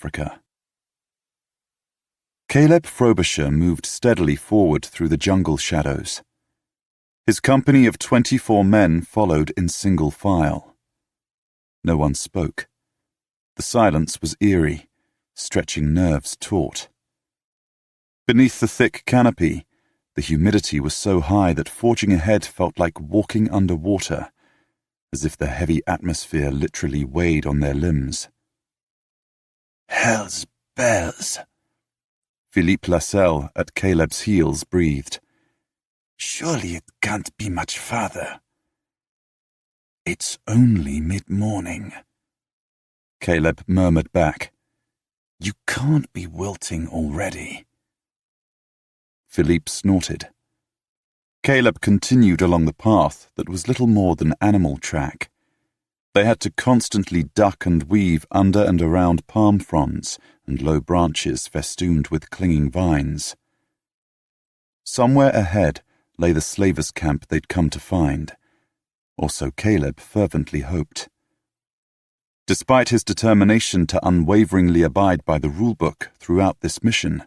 Africa. Caleb Frobisher moved steadily forward through the jungle shadows. His company of 24 men followed in single file. No one spoke. The silence was eerie, stretching nerves taut. Beneath the thick canopy, the humidity was so high that forging ahead felt like walking underwater, as if the heavy atmosphere literally weighed on their limbs. "Hell's bells," Philippe Lascelles at Caleb's heels breathed. "Surely it can't be much farther." "It's only mid-morning," Caleb murmured back. "You can't be wilting already." Philippe snorted. Caleb continued along the path that was little more than animal track. They had to constantly duck and weave under and around palm fronds and low branches festooned with clinging vines. Somewhere ahead lay the slavers' camp they'd come to find, or so Caleb fervently hoped. Despite his determination to unwaveringly abide by the rulebook throughout this mission,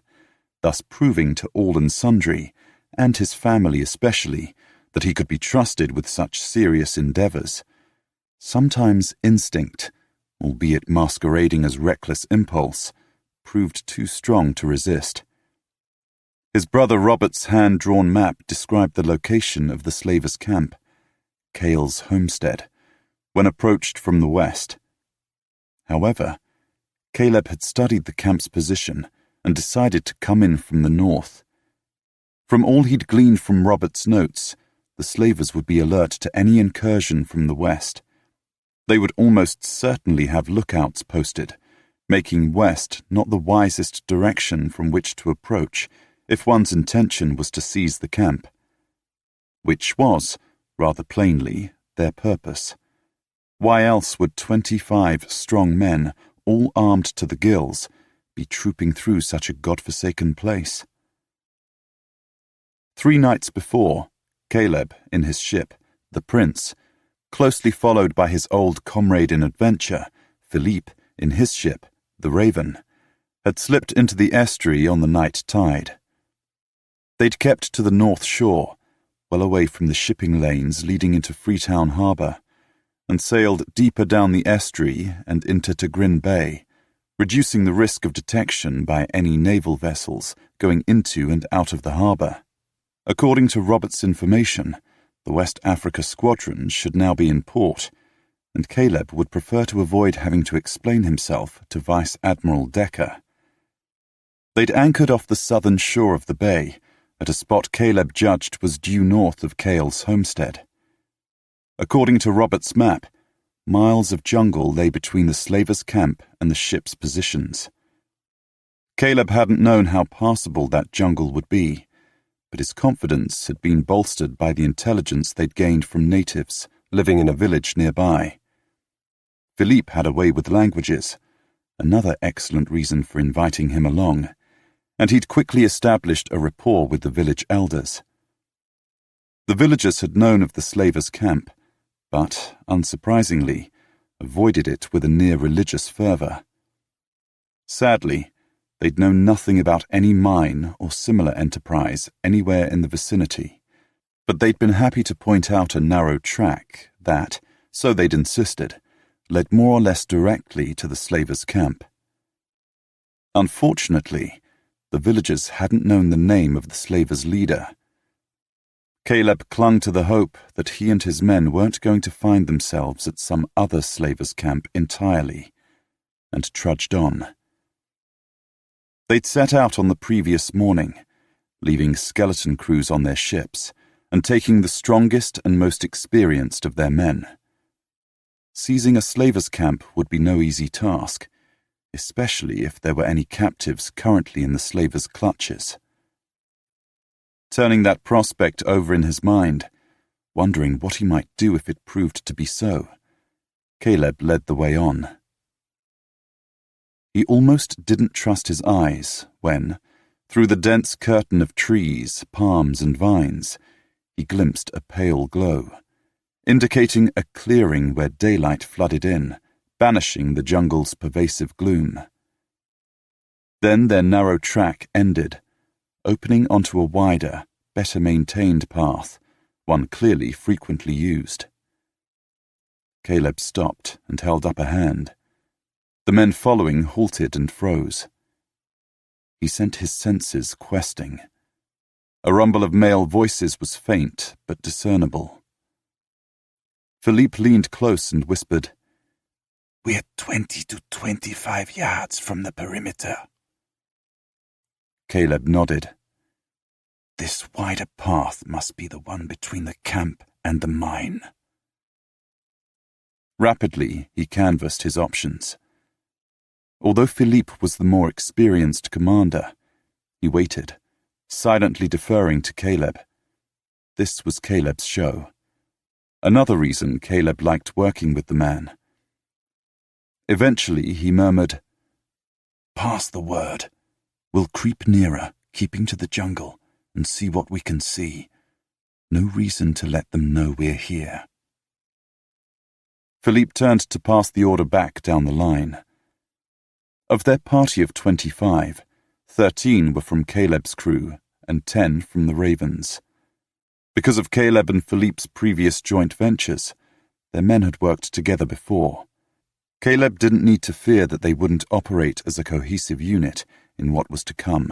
thus proving to all and sundry, and his family especially, that he could be trusted with such serious endeavors, sometimes instinct, albeit masquerading as reckless impulse, proved too strong to resist. His brother Robert's hand-drawn map described the location of the slavers' camp, Cale's homestead, when approached from the west. However, Caleb had studied the camp's position and decided to come in from the north. From all he'd gleaned from Robert's notes, the slavers would be alert to any incursion from the west. They would almost certainly have lookouts posted, making west not the wisest direction from which to approach if one's intention was to seize the camp. Which was, rather plainly, their purpose. Why else would 25 strong men, all armed to the gills, be trooping through such a godforsaken place? 3 nights before, Caleb, in his ship, the Prince, closely followed by his old comrade in adventure, Philippe, in his ship, the Raven, had slipped into the estuary on the night tide. They'd kept to the north shore, well away from the shipping lanes leading into Freetown Harbour, and sailed deeper down the estuary and into Chagrin Bay, reducing the risk of detection by any naval vessels going into and out of the harbour. According to Robert's information, the West Africa squadron should now be in port, and Caleb would prefer to avoid having to explain himself to Vice Admiral Decker. They'd anchored off the southern shore of the bay, at a spot Caleb judged was due north of Cale's homestead. According to Robert's map, miles of jungle lay between the slavers' camp and the ship's positions. Caleb hadn't known how passable that jungle would be, but his confidence had been bolstered by the intelligence they'd gained from natives living in a village nearby. Philippe had a way with languages, another excellent reason for inviting him along, and he'd quickly established a rapport with the village elders. The villagers had known of the slavers' camp, but, unsurprisingly, avoided it with a near religious fervour. Sadly, they'd known nothing about any mine or similar enterprise anywhere in the vicinity, but they'd been happy to point out a narrow track that, so they'd insisted, led more or less directly to the slavers' camp. Unfortunately, the villagers hadn't known the name of the slavers' leader. Caleb clung to the hope that he and his men weren't going to find themselves at some other slavers' camp entirely, and trudged on. They'd set out on the previous morning, leaving skeleton crews on their ships, and taking the strongest and most experienced of their men. Seizing a slavers' camp would be no easy task, especially if there were any captives currently in the slavers' clutches. Turning that prospect over in his mind, wondering what he might do if it proved to be so, Caleb led the way on. He almost didn't trust his eyes when, through the dense curtain of trees, palms, and vines, he glimpsed a pale glow, indicating a clearing where daylight flooded in, banishing the jungle's pervasive gloom. Then their narrow track ended, opening onto a wider, better-maintained path, one clearly frequently used. Caleb stopped and held up a hand. The men following halted and froze. He sent his senses questing. A rumble of male voices was faint but discernible. Philippe leaned close and whispered, "We're 20 to 25 yards from the perimeter." Caleb nodded. "This wider path must be the one between the camp and the mine." Rapidly, he canvassed his options. Although Philippe was the more experienced commander, he waited, silently deferring to Caleb. This was Caleb's show. Another reason Caleb liked working with the man. Eventually, he murmured, "Pass the word. We'll creep nearer, keeping to the jungle, and see what we can see. No reason to let them know we're here." Philippe turned to pass the order back down the line. Of their party of 25, 13 were from Caleb's crew and 10 from the Ravens. Because of Caleb and Philippe's previous joint ventures, their men had worked together before. Caleb didn't need to fear that they wouldn't operate as a cohesive unit in what was to come.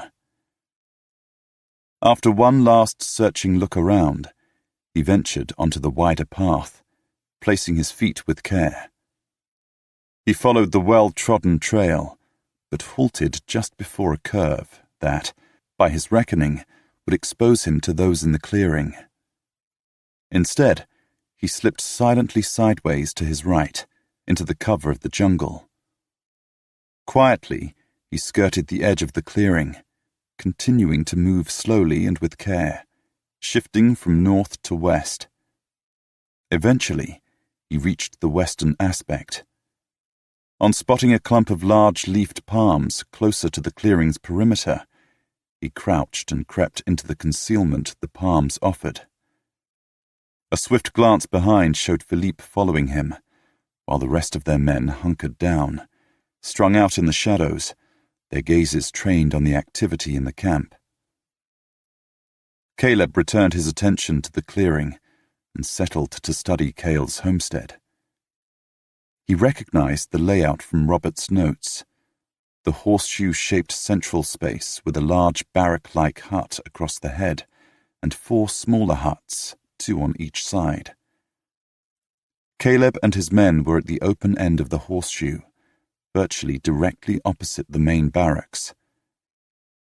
After one last searching look around, he ventured onto the wider path, placing his feet with care. He followed the well-trodden trail, but halted just before a curve that, by his reckoning, would expose him to those in the clearing. Instead, he slipped silently sideways to his right, into the cover of the jungle. Quietly, he skirted the edge of the clearing, continuing to move slowly and with care, shifting from north to west. Eventually, he reached the western aspect. On spotting a clump of large-leafed palms closer to the clearing's perimeter, he crouched and crept into the concealment the palms offered. A swift glance behind showed Philippe following him, while the rest of their men hunkered down, strung out in the shadows, their gazes trained on the activity in the camp. Caleb returned his attention to the clearing and settled to study Cale's homestead. He recognized the layout from Robert's notes, the horseshoe-shaped central space with a large barrack-like hut across the head and 4 smaller huts, 2 on each side. Caleb and his men were at the open end of the horseshoe, virtually directly opposite the main barracks.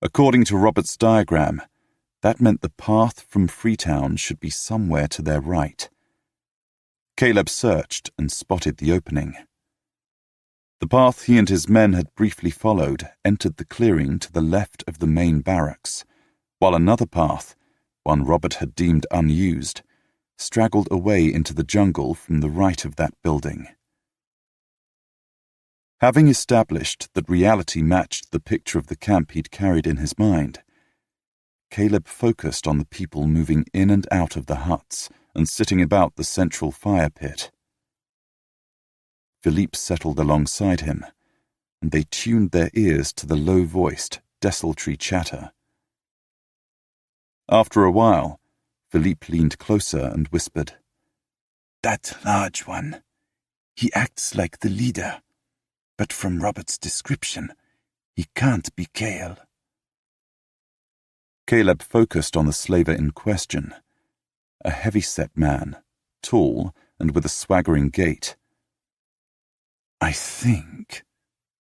According to Robert's diagram, that meant the path from Freetown should be somewhere to their right. Caleb searched and spotted the opening. The path he and his men had briefly followed entered the clearing to the left of the main barracks, while another path, one Robert had deemed unused, straggled away into the jungle from the right of that building. Having established that reality matched the picture of the camp he'd carried in his mind, Caleb focused on the people moving in and out of the huts and sitting about the central fire pit. Philippe settled alongside him, and they tuned their ears to the low-voiced, desultory chatter. After a while, Philippe leaned closer and whispered, "That large one. He acts like the leader, but from Robert's description, he can't be Cale." Caleb focused on the slaver in question, a heavy-set man, tall and with a swaggering gait. "I think,"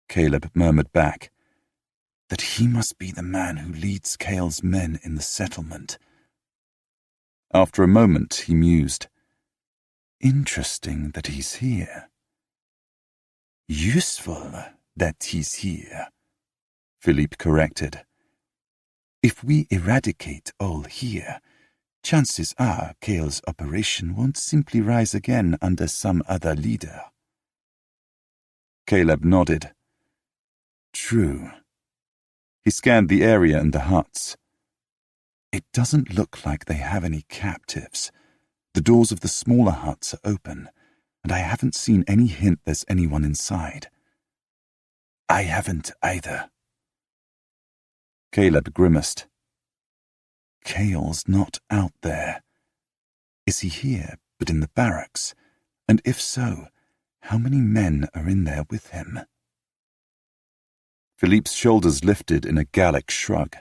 Caleb murmured back, "that he must be the man who leads Cale's men in the settlement." After a moment, he mused, "Interesting that he's here." "Useful that he's here," Philippe corrected. "If we eradicate all here, chances are Cale's operation won't simply rise again under some other leader." Caleb nodded. "True." He scanned the area and the huts. "It doesn't look like they have any captives. The doors of the smaller huts are open, and I haven't seen any hint there's anyone inside." "I haven't either." Caleb grimaced. Cale's not out there. Is he here, but in the barracks? And if so, how many men are in there with him? Philippe's shoulders lifted in a Gallic shrug.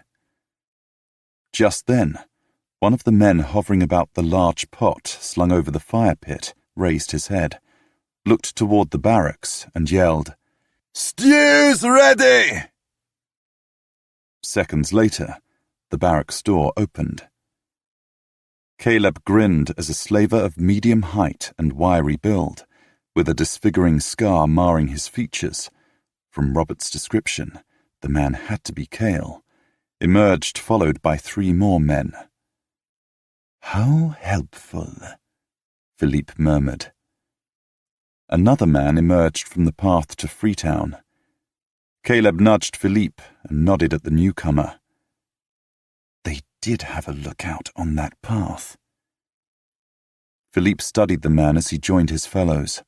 Just then, one of the men hovering about the large pot slung over the fire pit raised his head, looked toward the barracks, and yelled, "Stew's ready!" Seconds later, the barracks door opened. Caleb grinned as a slaver of medium height and wiry build, with a disfiguring scar marring his features. From Robert's description, the man had to be Cale, emerged followed by 3 more men. "How helpful," Philippe murmured. Another man emerged from the path to Freetown. Caleb nudged Philippe and nodded at the newcomer. They did have a lookout on that path. Philippe studied the man as he joined his fellows.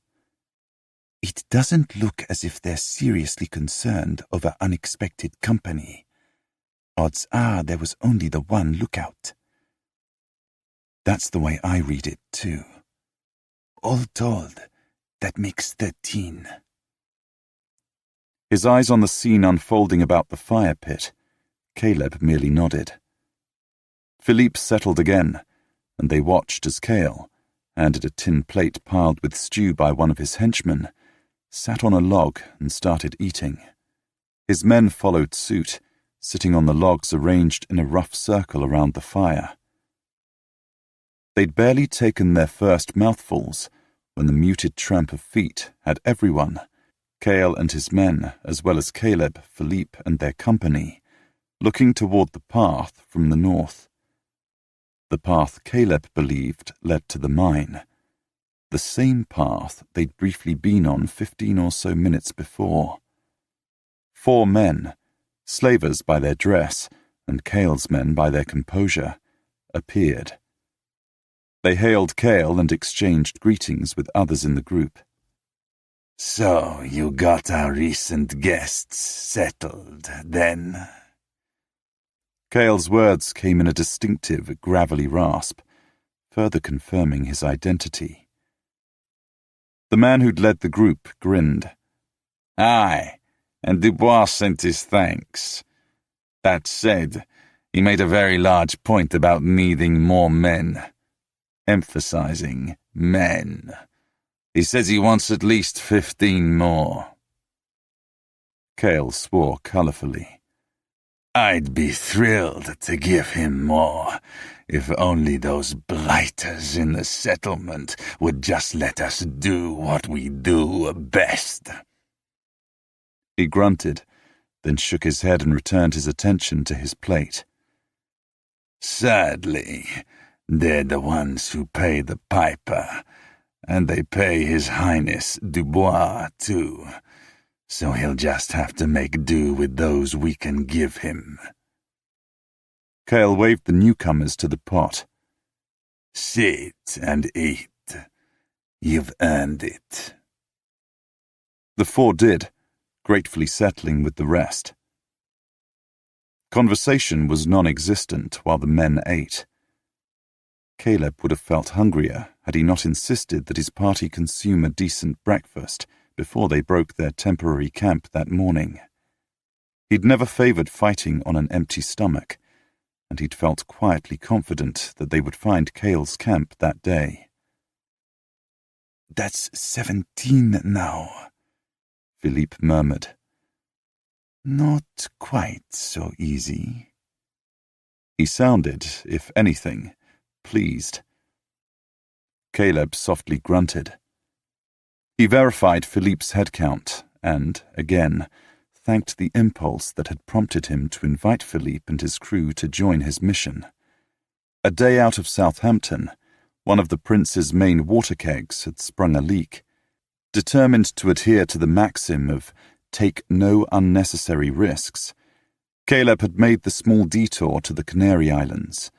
It doesn't look as if they're seriously concerned over unexpected company. Odds are there was only the one lookout. That's the way I read it, too. All told, that makes 13. His eyes on the scene unfolding about the fire pit, Caleb merely nodded. Philippe settled again, and they watched as Cale, handed a tin plate piled with stew by one of his henchmen, sat on a log and started eating. His men followed suit, sitting on the logs arranged in a rough circle around the fire. They'd barely taken their first mouthfuls when the muted tramp of feet had everyone, Cale and his men, as well as Caleb, Philippe, and their company, looking toward the path from the north. The path Caleb believed led to the mine, the same path they'd briefly been on 15 or so minutes before. 4 men, slavers by their dress and Cale's men by their composure, appeared. They hailed Cale and exchanged greetings with others in the group. So you got our recent guests settled, then? Cale's words came in a distinctive, gravelly rasp, further confirming his identity. The man who'd led the group grinned. Aye, and Dubois sent his thanks. That said, he made a very large point about needing more men. Emphasizing men. He says he wants at least 15 more. Cale swore colourfully. I'd be thrilled to give him more, if only those blighters in the settlement would just let us do what we do best. He grunted, then shook his head and returned his attention to his plate. Sadly, they're the ones who pay the piper, and they pay His Highness Dubois, too, so he'll just have to make do with those we can give him. Cale waved the newcomers to the pot. Sit and eat. You've earned it. The 4 did, gratefully settling with the rest. Conversation was non-existent while the men ate. Caleb would have felt hungrier had he not insisted that his party consume a decent breakfast before they broke their temporary camp that morning. He'd never favoured fighting on an empty stomach, and he'd felt quietly confident that they would find Cale's camp that day. That's 17 now, Philippe murmured. Not quite so easy. He sounded, if anything, pleased. Caleb softly grunted. He verified Philippe's head count and, again, thanked the impulse that had prompted him to invite Philippe and his crew to join his mission. A day out of Southampton, one of the prince's main water kegs had sprung a leak. Determined to adhere to the maxim of take no unnecessary risks, Caleb had made the small detour to the Canary Islands.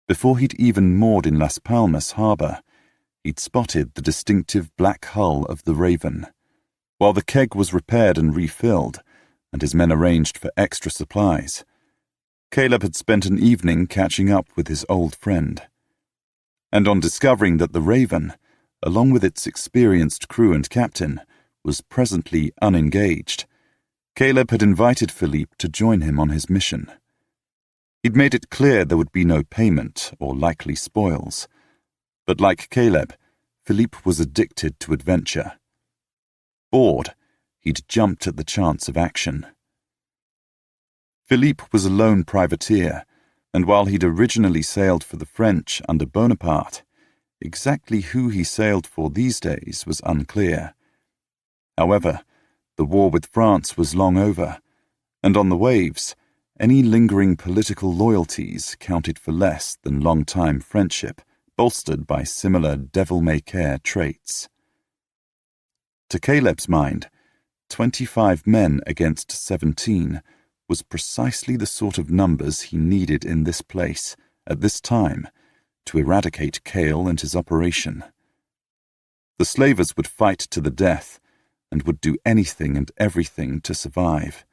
Before he'd even moored in Las Palmas harbour, he'd spotted the distinctive black hull of the Raven. While the keg was repaired and refilled, and his men arranged for extra supplies, Caleb had spent an evening catching up with his old friend. And on discovering that the Raven, along with its experienced crew and captain, was presently unengaged, Caleb had invited Philippe to join him on his mission. He'd made it clear there would be no payment or likely spoils, but like Caleb, Philippe was addicted to adventure. Bored, he'd jumped at the chance of action. Philippe was a lone privateer, and while he'd originally sailed for the French under Bonaparte, exactly who he sailed for these days was unclear. However, the war with France was long over, and on the waves, any lingering political loyalties counted for less than long-time friendship, bolstered by similar devil-may-care traits. To Caleb's mind, 25 men against 17 was precisely the sort of numbers he needed in this place, at this time, to eradicate Cale and his operation. The slavers would fight to the death, and would do anything and everything to survive.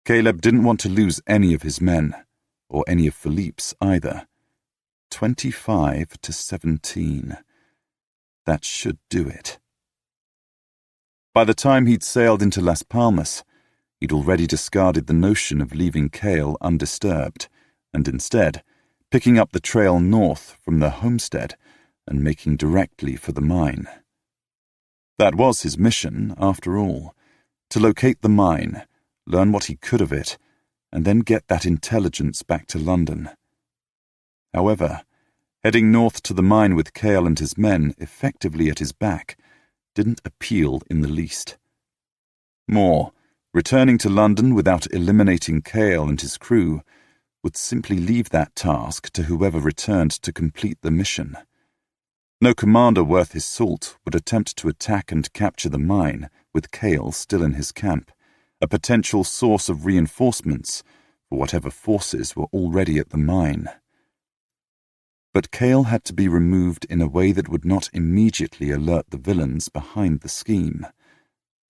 Caleb didn't want to lose any of his men, or any of Philippe's either. 25 to 17. That should do it. By the time he'd sailed into Las Palmas, he'd already discarded the notion of leaving Cale undisturbed, and instead, picking up the trail north from the homestead and making directly for the mine. That was his mission, after all, to locate the mine, learn what he could of it, and then get that intelligence back to London. However, heading north to the mine with Cale and his men effectively at his back didn't appeal in the least. More, returning to London without eliminating Cale and his crew would simply leave that task to whoever returned to complete the mission. No commander worth his salt would attempt to attack and capture the mine with Cale still in his camp, a potential source of reinforcements for whatever forces were already at the mine. But Cale had to be removed in a way that would not immediately alert the villains behind the scheme,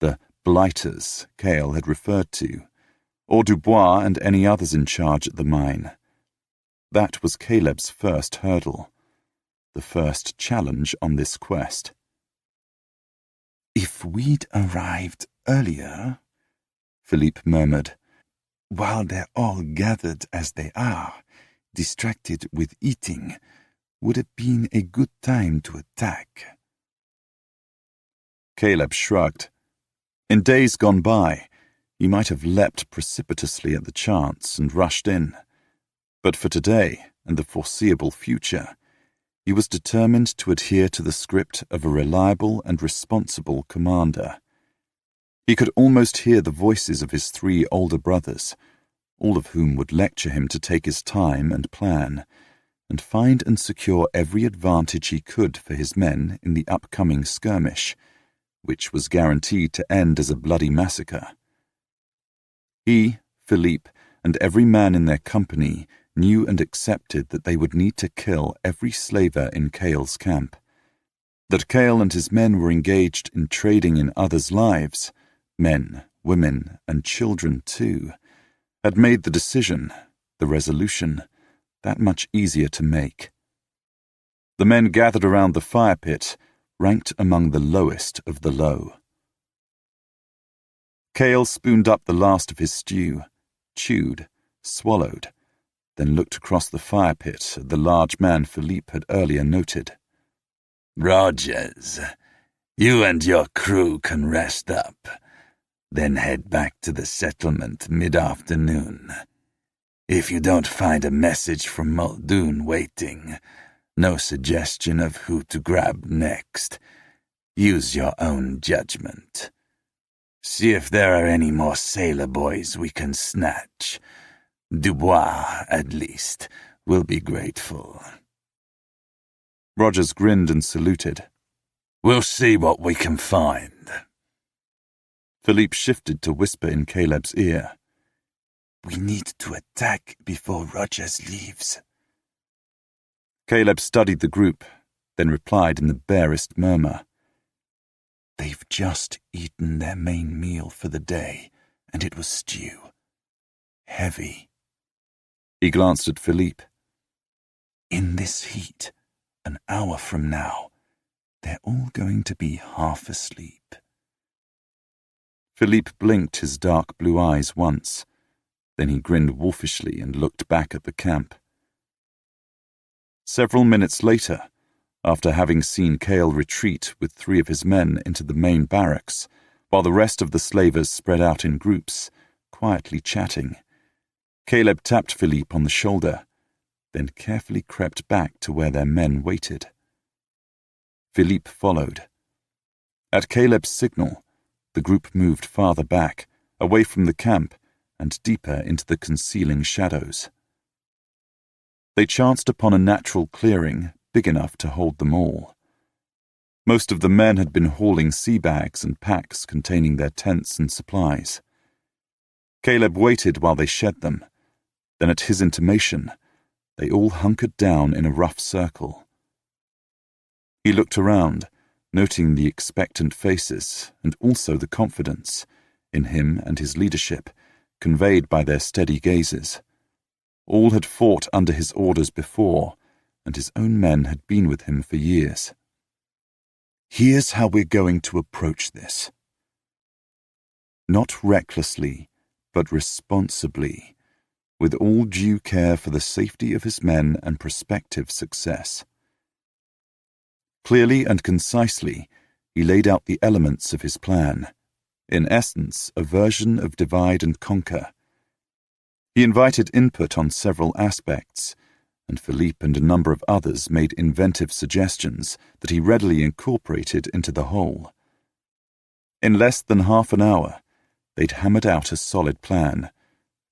the blighters Cale had referred to, or Dubois and any others in charge at the mine. That was Caleb's first hurdle, the first challenge on this quest. "If we'd arrived earlier," Philippe murmured, "while they're all gathered as they are, distracted with eating, would have been a good time to attack." Caleb shrugged. In days gone by, he might have leapt precipitously at the chance and rushed in. But for today and the foreseeable future, he was determined to adhere to the script of a reliable and responsible commander. He could almost hear the voices of his 3 older brothers, all of whom would lecture him to take his time and plan, and find and secure every advantage he could for his men in the upcoming skirmish, which was guaranteed to end as a bloody massacre. He, Philippe, and every man in their company knew and accepted that they would need to kill every slaver in Cale's camp. That Cale and his men were engaged in trading in others' lives, men, women, and children too, had made the decision, the resolution, that much easier to make. The men gathered around the fire pit ranked among the lowest of the low. Cale spooned up the last of his stew, chewed, swallowed, then looked across the fire pit at the large man Philippe had earlier noted. "Rogers, you and your crew can rest up, then head back to the settlement mid-afternoon. If you don't find a message from Muldoon waiting, no suggestion of who to grab next, use your own judgment. See if there are any more sailor boys we can snatch. Dubois, at least, will be grateful." Rogers grinned and saluted. "We'll see what we can find." Philippe shifted to whisper in Caleb's ear. "We need to attack before Rogers leaves." Caleb studied the group, then replied in the barest murmur. "They've just eaten their main meal for the day, and it was stew. Heavy. He glanced at Philippe. In this heat, an hour from now, they're all going to be half asleep. Philippe blinked his dark blue eyes once. Then he grinned wolfishly and looked back at the camp. Several minutes later, after having seen Cale retreat with 3 of his men into the main barracks, while the rest of the slavers spread out in groups, quietly chatting, Caleb tapped Philippe on the shoulder, then carefully crept back to where their men waited. Philippe followed. At Caleb's signal, the group moved farther back, away from the camp, and deeper into the concealing shadows. They chanced upon a natural clearing big enough to hold them all. Most of the men had been hauling sea bags and packs containing their tents and supplies. Caleb waited while they shed them. Then at his intimation, they all hunkered down in a rough circle. He looked around, noting the expectant faces and also the confidence, in him and his leadership, conveyed by their steady gazes. All had fought under his orders before, and his own men had been with him for years. Here's how we're going to approach this. Not recklessly, but responsibly, with all due care for the safety of his men and prospective success. Clearly and concisely, he laid out the elements of his plan, in essence a version of divide and conquer. He invited input on several aspects, and Philippe and a number of others made inventive suggestions that he readily incorporated into the whole. In less than half an hour, they'd hammered out a solid plan,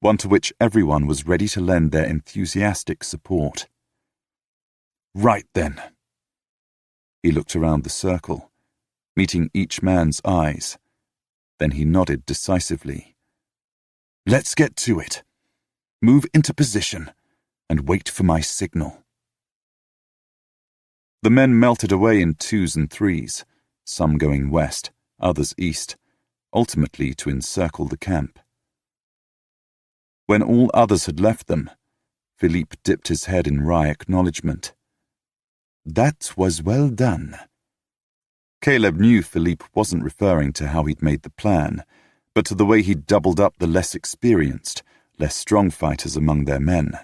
one to which everyone was ready to lend their enthusiastic support. Right then. He looked around the circle, meeting each man's eyes. Then he nodded decisively. Let's get to it. Move into position and wait for my signal. The men melted away in 2s and 3s, some going west, others east, ultimately to encircle the camp. When all others had left them, Philippe dipped his head in wry acknowledgement. That was well done. Caleb knew Philippe wasn't referring to how he'd made the plan, but to the way he'd doubled up the less experienced, less strong fighters among their men.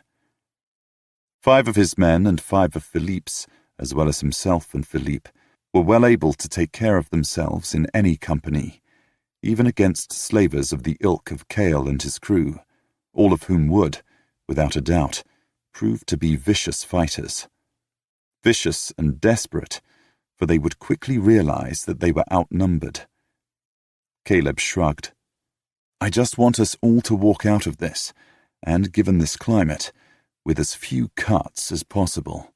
5 of his men and 5 of Philippe's, as well as himself and Philippe, were well able to take care of themselves in any company, even against slavers of the ilk of Cale and his crew, all of whom would, without a doubt, prove to be vicious fighters. Vicious and desperate, for they would quickly realize that they were outnumbered. Caleb shrugged. I just want us all to walk out of this, and given this climate, with as few cuts as possible.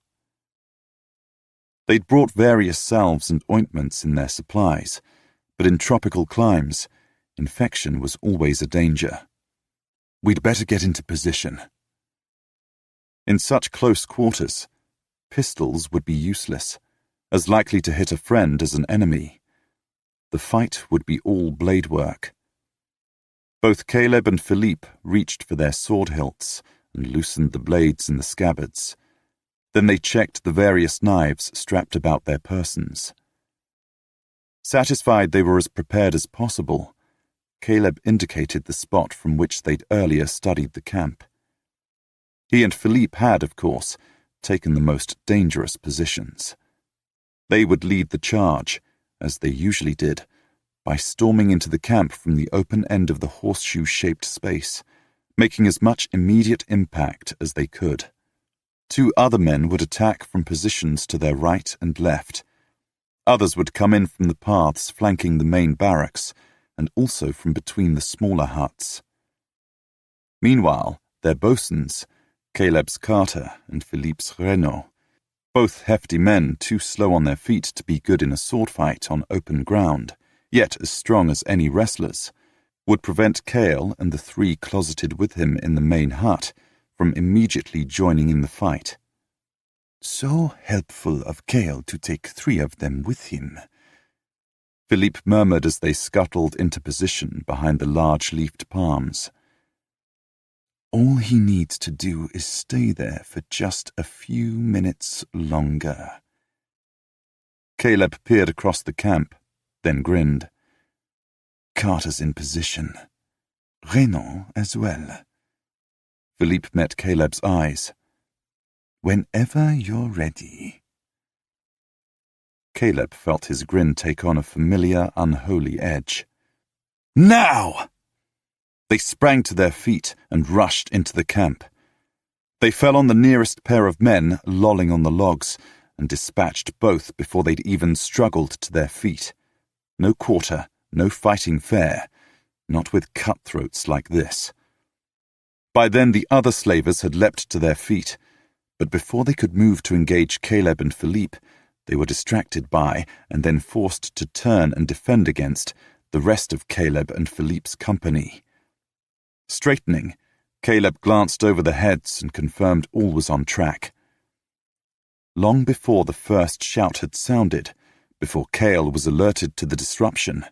They'd brought various salves and ointments in their supplies, but in tropical climes, infection was always a danger. We'd better get into position. In such close quarters, pistols would be useless, as likely to hit a friend as an enemy. The fight would be all blade work. Both Caleb and Philippe reached for their sword hilts and loosened the blades in the scabbards. Then they checked the various knives strapped about their persons. Satisfied they were as prepared as possible, Caleb indicated the spot from which they'd earlier studied the camp. He and Philippe had, of course, taken the most dangerous positions. They would lead the charge, as they usually did, by storming into the camp from the open end of the horseshoe-shaped space, making as much immediate impact as they could. 2 other men would attack from positions to their right and left. Others would come in from the paths flanking the main barracks, and also from between the smaller huts. Meanwhile, their bosuns, Caleb's Carter and Philippe's Renault, both hefty men too slow on their feet to be good in a sword fight on open ground, yet as strong as any wrestlers, would prevent Cale and the 3 closeted with him in the main hut from immediately joining in the fight. So helpful of Cale to take 3 of them with him, Philippe murmured as they scuttled into position behind the large-leafed palms. All he needs to do is stay there for just a few minutes longer. Caleb peered across the camp, then grinned. Carter's in position. Renan as well. Philippe met Caleb's eyes. Whenever you're ready. Caleb felt his grin take on a familiar, unholy edge. Now! They sprang to their feet and rushed into the camp. They fell on the nearest pair of men lolling on the logs and dispatched both before they'd even struggled to their feet. No quarter, no fighting fair, not with cutthroats like this. By then the other slavers had leapt to their feet, but before they could move to engage Caleb and Philippe, they were distracted by, and then forced to turn and defend against, the rest of Caleb and Philippe's company. Straightening, Caleb glanced over the heads and confirmed all was on track. Long before the first shout had sounded, before Cale was alerted to the disruption,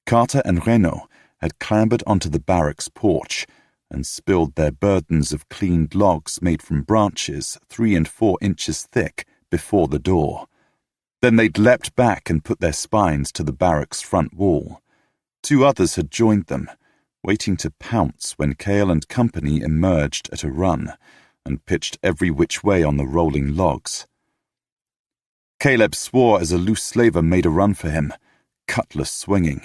Carter and Renaud had clambered onto the barracks porch and spilled their burdens of cleaned logs made from branches 3 and 4 inches thick before the door. Then they'd leapt back and put their spines to the barracks' front wall. 2 others had joined them, waiting to pounce when Cale and company emerged at a run and pitched every which way on the rolling logs. Caleb swore as a loose slaver made a run for him, cutlass swinging.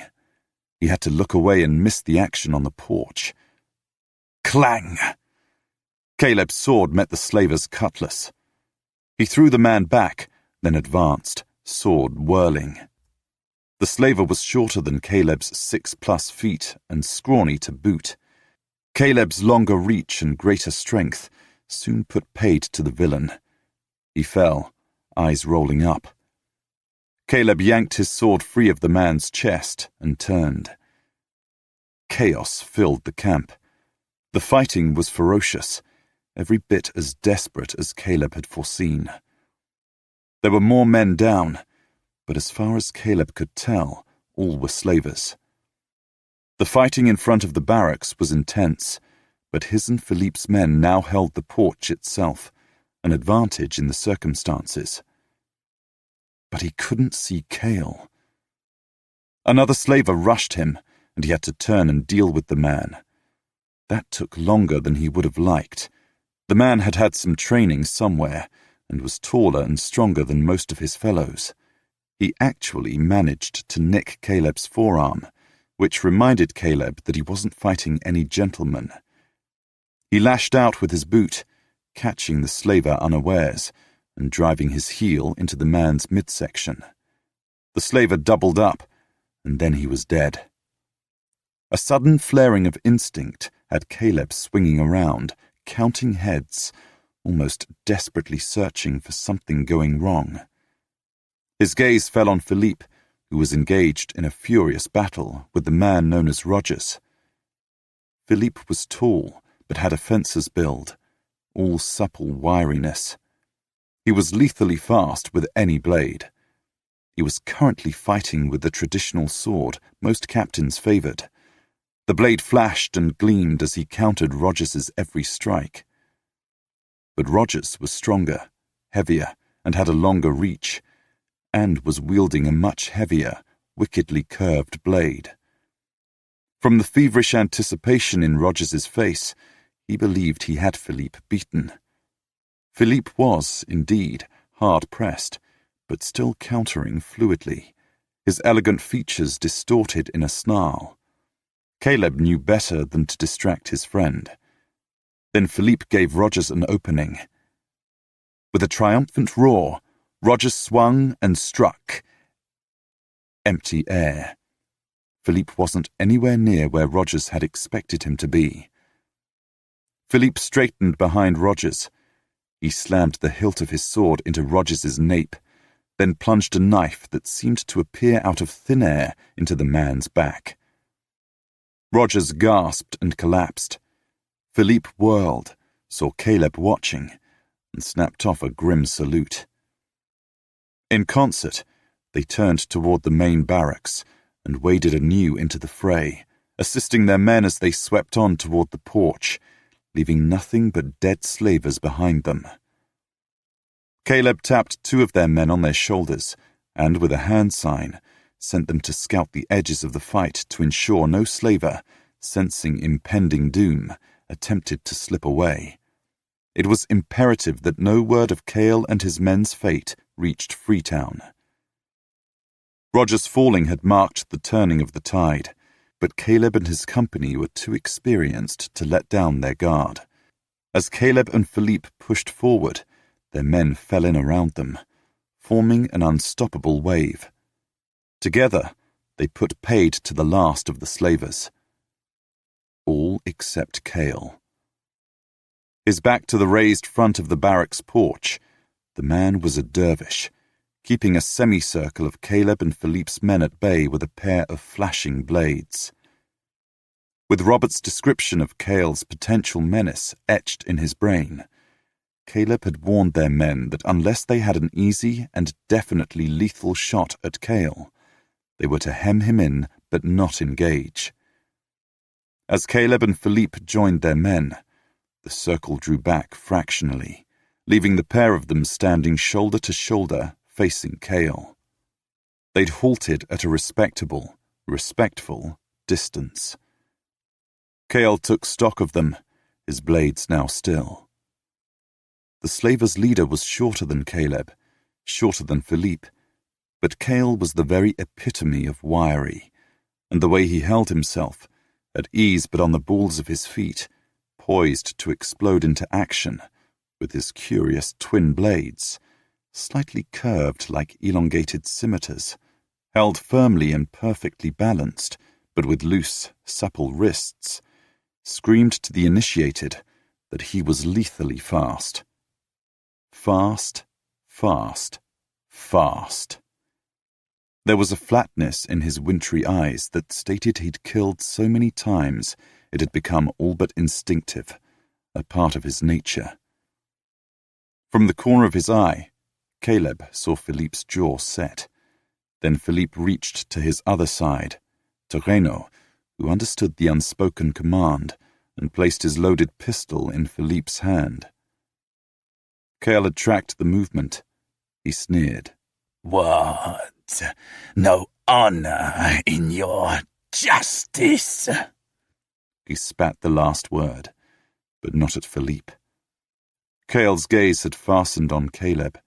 He had to look away and miss the action on the porch. Clang! Caleb's sword met the slaver's cutlass. He threw the man back, then advanced, sword whirling. The slaver was shorter than Caleb's 6+ feet and scrawny to boot. Caleb's longer reach and greater strength soon put paid to the villain. He fell, eyes rolling up. Caleb yanked his sword free of the man's chest and turned. Chaos filled the camp. The fighting was ferocious, every bit as desperate as Caleb had foreseen. There were more men down, but as far as Caleb could tell, all were slavers. The fighting in front of the barracks was intense, but his and Philippe's men now held the porch itself, an advantage in the circumstances. But he couldn't see Cale. Another slaver rushed him, and he had to turn and deal with the man. That took longer than he would have liked. The man had had some training somewhere, and was taller and stronger than most of his fellows. He actually managed to nick Caleb's forearm, which reminded Caleb that he wasn't fighting any gentleman. He lashed out with his boot, catching the slaver unawares, and driving his heel into the man's midsection. The slaver doubled up, and then he was dead. A sudden flaring of instinct had Caleb swinging around, counting heads, almost desperately searching for something going wrong. His gaze fell on Philippe, who was engaged in a furious battle with the man known as Rogers. Philippe was tall, but had a fencer's build, all supple wiriness. He was lethally fast with any blade. He was currently fighting with the traditional sword most captains favoured. The blade flashed and gleamed as he countered Rogers's every strike. But Rogers was stronger, heavier, and had a longer reach, and was wielding a much heavier, wickedly curved blade. From the feverish anticipation in Rogers's face, he believed he had Philippe beaten. Philippe was, indeed, hard-pressed, but still countering fluidly, his elegant features distorted in a snarl. Caleb knew better than to distract his friend. Then Philippe gave Rogers an opening. With a triumphant roar, Rogers swung and struck. Empty air. Philippe wasn't anywhere near where Rogers had expected him to be. Philippe straightened behind Rogers. He slammed the hilt of his sword into Rogers's nape, then plunged a knife that seemed to appear out of thin air into the man's back. Rogers gasped and collapsed. Philippe whirled, saw Caleb watching, and snapped off a grim salute. In concert, they turned toward the main barracks and waded anew into the fray, assisting their men as they swept on toward the porch, leaving nothing but dead slavers behind them. Caleb tapped 2 of their men on their shoulders and, with a hand sign, sent them to scout the edges of the fight to ensure no slaver, sensing impending doom, attempted to slip away. It was imperative that no word of Cale and his men's fate reached Freetown. Roger's falling had marked the turning of the tide, but Caleb and his company were too experienced to let down their guard. As Caleb and Philippe pushed forward, their men fell in around them, forming an unstoppable wave. Together, they put paid to the last of the slavers. All except Cale. His back to the raised front of the barracks porch, the man was a dervish, keeping a semicircle of Caleb and Philippe's men at bay with a pair of flashing blades. With Robert's description of Cale's potential menace etched in his brain, Caleb had warned their men that unless they had an easy and definitely lethal shot at Cale, they were to hem him in but not engage. As Caleb and Philippe joined their men, the circle drew back fractionally, leaving the pair of them standing shoulder to shoulder, facing Cale. They'd halted at a respectful distance. Cale took stock of them, his blades now still. The slavers' leader was shorter than Caleb, shorter than Philippe, but Cale was the very epitome of wiry, and the way he held himself, at ease but on the balls of his feet, poised to explode into action, with his curious twin blades, slightly curved like elongated scimitars, held firmly and perfectly balanced, but with loose, supple wrists, screamed to the initiated that he was lethally fast. Fast, fast, fast. There was a flatness in his wintry eyes that stated he'd killed so many times it had become all but instinctive, a part of his nature. From the corner of his eye, Caleb saw Philippe's jaw set. Then Philippe reached to his other side, to Reno, who understood the unspoken command, and placed his loaded pistol in Philippe's hand. Cale had tracked the movement. He sneered. "What? No honor in your justice?" He spat the last word, but not at Philippe. Cale's gaze had fastened on Caleb,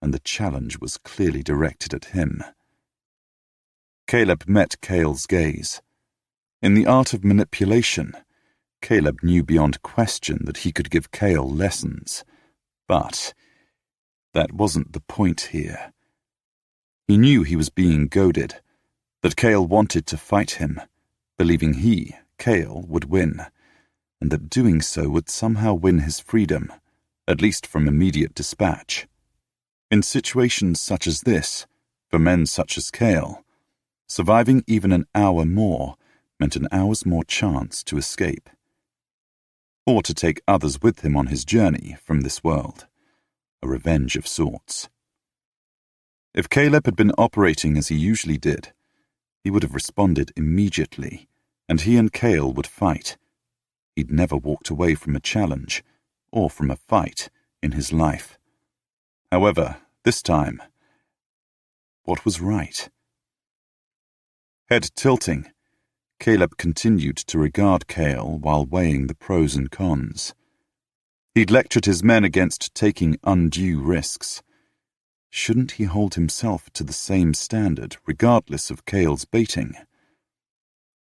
and the challenge was clearly directed at him. Caleb met Cale's gaze. In the art of manipulation, Caleb knew beyond question that he could give Cale lessons, but that wasn't the point here. He knew he was being goaded, that Cale wanted to fight him, believing he, Cale, would win, and that doing so would somehow win his freedom, at least from immediate dispatch. In situations such as this, for men such as Cale, surviving even an hour more meant an hour's more chance to escape, or to take others with him on his journey from this world, a revenge of sorts. If Caleb had been operating as he usually did, he would have responded immediately, and he and Cale would fight. He'd never walked away from a challenge, or from a fight, in his life. However, this time, what was right? Head tilting, Caleb continued to regard Cale while weighing the pros and cons. He'd lectured his men against taking undue risks. Shouldn't he hold himself to the same standard, regardless of Cale's baiting?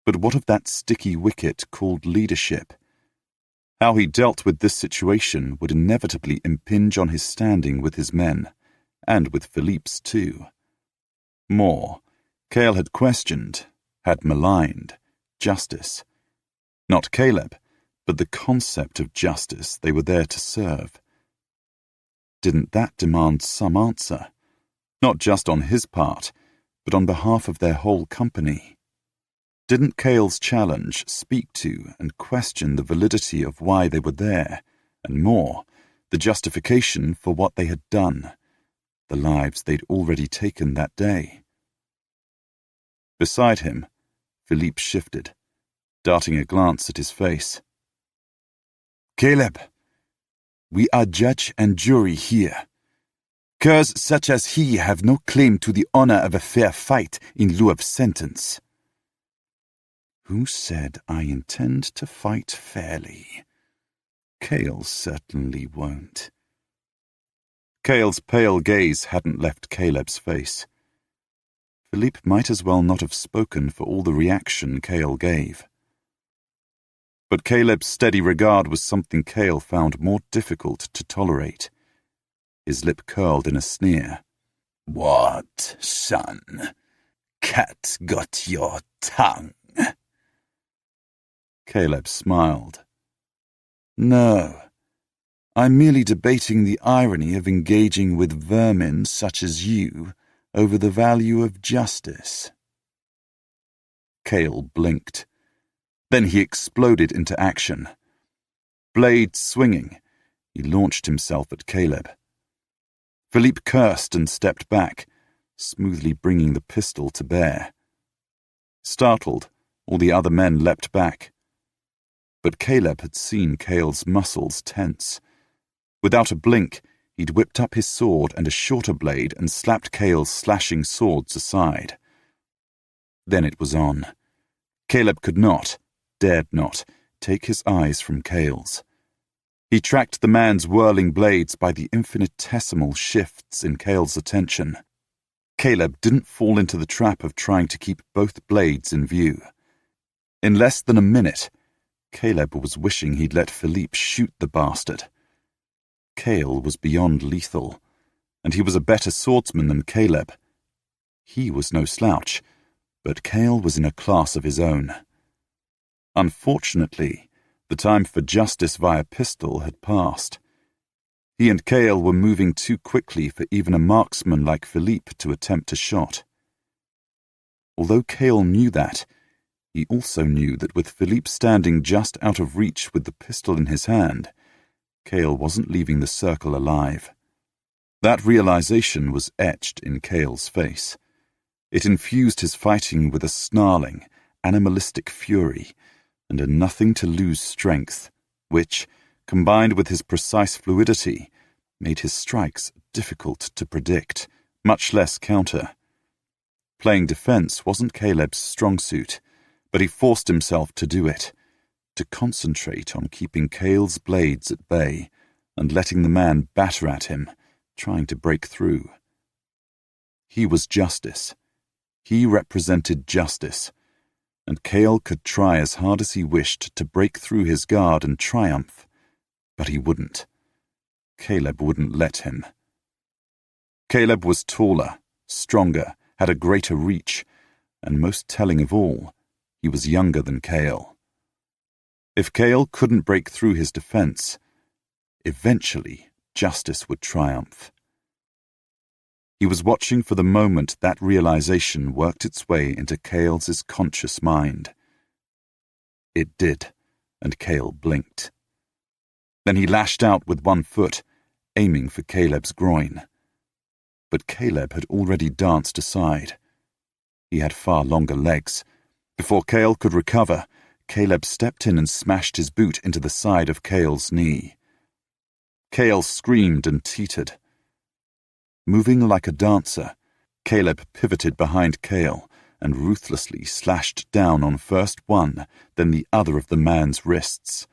But what of that sticky wicket called leadership? How he dealt with this situation would inevitably impinge on his standing with his men, and with Philippe's too. More, Cale had questioned, had maligned, justice. Not Caleb, but the concept of justice they were there to serve. Didn't that demand some answer, not just on his part, but on behalf of their whole company? Didn't Cale's challenge speak to and question the validity of why they were there, and more, the justification for what they had done, the lives they'd already taken that day? Beside him, Philippe shifted, darting a glance at his face. Caleb, we are judge and jury here. Curs such as he have no claim to the honor of a fair fight in lieu of sentence. Who said I intend to fight fairly? Cale certainly won't. Cale's pale gaze hadn't left Caleb's face. Philippe might as well not have spoken for all the reaction Cale gave. But Caleb's steady regard was something Cale found more difficult to tolerate. His lip curled in a sneer. What, son? Cat got your tongue? Caleb smiled. No, I'm merely debating the irony of engaging with vermin such as you over the value of justice. Cale blinked. Then he exploded into action. Blade swinging, he launched himself at Caleb. Philippe cursed and stepped back, smoothly bringing the pistol to bear. Startled, all the other men leapt back. But Caleb had seen Cale's muscles tense. Without a blink, he'd whipped up his sword and a shorter blade and slapped Cale's slashing swords aside. Then it was on. Caleb could not, dared not, take his eyes from Cale's. He tracked the man's whirling blades by the infinitesimal shifts in Cale's attention. Caleb didn't fall into the trap of trying to keep both blades in view. In less than a minute, Caleb was wishing he'd let Philippe shoot the bastard. Cale was beyond lethal, and he was a better swordsman than Caleb. He was no slouch, but Cale was in a class of his own. Unfortunately, the time for justice via pistol had passed. He and Cale were moving too quickly for even a marksman like Philippe to attempt a shot. Although Cale knew that, he also knew that with Philippe standing just out of reach with the pistol in his hand, Cale wasn't leaving the circle alive. That realization was etched in Cale's face. It infused his fighting with a snarling, animalistic fury and a nothing-to-lose strength, which, combined with his precise fluidity, made his strikes difficult to predict, much less counter. Playing defense wasn't Caleb's strong suit, but he forced himself to do it, to concentrate on keeping Cale's blades at bay and letting the man batter at him, trying to break through. He was justice. He represented justice, and Cale could try as hard as he wished to break through his guard and triumph, but he wouldn't. Caleb wouldn't let him. Caleb was taller, stronger, had a greater reach, and most telling of all, he was younger than Cale. If Cale couldn't break through his defense, eventually justice would triumph. He was watching for the moment that realization worked its way into Cale's conscious mind. It did, and Cale blinked. Then he lashed out with one foot, aiming for Caleb's groin. But Caleb had already danced aside. He had far longer legs. Before Cale could recover, Caleb stepped in and smashed his boot into the side of Cale's knee. Cale screamed and teetered. Moving like a dancer, Caleb pivoted behind Cale and ruthlessly slashed down on first one, then the other of the man's wrists.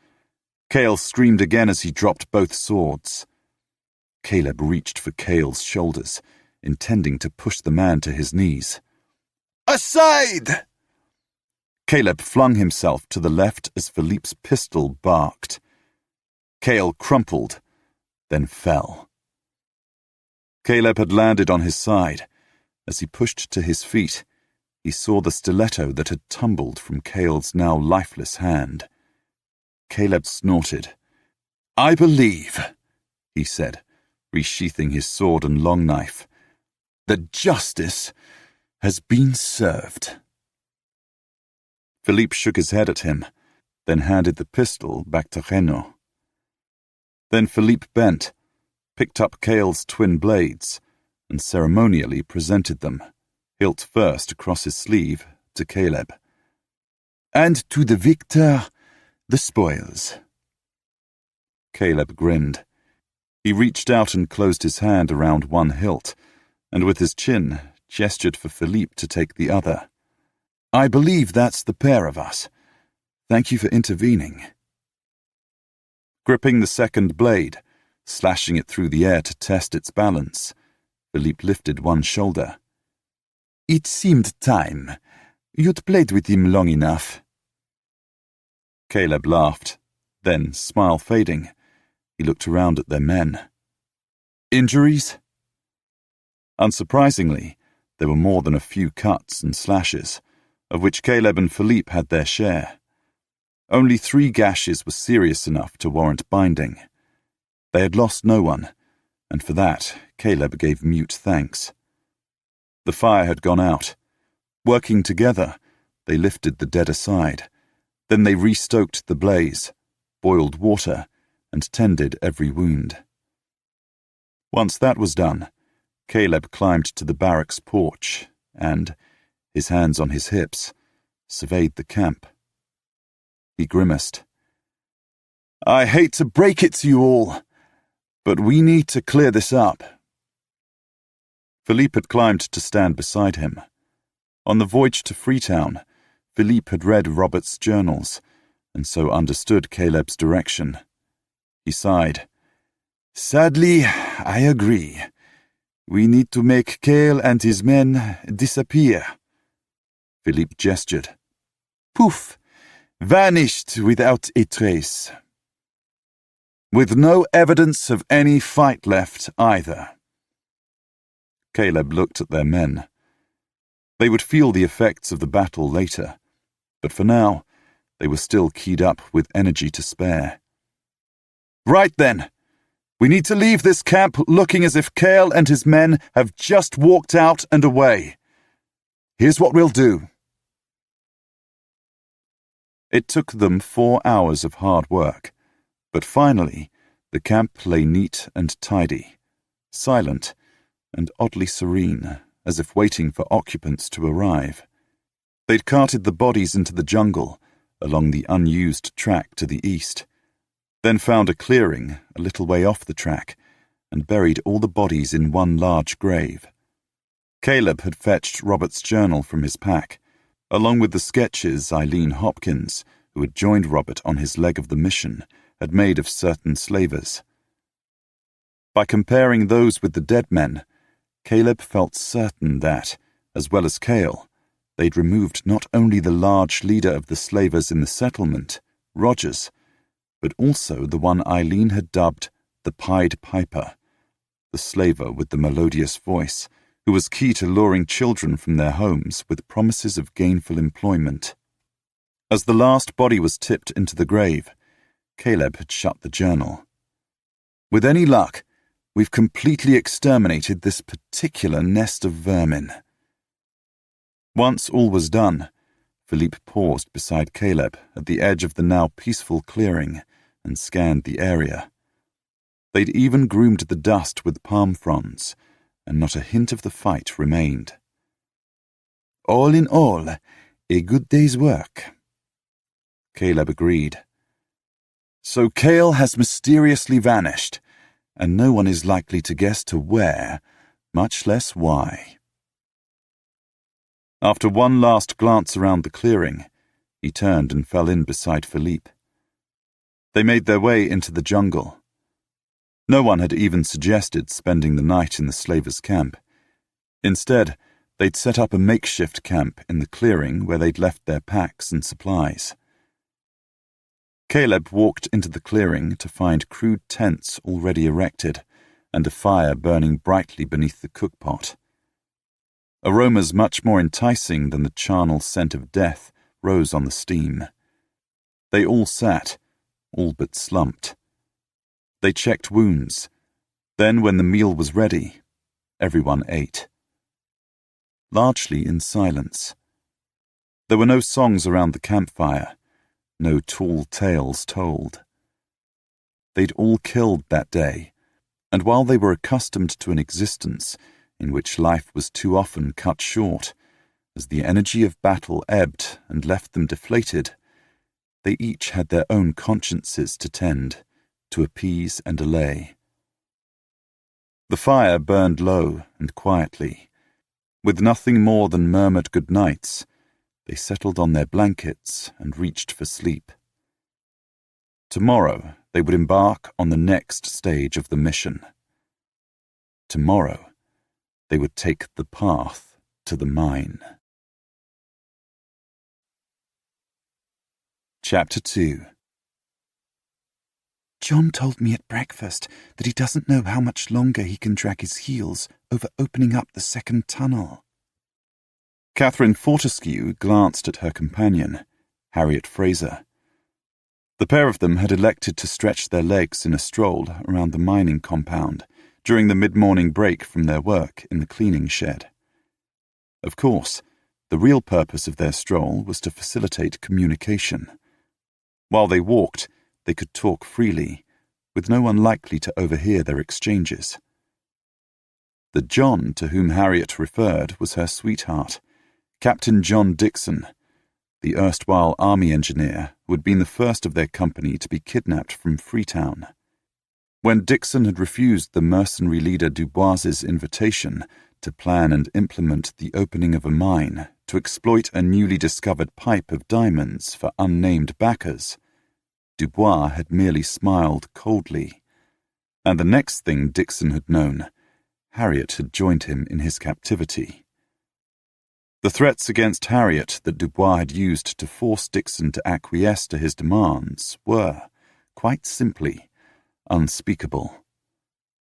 Cale screamed again as he dropped both swords. Caleb reached for Cale's shoulders, intending to push the man to his knees. "Aside!" Caleb flung himself to the left as Philippe's pistol barked. Cale crumpled, then fell. Caleb had landed on his side. As he pushed to his feet, he saw the stiletto that had tumbled from Cale's now lifeless hand. Caleb snorted. "I believe," he said, resheathing his sword and long knife, "that justice has been served." Philippe shook his head at him, then handed the pistol back to Renaud. Then Philippe bent, picked up Cale's twin blades, and ceremonially presented them, hilt first across his sleeve, to Caleb. "And to the victor, the spoils." Caleb grinned. He reached out and closed his hand around one hilt, and with his chin, gestured for Philippe to take the other. "I believe that's the pair of us. Thank you for intervening." Gripping the second blade, slashing it through the air to test its balance, Philippe lifted one shoulder. "It seemed time. You'd played with him long enough." Caleb laughed, then, smile fading, he looked around at their men. "Injuries?" Unsurprisingly, there were more than a few cuts and slashes, of which Caleb and Philippe had their share. Only 3 gashes were serious enough to warrant binding. They had lost no one, and for that Caleb gave mute thanks. The fire had gone out. Working together, they lifted the dead aside. Then they restoked the blaze, boiled water, and tended every wound. Once that was done, Caleb climbed to the barracks porch and, his hands on his hips, surveyed the camp. He grimaced. "I hate to break it to you all, but we need to clear this up." Philippe had climbed to stand beside him. On the voyage to Freetown, Philippe had read Robert's journals, and so understood Caleb's direction. He sighed. "Sadly, I agree. We need to make Cale and his men disappear." Philippe gestured. "Poof! Vanished without a trace. With no evidence of any fight left either." Caleb looked at their men. They would feel the effects of the battle later, but for now, they were still keyed up with energy to spare. "Right then. We need to leave this camp looking as if Cale and his men have just walked out and away. Here's what we'll do." It took them 4 hours of hard work, but finally, the camp lay neat and tidy, silent and oddly serene, as if waiting for occupants to arrive. They'd carted the bodies into the jungle, along the unused track to the east, then found a clearing a little way off the track, and buried all the bodies in one large grave. Caleb had fetched Robert's journal from his pack, along with the sketches Eileen Hopkins, who had joined Robert on his leg of the mission, had made of certain slavers. By comparing those with the dead men, Caleb felt certain that, as well as Cale, they'd removed not only the large leader of the slavers in the settlement, Rogers, but also the one Eileen had dubbed the Pied Piper, the slaver with the melodious voice, who was key to luring children from their homes with promises of gainful employment. As the last body was tipped into the grave, Caleb had shut the journal. "With any luck, we've completely exterminated this particular nest of vermin." Once all was done, Philippe paused beside Caleb at the edge of the now peaceful clearing and scanned the area. They'd even groomed the dust with palm fronds, and not a hint of the fight remained. "All in all, a good day's work." Caleb agreed. "So Cale has mysteriously vanished, and no one is likely to guess to where, much less why." After one last glance around the clearing, he turned and fell in beside Philippe. They made their way into the jungle. No one had even suggested spending the night in the slavers' camp. Instead, they'd set up a makeshift camp in the clearing where they'd left their packs and supplies. Caleb walked into the clearing to find crude tents already erected and a fire burning brightly beneath the cookpot. Aromas much more enticing than the charnel scent of death rose on the steam. They all sat, all but slumped. They checked wounds. Then, when the meal was ready, everyone ate. Largely in silence. There were no songs around the campfire, no tall tales told. They'd all killed that day, and while they were accustomed to an existence in which life was too often cut short, as the energy of battle ebbed and left them deflated, they each had their own consciences to tend, to appease and allay. The fire burned low and quietly. With nothing more than murmured good nights, they settled on their blankets and reached for sleep. Tomorrow they would embark on the next stage of the mission. Tomorrow they would take the path to the mine. Chapter 2. John told me at breakfast that he doesn't know how much longer he can drag his heels over opening up the second tunnel. Katherine Fortescue glanced at her companion, Harriet Fraser. The pair of them had elected to stretch their legs in a stroll around the mining compound during the mid-morning break from their work in the cleaning shed. Of course, the real purpose of their stroll was to facilitate communication. While they walked, they could talk freely, with no one likely to overhear their exchanges. The John to whom Harriet referred was her sweetheart, Captain John Dixon, the erstwhile army engineer who had been the first of their company to be kidnapped from Freetown. When Dixon had refused the mercenary leader Dubois's invitation to plan and implement the opening of a mine to exploit a newly discovered pipe of diamonds for unnamed backers, Dubois had merely smiled coldly, and the next thing Dixon had known, Harriet had joined him in his captivity. The threats against Harriet that Dubois had used to force Dixon to acquiesce to his demands were, quite simply, unspeakable.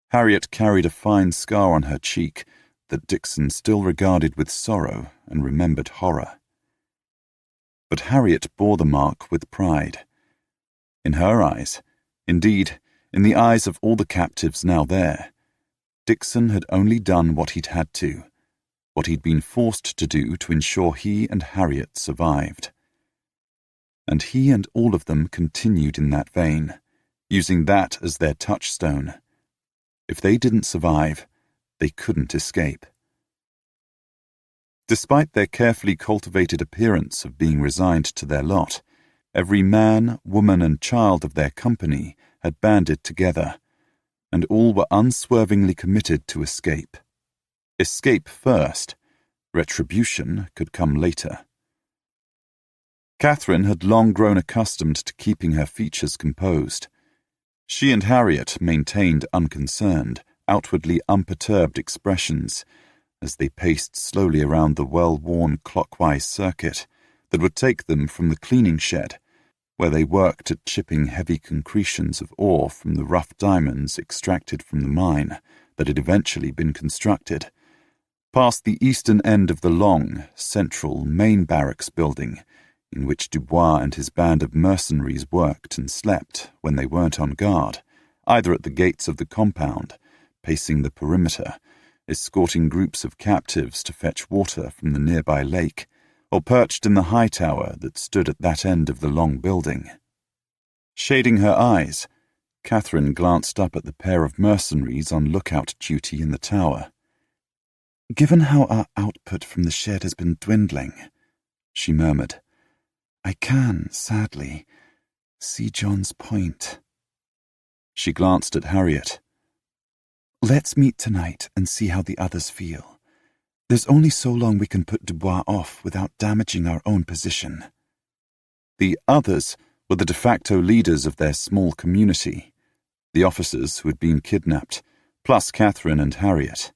Harriet carried a fine scar on her cheek that Dixon still regarded with sorrow and remembered horror. But Harriet bore the mark with pride. In her eyes, indeed, in the eyes of all the captives now there, Dixon had only done what he'd had to, what he'd been forced to do to ensure he and Harriet survived. And he and all of them continued in that vein, using that as their touchstone. If they didn't survive, they couldn't escape. Despite their carefully cultivated appearance of being resigned to their lot, every man, woman, and child of their company had banded together, and all were unswervingly committed to escape. Escape first, retribution could come later. Katherine had long grown accustomed to keeping her features composed. She and Harriet maintained unconcerned, outwardly unperturbed expressions as they paced slowly around the well-worn clockwise circuit that would take them from the cleaning shed, where they worked at chipping heavy concretions of ore from the rough diamonds extracted from the mine that had eventually been constructed, past the eastern end of the long, central, main barracks building in which Dubois and his band of mercenaries worked and slept when they weren't on guard, either at the gates of the compound, pacing the perimeter, escorting groups of captives to fetch water from the nearby lake, or perched in the high tower that stood at that end of the long building. Shading her eyes, Katherine glanced up at the pair of mercenaries on lookout duty in the tower. "Given how our output from the shed has been dwindling," she murmured, "I can, sadly, see John's point." She glanced at Harriet. "Let's meet tonight and see how the others feel. There's only so long we can put Dubois off without damaging our own position." The others were the de facto leaders of their small community, the officers who had been kidnapped, plus Katherine and Harriet.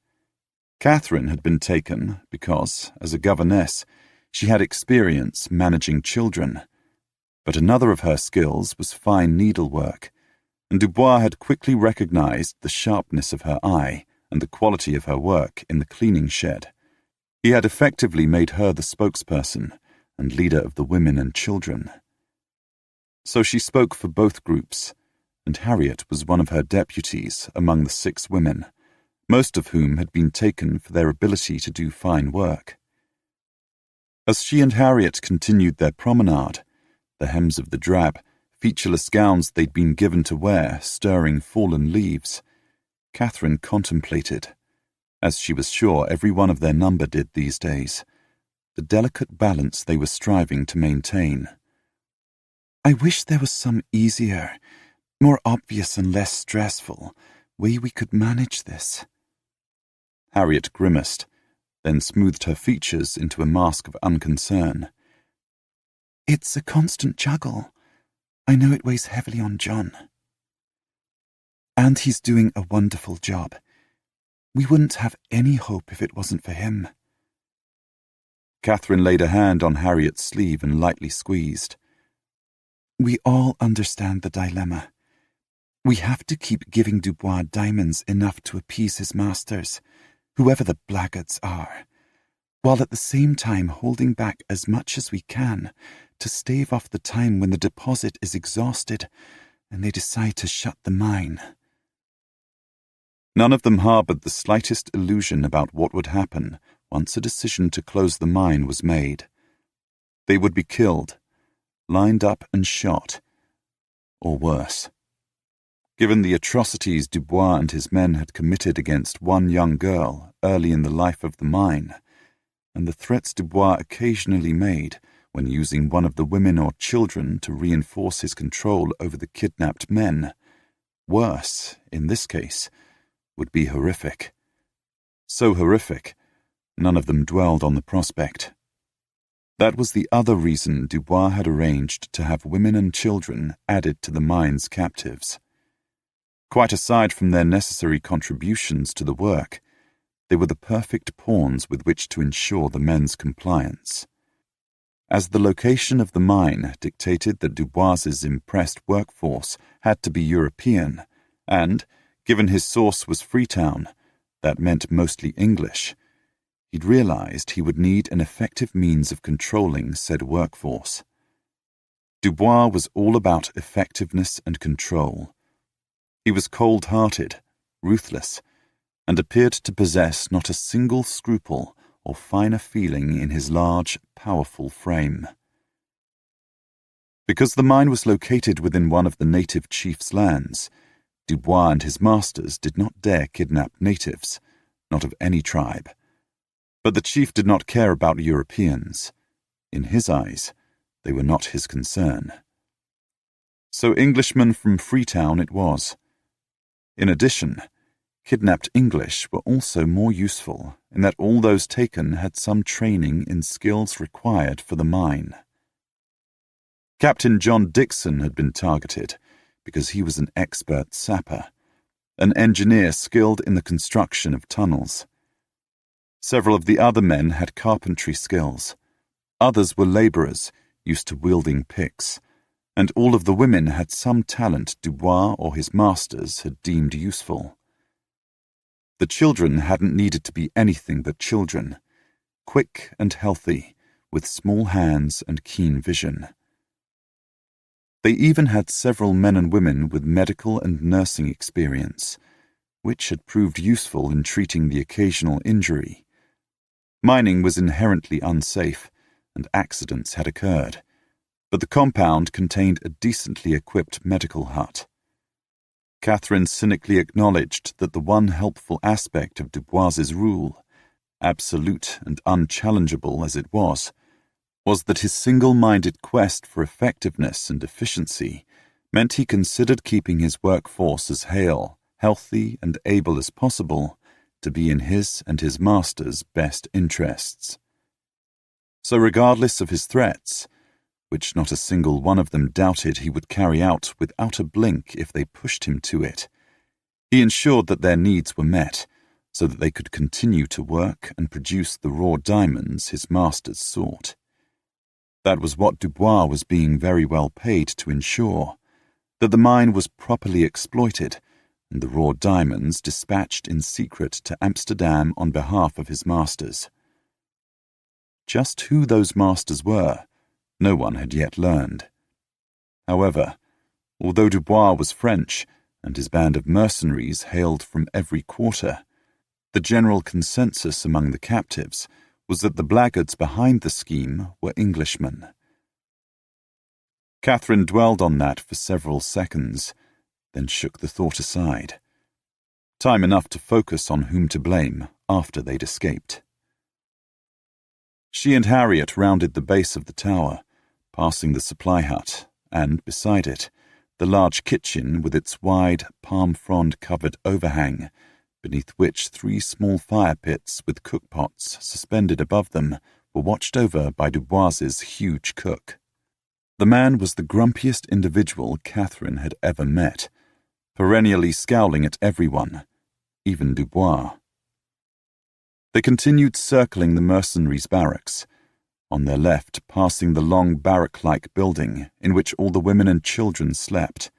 Katherine had been taken because, as a governess, she had experience managing children, but another of her skills was fine needlework, and Dubois had quickly recognized the sharpness of her eye and the quality of her work in the cleaning shed. He had effectively made her the spokesperson and leader of the women and children. So she spoke for both groups, and Harriet was one of her deputies among the 6 women, most of whom had been taken for their ability to do fine work. As she and Harriet continued their promenade, the hems of the drab, featureless gowns they'd been given to wear stirring fallen leaves, Katherine contemplated, as she was sure every one of their number did these days, the delicate balance they were striving to maintain. "I wish there was some easier, more obvious and less stressful way we could manage this." Harriet grimaced, then smoothed her features into a mask of unconcern. "It's a constant juggle. I know it weighs heavily on John. And he's doing a wonderful job. We wouldn't have any hope if it wasn't for him." Katherine laid a hand on Harriet's sleeve and lightly squeezed. "We all understand the dilemma. We have to keep giving Dubois diamonds enough to appease his masters, whoever the blackguards are, while at the same time holding back as much as we can to stave off the time when the deposit is exhausted and they decide to shut the mine." None of them harbored the slightest illusion about what would happen once a decision to close the mine was made. They would be killed, lined up and shot, or worse. Given the atrocities Dubois and his men had committed against one young girl early in the life of the mine, and the threats Dubois occasionally made when using one of the women or children to reinforce his control over the kidnapped men, worse, in this case, would be horrific. So horrific, none of them dwelled on the prospect. That was the other reason Dubois had arranged to have women and children added to the mine's captives. Quite aside from their necessary contributions to the work, they were the perfect pawns with which to ensure the men's compliance. As the location of the mine dictated that Dubois's impressed workforce had to be European, and, given his source was Freetown, that meant mostly English, he'd realized he would need an effective means of controlling said workforce. Dubois was all about effectiveness and control. He was cold-hearted, ruthless, and appeared to possess not a single scruple or finer feeling in his large, powerful frame. Because the mine was located within one of the native chief's lands, Dubois and his masters did not dare kidnap natives, not of any tribe. But the chief did not care about Europeans. In his eyes, they were not his concern. So Englishmen from Freetown it was. In addition, kidnapped English were also more useful in that all those taken had some training in skills required for the mine. Captain John Dixon had been targeted because he was an expert sapper, an engineer skilled in the construction of tunnels. Several of the other men had carpentry skills. Others were labourers used to wielding picks, and all of the women had some talent Dubois or his masters had deemed useful. The children hadn't needed to be anything but children, quick and healthy, with small hands and keen vision. They even had several men and women with medical and nursing experience, which had proved useful in treating the occasional injury. Mining was inherently unsafe, and accidents had occurred, but the compound contained a decently equipped medical hut. Katherine cynically acknowledged that the one helpful aspect of Dubois's rule, absolute and unchallengeable as it was that his single-minded quest for effectiveness and efficiency meant he considered keeping his workforce as hale, healthy, and able as possible to be in his and his master's best interests. So regardless of his threats, which not a single one of them doubted he would carry out without a blink if they pushed him to it, he ensured that their needs were met so that they could continue to work and produce the raw diamonds his masters sought. That was what Dubois was being very well paid to ensure, that the mine was properly exploited and the raw diamonds dispatched in secret to Amsterdam on behalf of his masters. Just who those masters were, no one had yet learned. However, although Dubois was French and his band of mercenaries hailed from every quarter, the general consensus among the captives was that the blackguards behind the scheme were Englishmen. Katherine dwelled on that for several seconds, then shook the thought aside. Time enough to focus on whom to blame after they'd escaped. She and Harriet rounded the base of the tower, passing the supply hut, and, beside it, the large kitchen with its wide, palm-frond-covered overhang, beneath which 3 small fire pits with cookpots suspended above them were watched over by Dubois's huge cook. The man was the grumpiest individual Katherine had ever met, perennially scowling at everyone, even Dubois. They continued circling the mercenaries' barracks, on their left passing the long barrack-like building in which all the women and children slept,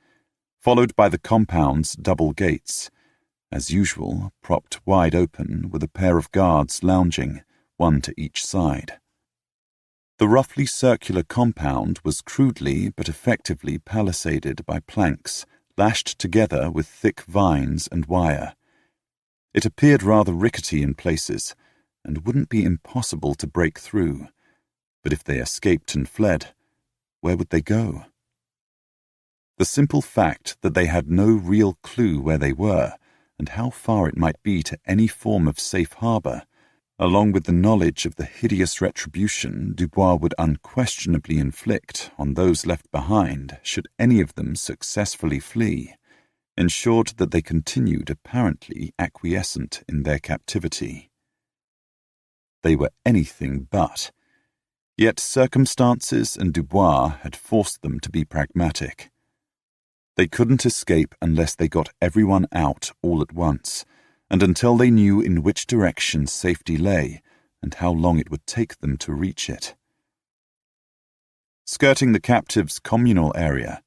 followed by the compound's double gates, as usual propped wide open with a pair of guards lounging, one to each side. The roughly circular compound was crudely but effectively palisaded by planks lashed together with thick vines and wire. It appeared rather rickety in places, and wouldn't be impossible to break through. But if they escaped and fled, where would they go? The simple fact that they had no real clue where they were and how far it might be to any form of safe harbour, along with the knowledge of the hideous retribution Dubois would unquestionably inflict on those left behind should any of them successfully flee, ensured that they continued apparently acquiescent in their captivity. They were anything but. Yet circumstances and Dubois had forced them to be pragmatic. They couldn't escape unless they got everyone out all at once, and until they knew in which direction safety lay and how long it would take them to reach it. Skirting the captives' communal area,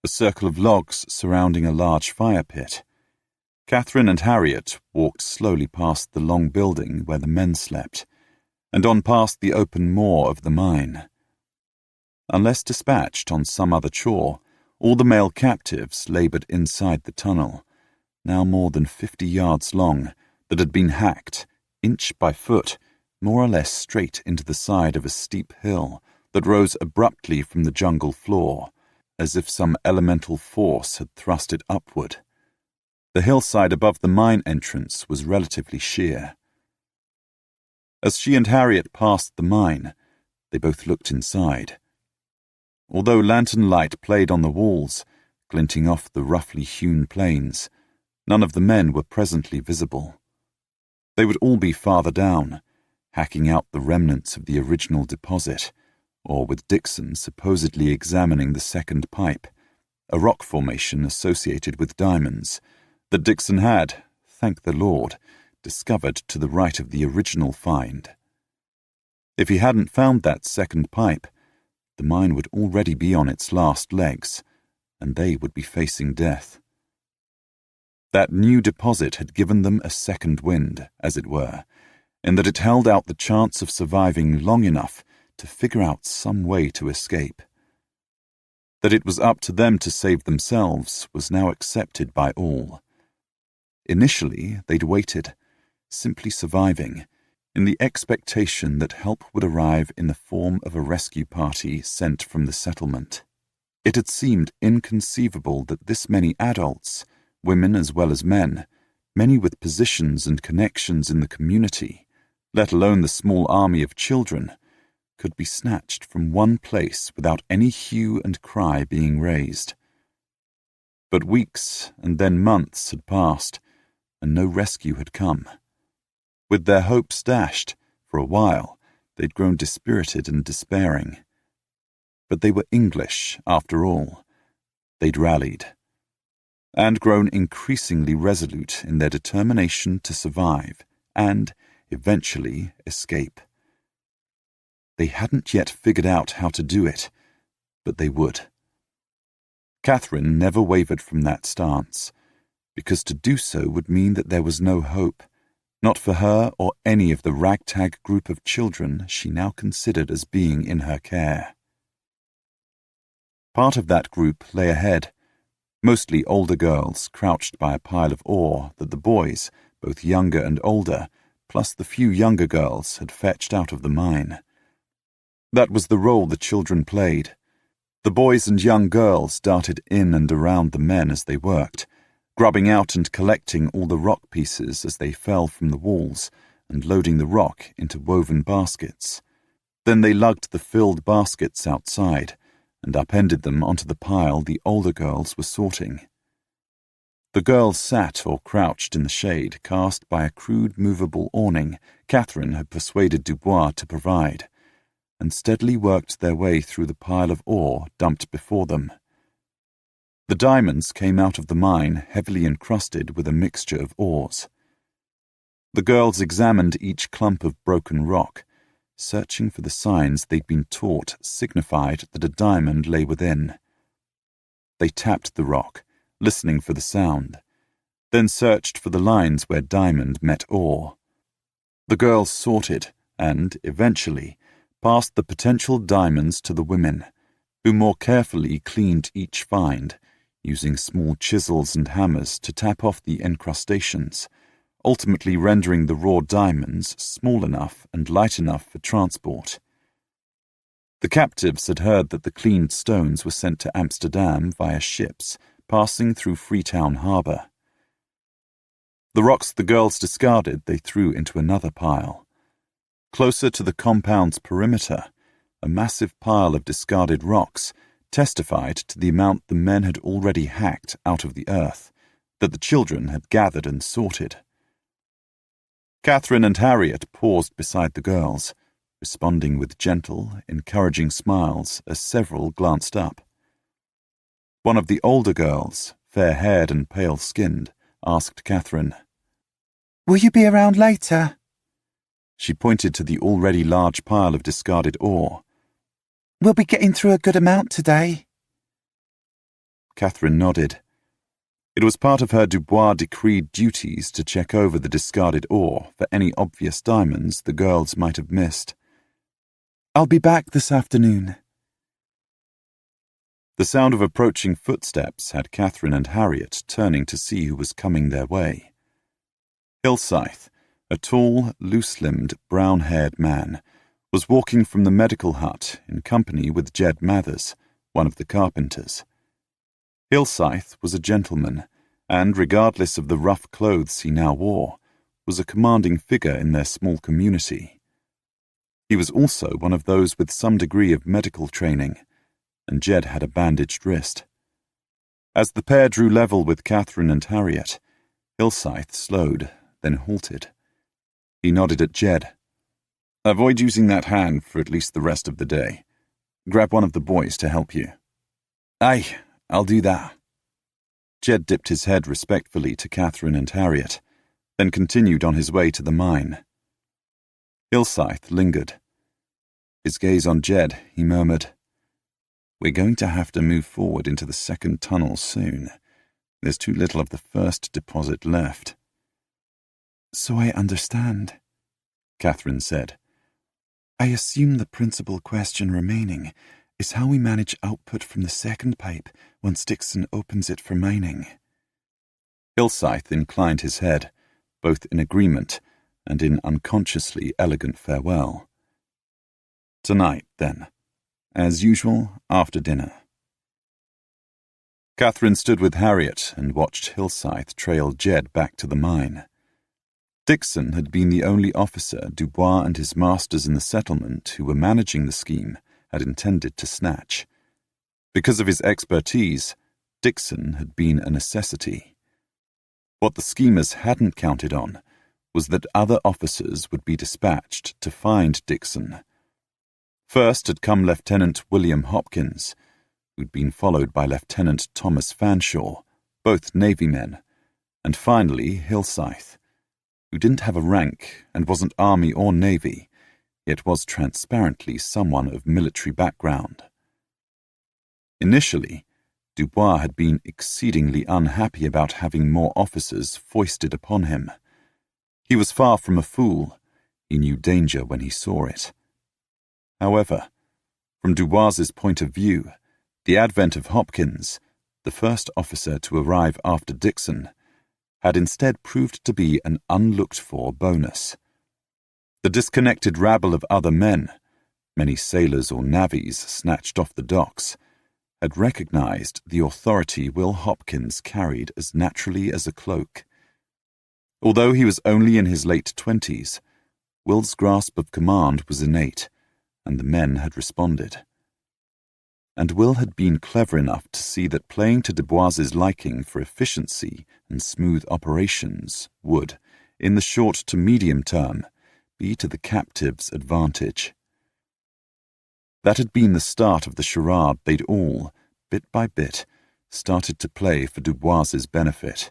a circle of logs surrounding a large fire pit, Katherine and Harriet walked slowly past the long building where the men slept, and on past the open moor of the mine. Unless dispatched on some other chore, all the male captives laboured inside the tunnel, now more than 50 yards long, that had been hacked, inch by foot, more or less straight into the side of a steep hill that rose abruptly from the jungle floor, as if some elemental force had thrust it upward. The hillside above the mine entrance was relatively sheer. As she and Harriet passed the mine, they both looked inside. Although lantern light played on the walls, glinting off the roughly hewn planes, none of the men were presently visible. They would all be farther down, hacking out the remnants of the original deposit, or with Dixon supposedly examining the second pipe, a rock formation associated with diamonds that Dixon had, thank the Lord, discovered to the right of the original find. If he hadn't found that second pipe, the mine would already be on its last legs, and they would be facing death. That new deposit had given them a second wind, as it were, in that it held out the chance of surviving long enough to figure out some way to escape. That it was up to them to save themselves was now accepted by all. Initially, they'd waited, simply surviving, in the expectation that help would arrive in the form of a rescue party sent from the settlement. It had seemed inconceivable that this many adults, women as well as men, many with positions and connections in the community, let alone the small army of children, could be snatched from one place without any hue and cry being raised. But weeks and then months had passed, and no rescue had come. With their hopes dashed, for a while, they'd grown dispirited and despairing. But they were English, after all. They'd rallied, and grown increasingly resolute in their determination to survive and, eventually, escape. They hadn't yet figured out how to do it, but they would. Katherine never wavered from that stance, because to do so would mean that there was no hope, not for her or any of the ragtag group of children she now considered as being in her care. Part of that group lay ahead, mostly older girls crouched by a pile of ore that the boys, both younger and older, plus the few younger girls, had fetched out of the mine. That was the role the children played. The boys and young girls darted in and around the men as they worked, grubbing out and collecting all the rock pieces as they fell from the walls and loading the rock into woven baskets. Then they lugged the filled baskets outside and upended them onto the pile the older girls were sorting. The girls sat or crouched in the shade cast by a crude movable awning Katherine had persuaded Dubois to provide, and steadily worked their way through the pile of ore dumped before them. The diamonds came out of the mine heavily encrusted with a mixture of ores. The girls examined each clump of broken rock, searching for the signs they'd been taught signified that a diamond lay within. They tapped the rock, listening for the sound, then searched for the lines where diamond met ore. The girls sorted and, eventually, passed the potential diamonds to the women, who more carefully cleaned each find, using small chisels and hammers to tap off the encrustations, ultimately rendering the raw diamonds small enough and light enough for transport. The captives had heard that the cleaned stones were sent to Amsterdam via ships passing through Freetown Harbour. The rocks the girls discarded they threw into another pile. Closer to the compound's perimeter, a massive pile of discarded rocks testified to the amount the men had already hacked out of the earth, that the children had gathered and sorted. Katherine and Harriet paused beside the girls, responding with gentle, encouraging smiles as several glanced up. One of the older girls, fair-haired and pale-skinned, asked Katherine, "Will you be around later?" She pointed to the already large pile of discarded ore. "We'll be getting through a good amount today." Katherine nodded. It was part of her Dubois-decreed duties to check over the discarded ore for any obvious diamonds the girls might have missed. "I'll be back this afternoon." The sound of approaching footsteps had Katherine and Harriet turning to see who was coming their way. Hillscythe, a tall, loose-limbed, brown-haired man, was walking from the medical hut in company with Jed Mathers, one of the carpenters. Hillscythe was a gentleman, and, regardless of the rough clothes he now wore, was a commanding figure in their small community. He was also one of those with some degree of medical training, and Jed had a bandaged wrist. As the pair drew level with Katherine and Harriet, Hillscythe slowed, then halted. He nodded at Jed. "Avoid using that hand for at least the rest of the day. Grab one of the boys to help you." "Aye, I'll do that." Jed dipped his head respectfully to Katherine and Harriet, then continued on his way to the mine. Hillscythe lingered. His gaze on Jed, he murmured, "We're going to have to move forward into the second tunnel soon. There's too little of the first deposit left." "So I understand," Katherine said. "I assume the principal question remaining is how we manage output from the second pipe once Dixon opens it for mining." Hillscythe inclined his head, both in agreement and in unconsciously elegant farewell. "Tonight, then. As usual, after dinner." Katherine stood with Harriet and watched Hillscythe trail Jed back to the mine. Dixon had been the only officer Dubois and his masters in the settlement who were managing the scheme had intended to snatch. Because of his expertise, Dixon had been a necessity. What the schemers hadn't counted on was that other officers would be dispatched to find Dixon. First had come Lieutenant William Hopkins, who'd been followed by Lieutenant Thomas Fanshawe, both Navy men, and finally Hillscythe, who didn't have a rank and wasn't Army or Navy, yet was transparently someone of military background. Initially, Dubois had been exceedingly unhappy about having more officers foisted upon him. He was far from a fool. He knew danger when he saw it. However, from Dubois's point of view, the advent of Hopkins, the first officer to arrive after Dixon, had instead proved to be an unlooked-for bonus. The disconnected rabble of other men, many sailors or navvies snatched off the docks, had recognized the authority Will Hopkins carried as naturally as a cloak. Although he was only in his late 20s, Will's grasp of command was innate, and the men had responded. and Will had been clever enough to see that playing to Dubois's liking for efficiency and smooth operations would, in the short to medium term, be to the captive's advantage. That had been the start of the charade they'd all, bit by bit, started to play for Dubois's benefit.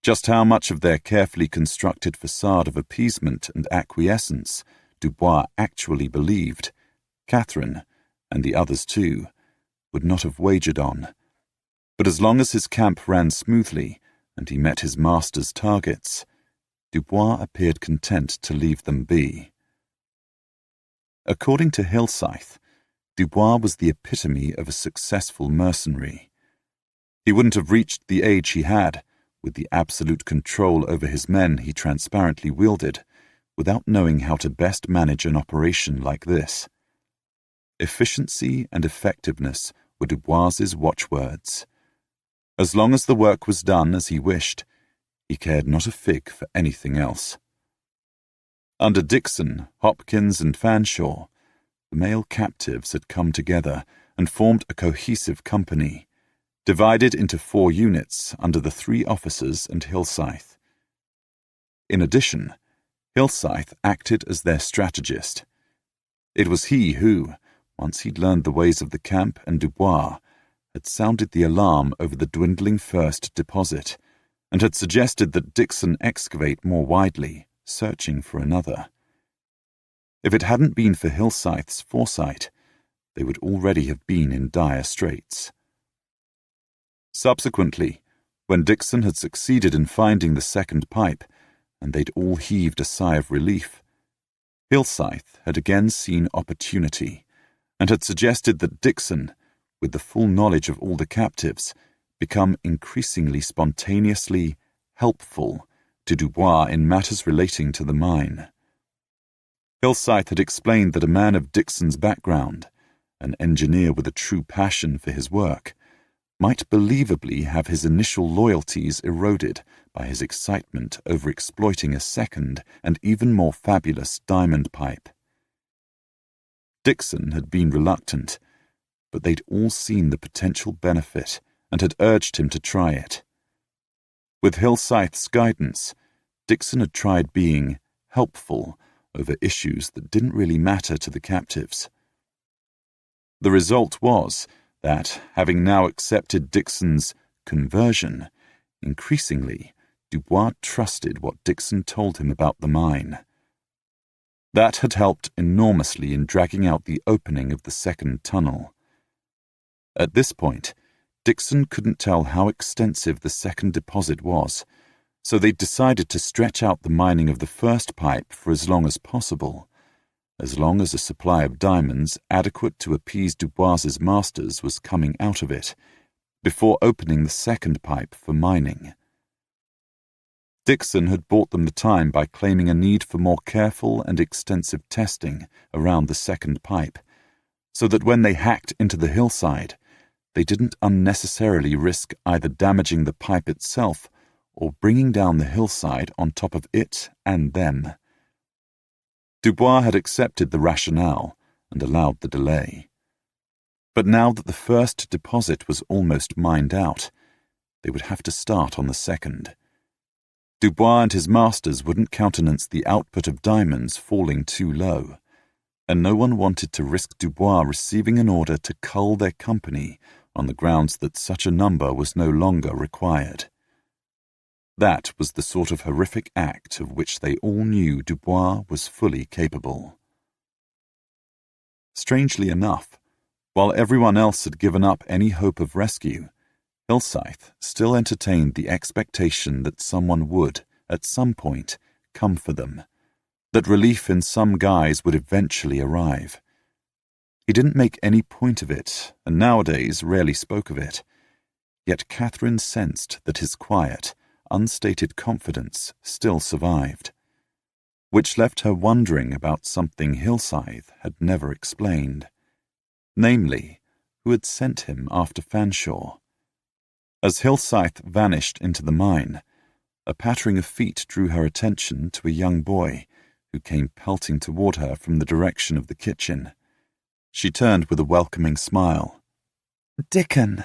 Just how much of their carefully constructed facade of appeasement and acquiescence Dubois actually believed, Katherine, and the others too, would not have wagered on. But as long as his camp ran smoothly and he met his master's targets, Dubois appeared content to leave them be. According to Hillscythe, Dubois was the epitome of a successful mercenary. He wouldn't have reached the age he had, with the absolute control over his men he transparently wielded, without knowing how to best manage an operation like this. Efficiency and effectiveness were Dubois's watchwords. As long as the work was done as he wished, he cared not a fig for anything else. Under Dixon, Hopkins, and Fanshawe, the male captives had come together and formed a cohesive company, divided into 4 units under the 3 officers and Hillscythe. In addition, Hillscythe acted as their strategist. It was he who, once he'd learned the ways of the camp and Dubois, had sounded the alarm over the dwindling first deposit, and had suggested that Dixon excavate more widely, searching for another. If it hadn't been for Hillscythe's foresight, they would already have been in dire straits. Subsequently, when Dixon had succeeded in finding the second pipe, and they'd all heaved a sigh of relief, Hillscythe had again seen opportunity, and had suggested that Dixon, with the full knowledge of all the captives, become increasingly spontaneously helpful to Dubois in matters relating to the mine. Hillscythe had explained that a man of Dixon's background, an engineer with a true passion for his work, might believably have his initial loyalties eroded by his excitement over exploiting a second and even more fabulous diamond pipe. Dixon had been reluctant, but they'd all seen the potential benefit and had urged him to try it. With Hillscythe's guidance, Dixon had tried being helpful over issues that didn't really matter to the captives. The result was that, having now accepted Dixon's conversion, increasingly, Dubois trusted what Dixon told him about the mine. That had helped enormously in dragging out the opening of the second tunnel. At this point, Dixon couldn't tell how extensive the second deposit was, so they decided to stretch out the mining of the first pipe for as long as possible, as long as a supply of diamonds adequate to appease Dubois's masters was coming out of it, before opening the second pipe for mining. Dixon had bought them the time by claiming a need for more careful and extensive testing around the second pipe, so that when they hacked into the hillside, they didn't unnecessarily risk either damaging the pipe itself or bringing down the hillside on top of it and them. Dubois had accepted the rationale and allowed the delay. But now that the first deposit was almost mined out, they would have to start on the second. Dubois and his masters wouldn't countenance the output of diamonds falling too low, and no one wanted to risk Dubois receiving an order to cull their company on the grounds that such a number was no longer required. That was the sort of horrific act of which they all knew Dubois was fully capable. Strangely enough, while everyone else had given up any hope of rescue, Hillscythe still entertained the expectation that someone would, at some point, come for them, that relief in some guise would eventually arrive. He didn't make any point of it, and nowadays rarely spoke of it, yet Katherine sensed that his quiet, unstated confidence still survived, which left her wondering about something Hillscythe had never explained, namely, who had sent him after Fanshawe. As Hillscythe vanished into the mine, a pattering of feet drew her attention to a young boy who came pelting toward her from the direction of the kitchen. She turned with a welcoming smile. Dickon.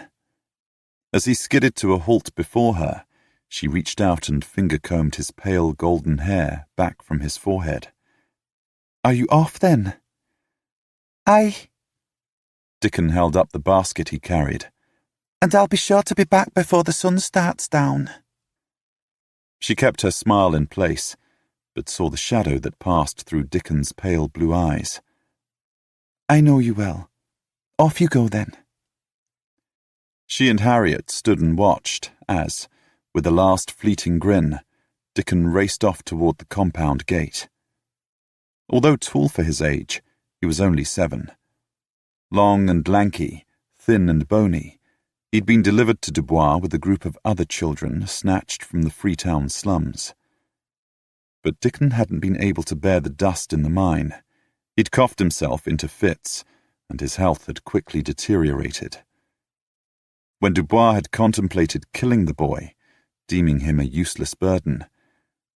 As he skidded to a halt before her, she reached out and finger-combed his pale golden hair back from his forehead. Are you off, then? Aye. Dickon held up the basket he carried. And I'll be sure to be back before the sun starts down. She kept her smile in place, but saw the shadow that passed through Dickon's pale blue eyes. I know you will. Off you go, then. She and Harriet stood and watched as, with a last fleeting grin, Dickon raced off toward the compound gate. Although tall for his age, he was only 7. Long and lanky, thin and bony, he'd been delivered to Dubois with a group of other children snatched from the Freetown slums. But Dickon hadn't been able to bear the dust in the mine. He'd coughed himself into fits, and his health had quickly deteriorated. When Dubois had contemplated killing the boy, deeming him a useless burden,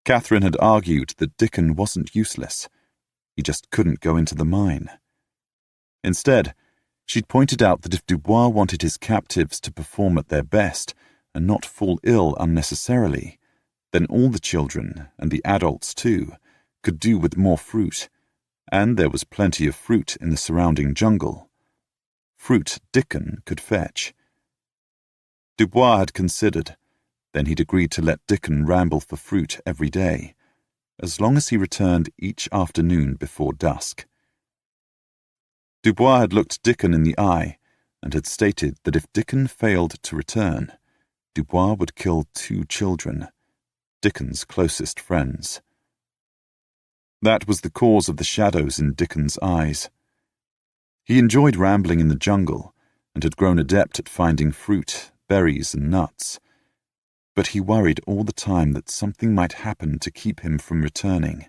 Katherine had argued that Dickon wasn't useless. He just couldn't go into the mine. Instead, she'd pointed out that if Dubois wanted his captives to perform at their best and not fall ill unnecessarily, then all the children, and the adults too, could do with more fruit, and there was plenty of fruit in the surrounding jungle. Fruit Dickon could fetch. Dubois had considered. Then he'd agreed to let Dickon ramble for fruit every day, as long as he returned each afternoon before dusk. Dubois had looked Dickon in the eye and had stated that if Dickon failed to return, Dubois would kill 2 children, Dickon's closest friends. That was the cause of the shadows in Dickon's eyes. He enjoyed rambling in the jungle and had grown adept at finding fruit, berries and nuts, but he worried all the time that something might happen to keep him from returning,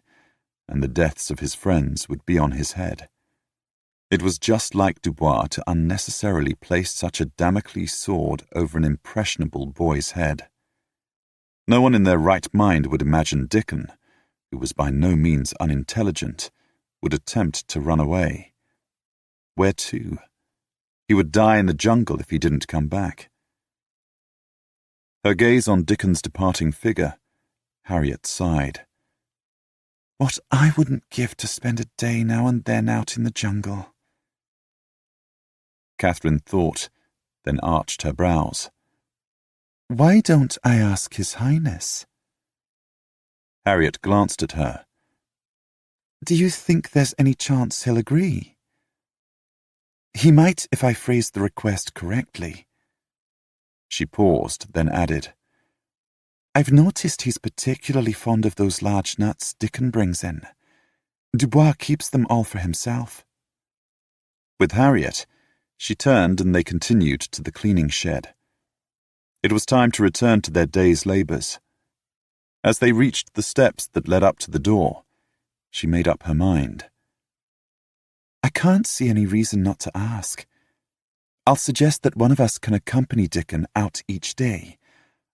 and the deaths of his friends would be on his head. It was just like Dubois to unnecessarily place such a Damocles sword over an impressionable boy's head. No one in their right mind would imagine Dickon, who was by no means unintelligent, would attempt to run away. Where to? He would die in the jungle if he didn't come back. Her gaze on Dickon's departing figure, Harriet sighed. What I wouldn't give to spend a day now and then out in the jungle. Katherine thought, then arched her brows. Why don't I ask His Highness? Harriet glanced at her. Do you think there's any chance he'll agree? He might if I phrase the request correctly. She paused, then added, I've noticed he's particularly fond of those large nuts Dickon brings in. Dubois keeps them all for himself. With Harriet, she turned and they continued to the cleaning shed. It was time to return to their day's labours. As they reached the steps that led up to the door, she made up her mind. I can't see any reason not to ask. I'll suggest that one of us can accompany Dickon out each day,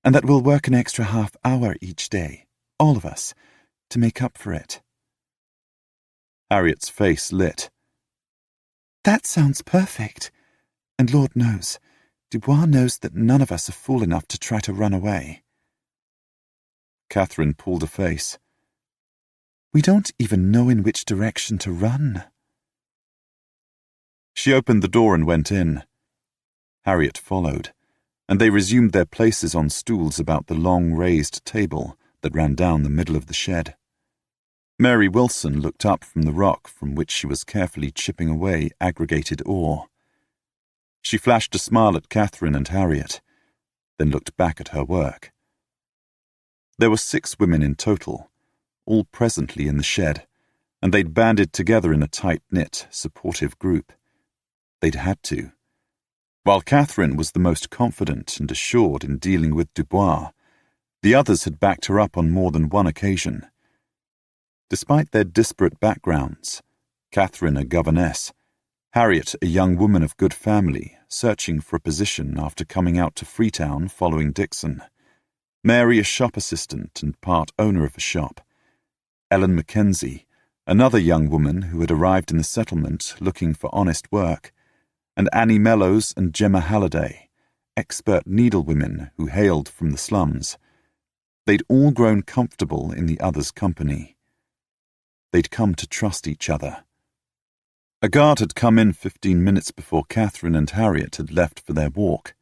and that we'll work an extra half hour each day, all of us, to make up for it. Harriet's face lit. That sounds perfect. And Lord knows, Dubois knows that none of us are fool enough to try to run away. Katherine pulled a face. We don't even know in which direction to run. She opened the door and went in. Harriet followed, and they resumed their places on stools about the long raised table that ran down the middle of the shed. Mary Wilson looked up from the rock from which she was carefully chipping away aggregated ore. She flashed a smile at Katherine and Harriet, then looked back at her work. There were 6 women in total, all presently in the shed, and they'd banded together in a tight-knit, supportive group. They'd had to. While Katherine was the most confident and assured in dealing with Dubois, the others had backed her up on more than one occasion. Despite their disparate backgrounds, Katherine a governess, Harriet a young woman of good family searching for a position after coming out to Freetown following Dixon, Mary a shop assistant and part owner of a shop, Ellen Mackenzie, another young woman who had arrived in the settlement looking for honest work, and Annie Mellows and Gemma Halliday, expert needlewomen who hailed from the slums. They'd all grown comfortable in the other's company. They'd come to trust each other. A guard had come in 15 minutes before Katherine and Harriet had left for their walk.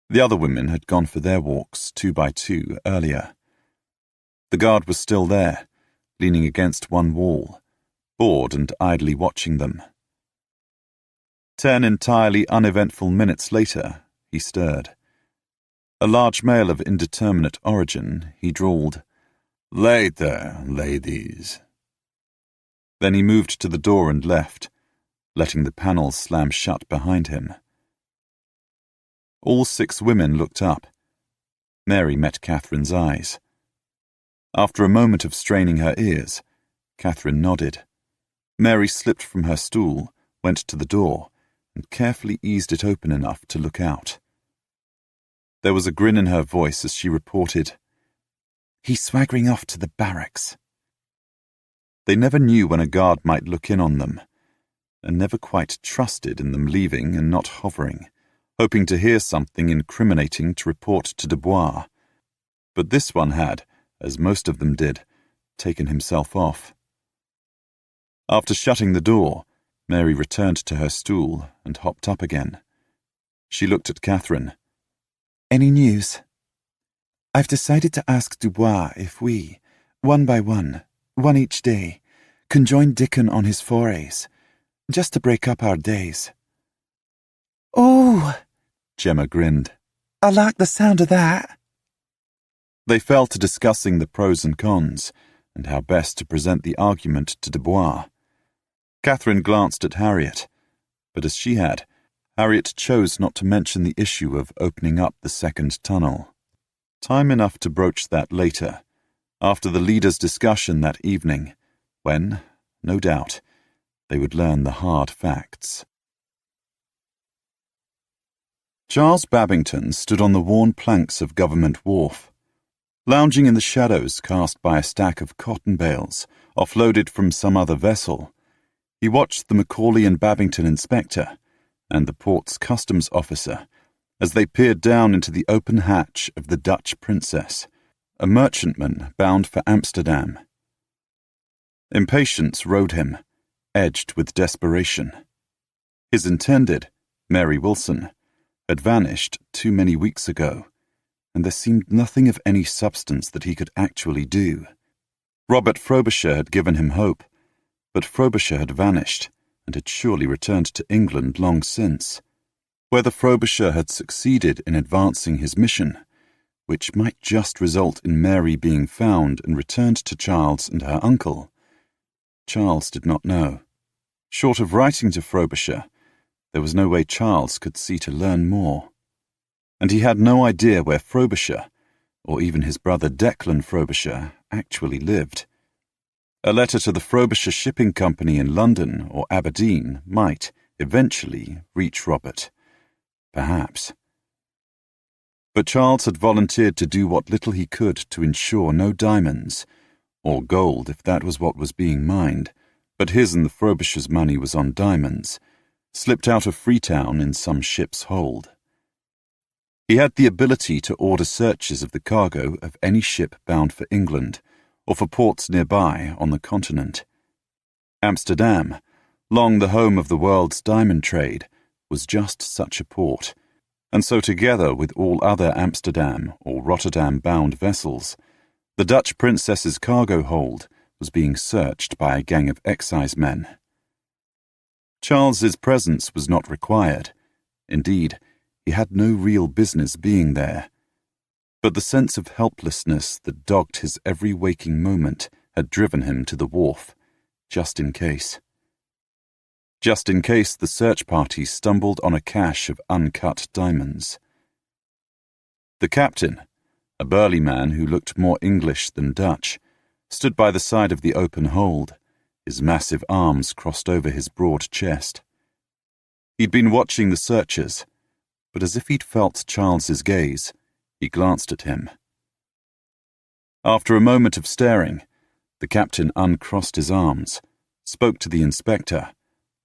The other women had gone for their walks 2 by 2 earlier. The guard was still there, leaning against one wall, bored and idly watching them. 10 entirely uneventful minutes later, he stirred. A large male of indeterminate origin, he drawled, "Later, ladies." Then he moved to the door and left, letting the panels slam shut behind him. All 6 women looked up. Mary met Catherine's eyes. After a moment of straining her ears, Katherine nodded. Mary slipped from her stool, went to the door, and carefully eased it open enough to look out. There was a grin in her voice as she reported, "He's swaggering off to the barracks." They never knew when a guard might look in on them, and never quite trusted in them leaving and not hovering, hoping to hear something incriminating to report to Dubois. But this one had, as most of them did, taken himself off. After shutting the door, Mary returned to her stool and hopped up again. She looked at Katherine. "Any news?" "I've decided to ask Dubois if we, one by one each day, can join Dickon on his forays, just to break up our days." "Oh!" Gemma grinned. "I like the sound of that." They fell to discussing the pros and cons, and how best to present the argument to Dubois. Katherine glanced at Harriet, but as she had, Harriet chose not to mention the issue of opening up the second tunnel. Time enough to broach that later, after the leaders' discussion that evening, when, no doubt, they would learn the hard facts. Charles Babington stood on the worn planks of Government Wharf. Lounging in the shadows cast by a stack of cotton bales, offloaded from some other vessel, he watched the Macaulay and Babington inspector and the port's customs officer as they peered down into the open hatch of the Dutch Princess, a merchantman bound for Amsterdam. Impatience rode him, edged with desperation. His intended, Mary Wilson, had vanished too many weeks ago, and there seemed nothing of any substance that he could actually do. Robert Frobisher had given him hope, but Frobisher had vanished and had surely returned to England long since. Whether Frobisher had succeeded in advancing his mission, which might just result in Mary being found and returned to Charles and her uncle, Charles did not know. Short of writing to Frobisher, there was no way Charles could see to learn more. And he had no idea where Frobisher, or even his brother Declan Frobisher, actually lived. A letter to the Frobisher Shipping Company in London or Aberdeen might, eventually, reach Robert. Perhaps. But Charles had volunteered to do what little he could to ensure no diamonds, or gold if that was what was being mined, but his and the Frobishers' money was on diamonds, slipped out of Freetown in some ship's hold. He had the ability to order searches of the cargo of any ship bound for England, or for ports nearby on the continent. Amsterdam, long the home of the world's diamond trade, was just such a port, and so together with all other Amsterdam or Rotterdam-bound vessels, the Dutch Princess's cargo hold was being searched by a gang of excisemen. Charles's presence was not required. Indeed, he had no real business being there. But the sense of helplessness that dogged his every waking moment had driven him to the wharf, just in case. Just in case the search party stumbled on a cache of uncut diamonds. The captain, a burly man who looked more English than Dutch, stood by the side of the open hold, his massive arms crossed over his broad chest. He'd been watching the searchers, but as if he'd felt Charles's gaze, he glanced at him. After a moment of staring, The captain uncrossed his arms, spoke to the inspector,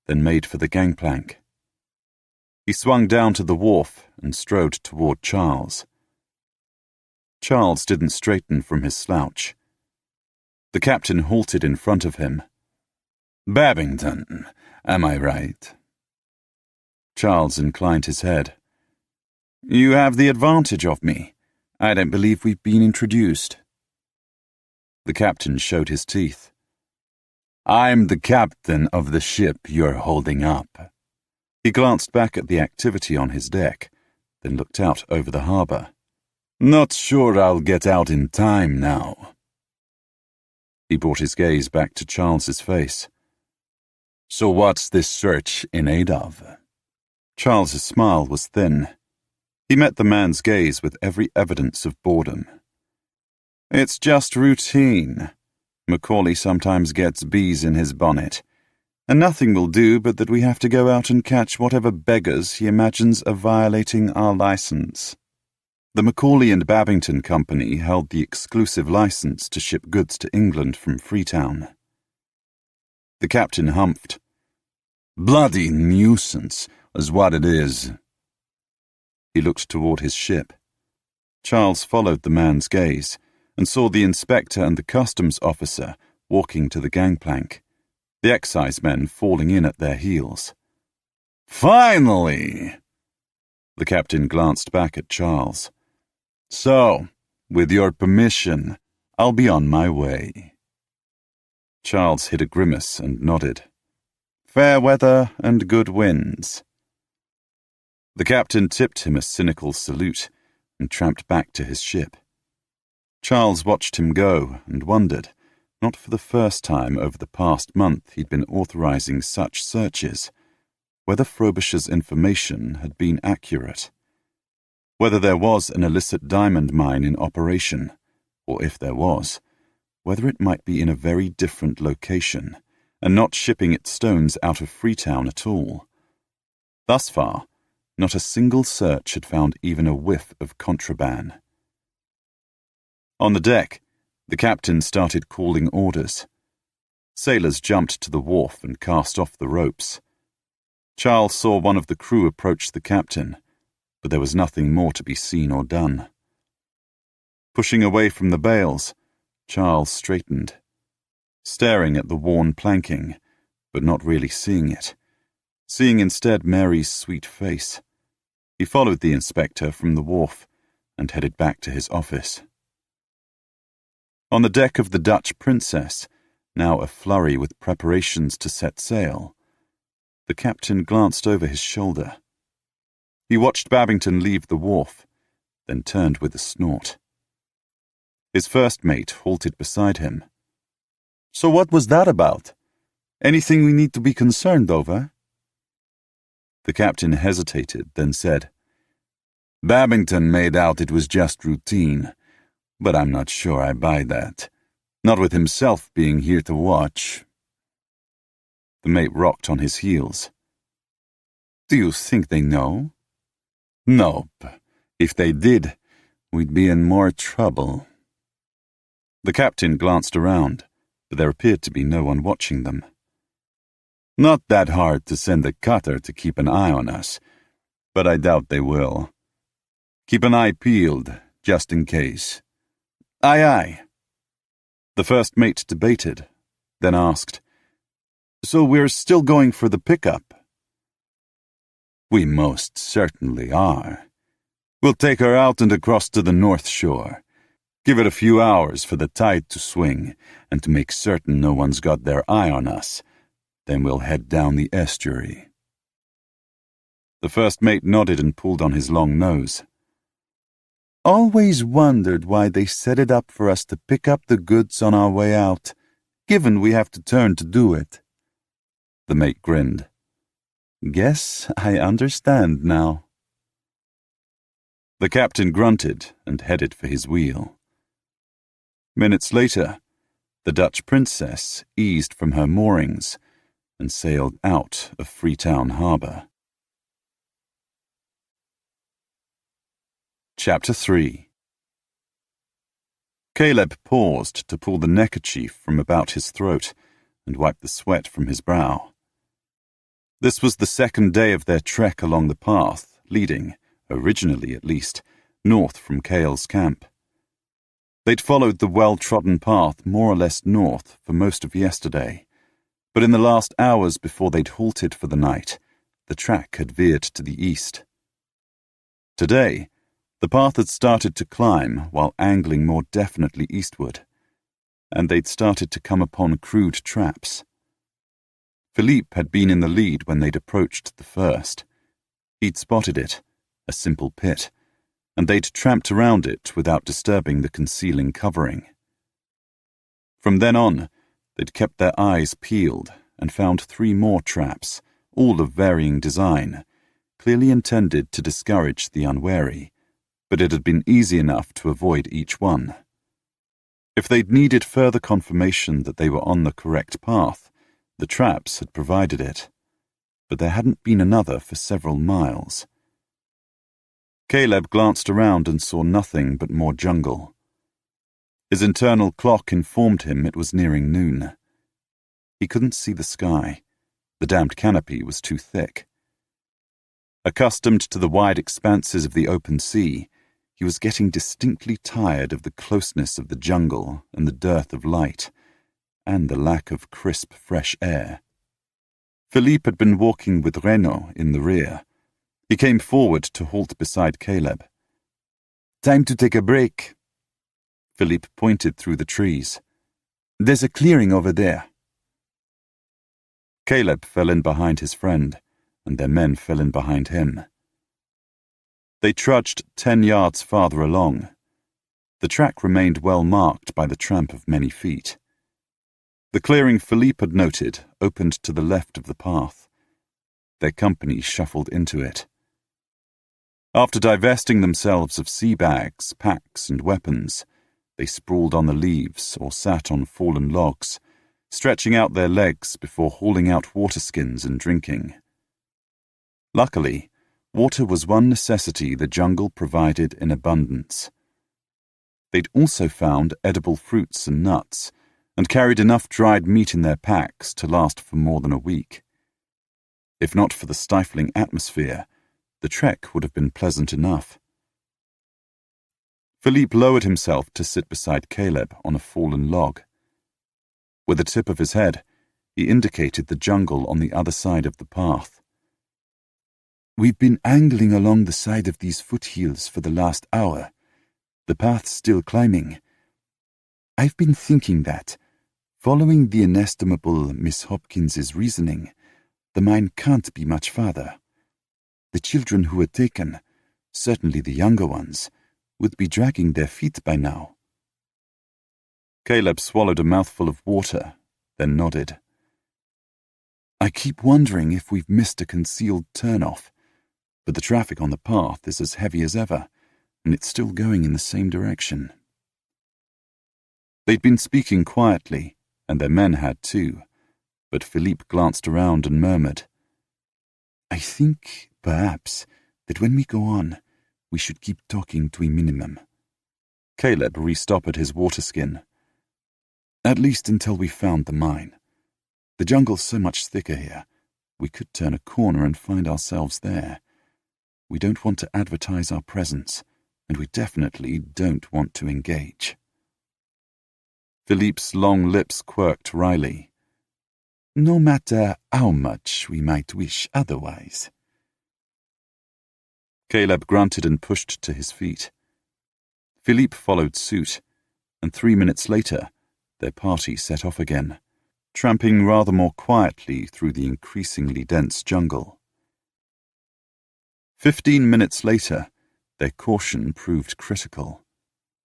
then made for the gangplank. He swung down to the wharf and strode toward Charles. Charles didn't straighten from his slouch. The captain halted in front of him. "Babington, am I right?" Charles inclined his head. "You have the advantage of me. I don't believe we've been introduced." The captain showed his teeth. "I'm the captain of the ship you're holding up." He glanced back at the activity on his deck, then looked out over the harbour. "Not sure I'll get out in time now." He brought his gaze back to Charles's face. "So what's this search in aid of?" Charles's smile was thin. He met the man's gaze with every evidence of boredom. "It's just routine. Macaulay sometimes gets bees in his bonnet, and nothing will do but that we have to go out and catch whatever beggars he imagines are violating our license." The Macaulay and Babington Company held the exclusive license to ship goods to England from Freetown. The captain humphed. "Bloody nuisance is what it is." He looked toward his ship. Charles followed the man's gaze and saw the inspector and the customs officer walking to the gangplank, the excise men falling in at their heels. "Finally!" The captain glanced back at Charles. "So, with your permission, I'll be on my way." Charles hid a grimace and nodded. "Fair weather and good winds." The captain tipped him a cynical salute and tramped back to his ship. Charles watched him go and wondered, not for the first time over the past month he'd been authorizing such searches, whether Frobisher's information had been accurate. Whether there was an illicit diamond mine in operation, or if there was, whether it might be in a very different location and not shipping its stones out of Freetown at all. Thus far, not a single search had found even a whiff of contraband. On the deck, the captain started calling orders. Sailors jumped to the wharf and cast off the ropes. Charles saw one of the crew approach the captain, but there was nothing more to be seen or done. Pushing away from the bales, Charles straightened, staring at the worn planking, but not really seeing it, seeing instead Mary's sweet face. He followed the inspector from the wharf and headed back to his office. On the deck of the Dutch Princess, now aflurry with preparations to set sail, the captain glanced over his shoulder. He watched Babington leave the wharf, then turned with a snort. His first mate halted beside him. "So what was that about? Anything we need to be concerned over?" The captain hesitated, then said, "Babington made out it was just routine, but I'm not sure I buy that. Not with himself being here to watch." The mate rocked on his heels. "Do you think they know?" "Nope. If they did, we'd be in more trouble." The captain glanced around, but there appeared to be no one watching them. "Not that hard to send a cutter to keep an eye on us, but I doubt they will. Keep an eye peeled, just in case." "Aye, aye." The first mate debated, then asked, "So we're still going for the pickup?" "We most certainly are. We'll take her out and across to the North Shore. Give it a few hours for the tide to swing and to make certain no one's got their eye on us. Then we'll head down the estuary." The first mate nodded and pulled on his long nose. "Always wondered why they set it up for us to pick up the goods on our way out, given we have to turn to do it." The mate grinned. "Guess I understand now." The captain grunted and headed for his wheel. Minutes later, the Dutch Princess eased from her moorings and sailed out of Freetown Harbour. Chapter 3. Caleb paused to pull the neckerchief from about his throat and wipe the sweat from his brow. This was the second day of their trek along the path, leading, originally at least, north from Cale's camp. They'd followed the well-trodden path more or less north for most of yesterday, but in the last hours before they'd halted for the night, the track had veered to the east. Today, the path had started to climb while angling more definitely eastward, and they'd started to come upon crude traps. Philippe had been in the lead when they'd approached the first. He'd spotted it, a simple pit, and they'd tramped around it without disturbing the concealing covering. From then on, they'd kept their eyes peeled and found 3 more traps, all of varying design, clearly intended to discourage the unwary, but it had been easy enough to avoid each one. If they'd needed further confirmation that they were on the correct path, the traps had provided it, but there hadn't been another for several miles. Caleb glanced around and saw nothing but more jungle. His internal clock informed him it was nearing noon. He couldn't see the sky. The damned canopy was too thick. Accustomed to the wide expanses of the open sea, he was getting distinctly tired of the closeness of the jungle and the dearth of light, and the lack of crisp, fresh air. Philippe had been walking with Renaud in the rear. He came forward to halt beside Caleb. "Time to take a break." Philippe pointed through the trees. "There's a clearing over there." Caleb fell in behind his friend, and their men fell in behind him. They trudged 10 yards farther along. The track remained well marked by the tramp of many feet. The clearing Philippe had noted opened to the left of the path. Their company shuffled into it. After divesting themselves of sea bags, packs, and weapons, they sprawled on the leaves or sat on fallen logs, stretching out their legs before hauling out water skins and drinking. Luckily, water was one necessity the jungle provided in abundance. They'd also found edible fruits and nuts, and carried enough dried meat in their packs to last for more than a week. If not for the stifling atmosphere, the trek would have been pleasant enough. Philippe lowered himself to sit beside Caleb on a fallen log. With the tip of his head, he indicated the jungle on the other side of the path. "We've been angling along the side of these foothills for the last hour. The path's still climbing. I've been thinking that, following the inestimable Miss Hopkins's reasoning, the mine can't be much farther. The children who were taken, certainly the younger ones, would be dragging their feet by now." Caleb swallowed a mouthful of water, then nodded. "I keep wondering if we've missed a concealed turn-off, but the traffic on the path is as heavy as ever, and it's still going in the same direction." They'd been speaking quietly, and their men had too, but Philippe glanced around and murmured, "I think, perhaps, that when we go on, we should keep talking to a minimum." Caleb restoppered his water skin. "At least until we found the mine. The jungle's so much thicker here, we could turn a corner and find ourselves there. We don't want to advertise our presence, and we definitely don't want to engage." Philippe's long lips quirked wryly. "No matter how much we might wish otherwise." Caleb grunted and pushed to his feet. Philippe followed suit, and 3 minutes later, their party set off again, tramping rather more quietly through the increasingly dense jungle. 15 minutes later, their caution proved critical.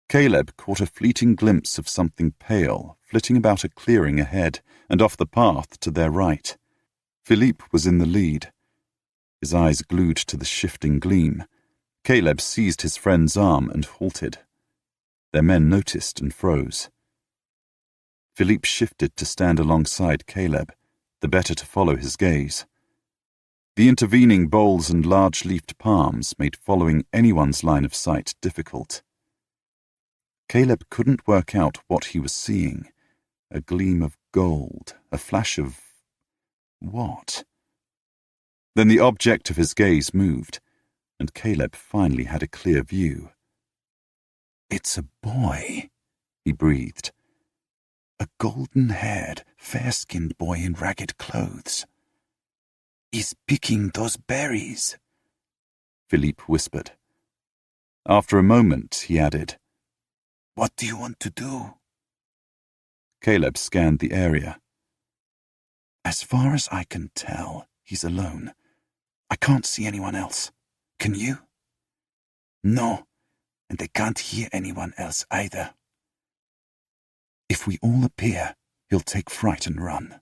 Caleb caught a fleeting glimpse of something pale flitting about a clearing ahead and off the path to their right. Philippe was in the lead. His eyes glued to the shifting gleam, Caleb seized his friend's arm and halted. Their men noticed and froze. Philippe shifted to stand alongside Caleb, the better to follow his gaze. The intervening boles and large-leafed palms made following anyone's line of sight difficult. Caleb couldn't work out what he was seeing. A gleam of gold, a flash of... what? Then the object of his gaze moved, and Caleb finally had a clear view. "It's a boy," he breathed. "A golden-haired, fair-skinned boy in ragged clothes. He's picking those berries," Philippe whispered. After a moment, he added, "What do you want to do?" Caleb scanned the area. "As far as I can tell, he's alone. I can't see anyone else. Can you?" "No, and I can't hear anyone else either." "If we all appear, he'll take fright and run."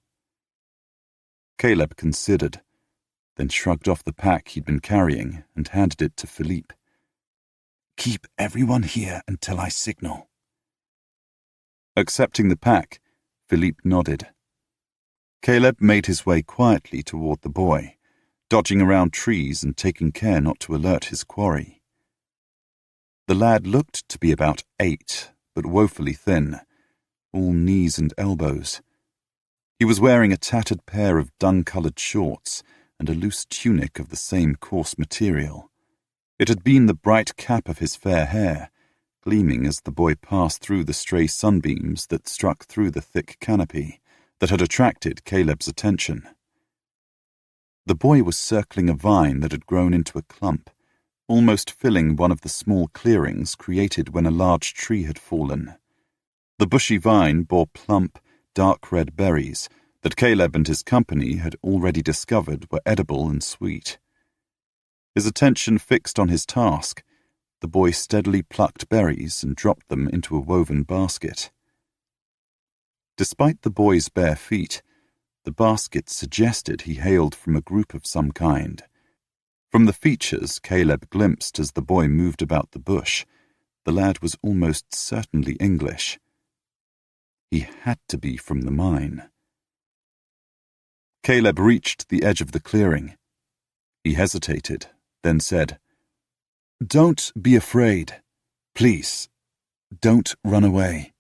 Caleb considered, then shrugged off the pack he'd been carrying and handed it to Philippe. "Keep everyone here until I signal." Accepting the pack, Philippe nodded. Caleb made his way quietly toward the boy, dodging around trees and taking care not to alert his quarry. The lad looked to be about 8, but woefully thin, all knees and elbows. He was wearing a tattered pair of dung-coloured shorts and a loose tunic of the same coarse material. It had been the bright cap of his fair hair, gleaming as the boy passed through the stray sunbeams that struck through the thick canopy, that had attracted Caleb's attention. The boy was circling a vine that had grown into a clump, almost filling one of the small clearings created when a large tree had fallen. The bushy vine bore plump, dark red berries that Caleb and his company had already discovered were edible and sweet. His attention fixed on his task, the boy steadily plucked berries and dropped them into a woven basket. Despite the boy's bare feet, the basket suggested he hailed from a group of some kind. From the features Caleb glimpsed as the boy moved about the bush, the lad was almost certainly English. He had to be from the mine. Caleb reached the edge of the clearing. He hesitated, then said, "Don't be afraid. Please, don't run away."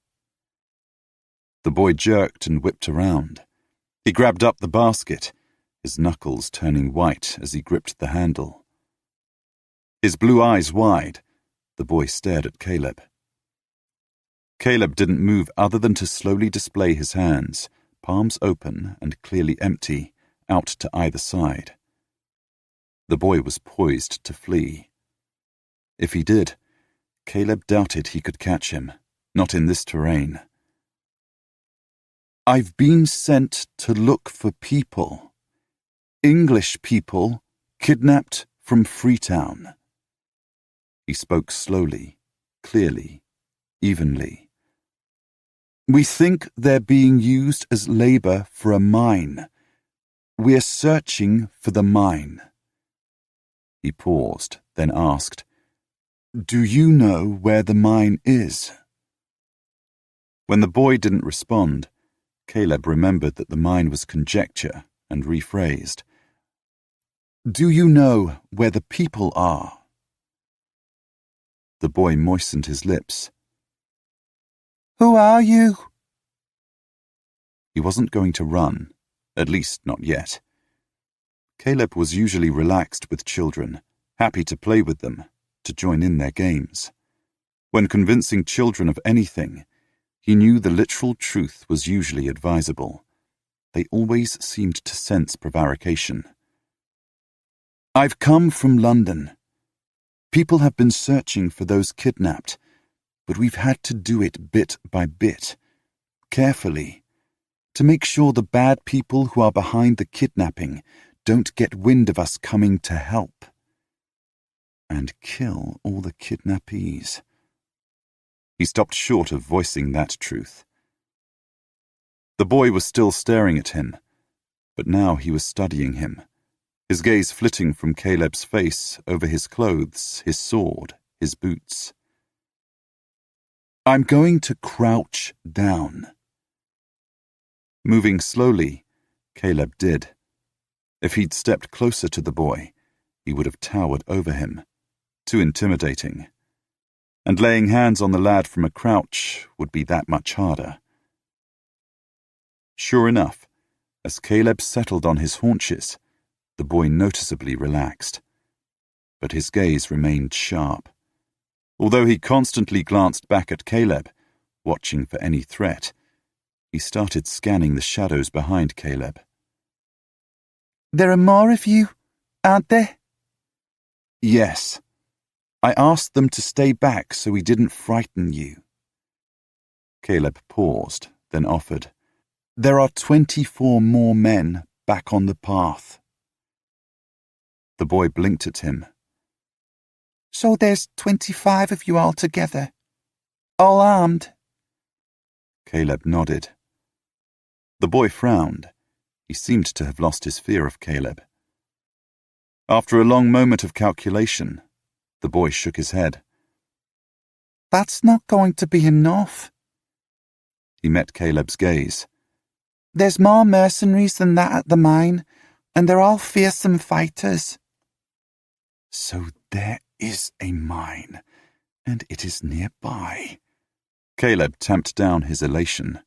The boy jerked and whipped around. He grabbed up the basket, his knuckles turning white as he gripped the handle. His blue eyes wide, the boy stared at Caleb. Caleb didn't move other than to slowly display his hands, palms open and clearly empty, out to either side. The boy was poised to flee. If he did, Caleb doubted he could catch him, not in this terrain. "I've been sent to look for people. English people kidnapped from Freetown." He spoke slowly, clearly, evenly. "We think they're being used as labor for a mine. We're searching for the mine." He paused, then asked, "Do you know where the mine is?" When the boy didn't respond, Caleb remembered that the mine was conjecture and rephrased. "Do you know where the people are?" The boy moistened his lips. "Who are you?" He wasn't going to run, at least not yet. Caleb was usually relaxed with children, happy to play with them, to join in their games. When convincing children of anything, he knew the literal truth was usually advisable. They always seemed to sense prevarication. "I've come from London. People have been searching for those kidnapped, but we've had to do it bit by bit, carefully, to make sure the bad people who are behind the kidnapping don't get wind of us coming to help. And kill all the kidnappees." He stopped short of voicing that truth. The boy was still staring at him, but now he was studying him, his gaze flitting from Caleb's face over his clothes, his sword, his boots. "I'm going to crouch down." Moving slowly, Caleb did. If he'd stepped closer to the boy, he would have towered over him. Too intimidating. and laying hands on the lad from a crouch would be that much harder. Sure enough, as Caleb settled on his haunches, the boy noticeably relaxed. But his gaze remained sharp. Although he constantly glanced back at Caleb, watching for any threat, he started scanning the shadows behind Caleb. "There are more of you, aren't there?" "Yes. I asked them to stay back so we didn't frighten you." Caleb paused, then offered, "There are 24 more men back on the path." The boy blinked at him. "So there's 25 of you all together, all armed?" Caleb nodded. The boy frowned. He seemed to have lost his fear of Caleb. After a long moment of calculation, the boy shook his head. "That's not going to be enough." He met Caleb's gaze. "There's more mercenaries than that at the mine, and they're all fearsome fighters." "So there is a mine, and it is nearby." Caleb tamped down his elation.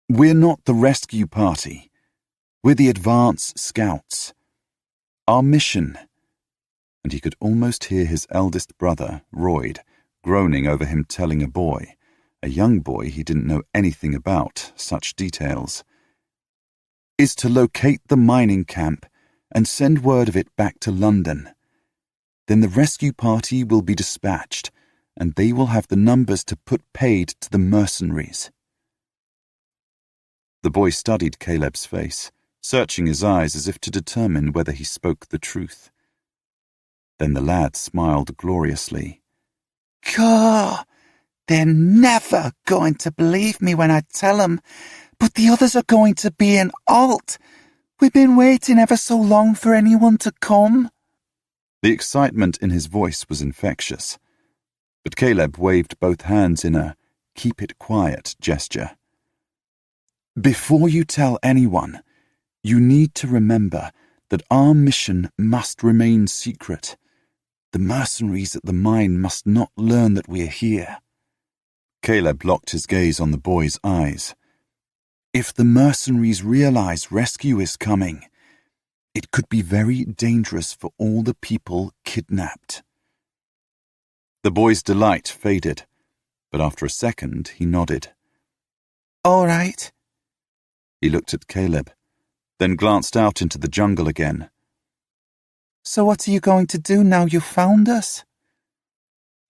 "We're not the rescue party. We're the advance scouts. Our mission—" and he could almost hear his eldest brother, Royd, groaning over him telling a boy, a young boy he didn't know anything about, such details, "is to locate the mining camp and send word of it back to London. Then the rescue party will be dispatched, and they will have the numbers to put paid to the mercenaries." The boy studied Caleb's face, searching his eyes as if to determine whether he spoke the truth. Then the lad smiled gloriously. "God, they're never going to believe me when I tell them, but the others are going to be in alt. We've been waiting ever so long for anyone to come." The excitement in his voice was infectious, but Caleb waved both hands in a "keep it quiet" gesture. "Before you tell anyone, you need to remember that our mission must remain secret. The mercenaries at the mine must not learn that we're here." Caleb locked his gaze on the boy's eyes. "If the mercenaries realize rescue is coming, it could be very dangerous for all the people kidnapped." The boy's delight faded, but after a second he nodded. "All right." He looked at Caleb, then glanced out into the jungle again. "So what are you going to do now you've found us?"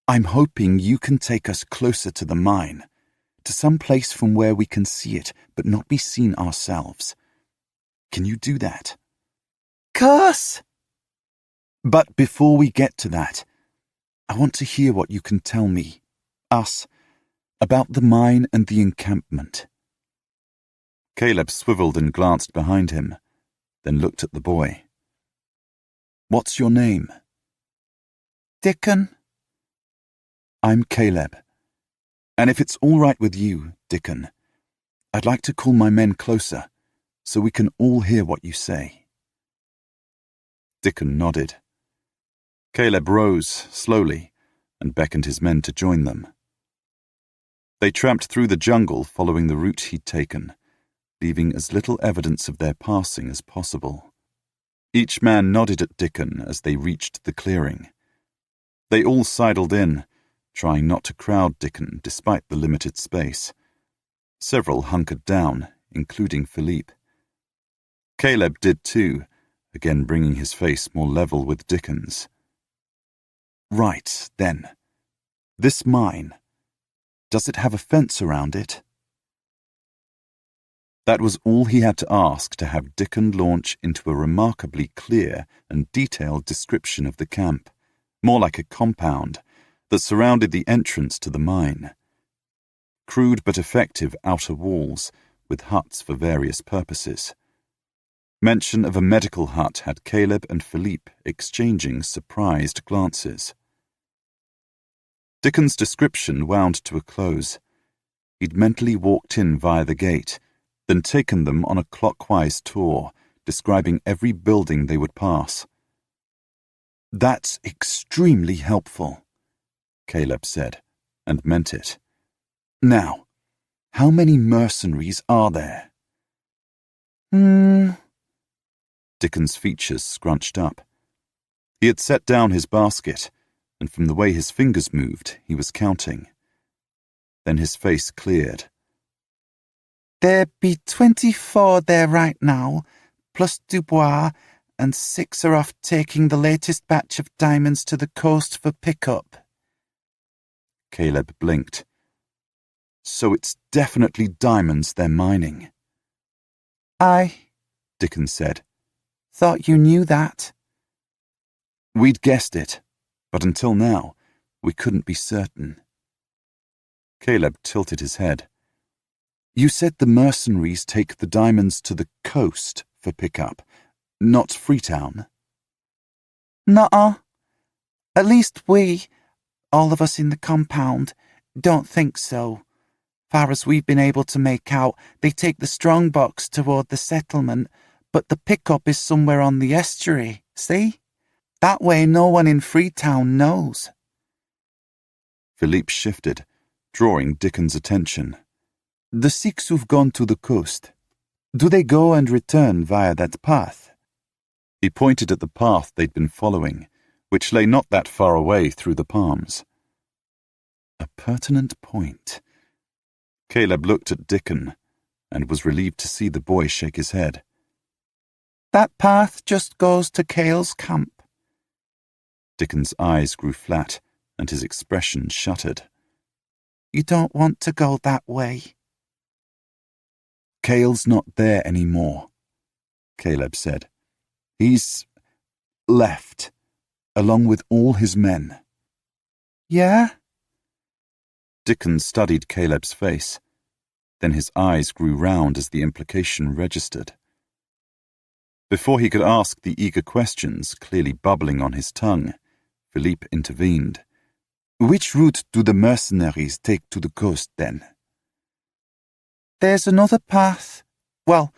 "I'm hoping you can take us closer to the mine, to some place from where we can see it but not be seen ourselves. Can you do that?" "Course!" "But before we get to that, I want to hear what you can tell me, us, about the mine and the encampment." Caleb swiveled and glanced behind him, then looked at the boy. "What's your name?" "Dickon." "I'm Caleb. And if it's all right with you, Dickon, I'd like to call my men closer, so we can all hear what you say." Dickon nodded. Caleb rose, slowly, and beckoned his men to join them. They tramped through the jungle following the route he'd taken, leaving as little evidence of their passing as possible. Each man nodded at Dickon as they reached the clearing. They all sidled in, trying not to crowd Dickon despite the limited space. Several hunkered down, including Philippe. Caleb did too, again bringing his face more level with Dickon's. "Right, then. This mine, does it have a fence around it?" That was all he had to ask to have Dickon launch into a remarkably clear and detailed description of the camp, more like a compound, that surrounded the entrance to the mine. Crude but effective outer walls, with huts for various purposes. Mention of a medical hut had Caleb and Philippe exchanging surprised glances. Dickon's description wound to a close. He'd mentally walked in via the gate, then taken them on a clockwise tour, describing every building they would pass. "That's extremely helpful." Caleb said, and meant it. Now, how many mercenaries are there? Dickon's features scrunched up. He had set down his basket, and from the way his fingers moved, he was counting. Then his face cleared. There be 24 there right now, plus Dubois, and 6 are off taking the latest batch of diamonds to the coast for pickup. Caleb blinked. So it's definitely diamonds they're mining. Aye, Dickon said. Thought you knew that. We'd guessed it, but until now, we couldn't be certain. Caleb tilted his head. You said the mercenaries take the diamonds to the coast for pickup, not Freetown? Nuh-uh. At least we, all of us in the compound, don't think so. Far as we've been able to make out, they take the strongbox toward the settlement, but the pickup is somewhere on the estuary, see? That way no one in Freetown knows. Philippe shifted, drawing Dickon's attention. The 6 who've gone to the coast, do they go and return via that path? He pointed at the path they'd been following, which lay not that far away through the palms. A pertinent point. Caleb looked at Dickon, and was relieved to see the boy shake his head. That path just goes to Cale's camp. Dickon's eyes grew flat, and his expression shuttered. You don't want to go that way. Cale's not there anymore, Caleb said. He's left, along with all his men. Yeah? Dickon studied Caleb's face. Then his eyes grew round as the implication registered. Before he could ask the eager questions clearly bubbling on his tongue, Philippe intervened. Which route do the mercenaries take to the coast, then? There's another path. Well,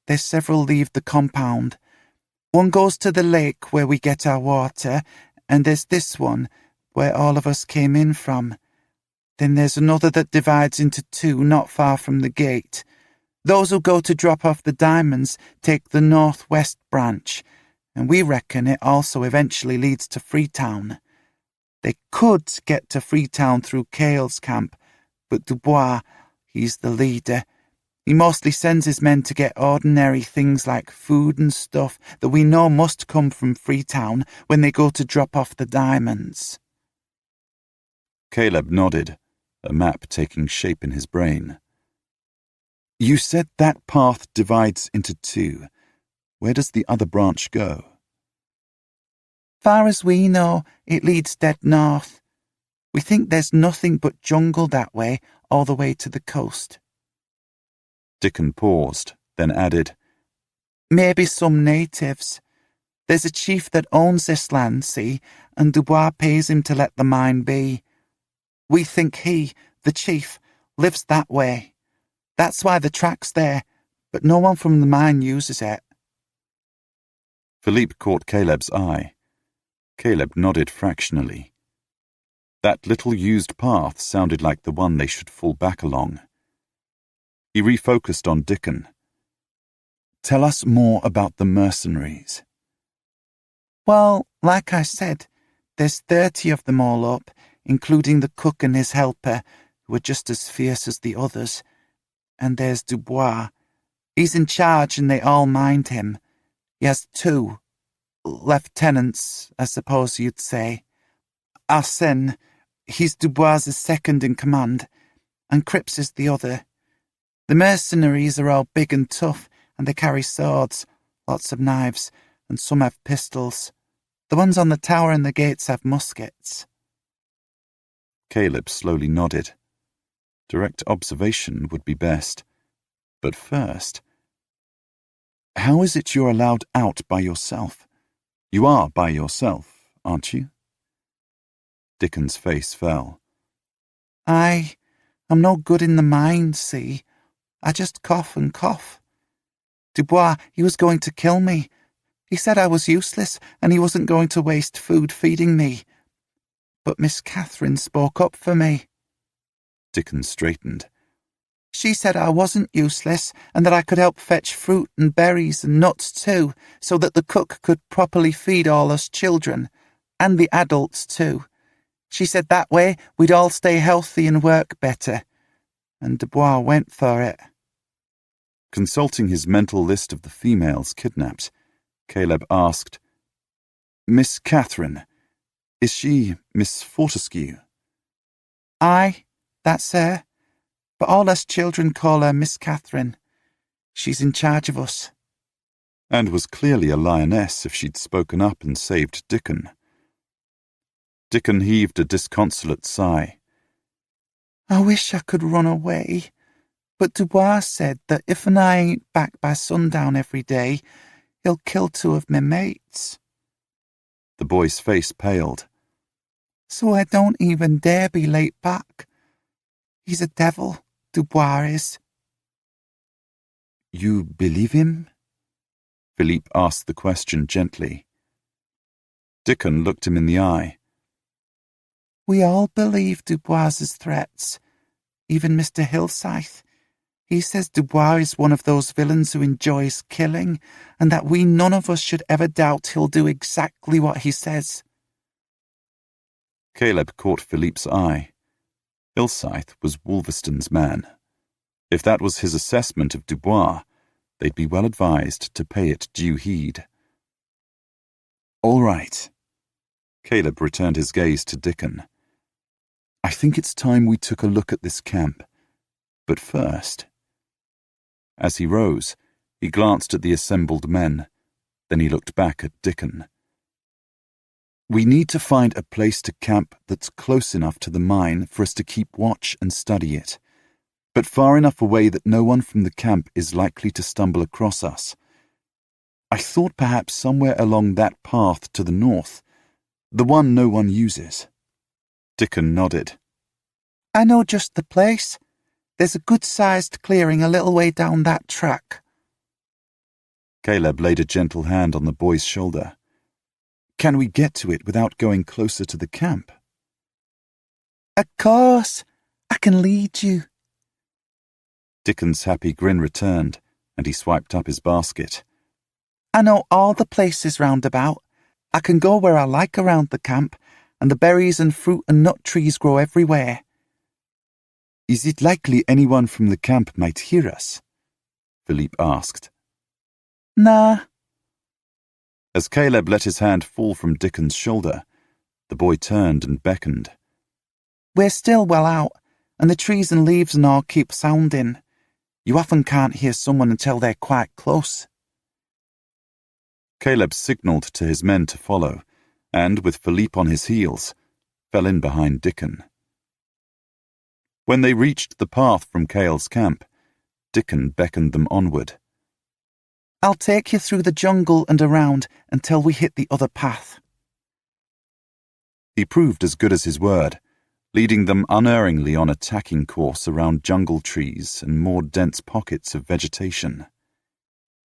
there's several leave the compound. One goes to the lake where we get our water, and there's this one, where all of us came in from. Then there's another that divides into 2 not far from the gate. Those who go to drop off the diamonds take the northwest branch, and we reckon it also eventually leads to Freetown. They could get to Freetown through Cale's camp, but Dubois, he's the leader. He mostly sends his men to get ordinary things like food and stuff that we know must come from Freetown when they go to drop off the diamonds. Caleb nodded, a map taking shape in his brain. You said that path divides into 2. Where does the other branch go? Far as we know, it leads dead north. We think there's nothing but jungle that way, all the way to the coast. Dickon paused, then added, Maybe some natives. There's a chief that owns this land, see, and Dubois pays him to let the mine be. We think he, the chief, lives that way. That's why the track's there, but no one from the mine uses it. Philippe caught Caleb's eye. Caleb nodded fractionally. That little used path sounded like the one they should fall back along. He refocused on Dickon. Tell us more about the mercenaries. Well, like I said, there's 30 of them all up, including the cook and his helper, who are just as fierce as the others. And there's Dubois. He's in charge and they all mind him. He has 2 lieutenants, I suppose you'd say. Arsène, he's Dubois' second in command, and Cripps is the other. The mercenaries are all big and tough, and they carry swords, lots of knives, and some have pistols. The ones on the tower and the gates have muskets. Caleb slowly nodded. Direct observation would be best. But first, how is it you're allowed out by yourself? You are by yourself, aren't you? Dickon's face fell. I'm no good in the mind, see? I just cough and cough. Dubois, he was going to kill me. He said I was useless and he wasn't going to waste food feeding me. but Miss Katherine spoke up for me." Dickon straightened. "She said I wasn't useless and that I could help fetch fruit and berries and nuts too, so that the cook could properly feed all us children, and the adults too. She said that way we'd all stay healthy and work better. And Dubois went for it." Consulting his mental list of the females kidnapped, Caleb asked, "Miss Katherine, is she Miss Fortescue?" "Aye, that's her. But all us children call her Miss Katherine. She's in charge of us." And was clearly a lioness if she'd spoken up and saved Dickon. Dickon heaved a disconsolate sigh. "I wish I could run away, but Dubois said that if I ain't back by sundown every day, he'll kill 2 of my mates." The boy's face paled. "So I don't even dare be late back. He's a devil, Dubois is." "You believe him?" Philippe asked the question gently. Dickon looked him in the eye. "We all believe Dubois's threats, even Mr. Hillscythe. He says Dubois is one of those villains who enjoys killing, and that we none of us should ever doubt he'll do exactly what he says." Caleb caught Philippe's eye. Hillscythe was Wolverston's man. If that was his assessment of Dubois, they'd be well advised to pay it due heed. "All right." Caleb returned his gaze to Dickon. "I think it's time we took a look at this camp. But first—" As he rose, he glanced at the assembled men. Then he looked back at Dickon. "We need to find a place to camp that's close enough to the mine for us to keep watch and study it, but far enough away that no one from the camp is likely to stumble across us. I thought perhaps somewhere along that path to the north, the one no one uses." Dickon nodded. "I know just the place. There's a good-sized clearing a little way down that track." Caleb laid a gentle hand on the boy's shoulder. "Can we get to it without going closer to the camp?" "Of course. I can lead you." Dickon's happy grin returned, and he swiped up his basket. "I know all the places round about. I can go where I like around the camp, and the berries and fruit and nut trees grow everywhere." "Is it likely anyone from the camp might hear us?" Philippe asked. "Nah." As Caleb let his hand fall from Dickon's shoulder, the boy turned and beckoned. "We're still well out, and the trees and leaves and all keep sounding. You often can't hear someone until they're quite close." Caleb signalled to his men to follow, and, with Philippe on his heels, fell in behind Dickon. When they reached the path from Cale's camp, Dickon beckoned them onward. "I'll take you through the jungle and around until we hit the other path." He proved as good as his word, leading them unerringly on a tacking course around jungle trees and more dense pockets of vegetation.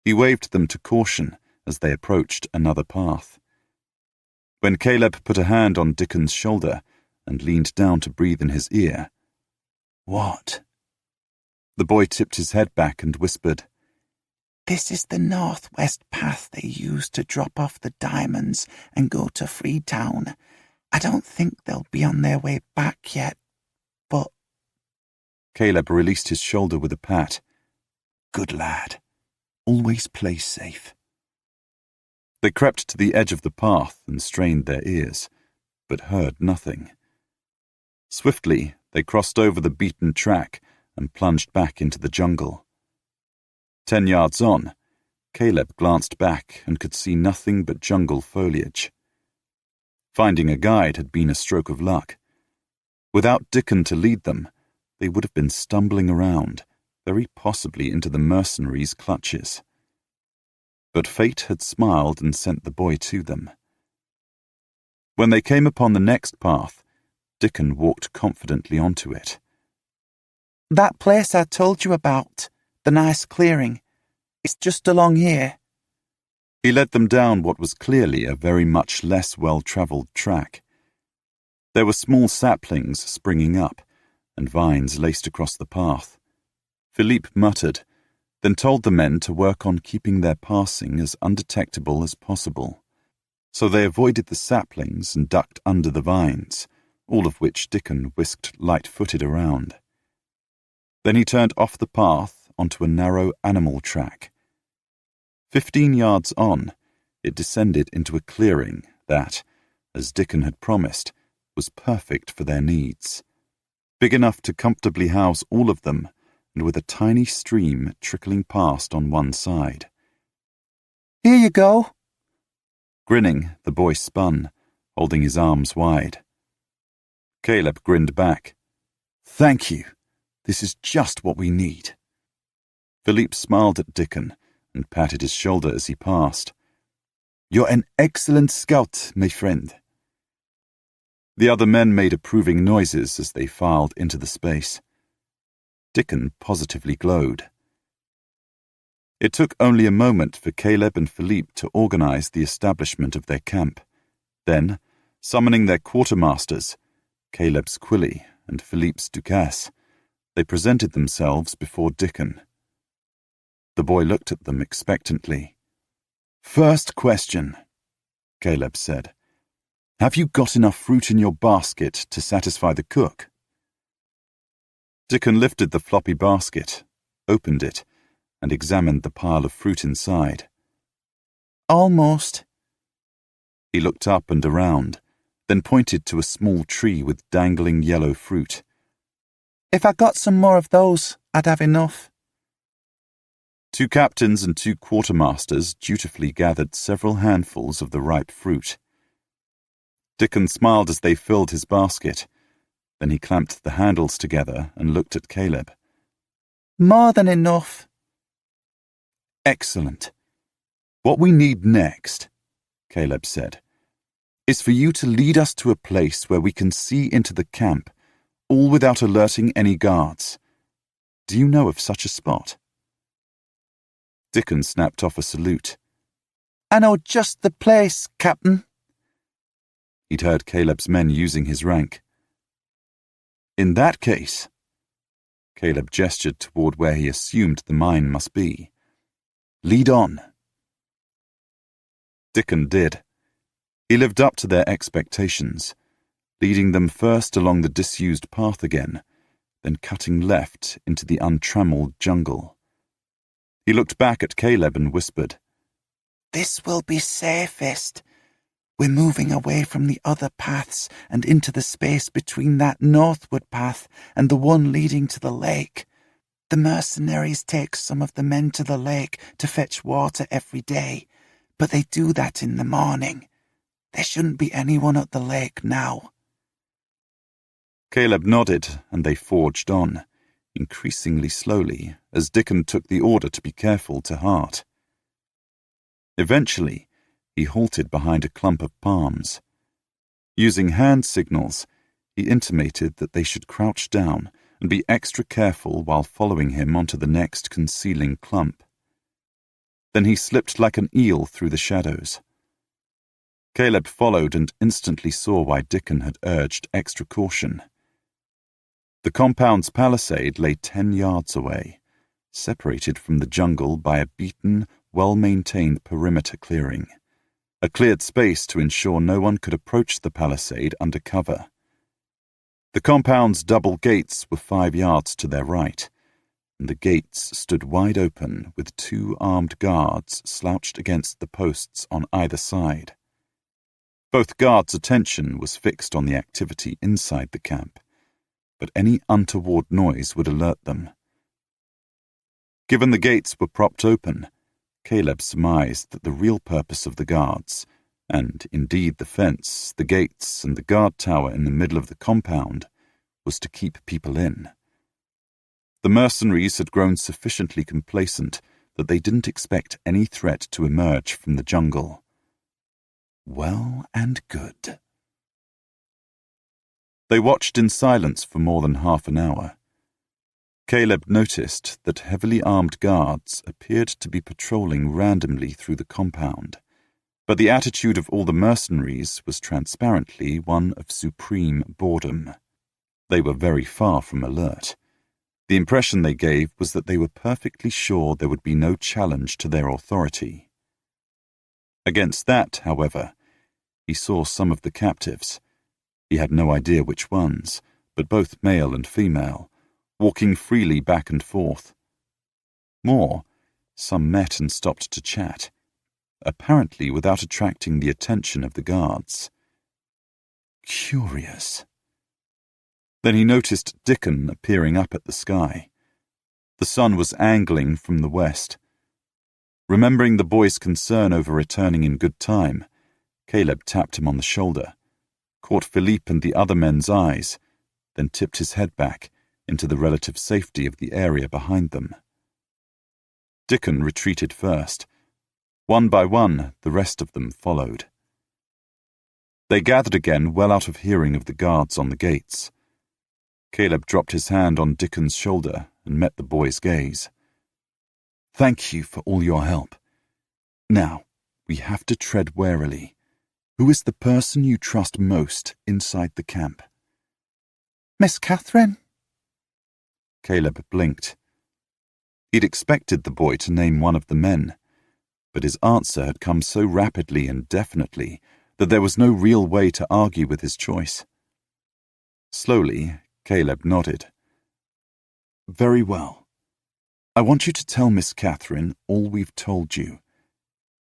He waved them to caution as they approached another path. When Caleb put a hand on Dickon's shoulder and leaned down to breathe in his ear, "What?" The boy tipped his head back and whispered, "This is the northwest path they use to drop off the diamonds and go to Freetown. I don't think they'll be on their way back yet, but—" Caleb released his shoulder with a pat. "Good lad. Always play safe." They crept to the edge of the path and strained their ears, but heard nothing. Swiftly, they crossed over the beaten track and plunged back into the jungle. 10 yards on, Caleb glanced back and could see nothing but jungle foliage. Finding a guide had been a stroke of luck. Without Dickon to lead them, they would have been stumbling around, very possibly into the mercenaries' clutches. But fate had smiled and sent the boy to them. When they came upon the next path, Dickon walked confidently onto it. "That place I told you about, the nice clearing, it's just along here." He led them down what was clearly a very much less well-travelled track. There were small saplings springing up, and vines laced across the path. Philippe muttered, then told the men to work on keeping their passing as undetectable as possible. So they avoided the saplings and ducked under the vines, all of which Dickon whisked light-footed around. Then he turned off the path onto a narrow animal track. 15 yards on, it descended into a clearing that, as Dickon had promised, was perfect for their needs. Big enough to comfortably house all of them, and with a tiny stream trickling past on one side. "Here you go." Grinning, the boy spun, holding his arms wide. Caleb grinned back. "Thank you. This is just what we need." Philippe smiled at Dickon and patted his shoulder as he passed. "You're an excellent scout, my friend." The other men made approving noises as they filed into the space. Dickon positively glowed. It took only a moment for Caleb and Philippe to organize the establishment of their camp. Then, summoning their quartermasters, Caleb's Quilly and Philippe's Ducasse, they presented themselves before Dickon. The boy looked at them expectantly. "First question," Caleb said. "Have you got enough fruit in your basket to satisfy the cook?" Dickon lifted the floppy basket, opened it, and examined the pile of fruit inside. "Almost." He looked up and around, then pointed to a small tree with dangling yellow fruit. "If I got some more of those, I'd have enough." 2 captains and 2 quartermasters dutifully gathered several handfuls of the ripe fruit. Dickon smiled as they filled his basket. Then he clamped the handles together and looked at Caleb. "More than enough." "Excellent. What we need next," Caleb said, "is for you to lead us to a place where we can see into the camp, all without alerting any guards. Do you know of such a spot?" Dickon snapped off a salute. "I know just the place, Captain." He'd heard Caleb's men using his rank. "In that case," Caleb gestured toward where he assumed the mine must be, "lead on." Dickon did. He lived up to their expectations, leading them first along the disused path again, then cutting left into the untrammeled jungle. He looked back at Caleb and whispered, "This will be safest. We're moving away from the other paths and into the space between that northward path and the one leading to the lake. The mercenaries take some of the men to the lake to fetch water every day, but they do that in the morning. There shouldn't be anyone at the lake now." Caleb nodded, and they forged on, increasingly slowly, as Dickon took the order to be careful to heart. Eventually, he halted behind a clump of palms. Using hand signals, he intimated that they should crouch down and be extra careful while following him onto the next concealing clump. Then he slipped like an eel through the shadows. Caleb followed and instantly saw why Dickon had urged extra caution. The compound's palisade lay 10 yards away, separated from the jungle by a beaten, well-maintained perimeter clearing, a cleared space to ensure no one could approach the palisade under cover. The compound's double gates were 5 yards to their right, and the gates stood wide open with 2 armed guards slouched against the posts on either side. Both guards' attention was fixed on the activity inside the camp, but any untoward noise would alert them. Given the gates were propped open, Caleb surmised that the real purpose of the guards, and indeed the fence, the gates, and the guard tower in the middle of the compound, was to keep people in. The mercenaries had grown sufficiently complacent that they didn't expect any threat to emerge from the jungle. Well and good. They watched in silence for more than half an hour. Caleb noticed that heavily armed guards appeared to be patrolling randomly through the compound, But the attitude of all the mercenaries was transparently one of supreme boredom. They were very far from alert. The impression they gave was that they were perfectly sure there would be no challenge to their authority. Against that, however, he saw some of the captives. He had no idea which ones, but both male and female, walking freely back and forth. More, some met and stopped to chat, apparently without attracting the attention of the guards. Curious. Then he noticed Dickon appearing up at the sky. The sun was angling from the west. Remembering the boy's concern over returning in good time, Caleb tapped him on the shoulder, caught Philippe and the other men's eyes, then tipped his head back into the relative safety of the area behind them. Dickon retreated first. One by one, the rest of them followed. They gathered again well out of hearing of the guards on the gates. Caleb dropped his hand on Dickon's shoulder and met the boy's gaze. Thank you for all your help. Now, we have to tread warily. Who is the person you trust most inside the camp? Miss Katherine. Caleb blinked. He'd expected the boy to name one of the men, but his answer had come so rapidly and definitely that there was no real way to argue with his choice. Slowly, Caleb nodded. Very well. I want you to tell Miss Katherine all we've told you.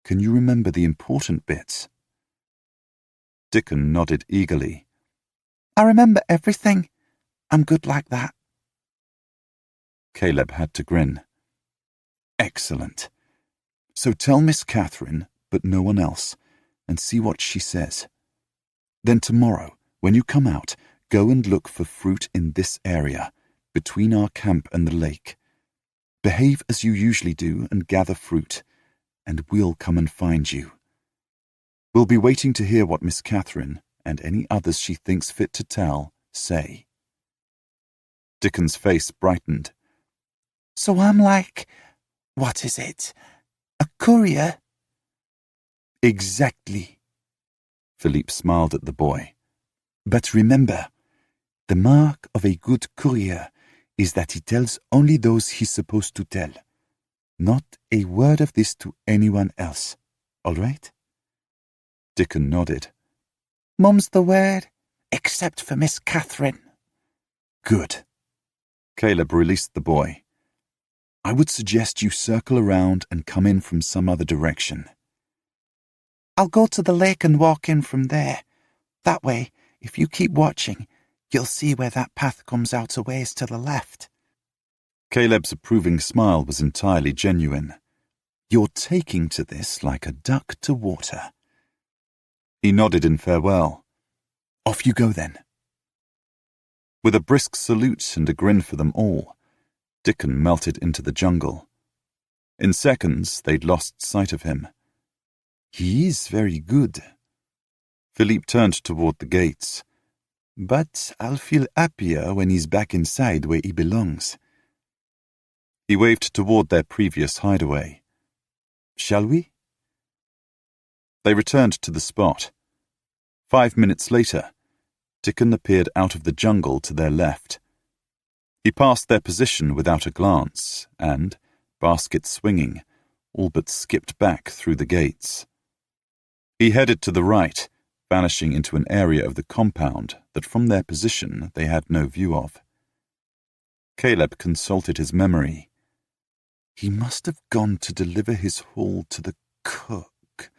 Can you remember the important bits? Dickon nodded eagerly. I remember everything. I'm good like that. Caleb had to grin. Excellent. So tell Miss Katherine, but no one else, and see what she says. Then tomorrow, when you come out, go and look for fruit in this area, between our camp and the lake. Behave as you usually do and gather fruit, and we'll come and find you. We'll be waiting to hear what Miss Katherine, and any others she thinks fit to tell, say. Dickon's face brightened. So I'm like, what is it? A courier? Exactly. Philippe smiled at the boy. But remember, the mark of a good courier is that he tells only those he's supposed to tell. Not a word of this to anyone else. All right? Dickon nodded. Mum's the word, except for Miss Katherine. Good. Caleb released the boy. I would suggest you circle around and come in from some other direction. I'll go to the lake and walk in from there. That way, if you keep watching, you'll see where that path comes out a ways to the left. Caleb's approving smile was entirely genuine. You're taking to this like a duck to water. He nodded in farewell. Off you go then. With a brisk salute and a grin for them all, Dickon melted into the jungle. In seconds, they'd lost sight of him. He is very good. Philippe turned toward the gates. But I'll feel happier when he's back inside where he belongs. He waved toward their previous hideaway. Shall we? They returned to the spot. 5 minutes later, Dickon appeared out of the jungle to their left. He passed their position without a glance and, basket swinging, all but skipped back through the gates. He headed to the right, vanishing into an area of the compound that from their position they had no view of. Caleb consulted his memory. He must have gone to deliver his haul to the cook.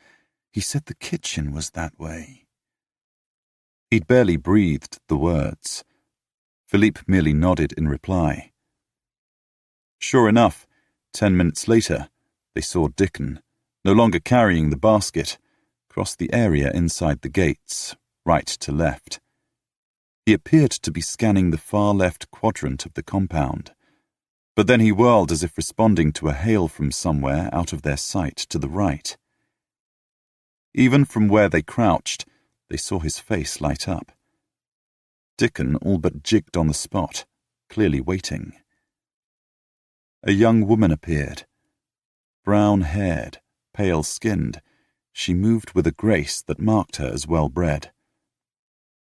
He said the kitchen was that way. He'd barely breathed the words. Philippe merely nodded in reply. Sure enough, 10 minutes later, they saw Dickon, no longer carrying the basket, cross the area inside the gates, right to left. He appeared to be scanning the far left quadrant of the compound, but then he whirled as if responding to a hail from somewhere out of their sight to the right. Even from where they crouched, they saw his face light up. Dickon all but jigged on the spot, clearly waiting. A young woman appeared. Brown-haired, pale-skinned, she moved with a grace that marked her as well-bred.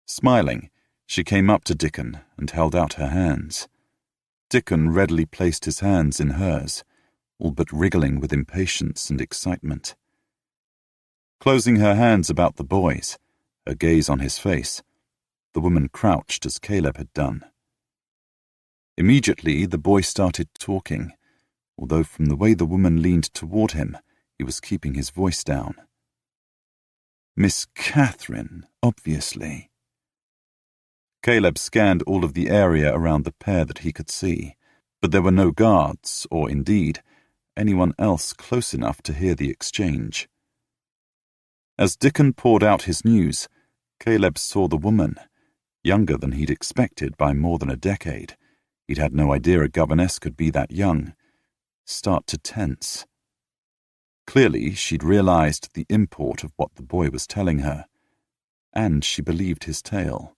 Smiling, she came up to Dickon and held out her hands. Dickon readily placed his hands in hers, all but wriggling with impatience and excitement. Closing her hands about the boy's, her gaze on his face, the woman crouched as Caleb had done. Immediately, the boy started talking, although from the way the woman leaned toward him, he was keeping his voice down. "Miss Katherine, obviously." Caleb scanned all of the area around the pair that he could see, but there were no guards, or indeed, anyone else close enough to hear the exchange. As Dickon poured out his news, Caleb saw the woman, younger than he'd expected by more than a decade. He'd had no idea a governess could be that young. Start to tense. Clearly, she'd realized the import of what the boy was telling her, and she believed his tale.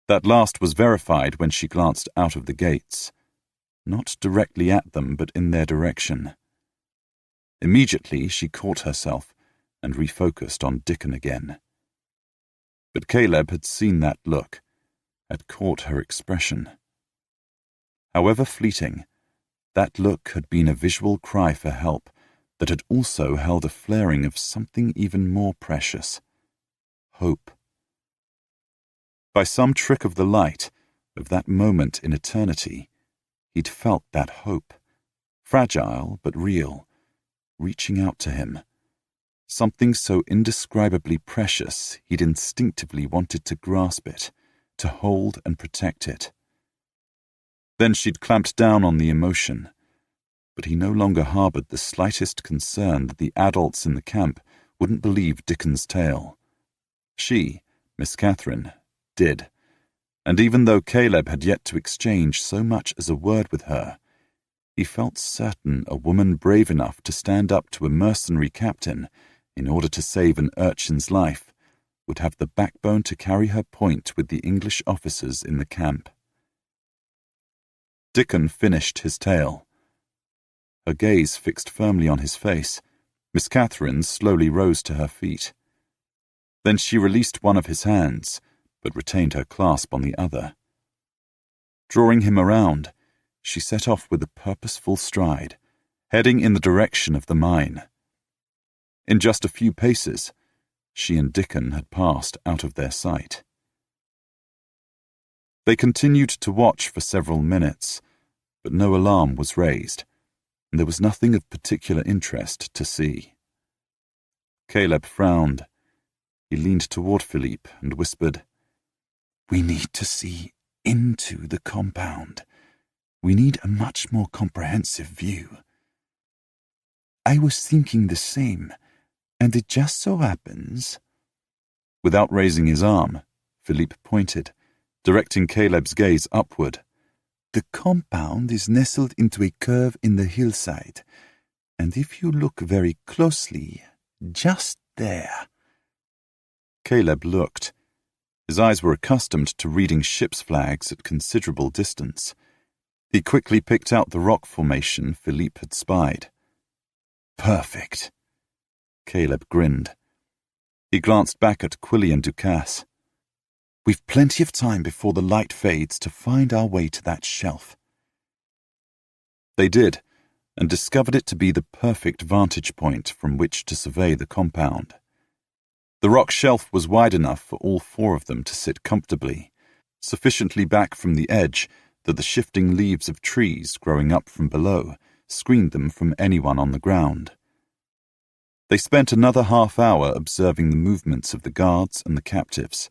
That last was verified when she glanced out of the gates, not directly at them, but in their direction. Immediately, she caught herself and refocused on Dickon again. But Caleb had seen that look, had caught her expression. However fleeting, that look had been a visual cry for help that had also held a flaring of something even more precious: hope. By some trick of the light, of that moment in eternity, he'd felt that hope, fragile but real, reaching out to him. Something so indescribably precious he'd instinctively wanted to grasp it, to hold and protect it. Then she'd clamped down on the emotion, but he no longer harbored the slightest concern that the adults in the camp wouldn't believe Dickon's tale. She, Miss Katherine, did, and even though Caleb had yet to exchange so much as a word with her, he felt certain a woman brave enough to stand up to a mercenary captain in order to save an urchin's life would have the backbone to carry her point with the English officers in the camp. Dickon finished his tale. Her gaze fixed firmly on his face, Miss Katherine slowly rose to her feet. Then she released one of his hands, but retained her clasp on the other. Drawing him around, she set off with a purposeful stride, heading in the direction of the mine. In just a few paces, she and Dickon had passed out of their sight. They continued to watch for several minutes, but no alarm was raised, and there was nothing of particular interest to see. Caleb frowned. He leaned toward Philippe and whispered, "We need to see into the compound. We need a much more comprehensive view." "I was thinking the same, and it just so happens—" Without raising his arm, Philippe pointed, directing Caleb's gaze upward. "The compound is nestled into a curve in the hillside, and if you look very closely, just there—" Caleb looked. His eyes were accustomed to reading ship's flags at considerable distance. He quickly picked out the rock formation Philippe had spied. "Perfect." Caleb grinned. He glanced back at Quilly and Ducasse. "We've plenty of time before the light fades to find our way to that shelf." They did, and discovered it to be the perfect vantage point from which to survey the compound. The rock shelf was wide enough for all four of them to sit comfortably, sufficiently back from the edge that the shifting leaves of trees growing up from below screened them from anyone on the ground. They spent another half-hour observing the movements of the guards and the captives,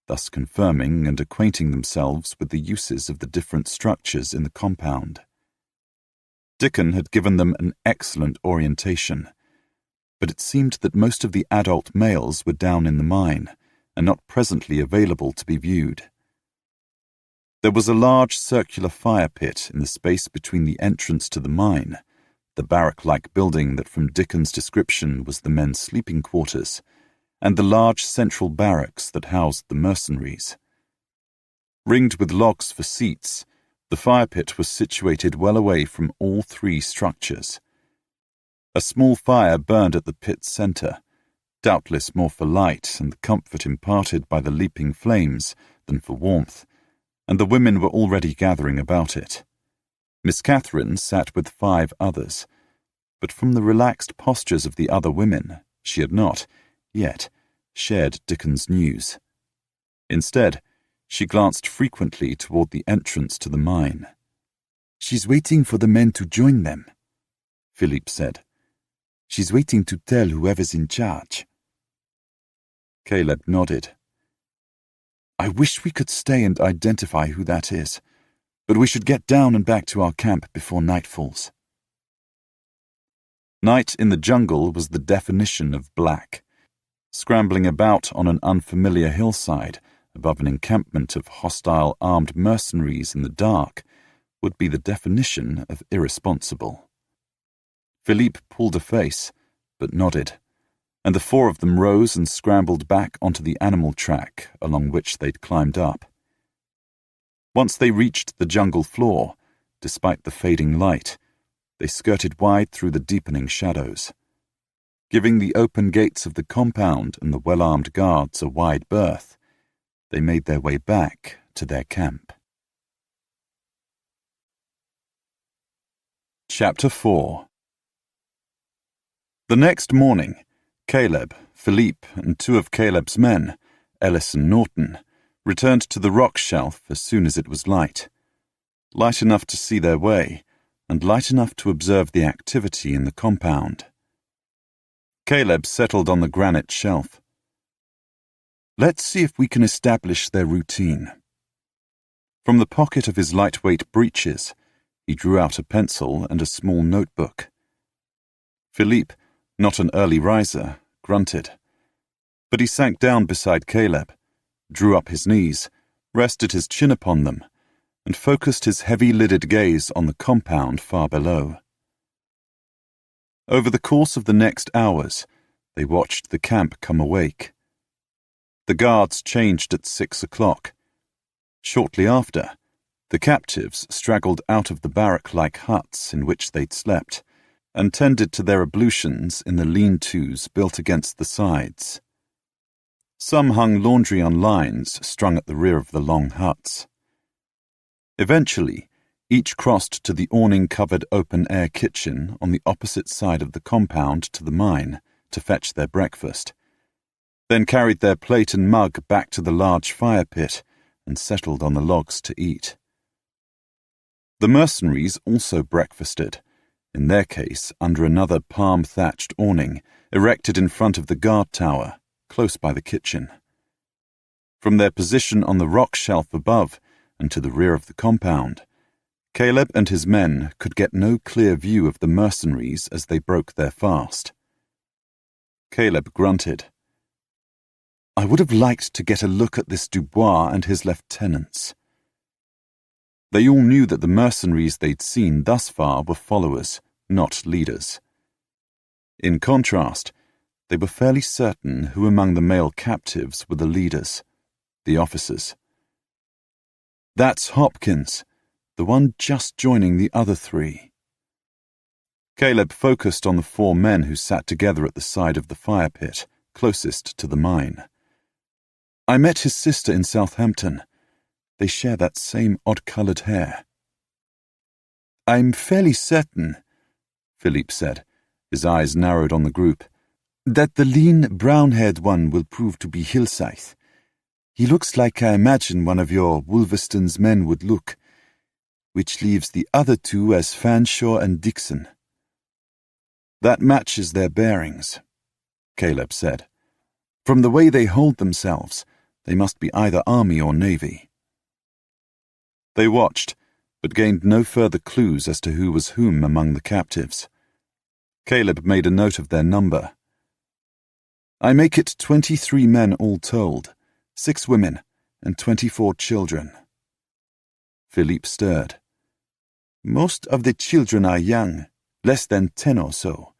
thus confirming and acquainting themselves with the uses of the different structures in the compound. Dickon had given them an excellent orientation, but it seemed that most of the adult males were down in the mine and not presently available to be viewed. There was a large circular fire pit in the space between the entrance to the mine, the barrack-like building that from Dickon's description was the men's sleeping quarters, and the large central barracks that housed the mercenaries. Ringed with logs for seats, the fire pit was situated well away from all three structures. A small fire burned at the pit's centre, doubtless more for light and the comfort imparted by the leaping flames than for warmth, and the women were already gathering about it. Miss Catherine sat with 5 others, but from the relaxed postures of the other women, she had not, yet, shared Dickon's news. Instead, she glanced frequently toward the entrance to the mine. "She's waiting for the men to join them," Philippe said. "She's waiting to tell whoever's in charge." Caleb nodded. "I wish we could stay and identify who that is, but we should get down and back to our camp before night falls." Night in the jungle was the definition of black. Scrambling about on an unfamiliar hillside above an encampment of hostile armed mercenaries in the dark would be the definition of irresponsible. Philippe pulled a face, but nodded, and the 4 of them rose and scrambled back onto the animal track along which they'd climbed up. Once they reached the jungle floor, despite the fading light, they skirted wide through the deepening shadows. Giving the open gates of the compound and the well-armed guards a wide berth, they made their way back to their camp. Chapter 4. The next morning, Caleb, Philippe, and 2 of Caleb's men, Ellis and Norton, returned to the rock shelf as soon as it was light enough to see their way, and light enough to observe the activity in the compound. Caleb settled on the granite shelf. "Let's see if we can establish their routine." From the pocket of his lightweight breeches, he drew out a pencil and a small notebook. Philippe, not an early riser, grunted. But he sank down beside Caleb, drew up his knees, rested his chin upon them, and focused his heavy-lidded gaze on the compound far below. Over the course of the next hours, they watched the camp come awake. The guards changed at 6 o'clock. Shortly after, the captives straggled out of the barrack-like huts in which they'd slept, and tended to their ablutions in the lean-tos built against the sides. Some hung laundry on lines strung at the rear of the long huts. Eventually, each crossed to the awning-covered open-air kitchen on the opposite side of the compound to the mine to fetch their breakfast, then carried their plate and mug back to the large fire pit and settled on the logs to eat. The mercenaries also breakfasted, in their case under another palm-thatched awning erected in front of the guard tower, close by the kitchen. From their position on the rock shelf above and to the rear of the compound, Caleb and his men could get no clear view of the mercenaries as they broke their fast. Caleb grunted. "I would have liked to get a look at this Dubois and his lieutenants." They all knew that the mercenaries they'd seen thus far were followers, not leaders. In contrast, they were fairly certain who among the male captives were the leaders, the officers. "That's Hopkins, the one just joining the other 3. Caleb focused on the 4 men who sat together at the side of the fire pit, closest to the mine. "I met his sister in Southampton. They share that same odd-coloured hair." "I'm fairly certain," Philippe said, his eyes narrowed on the group, "that the lean, brown-haired one will prove to be Hillscythe. He looks like I imagine one of your Wolverstone's men would look, which leaves the other 2 as Fanshawe and Dixon." "That matches their bearings," Caleb said. "From the way they hold themselves, they must be either Army or Navy." They watched, but gained no further clues as to who was whom among the captives. Caleb made a note of their number. "I make it 23 men all told, 6 women, and 24 children." Philippe stirred. "Most of the children are young, less than 10 or so.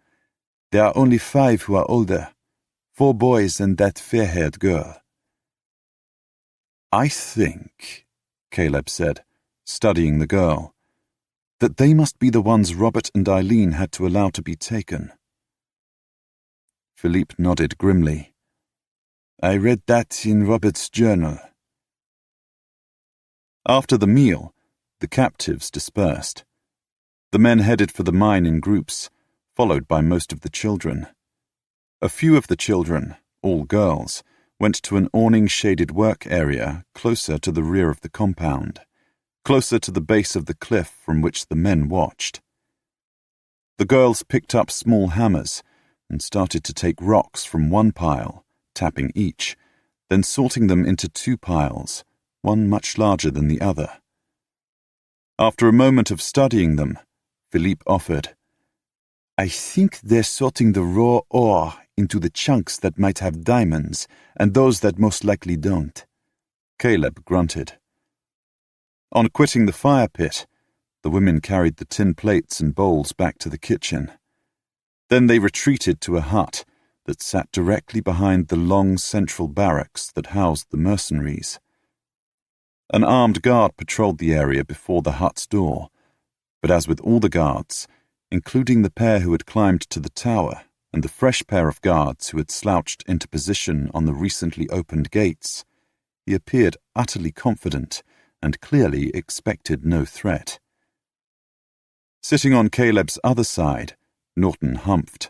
There are only 5 who are older, 4 boys and that fair-haired girl." "I think," Caleb said, studying the girl, "that they must be the ones Robert and Eileen had to allow to be taken. Philippe nodded grimly. I read that in Robert's journal. After the meal, the captives dispersed. The men headed for the mine in groups, followed by most of the children. A few of the children, all girls, went to an awning-shaded work area closer to the rear of the compound, closer to the base of the cliff from which the men watched. The girls picked up small hammers and started to take rocks from one pile, tapping each, then sorting them into two piles, one much larger than the other. After a moment of studying them, Philippe offered, I think they're sorting the raw ore into the chunks that might have diamonds and those that most likely don't. Caleb grunted. On quitting the fire pit, the women carried the tin plates and bowls back to the kitchen. Then they retreated to a hut that sat directly behind the long central barracks that housed the mercenaries. An armed guard patrolled the area before the hut's door, but as with all the guards, including the pair who had climbed to the tower and the fresh pair of guards who had slouched into position on the recently opened gates, he appeared utterly confident and clearly expected no threat. Sitting on Caleb's other side, Norton humphed.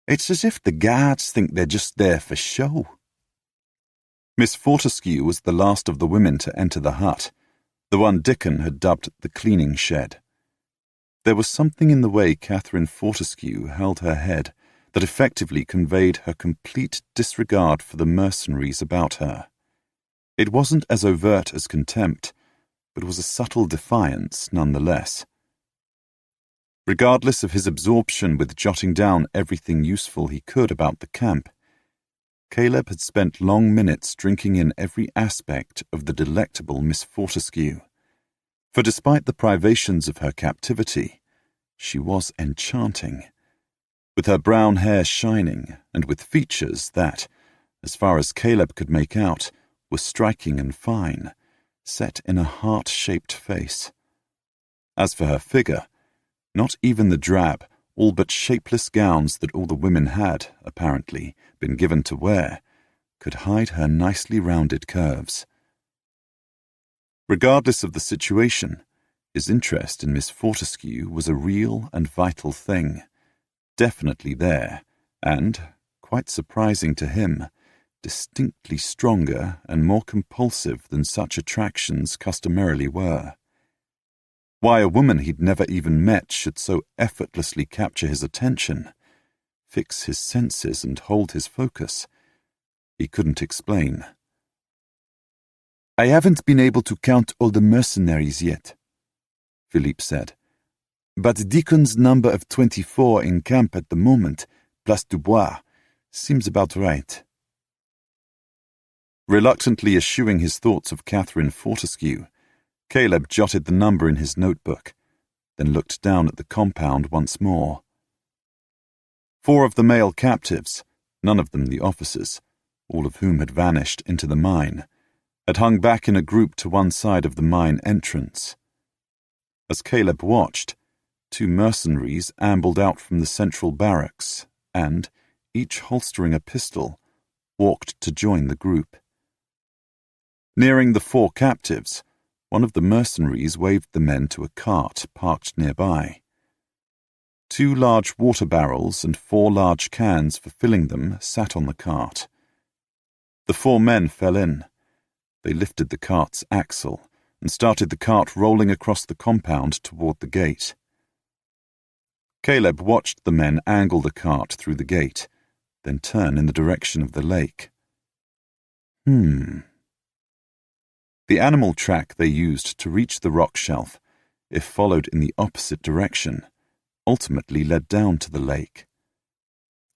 It's as if the guards think they're just there for show. Miss Fortescue was the last of the women to enter the hut, the one Dickon had dubbed the cleaning shed. There was something in the way Katherine Fortescue held her head that effectively conveyed her complete disregard for the mercenaries about her. It wasn't as overt as contempt, but was a subtle defiance nonetheless. Regardless of his absorption with jotting down everything useful he could about the camp, Caleb had spent long minutes drinking in every aspect of the delectable Miss Fortescue. For despite the privations of her captivity, she was enchanting, with her brown hair shining and with features that, as far as Caleb could make out, were striking and fine, set in a heart-shaped face. As for her figure, not even the drab, all but shapeless gowns that all the women had, apparently, been given to wear, could hide her nicely rounded curves. Regardless of the situation, his interest in Miss Fortescue was a real and vital thing, definitely there, and, quite surprising to him, distinctly stronger and more compulsive than such attractions customarily were. Why a woman he'd never even met should so effortlessly capture his attention, fix his senses and hold his focus, he couldn't explain. I haven't been able to count all the mercenaries yet, Philippe said, but Deacon's number of 24 in camp at the moment, plus Dubois, seems about right. Reluctantly eschewing his thoughts of Katherine Fortescue, Caleb jotted the number in his notebook, then looked down at the compound once more. 4 of the male captives, none of them the officers, all of whom had vanished into the mine, had hung back in a group to one side of the mine entrance. As Caleb watched, 2 mercenaries ambled out from the central barracks and, each holstering a pistol, walked to join the group. Nearing the 4 captives, one of the mercenaries waved the men to a cart parked nearby. 2 large water barrels and 4 large cans for filling them sat on the cart. The 4 men fell in. They lifted the cart's axle and started the cart rolling across the compound toward the gate. Caleb watched the men angle the cart through the gate, then turn in the direction of the lake. The animal track they used to reach the rock shelf, if followed in the opposite direction, ultimately led down to the lake.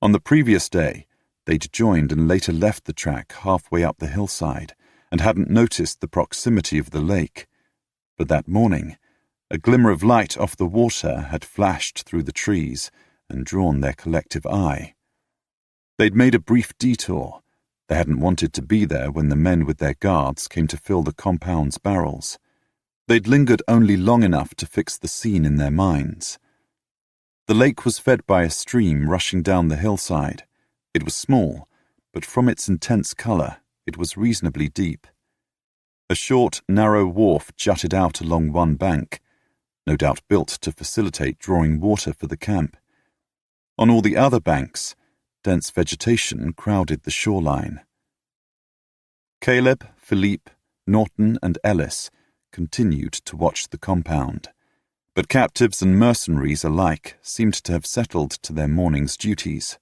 On the previous day, they'd joined and later left the track halfway up the hillside and hadn't noticed the proximity of the lake, but that morning, a glimmer of light off the water had flashed through the trees and drawn their collective eye. They'd made a brief detour. They hadn't wanted to be there when the men with their guards came to fill the compound's barrels. They'd lingered only long enough to fix the scene in their minds. The lake was fed by a stream rushing down the hillside, It was small, but from its intense colour, it was reasonably deep. A short, narrow wharf jutted out along one bank, no doubt built to facilitate drawing water for the camp. On all the other banks, dense vegetation crowded the shoreline. Caleb, Philippe, Norton, and Ellis continued to watch the compound, but captives and mercenaries alike seemed to have settled to their morning's duties.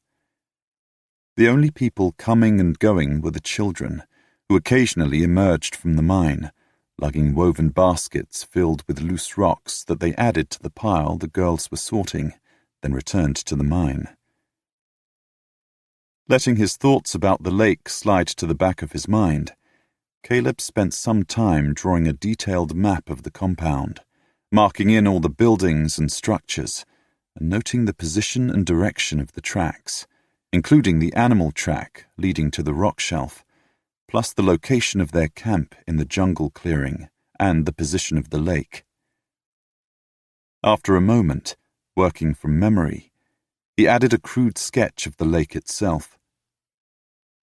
The only people coming and going were the children, who occasionally emerged from the mine, lugging woven baskets filled with loose rocks that they added to the pile the girls were sorting, then returned to the mine. Letting his thoughts about the lake slide to the back of his mind, Caleb spent some time drawing a detailed map of the compound, marking in all the buildings and structures, and noting the position and direction of the tracks, including the animal track leading to the rock shelf, plus the location of their camp in the jungle clearing and the position of the lake. After a moment, working from memory, he added a crude sketch of the lake itself.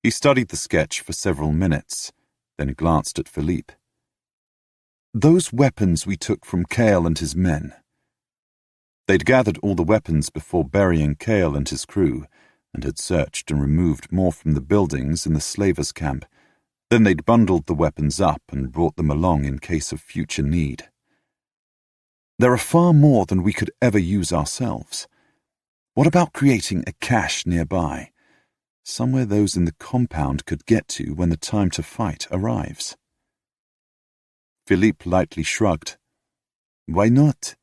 He studied the sketch for several minutes, then glanced at Philippe. "Those weapons we took from Cale and his men." They'd gathered all the weapons before burying Cale and his crew, and had searched and removed more from the buildings in the slavers' camp. Then they'd bundled the weapons up and brought them along in case of future need. "There are far more than we could ever use ourselves. What about creating a cache nearby, somewhere those in the compound could get to when the time to fight arrives?" Philippe lightly shrugged. "Why not?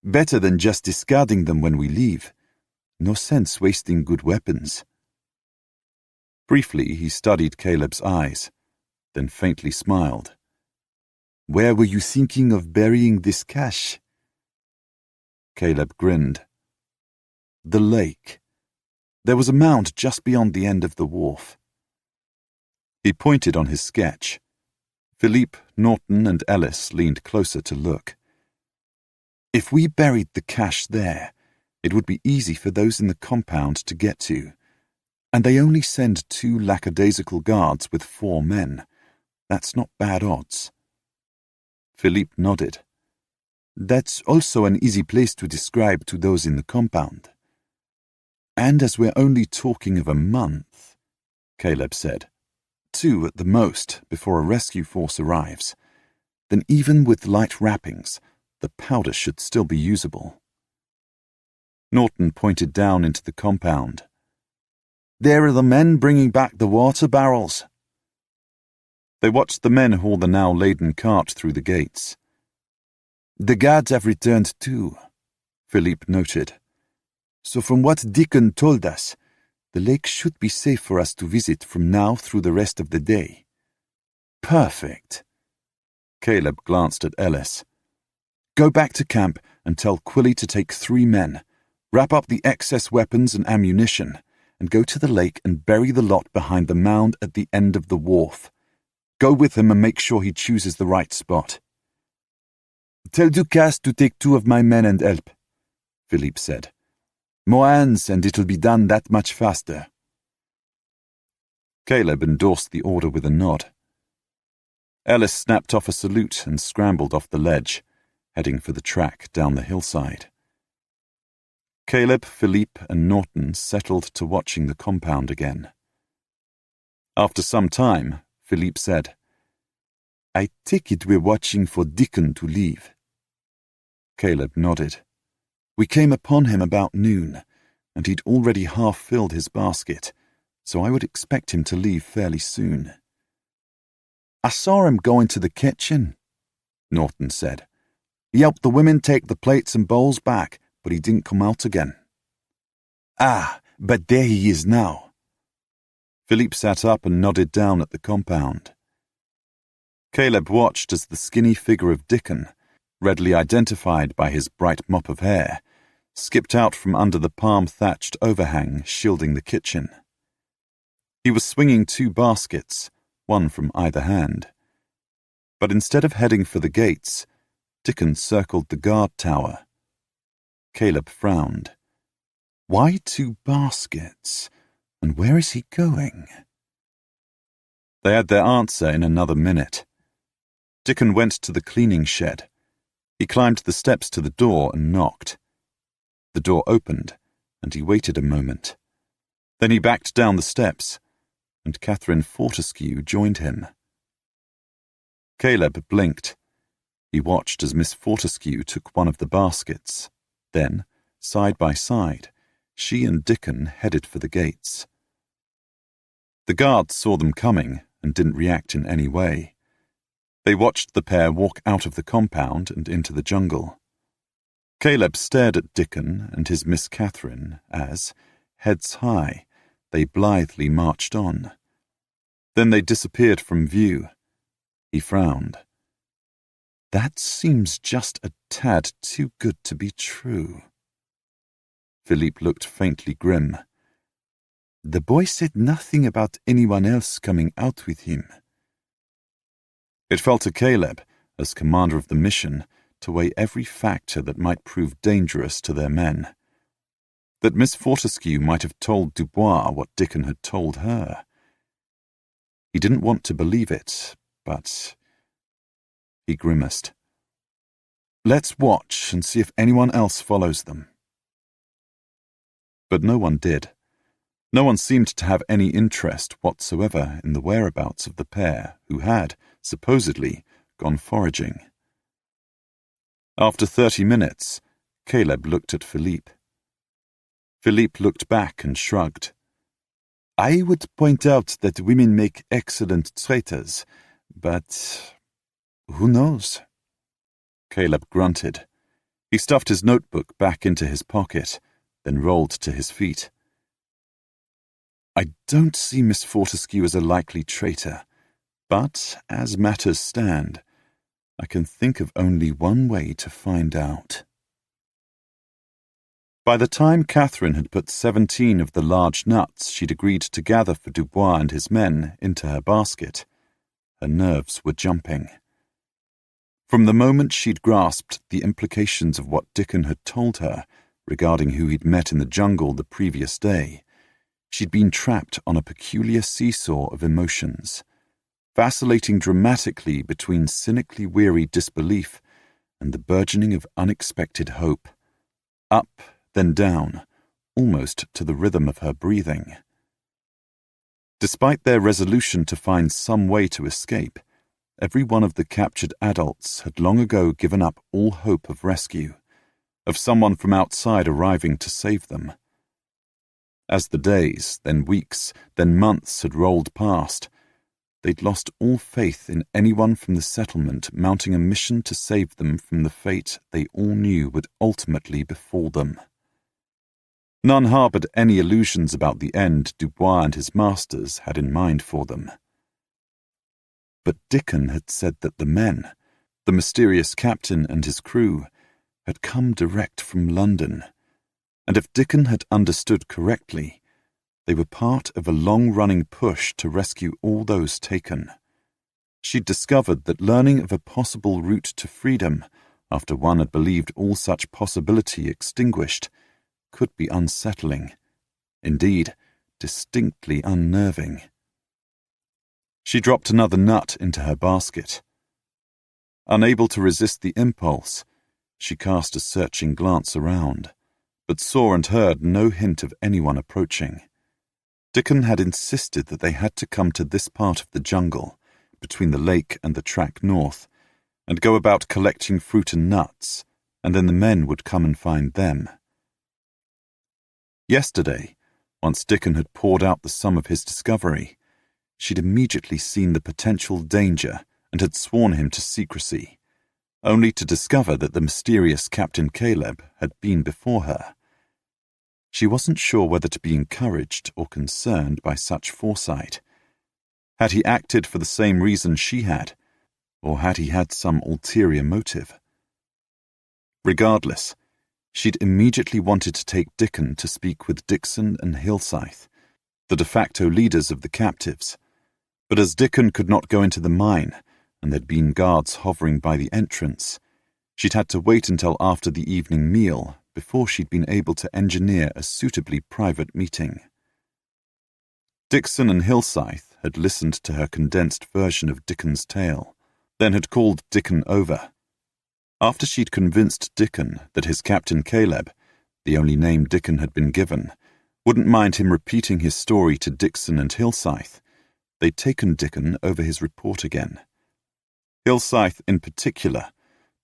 Better than just discarding them when we leave. No sense wasting good weapons." Briefly, he studied Caleb's eyes, then faintly smiled. "Where were you thinking of burying this cache?" Caleb grinned. "The lake. There was a mound just beyond the end of the wharf." He pointed on his sketch. Philippe, Norton, and Ellis leaned closer to look. "If we buried the cache there, it would be easy for those in the compound to get to. And they only send 2 lackadaisical guards with 4 men. That's not bad odds." Philippe nodded. "That's also an easy place to describe to those in the compound." "And as we're only talking of a month," Caleb said, 2 at the most before a rescue force arrives, then even with light wrappings, the powder should still be usable. Norton pointed down into the compound. "There are the men bringing back the water barrels." They watched the men haul the now laden cart through the gates. "The guards have returned too," Philippe noted. "So from what Deacon told us, the lake should be safe for us to visit from now through the rest of the day." "Perfect." Caleb glanced at Ellis. "Go back to camp and tell Quilly to take 3 men, wrap up the excess weapons and ammunition, and go to the lake and bury the lot behind the mound at the end of the wharf. Go with him and make sure he chooses the right spot." "Tell Ducasse to take 2 of my men and help," Philippe said. "More hands and it'll be done that much faster." Caleb endorsed the order with a nod. Ellis snapped off a salute and scrambled off the ledge, heading for the track down the hillside. Caleb, Philippe, and Norton settled to watching the compound again. After some time, Philippe said, "I take it we're watching for Deacon to leave." Caleb nodded. "We came upon him about noon, and he'd already half filled his basket, so I would expect him to leave fairly soon." "I saw him go into the kitchen," Norton said. "He helped the women take the plates and bowls back, but he didn't come out again." "Ah, but there he is now." Philippe sat up and nodded down at the compound. Caleb watched as the skinny figure of Dickon, readily identified by his bright mop of hair, skipped out from under the palm-thatched overhang shielding the kitchen. He was swinging 2 baskets, one from either hand. But instead of heading for the gates, Dickon circled the guard tower. Caleb frowned. Why 2 baskets? And where is he going? They had their answer in another minute. Dickon went to the cleaning shed. He climbed the steps to the door and knocked. The door opened, and he waited a moment. Then he backed down the steps, and Katherine Fortescue joined him. Caleb blinked. He watched as Miss Fortescue took one of the baskets. Then, side by side, she and Dickon headed for the gates. The guards saw them coming and didn't react in any way. They watched the pair walk out of the compound and into the jungle. Caleb stared at Dickon and his Miss Katherine as, heads high, they blithely marched on. Then they disappeared from view. He frowned. That seems just a tad too good to be true. Philippe looked faintly grim. The boy said nothing about anyone else coming out with him. It fell to Caleb, as commander of the mission, to weigh every factor that might prove dangerous to their men. That Miss Fortescue might have told Dubois what Dickon had told her. He didn't want to believe it, but he grimaced. Let's watch and see if anyone else follows them. But no one did. No one seemed to have any interest whatsoever in the whereabouts of the pair who had, supposedly, gone foraging. After 30 minutes, Caleb looked at Philippe. Philippe looked back and shrugged. I would point out that women make excellent traitors, but who knows? Caleb grunted. He stuffed his notebook back into his pocket, then rolled to his feet. I don't see Miss Fortescue as a likely traitor, but as matters stand, I can think of only one way to find out. By the time Katherine had put 17 of the large nuts she'd agreed to gather for Dubois and his men into her basket, her nerves were jumping. From the moment she'd grasped the implications of what Dickon had told her regarding who he'd met in the jungle the previous day, she'd been trapped on a peculiar seesaw of emotions, vacillating dramatically between cynically weary disbelief and the burgeoning of unexpected hope. Up, then down, almost to the rhythm of her breathing. Despite their resolution to find some way to escape, every one of the captured adults had long ago given up all hope of rescue, of someone from outside arriving to save them. As the days, then weeks, then months had rolled past, they'd lost all faith in anyone from the settlement mounting a mission to save them from the fate they all knew would ultimately befall them. None harboured any illusions about the end Dubois and his masters had in mind for them. But Dickon had said that the men, the mysterious captain and his crew, had come direct from London, and if Dickon had understood correctly, they were part of a long-running push to rescue all those taken. She'd discovered that learning of a possible route to freedom, after one had believed all such possibility extinguished, could be unsettling, indeed, distinctly unnerving. She dropped another nut into her basket. Unable to resist the impulse, she cast a searching glance around, but saw and heard no hint of anyone approaching. Dickon had insisted that they had to come to this part of the jungle, between the lake and the track north, and go about collecting fruit and nuts, and then the men would come and find them. Yesterday, once Dickon had poured out the sum of his discovery, she'd immediately seen the potential danger and had sworn him to secrecy, only to discover that the mysterious Captain Caleb had been before her. She wasn't sure whether to be encouraged or concerned by such foresight. Had he acted for the same reason she had, or had he had some ulterior motive? Regardless, she'd immediately wanted to take Dickon to speak with Dixon and Hillscythe, the de facto leaders of the captives, but as Dickon could not go into the mine, and there'd been guards hovering by the entrance, she'd had to wait until after the evening meal before she'd been able to engineer a suitably private meeting. Dixon and Hillscythe had listened to her condensed version of Dickon's tale, then had called Dickon over. After she'd convinced Dickon that his Captain Caleb, the only name Dickon had been given, wouldn't mind him repeating his story to Dixon and Hillscythe, they'd taken Dickon over his report again. Hillscythe in particular,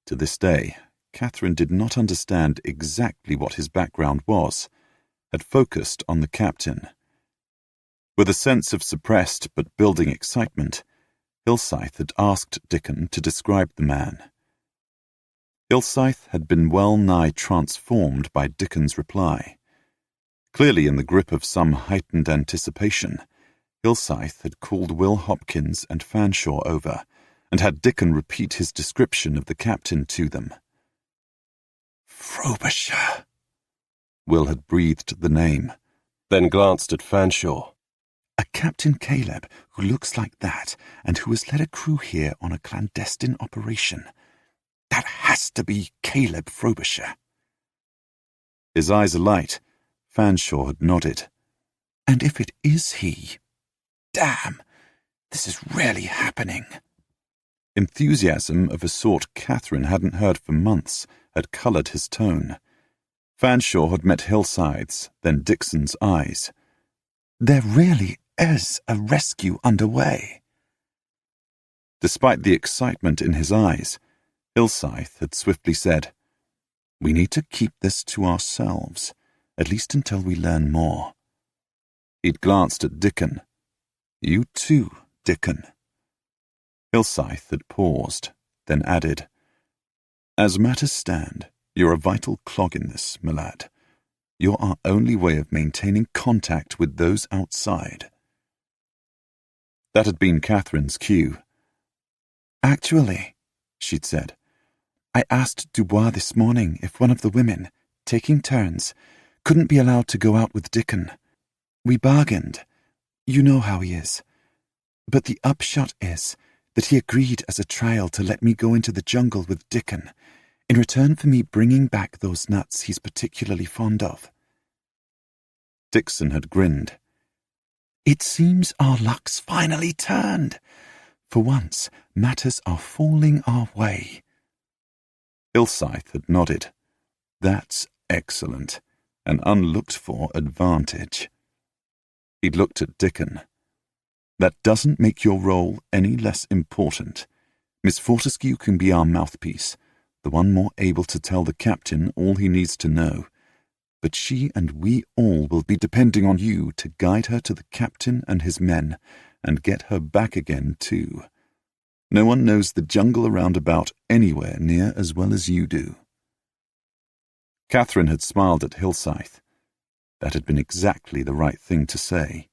to this day, Katherine did not understand exactly what his background was, had focused on the captain. With a sense of suppressed but building excitement, Hillscythe had asked Dickon to describe the man. Hillscythe had been well-nigh transformed by Dickon's reply. Clearly in the grip of some heightened anticipation, Hillscythe had called Will Hopkins and Fanshawe over, and had Dickon repeat his description of the captain to them. Frobisher. Will had breathed the name, then glanced at Fanshawe. A Captain Caleb who looks like that and who has led a crew here on a clandestine operation. That has to be Caleb Frobisher. His eyes alight, Fanshawe had nodded. And if it is he, damn, this is really happening. Enthusiasm of a sort Katherine hadn't heard for months had coloured his tone. Fanshawe had met Hillscythe's, then Dixon's eyes. There really is a rescue underway. Despite the excitement in his eyes, Hillscythe had swiftly said, We need to keep this to ourselves, at least until we learn more. He'd glanced at Dickon. You too, Dickon. Hillscythe had paused, then added, As matters stand, you're a vital clog in this, my lad. You're our only way of maintaining contact with those outside. That had been Katherine's cue. Actually, she'd said, I asked Dubois this morning if one of the women, taking turns, couldn't be allowed to go out with Dickon. We bargained. You know how he is. But the upshot is that he agreed as a trial to let me go into the jungle with Dickon, in return for me bringing back those nuts he's particularly fond of. Dixon had grinned. It seems our luck's finally turned. For once, matters are falling our way. Hillscythe had nodded. That's excellent. An unlooked-for advantage. He'd looked at Dickon. That doesn't make your role any less important. Miss Fortescue can be our mouthpiece, the one more able to tell the captain all he needs to know. But she and we all will be depending on you to guide her to the captain and his men, and get her back again, too. No one knows the jungle around about anywhere near as well as you do. Katherine had smiled at Hillscythe. That had been exactly the right thing to say.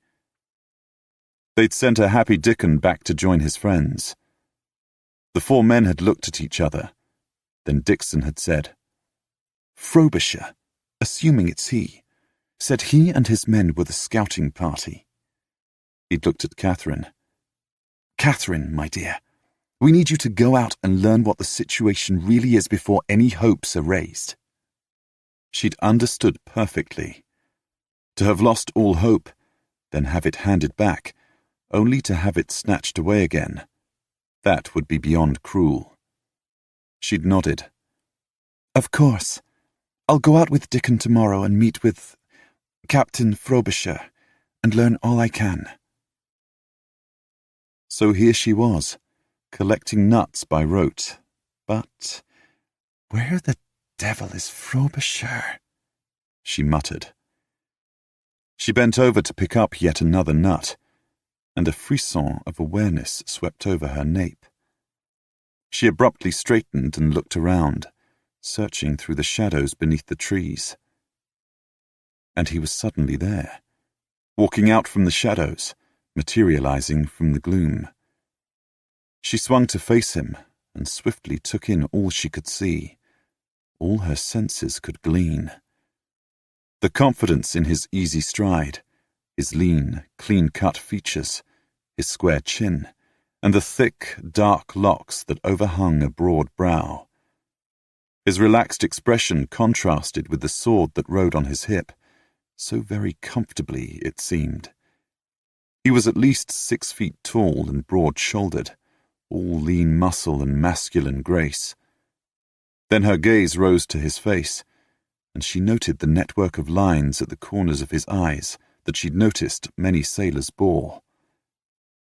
They'd sent a happy Dickon back to join his friends. The four men had looked at each other. Then Dixon had said, Frobisher, assuming it's he, said he and his men were the scouting party. He'd looked at Katherine. Katherine, my dear, we need you to go out and learn what the situation really is before any hopes are raised. She'd understood perfectly. To have lost all hope, then have it handed back, only to have it snatched away again, that would be beyond cruel. She'd nodded. Of course. I'll go out with Dickon tomorrow and meet with Captain Frobisher and learn all I can. So here she was, collecting nuts by rote. But where the devil is Frobisher? She muttered. She bent over to pick up yet another nut, and a frisson of awareness swept over her nape. She abruptly straightened and looked around, searching through the shadows beneath the trees. And he was suddenly there, walking out from the shadows, materializing from the gloom. She swung to face him and swiftly took in all she could see, all her senses could glean. The confidence in his easy stride, his lean, clean-cut features, his square chin, and the thick, dark locks that overhung a broad brow. His relaxed expression contrasted with the sword that rode on his hip, so very comfortably, it seemed. He was at least 6 feet tall and broad-shouldered, all lean muscle and masculine grace. Then her gaze rose to his face, and she noted the network of lines at the corners of his eyes that she'd noticed many sailors bore.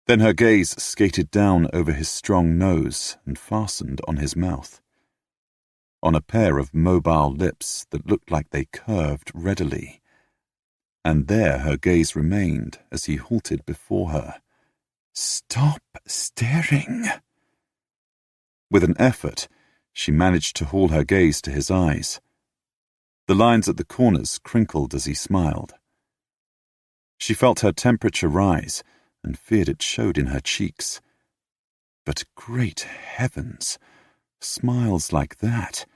Then her gaze skated down over his strong nose and fastened on his mouth, on a pair of mobile lips that looked like they curved readily. And there her gaze remained as he halted before her. "Stop staring!" With an effort, she managed to haul her gaze to his eyes. The lines at the corners crinkled as he smiled. She felt her temperature rise and feared it showed in her cheeks. But great heavens, smiles like that,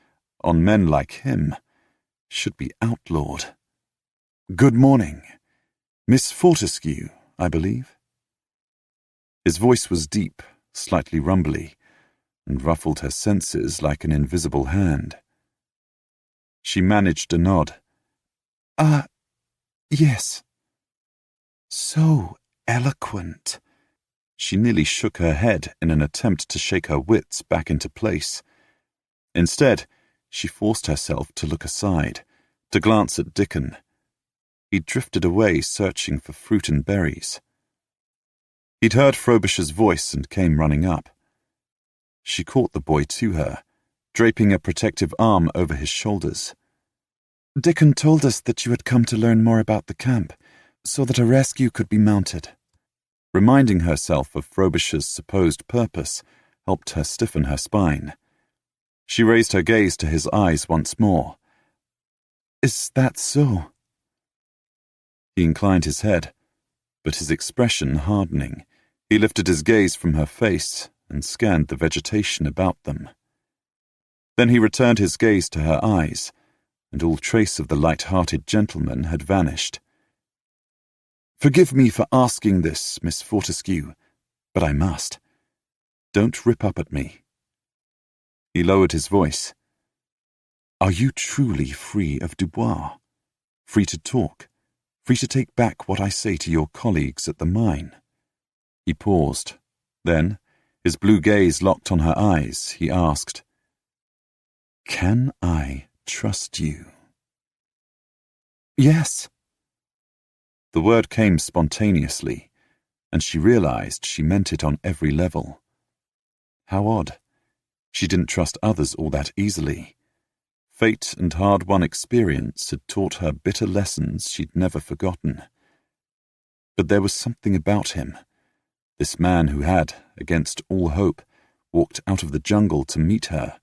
on men like him, should be outlawed. "Good morning. Miss Fortescue, I believe." His voice was deep, slightly rumbly, and ruffled her senses like an invisible hand. She managed a nod. Yes." "So eloquent." She nearly shook her head in an attempt to shake her wits back into place. Instead, she forced herself to look aside, to glance at Dickon. He drifted away searching for fruit and berries. He'd heard Frobisher's voice and came running up. She caught the boy to her, draping a protective arm over his shoulders. "Dickon told us that you had come to learn more about the camp, so that a rescue could be mounted." Reminding herself of Frobisher's supposed purpose helped her stiffen her spine. She raised her gaze to his eyes once more. "Is that so?" He inclined his head, but his expression hardening, he lifted his gaze from her face and scanned the vegetation about them. Then he returned his gaze to her eyes, and all trace of the light-hearted gentleman had vanished. "Forgive me for asking this, Miss Fortescue, but I must. Don't rip up at me." He lowered his voice. "Are you truly free of Dubois? Free to talk? Free to take back what I say to your colleagues at the mine?" He paused. Then, his blue gaze locked on her eyes, he asked, "Can I trust you?" "Yes." The word came spontaneously, and she realized she meant it on every level. How odd. She didn't trust others all that easily. Fate and hard-won experience had taught her bitter lessons she'd never forgotten. But there was something about him, this man who had, against all hope, walked out of the jungle to meet her,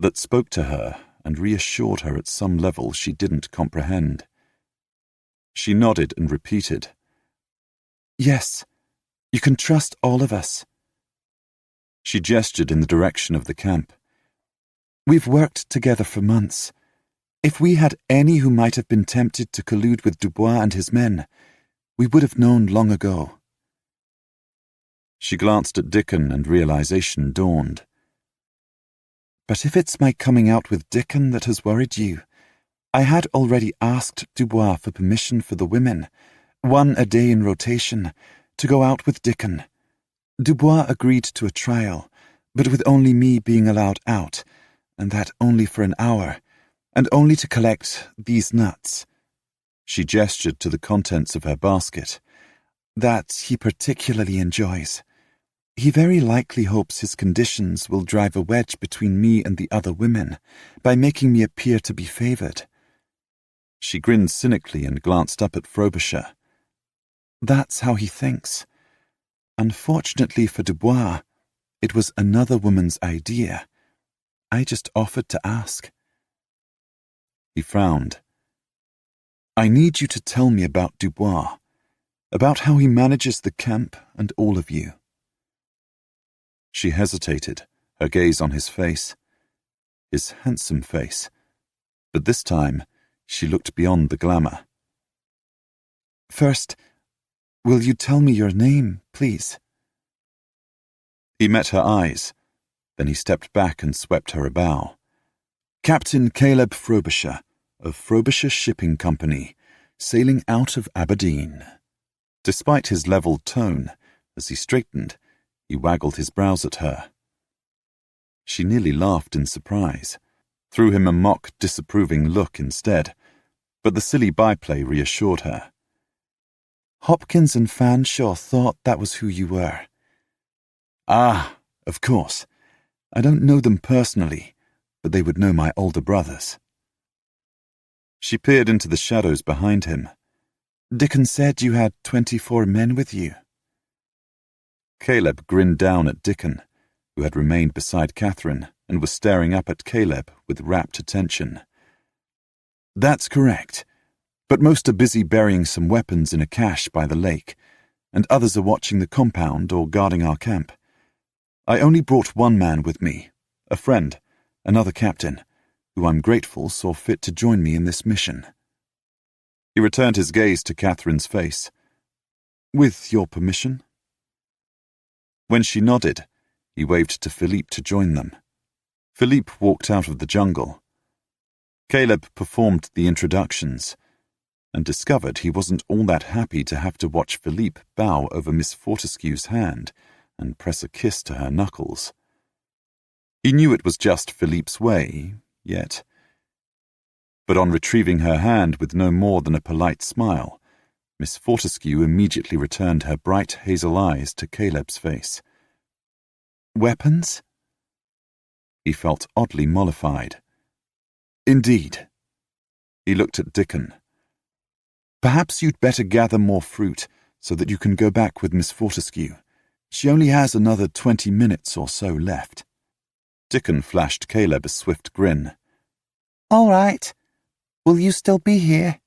that spoke to her and reassured her at some level she didn't comprehend. She nodded and repeated, "Yes, you can trust all of us." She gestured in the direction of the camp. "We've worked together for months. If we had any who might have been tempted to collude with Dubois and his men, we would have known long ago." She glanced at Dickon and realization dawned. "But if it's my coming out with Dickon that has worried you, I had already asked Dubois for permission for the women, 1 a day in rotation, to go out with Dickon. Dubois agreed to a trial, but with only me being allowed out, and that only for an hour, and only to collect these nuts." She gestured to the contents of her basket. "That he particularly enjoys. He very likely hopes his conditions will drive a wedge between me and the other women by making me appear to be favored." She grinned cynically and glanced up at Frobisher. "That's how he thinks. Unfortunately for Dubois, it was another woman's idea. I just offered to ask." He frowned. "I need you to tell me about Dubois, about how he manages the camp and all of you." She hesitated, her gaze on his face. His handsome face. But this time, she looked beyond the glamour. "First, will you tell me your name, please?" He met her eyes. Then he stepped back and swept her a bow. "Captain Caleb Frobisher, of Frobisher Shipping Company, sailing out of Aberdeen." Despite his level tone, as he straightened, he waggled his brows at her. She nearly laughed in surprise, threw him a mock disapproving look instead, but the silly byplay reassured her. Hopkins and Fanshawe thought that was who you were. Ah, of course. I don't know them personally, but they would know my older brothers. She peered into the shadows behind him. Dickon said you had 24 men with you. Caleb grinned down at Dickon, who had remained beside Katherine and was staring up at Caleb with rapt attention. That's correct, but most are busy burying some weapons in a cache by the lake, and others are watching the compound or guarding our camp. I only brought one man with me, a friend, another captain, who I'm grateful saw fit to join me in this mission. He returned his gaze to Katherine's face. With your permission? When she nodded, he waved to Philippe to join them. Philippe walked out of the jungle. Caleb performed the introductions and discovered he wasn't all that happy to have to watch Philippe bow over Miss Fortescue's hand and press a kiss to her knuckles. He knew it was just Philippe's way, yet. But on retrieving her hand with no more than a polite smile, Miss Fortescue immediately returned her bright hazel eyes to Caleb's face. Weapons? He felt oddly mollified. Indeed. He looked at Dickon. Perhaps you'd better gather more fruit so that you can go back with Miss Fortescue. She only has another 20 minutes or so left. Dickon flashed Caleb a swift grin. All right. Will you still be here?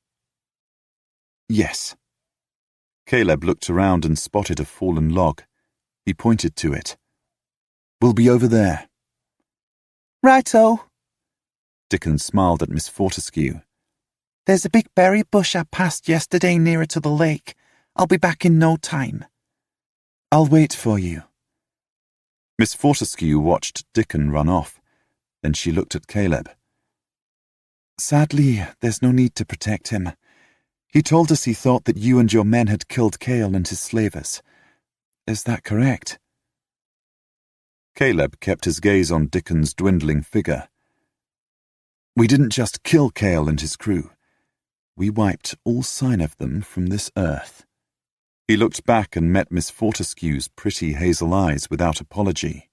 Yes. Caleb looked around and spotted a fallen log. He pointed to it. We'll be over there. Righto. Dickon smiled at Miss Fortescue. There's a big berry bush I passed yesterday nearer to the lake. I'll be back in no time. I'll wait for you. Miss Fortescue watched Dickon run off. Then she looked at Caleb. Sadly, there's no need to protect him. He told us he thought that you and your men had killed Cale and his slavers. Is that correct? Caleb kept his gaze on Dickon's dwindling figure. We didn't just kill Cale and his crew. We wiped all sign of them from this earth. He looked back and met Miss Fortescue's pretty hazel eyes without apology.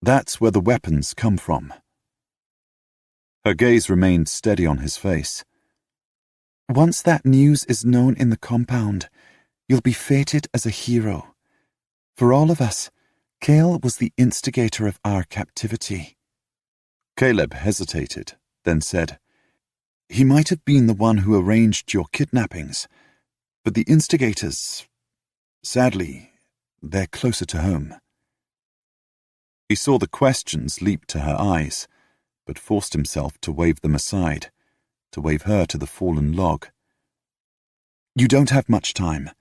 That's where the weapons come from. Her gaze remained steady on his face. Once that news is known in the compound, you'll be fated as a hero. For all of us, Cale was the instigator of our captivity. Caleb hesitated, then said, He might have been the one who arranged your kidnappings, but the instigators, sadly, they're closer to home. He saw the questions leap to her eyes, but forced himself to wave them aside, to wave her to the fallen log. You don't have much time,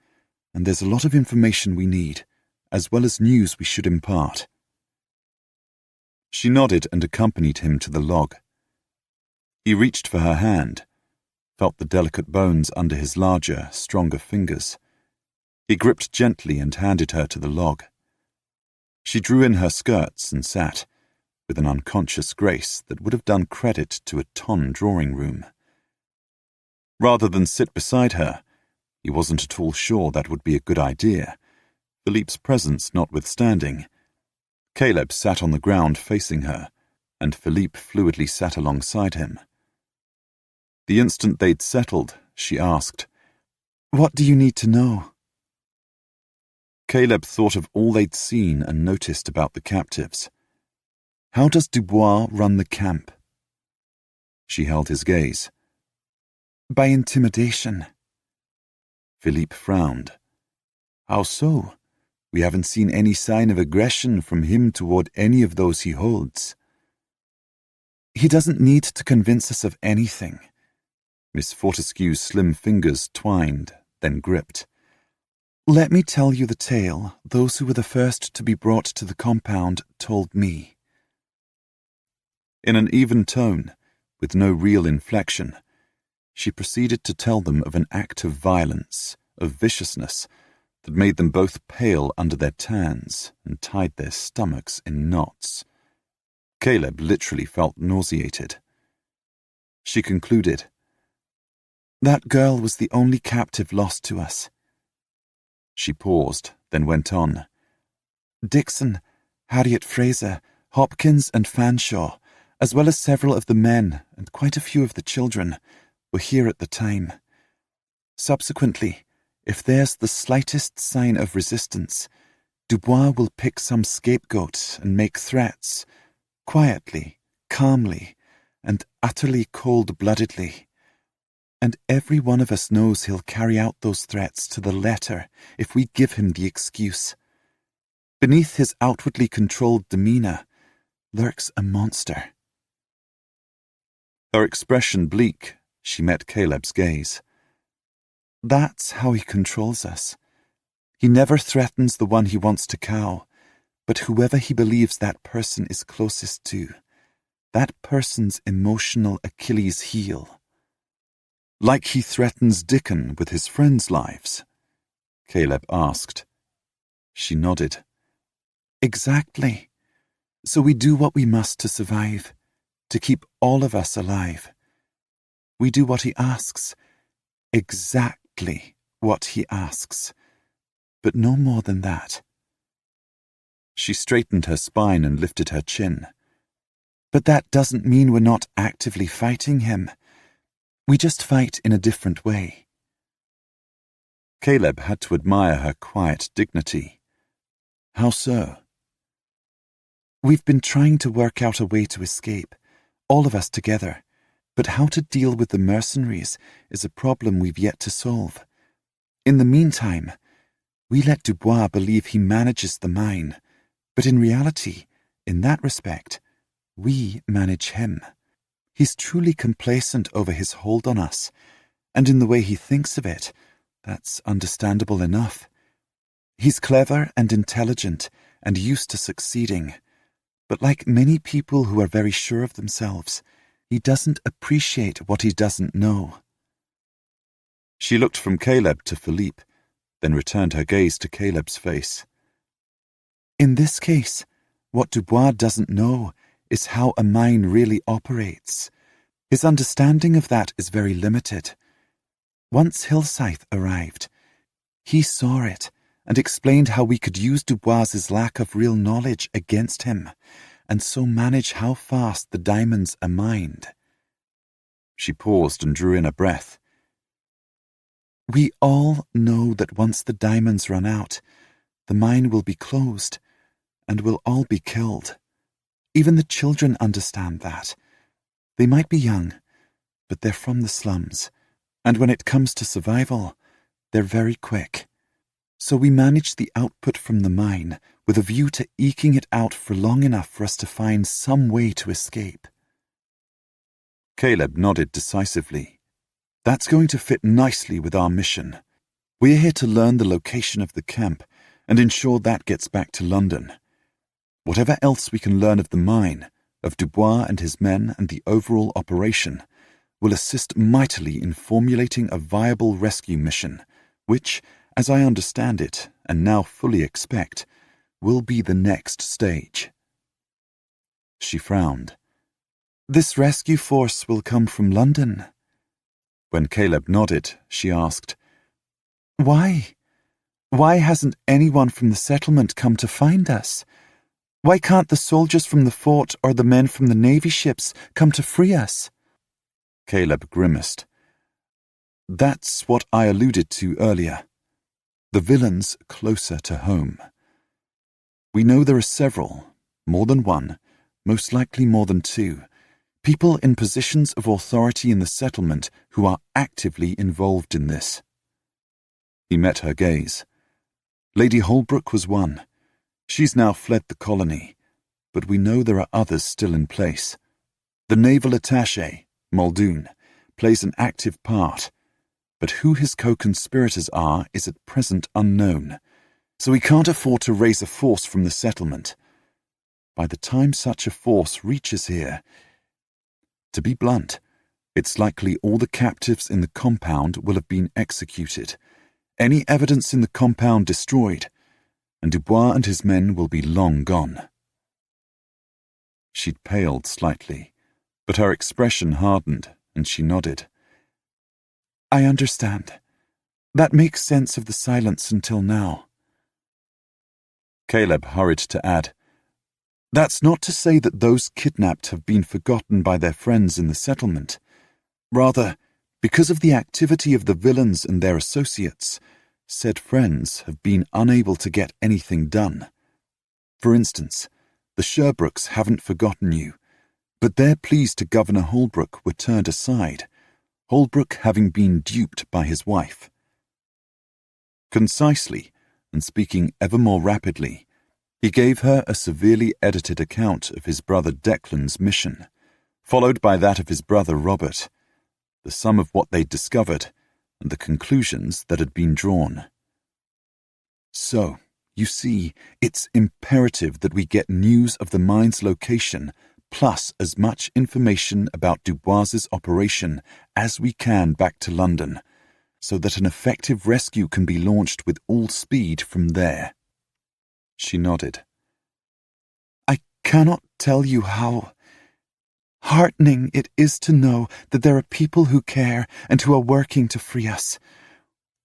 and there's a lot of information we need, as well as news we should impart. She nodded and accompanied him to the log. He reached for her hand, felt the delicate bones under his larger, stronger fingers. He gripped gently and handed her to the log. She drew in her skirts and sat, with an unconscious grace that would have done credit to a ton drawing room. Rather than sit beside her, he wasn't at all sure that would be a good idea, Philippe's presence notwithstanding. Caleb sat on the ground facing her, and Philippe fluidly sat alongside him. The instant they'd settled, she asked, What do you need to know? Caleb thought of all they'd seen and noticed about the captives. How does Dubois run the camp? She held his gaze. By intimidation. Philippe frowned. How so? We haven't seen any sign of aggression from him toward any of those he holds. He doesn't need to convince us of anything. Miss Fortescue's slim fingers twined, then gripped. Let me tell you the tale those who were the first to be brought to the compound told me. In an even tone, with no real inflection, she proceeded to tell them of an act of violence of viciousness, that made them both pale under their tans and tied their stomachs in knots. Caleb literally felt nauseated. She concluded, "That girl was the only captive lost to us." She paused, then went on. "Dixon, Harriet Fraser, Hopkins and Fanshawe, as well as several of the men and quite a few of the children, were here at the time. Subsequently, if there's the slightest sign of resistance, Dubois will pick some scapegoat and make threats, quietly, calmly, and utterly cold-bloodedly. And every one of us knows he'll carry out those threats to the letter if we give him the excuse. Beneath his outwardly controlled demeanour lurks a monster." Her expression bleak, she met Caleb's gaze. "That's how he controls us. He never threatens the one he wants to cow, but whoever he believes that person is closest to, that person's emotional Achilles heel." "Like he threatens Dickon with his friends' lives?" Caleb asked. She nodded. "Exactly. So we do what we must to survive, to keep all of us alive. We do what he asks, exactly what he asks, but no more than that." She straightened her spine and lifted her chin. "But that doesn't mean we're not actively fighting him. We just fight in a different way." Caleb had to admire her quiet dignity. "How so?" "We've been trying to work out a way to escape, all of us together, but how to deal with the mercenaries is a problem we've yet to solve. In the meantime, we let Dubois believe he manages the mine, but in reality, in that respect, we manage him. He's truly complacent over his hold on us, and in the way he thinks of it, that's understandable enough. He's clever and intelligent and used to succeeding, but like many people who are very sure of themselves, he doesn't appreciate what he doesn't know." She looked from Caleb to Philippe, then returned her gaze to Caleb's face. "In this case, what Dubois doesn't know is how a mine really operates. His understanding of that is very limited. Once Hillscythe arrived, he saw it and explained how we could use Dubois's lack of real knowledge against him, and so manage how fast the diamonds are mined." She paused and drew in a breath. "We all know that once the diamonds run out, the mine will be closed, and we'll all be killed. Even the children understand that. They might be young, but they're from the slums, and when it comes to survival, they're very quick. So we manage the output from the mine with a view to eking it out for long enough for us to find some way to escape." Caleb nodded decisively. "That's going to fit nicely with our mission. We're here to learn the location of the camp and ensure that gets back to London. Whatever else we can learn of the mine, of Dubois and his men and the overall operation, will assist mightily in formulating a viable rescue mission, which, as I understand it, and now fully expect, will be the next stage." She frowned. "This rescue force will come from London?" When Caleb nodded, she asked, "Why? Why hasn't anyone from the settlement come to find us? Why can't the soldiers from the fort or the men from the navy ships come to free us?" Caleb grimaced. "That's what I alluded to earlier. The villains closer to home. We know there are several, more than one, most likely more than two, people in positions of authority in the settlement who are actively involved in this." He met her gaze. "Lady Holbrook was one. She's now fled the colony, but we know there are others still in place. The naval attaché, Muldoon, plays an active part, but who his co-conspirators are is at present unknown, so we can't afford to raise a force from the settlement. By the time such a force reaches here, to be blunt, it's likely all the captives in the compound will have been executed. any evidence in the compound destroyed, and Dubois and his men will be long gone. She'd paled slightly, but her expression hardened, and she nodded. I understand. That makes sense of the silence until now. Caleb hurried to add, That's not to say that those kidnapped have been forgotten by their friends in the settlement. Rather, because of the activity of the villains and their associates, said friends have been unable to get anything done. For instance, the Sherbrooks haven't forgotten you, but their pleas to Governor Holbrook were turned aside, Holbrook having been duped by his wife. Concisely, and speaking ever more rapidly, he gave her a severely edited account of his brother Declan's mission, followed by that of his brother Robert, the sum of what they'd discovered, and the conclusions that had been drawn. So, you see, it's imperative that we get news of the mine's location, plus as much information about Dubois's operation as we can back to London, so that an effective rescue can be launched with all speed from there. She nodded. I cannot tell you how heartening it is to know that there are people who care and who are working to free us.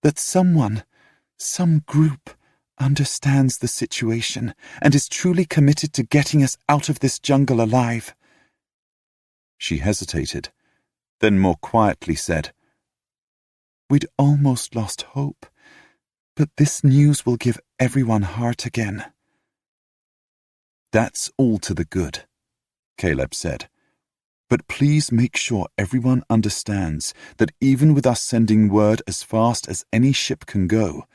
That someone, some group, understands the situation and is truly committed to getting us out of this jungle alive. She hesitated, then more quietly said, We'd almost lost hope, but this news will give everyone heart again. That's all to the good, Caleb said. But please make sure everyone understands that even with us sending word as fast as any ship can go,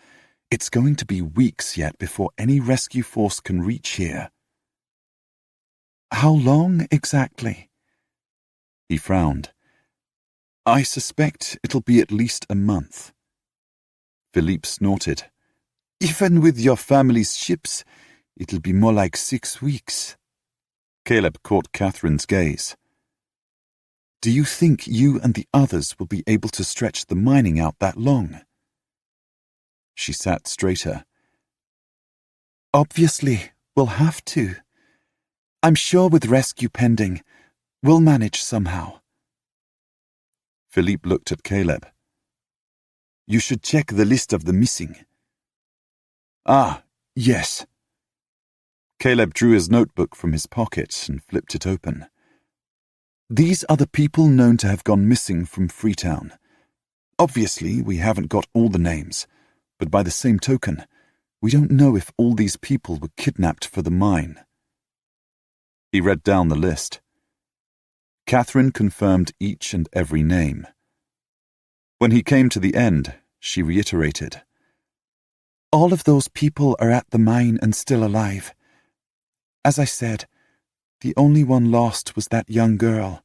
it's going to be weeks yet before any rescue force can reach here. How long exactly? He frowned. I suspect it'll be at least a month. Philippe snorted. Even with your family's ships, it'll be more like 6 weeks. Caleb caught Catherine's gaze. Do you think you and the others will be able to stretch the mining out that long? She sat straighter. Obviously, we'll have to. I'm sure with rescue pending, we'll manage somehow. Philippe looked at Caleb. You should check the list of the missing. Ah, yes. Caleb drew his notebook from his pocket and flipped it open. These are the people known to have gone missing from Freetown. Obviously, we haven't got all the names, but by the same token, we don't know if all these people were kidnapped for the mine. He read down the list. Katherine confirmed each and every name. When he came to the end, she reiterated. All of those people are at the mine and still alive. As I said, the only one lost was that young girl.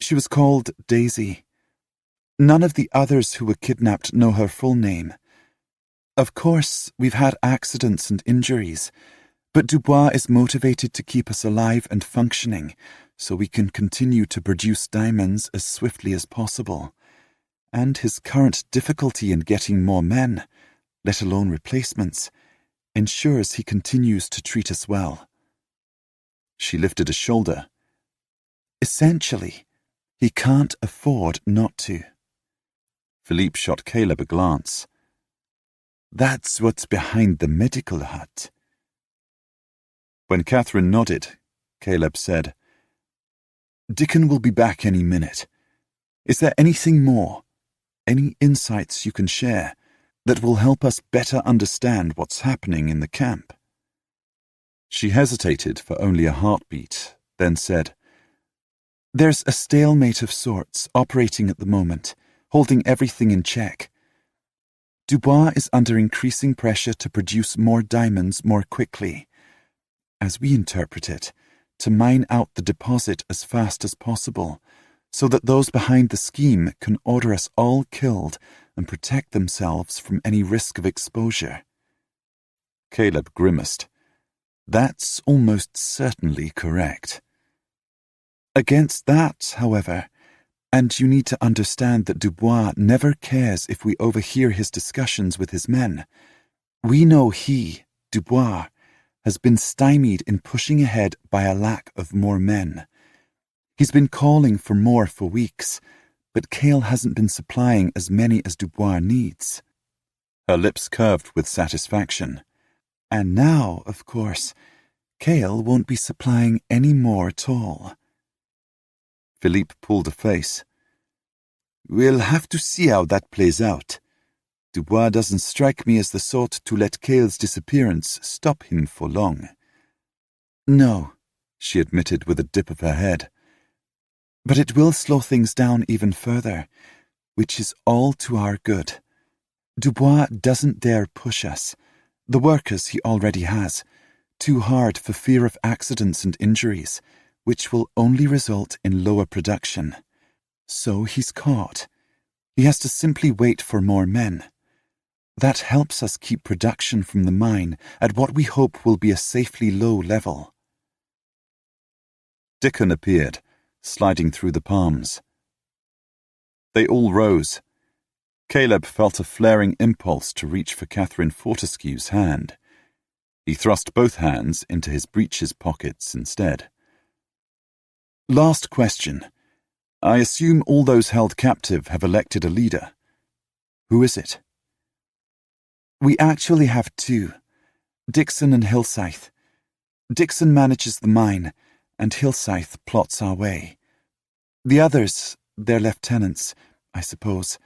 She was called Daisy. None of the others who were kidnapped know her full name. Of course, we've had accidents and injuries, but Dubois is motivated to keep us alive and functioning so we can continue to produce diamonds as swiftly as possible. And his current difficulty in getting more men, let alone replacements, ensures he continues to treat us well. She lifted a shoulder. Essentially, he can't afford not to. Philippe shot Caleb a glance. That's what's behind the medical hut. When Katherine nodded, Caleb said, Dickon will be back any minute. Is there anything more, any insights you can share that will help us better understand what's happening in the camp? She hesitated for only a heartbeat, then said, There's a stalemate of sorts operating at the moment, holding everything in check. Dubois is under increasing pressure to produce more diamonds more quickly. As we interpret it, to mine out the deposit as fast as possible, so that those behind the scheme can order us all killed and protect themselves from any risk of exposure. Caleb grimaced. That's almost certainly correct. Against that, however, And you need to understand that Dubois never cares if we overhear his discussions with his men. We know he, Dubois, has been stymied in pushing ahead by a lack of more men. He's been calling for more for weeks, but Cale hasn't been supplying as many as Dubois needs. Her lips curved with satisfaction. And now, of course, Cale won't be supplying any more at all. Philippe pulled a face. We'll have to see how that plays out. Dubois doesn't strike me as the sort to let Cale's disappearance stop him for long. No, she admitted with a dip of her head. But it will slow things down even further, which is all to our good. Dubois doesn't dare push us, the workers he already has, too hard for fear of accidents and injuries, which will only result in lower production. So he's caught. He has to simply wait for more men. That helps us keep production from the mine at what we hope will be a safely low level. Dickon appeared, sliding through the palms. They all rose. Caleb felt a flaring impulse to reach for Katherine Fortescue's hand. He thrust both hands into his breeches pockets instead. Last question. I assume all those held captive have elected a leader. Who is it? We actually have two, Dixon and Hillscythe. Dixon manages the mine, and Hillscythe plots our way. The others, their lieutenants, I suppose,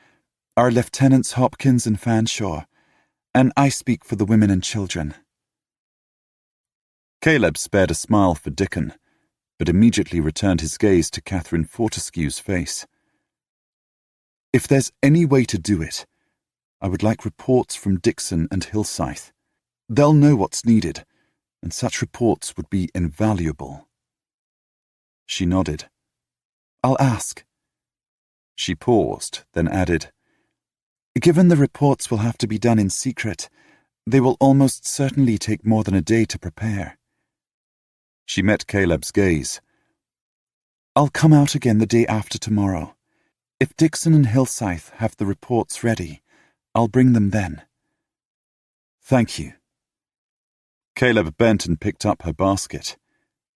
are Lieutenants Hopkins and Fanshawe, and I speak for the women and children. Caleb spared a smile for Dickon, but immediately returned his gaze to Katherine Fortescue's face. If there's any way to do it, I would like reports from Dixon and Hillscythe. They'll know what's needed, and such reports would be invaluable. She nodded. I'll ask. She paused, then added, Given the reports will have to be done in secret, they will almost certainly take more than a day to prepare. She met Caleb's gaze. I'll come out again the day after tomorrow. If Dixon and Hillscythe have the reports ready, I'll bring them then. Thank you. Caleb bent and picked up her basket.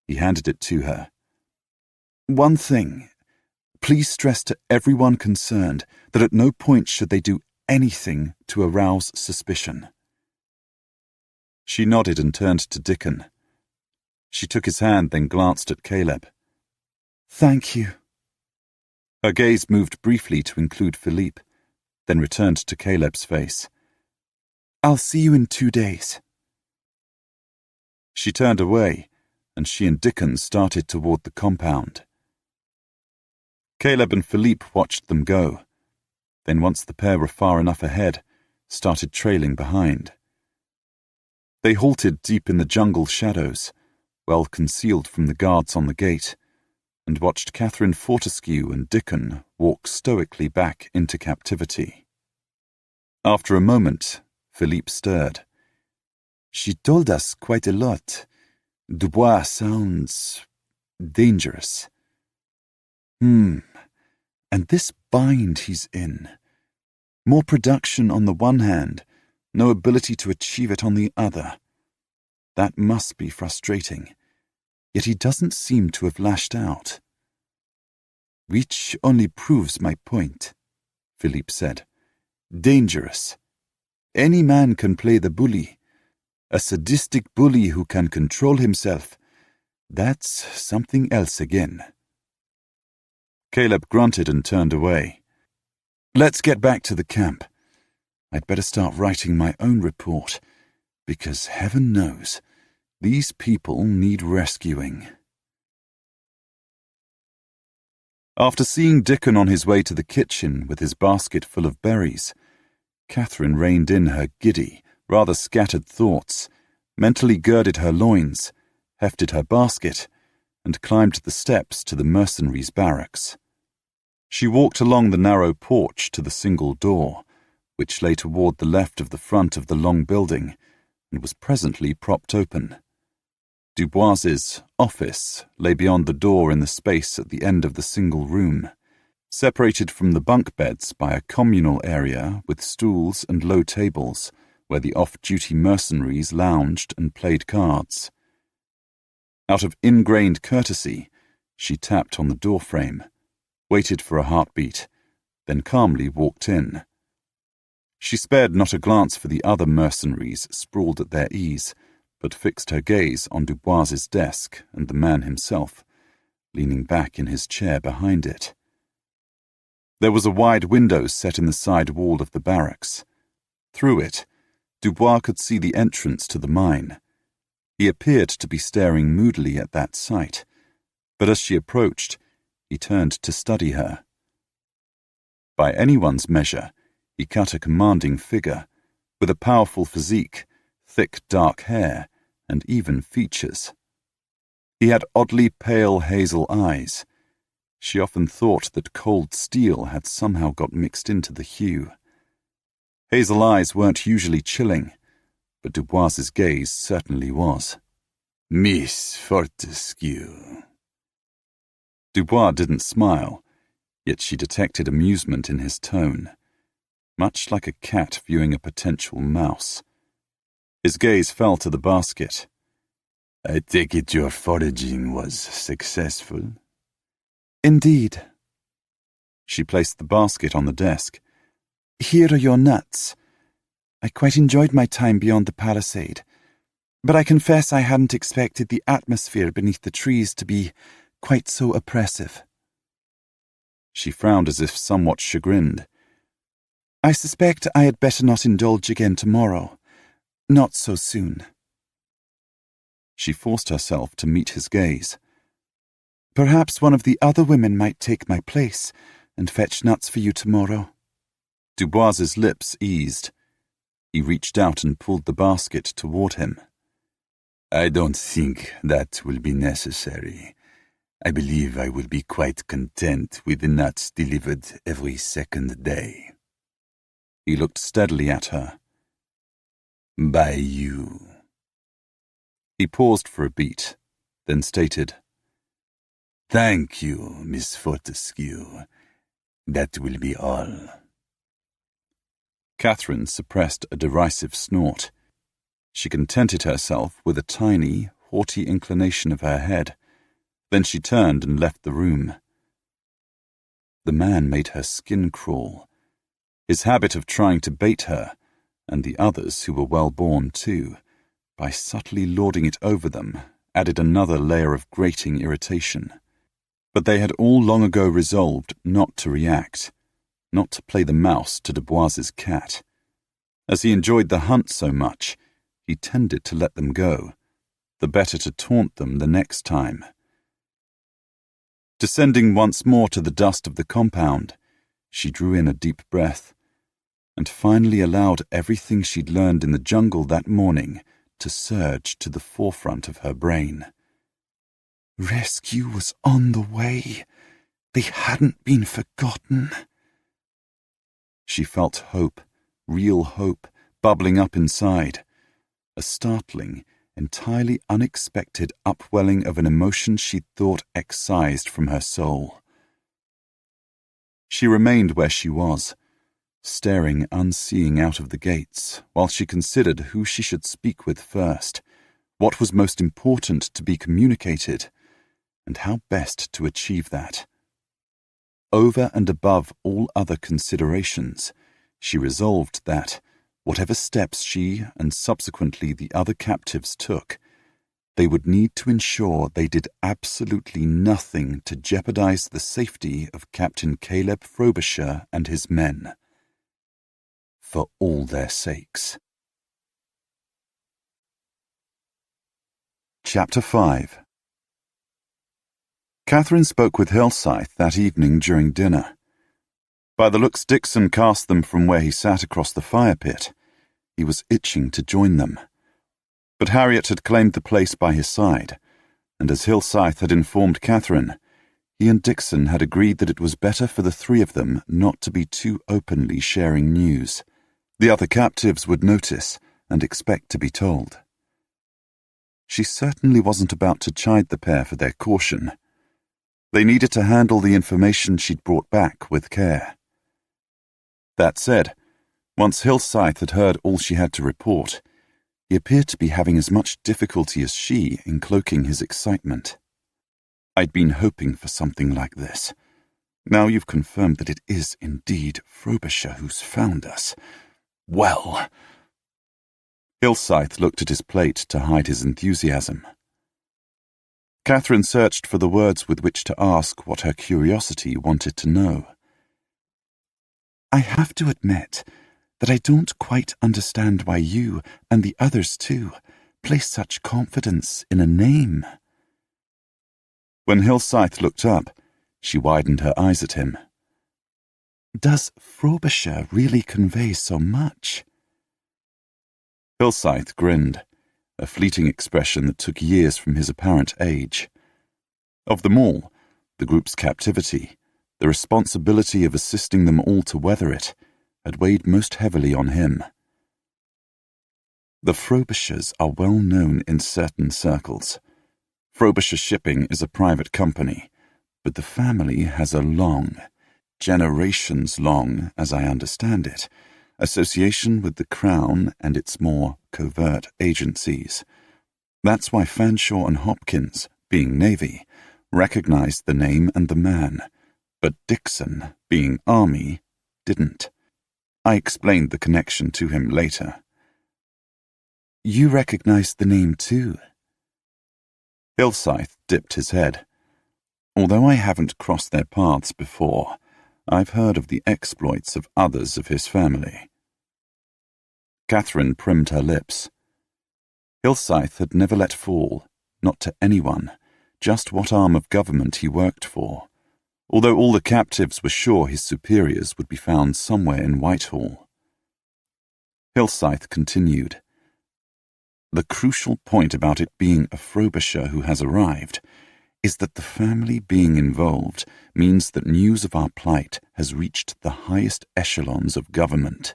He handed it to her. One thing. Please stress to everyone concerned that at no point should they do anything to arouse suspicion. She nodded and turned to Dickon. She took his hand, then glanced at Caleb. Thank you. Her gaze moved briefly to include Philippe, then returned to Caleb's face. I'll see you in 2 days. She turned away, and she and Dickon started toward the compound. Caleb and Philippe watched them go, then once the pair were far enough ahead, started trailing behind. They halted deep in the jungle shadows, well concealed from the guards on the gate, and watched Katherine Fortescue and Dickon walk stoically back into captivity. After a moment, Philippe stirred. She told us quite a lot. Dubois sounds dangerous. And this bind he's in. More production on the one hand, no ability to achieve it on the other. That must be frustrating. Yet he doesn't seem to have lashed out. Which only proves my point, Philippe said. Dangerous. Any man can play the bully. A sadistic bully who can control himself. That's something else again. Caleb grunted and turned away. Let's get back to the camp. I'd better start writing my own report, because heaven knows, these people need rescuing. After seeing Dickon on his way to the kitchen with his basket full of berries, Katherine reined in her giddy, rather scattered thoughts, mentally girded her loins, hefted her basket, and climbed the steps to the mercenaries' barracks. She walked along the narrow porch to the single door, which lay toward the left of the front of the long building, and was presently propped open. Dubois's office lay beyond the door in the space at the end of the single room. Separated from the bunk beds by a communal area with stools and low tables where the off-duty mercenaries lounged and played cards. Out of ingrained courtesy, she tapped on the doorframe, waited for a heartbeat, then calmly walked in. She spared not a glance for the other mercenaries sprawled at their ease, but fixed her gaze on Dubois's desk and the man himself, leaning back in his chair behind it. There was a wide window set in the side wall of the barracks. Through it, Dubois could see the entrance to the mine. He appeared to be staring moodily at that sight, but as she approached, he turned to study her. By anyone's measure, he cut a commanding figure, with a powerful physique, thick dark hair, and even features. He had oddly pale hazel eyes. She often thought that cold steel had somehow got mixed into the hue. Hazel eyes weren't usually chilling, but Dubois's gaze certainly was. Miss Fortescue. Dubois didn't smile, yet she detected amusement in his tone, much like a cat viewing a potential mouse. His gaze fell to the basket. I take it your foraging was successful? Indeed. She placed the basket on the desk. Here are your nuts. I quite enjoyed my time beyond the palisade, but I confess I hadn't expected the atmosphere beneath the trees to be quite so oppressive. She frowned as if somewhat chagrined. I suspect I had better not indulge again tomorrow. Not so soon. She forced herself to meet his gaze. Perhaps one of the other women might take my place and fetch nuts for you tomorrow. Dubois's lips eased. He reached out and pulled the basket toward him. I don't think that will be necessary. I believe I will be quite content with the nuts delivered every second day. He looked steadily at her. By you. He paused for a beat, then stated, Thank you, Miss Fortescue. That will be all. Katherine suppressed a derisive snort. She contented herself with a tiny, haughty inclination of her head. Then she turned and left the room. The man made her skin crawl. His habit of trying to bait her, and the others who were well-born too, by subtly lording it over them, added another layer of grating irritation. But they had all long ago resolved not to react, not to play the mouse to Dubois's cat. As he enjoyed the hunt so much, he tended to let them go, the better to taunt them the next time. Descending once more to the dust of the compound, she drew in a deep breath, and finally allowed everything she'd learned in the jungle that morning to surge to the forefront of her brain. Rescue was on the way. They hadn't been forgotten. She felt hope, real hope, bubbling up inside. A startling, entirely unexpected upwelling of an emotion she'd thought excised from her soul. She remained where she was, staring unseeing out of the gates, while she considered who she should speak with first, what was most important to be communicated, and how best to achieve that. Over and above all other considerations, she resolved that, whatever steps she and subsequently the other captives took, they would need to ensure they did absolutely nothing to jeopardize the safety of Captain Caleb Frobisher and his men. For all their sakes. Chapter 5. Katherine spoke with Hillscythe that evening during dinner. By the looks Dixon cast them from where he sat across the fire pit, he was itching to join them. But Harriet had claimed the place by his side, and as Hillscythe had informed Katherine, he and Dixon had agreed that it was better for the three of them not to be too openly sharing news. The other captives would notice and expect to be told. She certainly wasn't about to chide the pair for their caution. They needed to handle the information she'd brought back with care. That said, once Hillscythe had heard all she had to report, he appeared to be having as much difficulty as she in cloaking his excitement. "I'd been hoping for something like this. Now you've confirmed that it is indeed Frobisher who's found us. Well..." Hillscythe looked at his plate to hide his enthusiasm. Katherine searched for the words with which to ask what her curiosity wanted to know. "I have to admit that I don't quite understand why you, and the others too, place such confidence in a name." When Hillscythe looked up, she widened her eyes at him. "Does Frobisher really convey so much?" Hillscythe grinned, a fleeting expression that took years from his apparent age. Of them all, the group's captivity, the responsibility of assisting them all to weather it, had weighed most heavily on him. "The Frobishers are well known in certain circles. Frobisher Shipping is a private company, but the family has a long, generations long, as I understand it, association with the Crown and its more covert agencies. That's why Fanshawe and Hopkins, being Navy, recognized the name and the man, but Dixon, being Army, didn't. I explained the connection to him later." "You recognized the name too?" Hillscythe dipped his head. "Although I haven't crossed their paths before, I've heard of the exploits of others of his family." Katherine primmed her lips. Hillscythe had never let fall, not to anyone, just what arm of government he worked for, although all the captives were sure his superiors would be found somewhere in Whitehall. Hillscythe continued. "The crucial point about it being a Frobisher who has arrived is that the family being involved means that news of our plight has reached the highest echelons of government.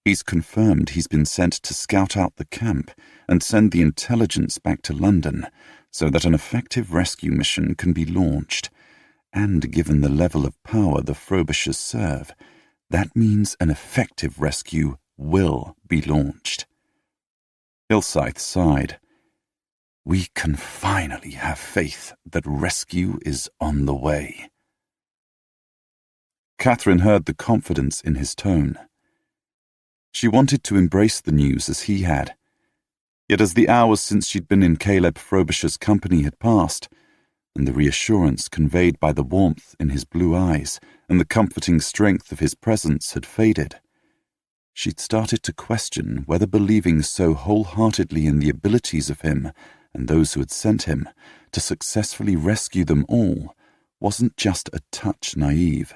He's confirmed he's been sent to scout out the camp and send the intelligence back to London so that an effective rescue mission can be launched. And given the level of power the Frobishers serve, that means an effective rescue will be launched." Hillscythe sighed. "We can finally have faith that rescue is on the way." Katherine heard the confidence in his tone. She wanted to embrace the news as he had. Yet as the hours since she'd been in Caleb Frobisher's company had passed, and the reassurance conveyed by the warmth in his blue eyes and the comforting strength of his presence had faded, she'd started to question whether believing so wholeheartedly in the abilities of him and those who had sent him to successfully rescue them all wasn't just a touch naive.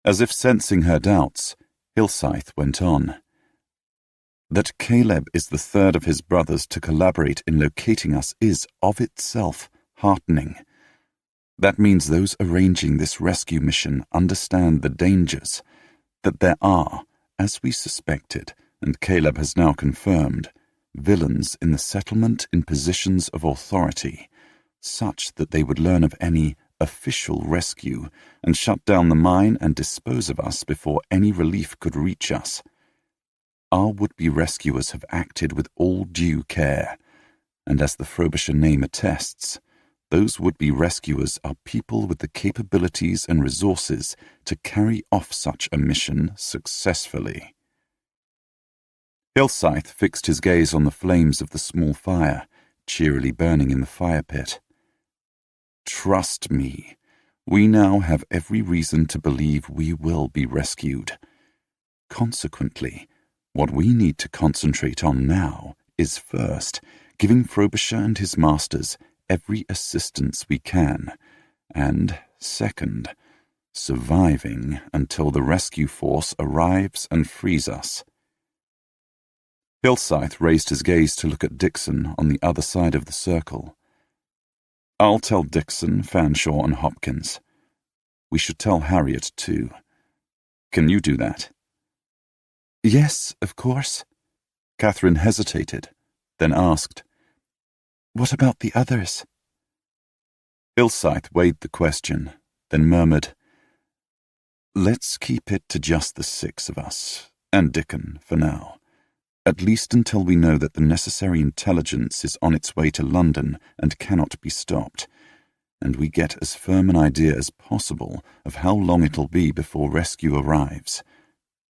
As if sensing her doubts, Hillscythe went on. "That Caleb is the third of his brothers to collaborate in locating us is, of itself, heartening. That means those arranging this rescue mission understand the dangers, that there are, as we suspected, and Caleb has now confirmed, villains in the settlement in positions of authority, such that they would learn of any official rescue and shut down the mine and dispose of us before any relief could reach us. Our would-be rescuers have acted with all due care, and as the Frobisher name attests, those would-be rescuers are people with the capabilities and resources to carry off such a mission successfully." Hillscythe fixed his gaze on the flames of the small fire, cheerily burning in the fire pit. "Trust me, we now have every reason to believe we will be rescued. Consequently, what we need to concentrate on now is first giving Frobisher and his masters every assistance we can, and second, surviving until the rescue force arrives and frees us." Hillscythe raised his gaze to look at Dixon on the other side of the circle. "I'll tell Dixon, Fanshawe, and Hopkins. We should tell Harriet, too. Can you do that?" "Yes, of course." Katherine hesitated, then asked, "What about the others?" Hilsythe weighed the question, then murmured, "Let's keep it to just the 6 of us, and Dickon, for now. At least until we know that the necessary intelligence is on its way to London and cannot be stopped, and we get as firm an idea as possible of how long it'll be before rescue arrives.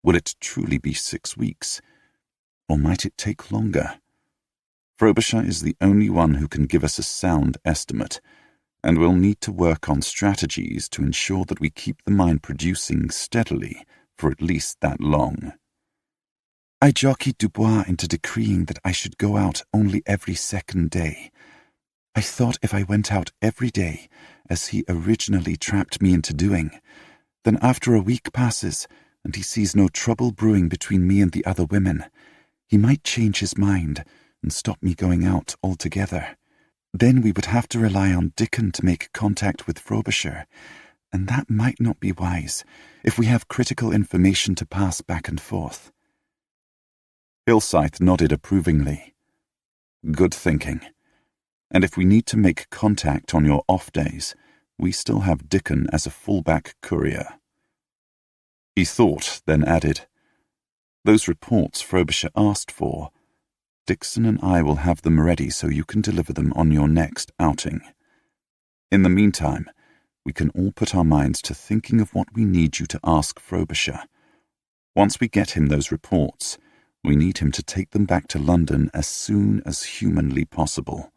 Will it truly be 6 weeks? Or might it take longer? Frobisher is the only one who can give us a sound estimate, and we'll need to work on strategies to ensure that we keep the mine producing steadily for at least that long." I jockeyed Dubois into decreeing that I should go out only every 2nd day. I thought if I went out every day, as he originally trapped me into doing, then after a week passes and he sees no trouble brewing between me and the other women, he might change his mind and stop me going out altogether. Then we would have to rely on Dickon to make contact with Frobisher, and that might not be wise if we have critical information to pass back and forth. Hilsythe nodded approvingly. "Good thinking. And if we need to make contact on your off days, we still have Dickon as a fallback courier." He thought, then added, "Those reports Frobisher asked for, Dixon and I will have them ready so you can deliver them on your next outing. In the meantime, we can all put our minds to thinking of what we need you to ask Frobisher. Once we get him those reports, we need him to take them back to London as soon as humanly possible."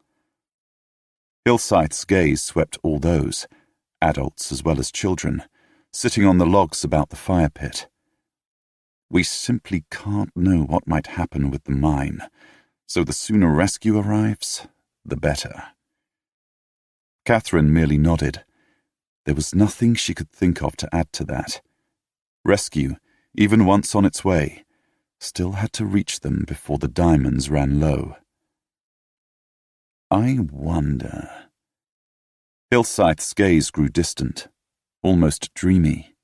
Hilsythe's gaze swept all those, adults as well as children, sitting on the logs about the fire pit. "We simply can't know what might happen with the mine, so the sooner rescue arrives, the better." Katherine merely nodded. There was nothing she could think of to add to that. Rescue, even once on its way, still had to reach them before the diamonds ran low. "I wonder..." Hilsythe's gaze grew distant, almost dreamy.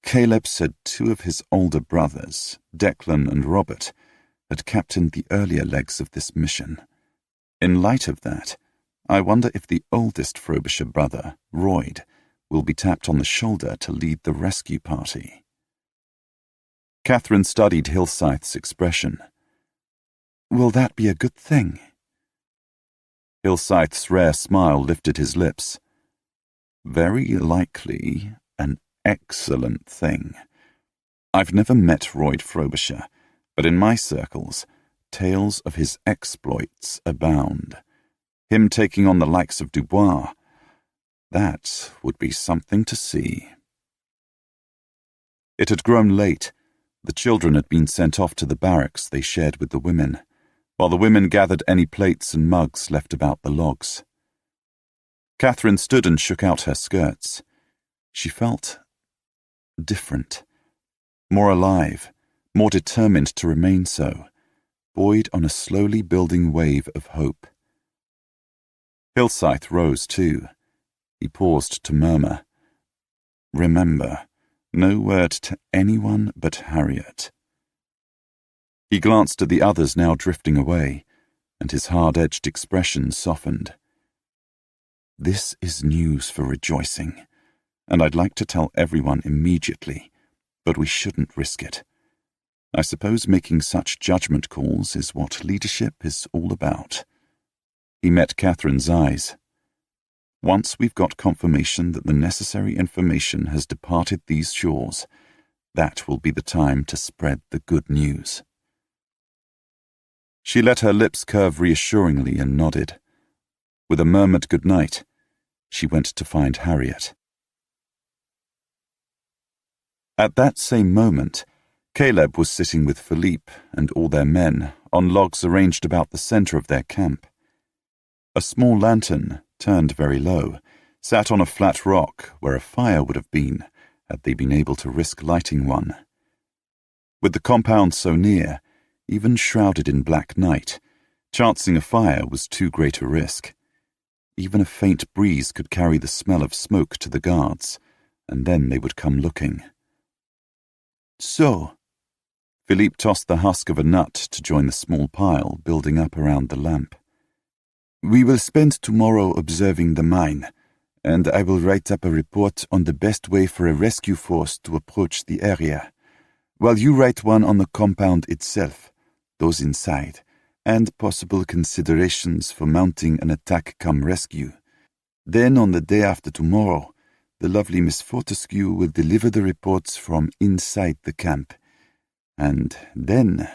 "Caleb said 2 of his older brothers, Declan and Robert, had captained the earlier legs of this mission. In light of that, I wonder if the oldest Frobisher brother, Royd, will be tapped on the shoulder to lead the rescue party." Katherine studied Hilsythe's expression. "Will that be a good thing?" Hilsythe's rare smile lifted his lips. "Very likely an excellent thing. I've never met Royd Frobisher, but in my circles, tales of his exploits abound. Him taking on the likes of Dubois, that would be something to see." It had grown late. The children had been sent off to the barracks they shared with the women, while the women gathered any plates and mugs left about the logs. Katherine stood and shook out her skirts. She felt different, more alive, more determined to remain so, buoyed on a slowly building wave of hope. Hilsythe rose too. He paused to murmur, "Remember, no word to anyone but Harriet." He glanced at the others now drifting away, and his hard-edged expression softened. "This is news for rejoicing, and I'd like to tell everyone immediately, but we shouldn't risk it. I suppose making such judgment calls is what leadership is all about." He met Katherine's eyes. "Once we've got confirmation that the necessary information has departed these shores, that will be the time to spread the good news." She let her lips curve reassuringly and nodded. With a murmured good night, she went to find Harriet. At that same moment, Caleb was sitting with Philippe and all their men on logs arranged about the center of their camp. A small lantern, turned very low, sat on a flat rock where a fire would have been had they been able to risk lighting one. With the compound so near, even shrouded in black night, chancing a fire was too great a risk. Even a faint breeze could carry the smell of smoke to the guards, and then they would come looking. "So," Philippe tossed the husk of a nut to join the small pile building up around the lamp. We will spend tomorrow observing the mine, and I will write up a report on the best way for a rescue force to approach the area, while you write one on the compound itself, those inside, and possible considerations for mounting an attack-come-rescue. Then, on the day after tomorrow, the lovely Miss Fortescue will deliver the reports from inside the camp. And then...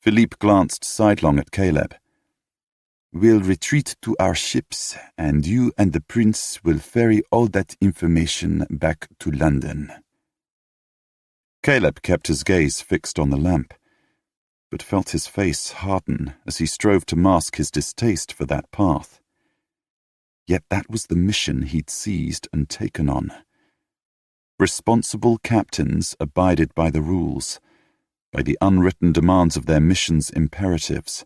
Philippe glanced sidelong at Caleb. We'll retreat to our ships, and you and the prince will ferry all that information back to London. Caleb kept his gaze fixed on the lamp, but felt his face harden as he strove to mask his distaste for that path. Yet that was the mission he'd seized and taken on. Responsible captains abided by the rules, by the unwritten demands of their mission's imperatives.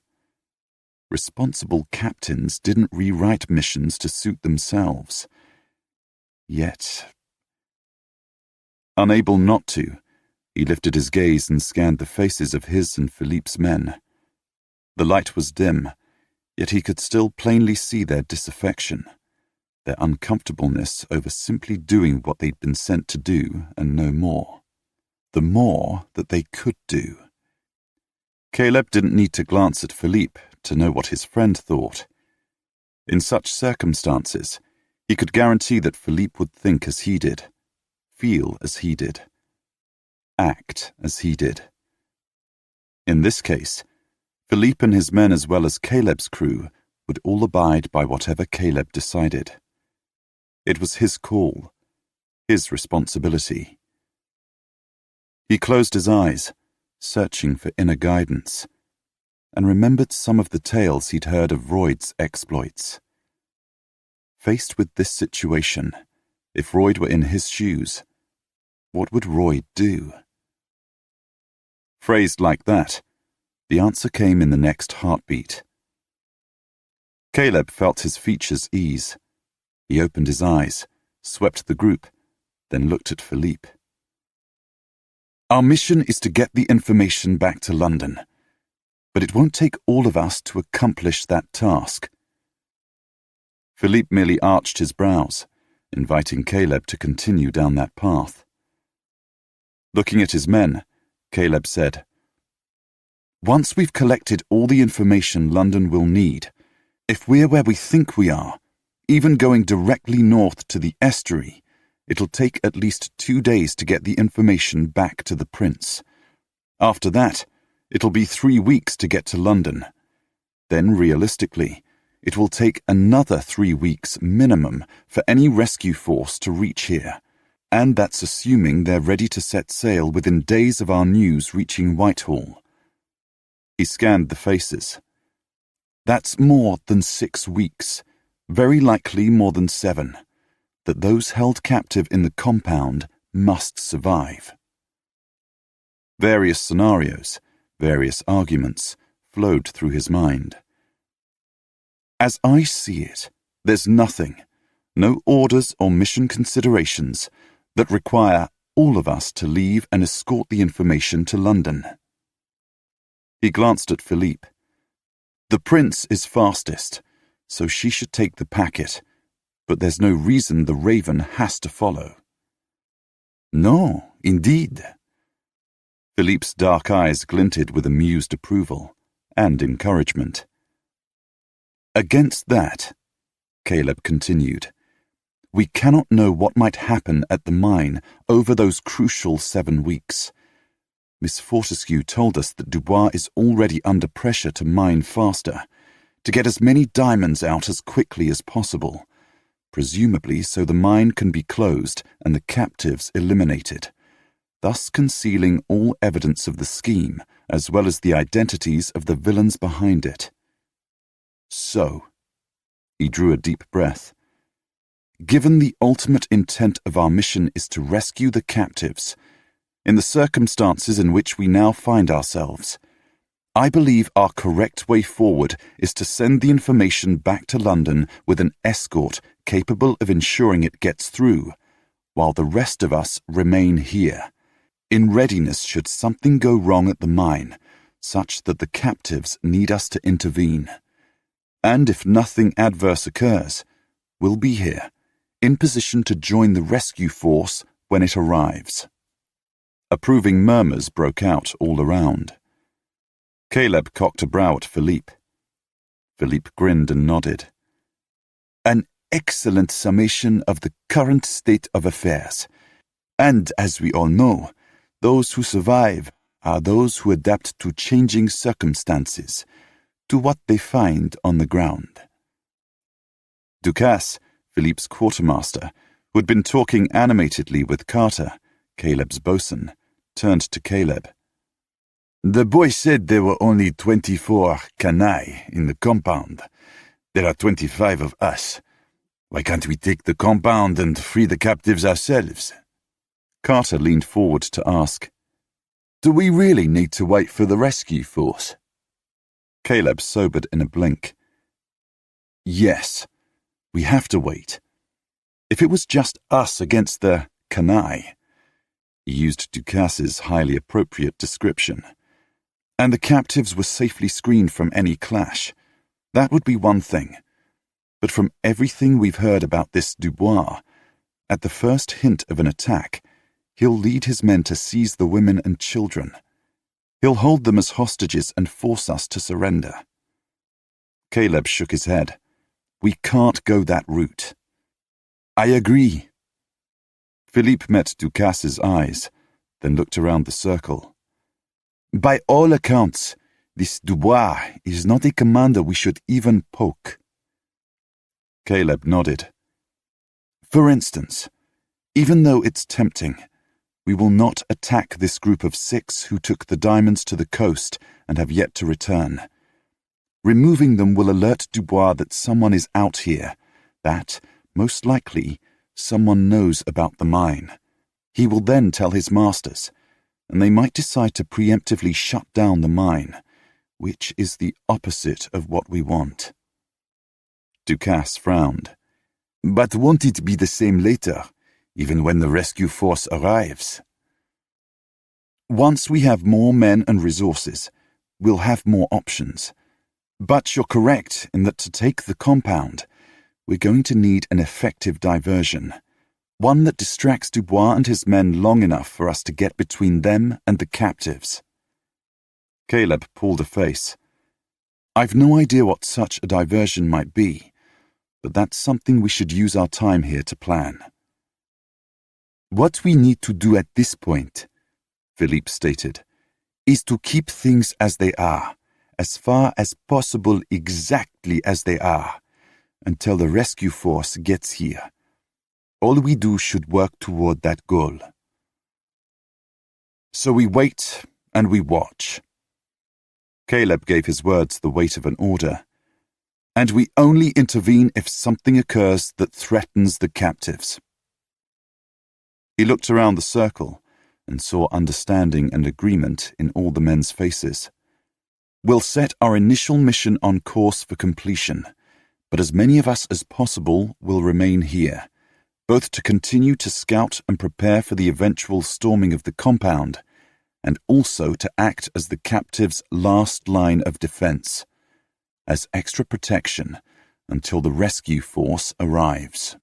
Responsible captains didn't rewrite missions to suit themselves. Yet, unable not to, he lifted his gaze and scanned the faces of his and Philippe's men. The light was dim, yet he could still plainly see their disaffection, their uncomfortableness over simply doing what they'd been sent to do and no more. The more that they could do. Caleb didn't need to glance at Philippe to know what his friend thought. In such circumstances, he could guarantee that Philippe would think as he did, feel as he did, act as he did. In this case, Philippe and his men as well as Caleb's crew would all abide by whatever Caleb decided. It was his call, his responsibility. He closed his eyes, searching for inner guidance, and remembered some of the tales he'd heard of Royd's exploits. Faced with this situation, if Royd were in his shoes, what would Royd do? Phrased like that, the answer came in the next heartbeat. Caleb felt his features ease. He opened his eyes, swept the group, then looked at Philippe. Our mission is to get the information back to London, but it won't take all of us to accomplish that task. Philippe merely arched his brows, inviting Caleb to continue down that path. Looking at his men, Caleb said, Once we've collected all the information London will need, if we're where we think we are, even going directly north to the estuary, it'll take at least 2 days to get the information back to the prince. After that, it'll be 3 weeks to get to London. Then, realistically, it will take another 3 weeks minimum for any rescue force to reach here, and that's assuming they're ready to set sail within days of our news reaching Whitehall. He scanned the faces. That's more than 6 weeks, very likely more than 7. That those held captive in the compound must survive. Various scenarios, various arguments flowed through his mind. As I see it, there's nothing, no orders or mission considerations, that require all of us to leave and escort the information to London. He glanced at Philippe. The prince is fastest, so she should take the packet, but there's no reason the Raven has to follow. No, indeed. Philippe's dark eyes glinted with amused approval and encouragement. Against that, Caleb continued, we cannot know what might happen at the mine over those crucial 7 weeks. Miss Fortescue told us that Dubois is already under pressure to mine faster, to get as many diamonds out as quickly as possible, presumably so the mine can be closed and the captives eliminated, thus concealing all evidence of the scheme as well as the identities of the villains behind it. So, he drew a deep breath. Given the ultimate intent of our mission is to rescue the captives, in the circumstances in which we now find ourselves, I believe our correct way forward is to send the information back to London with an escort capable of ensuring it gets through, while the rest of us remain here, in readiness should something go wrong at the mine, such that the captives need us to intervene. And if nothing adverse occurs, we'll be here, in position to join the rescue force when it arrives." Approving murmurs broke out all around. Caleb cocked a brow at Philippe. Philippe grinned and nodded. "An excellent summation of the current state of affairs. And, as we all know, those who survive are those who adapt to changing circumstances, to what they find on the ground." Ducasse, Philippe's quartermaster, who had been talking animatedly with Carter, Caleb's bosun, turned to Caleb. "The boy said there were only 24 canaille in the compound. There are 25 of us. Why can't we take the compound and free the captives ourselves?" Carter leaned forward to ask, "Do we really need to wait for the rescue force?" Caleb sobered in a blink. "Yes, we have to wait. If it was just us against the canaille," he used Ducasse's highly appropriate description, "and the captives were safely screened from any clash, that would be one thing. But from everything we've heard about this Dubois, at the first hint of an attack, he'll lead his men to seize the women and children. He'll hold them as hostages and force us to surrender." Caleb shook his head. "We can't go that route." "I agree." Philippe met Ducasse's eyes, then looked around the circle. "By all accounts, this Dubois is not a commander we should even poke." Caleb nodded. "For instance, even though it's tempting, we will not attack this group of 6 who took the diamonds to the coast and have yet to return. Removing them will alert Dubois that someone is out here, that, most likely, someone knows about the mine. He will then tell his masters, and they might decide to preemptively shut down the mine, which is the opposite of what we want." Ducasse frowned. "But won't it be the same later, even when the rescue force arrives?" "Once we have more men and resources, we'll have more options. But you're correct in that to take the compound, we're going to need an effective diversion, one that distracts Dubois and his men long enough for us to get between them and the captives." Caleb pulled a face. "I've no idea what such a diversion might be, but that's something we should use our time here to plan." "What we need to do at this point," Philippe stated, "is to keep things as they are, as far as possible exactly as they are, until the rescue force gets here. All we do should work toward that goal." "So we wait and we watch." Caleb gave his words the weight of an order. "And we only intervene if something occurs that threatens the captives." He looked around the circle and saw understanding and agreement in all the men's faces. "We'll set our initial mission on course for completion, but as many of us as possible will remain here, both to continue to scout and prepare for the eventual storming of the compound, and also to act as the captives' last line of defense, as extra protection until the rescue force arrives."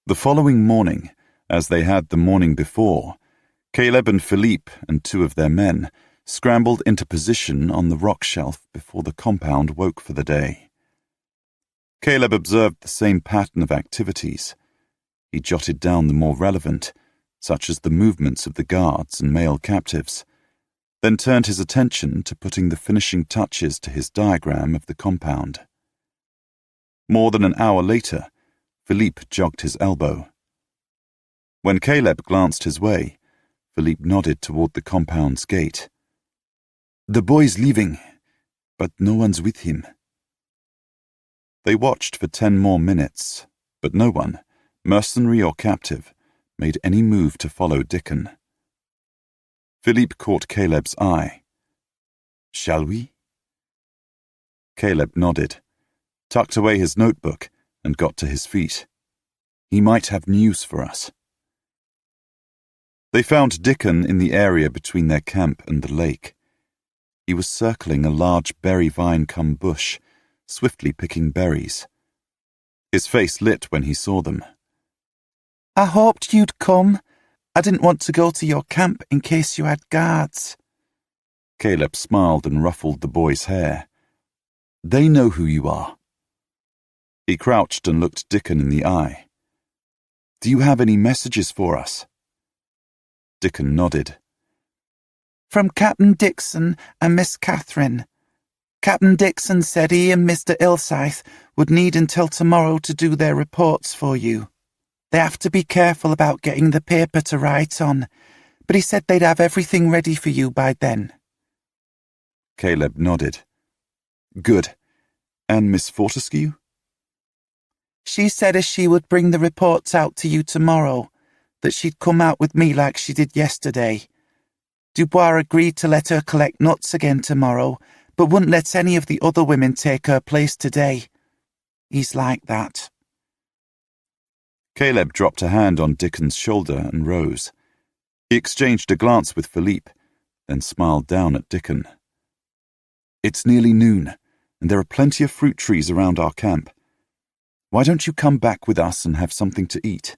The following morning, as they had the morning before, Caleb and Philippe and 2 of their men scrambled into position on the rock shelf before the compound woke for the day. Caleb observed the same pattern of activities. He jotted down the more relevant, such as the movements of the guards and male captives, then turned his attention to putting the finishing touches to his diagram of the compound. More than an hour later, Philippe jogged his elbow. When Caleb glanced his way, Philippe nodded toward the compound's gate. "The boy's leaving, but no one's with him." They watched for 10 more minutes, but no one, mercenary or captive, made any move to follow Dickon. Philippe caught Caleb's eye. "Shall we?" Caleb nodded, tucked away his notebook, and got to his feet. He might have news for us. They found Dickon in the area between their camp and the lake. He was circling a large berry vine cum bush, swiftly picking berries. His face lit when he saw them. I hoped you'd come. I didn't want to go to your camp in case you had guards. Caleb smiled and ruffled the boy's hair. They know who you are. He crouched and looked Dickon in the eye. Do you have any messages for us? Dickon nodded. From Captain Dixon and Miss Katherine. Captain Dixon said he and Mr. Ilsythe would need until tomorrow to do their reports for you. They have to be careful about getting the paper to write on, but he said they'd have everything ready for you by then. Caleb nodded. Good. And Miss Fortescue? She said as she would bring the reports out to you tomorrow, that she'd come out with me like she did yesterday. Dubois agreed to let her collect nuts again tomorrow, but wouldn't let any of the other women take her place today. He's like that. Caleb dropped a hand on Dickon's shoulder and rose. He exchanged a glance with Philippe, then smiled down at Dickon. It's nearly noon, and there are plenty of fruit trees around our camp. Why don't you come back with us and have something to eat?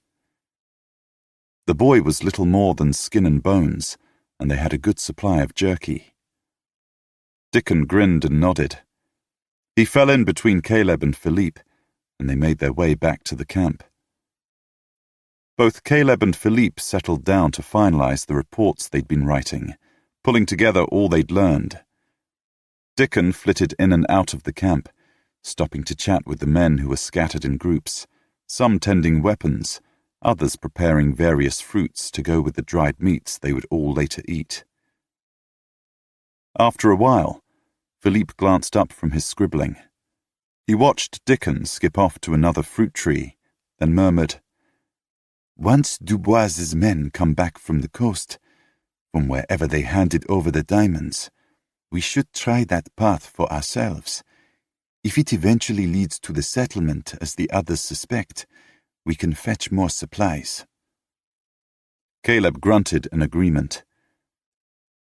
The boy was little more than skin and bones, and they had a good supply of jerky. Dickon grinned and nodded. He fell in between Caleb and Philippe, and they made their way back to the camp. Both Caleb and Philippe settled down to finalize the reports they'd been writing, pulling together all they'd learned. Dickon flitted in and out of the camp, stopping to chat with the men who were scattered in groups, some tending weapons, others preparing various fruits to go with the dried meats they would all later eat. After a while, Philippe glanced up from his scribbling. He watched Dickon skip off to another fruit tree, then murmured, Once Dubois's men come back from the coast, from wherever they handed over the diamonds, we should try that path for ourselves. If it eventually leads to the settlement, as the others suspect, we can fetch more supplies. Caleb grunted in agreement.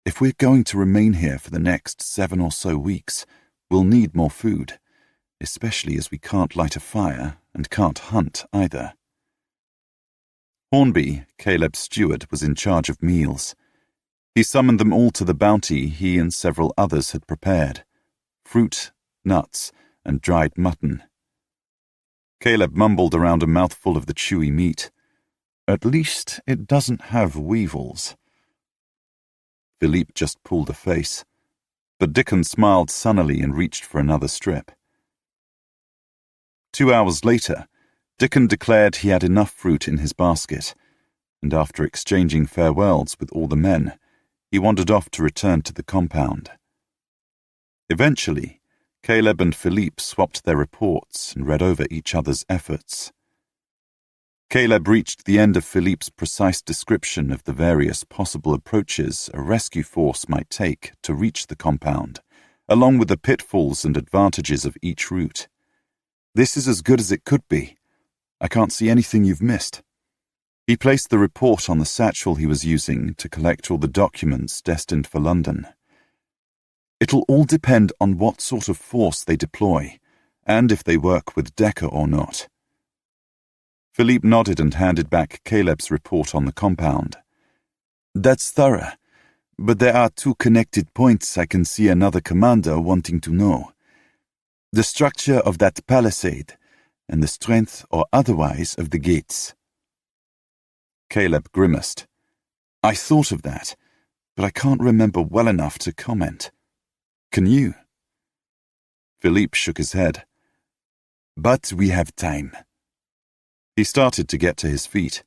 If we're going to remain here for the next 7 or so weeks, we'll need more food, especially as we can't light a fire and can't hunt either. Hornby, Caleb's steward, was in charge of meals. He summoned them all to the bounty he and several others had prepared: fruit, nuts, and dried mutton. Caleb mumbled around a mouthful of the chewy meat. At least it doesn't have weevils. Philippe just pulled a face, but Dickon smiled sunnily and reached for another strip. 2 hours later, Dickon declared he had enough fruit in his basket, and after exchanging farewells with all the men, he wandered off to return to the compound. Eventually, Caleb and Philippe swapped their reports and read over each other's efforts. Caleb reached the end of Philippe's precise description of the various possible approaches a rescue force might take to reach the compound, along with the pitfalls and advantages of each route. This is as good as it could be. I can't see anything you've missed. He placed the report on the satchel he was using to collect all the documents destined for London. It'll all depend on what sort of force they deploy, and if they work with Decker or not. Philippe nodded and handed back Caleb's report on the compound. That's thorough, but there are 2 connected points I can see another commander wanting to know. The structure of that palisade, and the strength or otherwise of the gates. Caleb grimaced. I thought of that, but I can't remember well enough to comment. Can you? Philippe shook his head. But we have time. He started to get to his feet.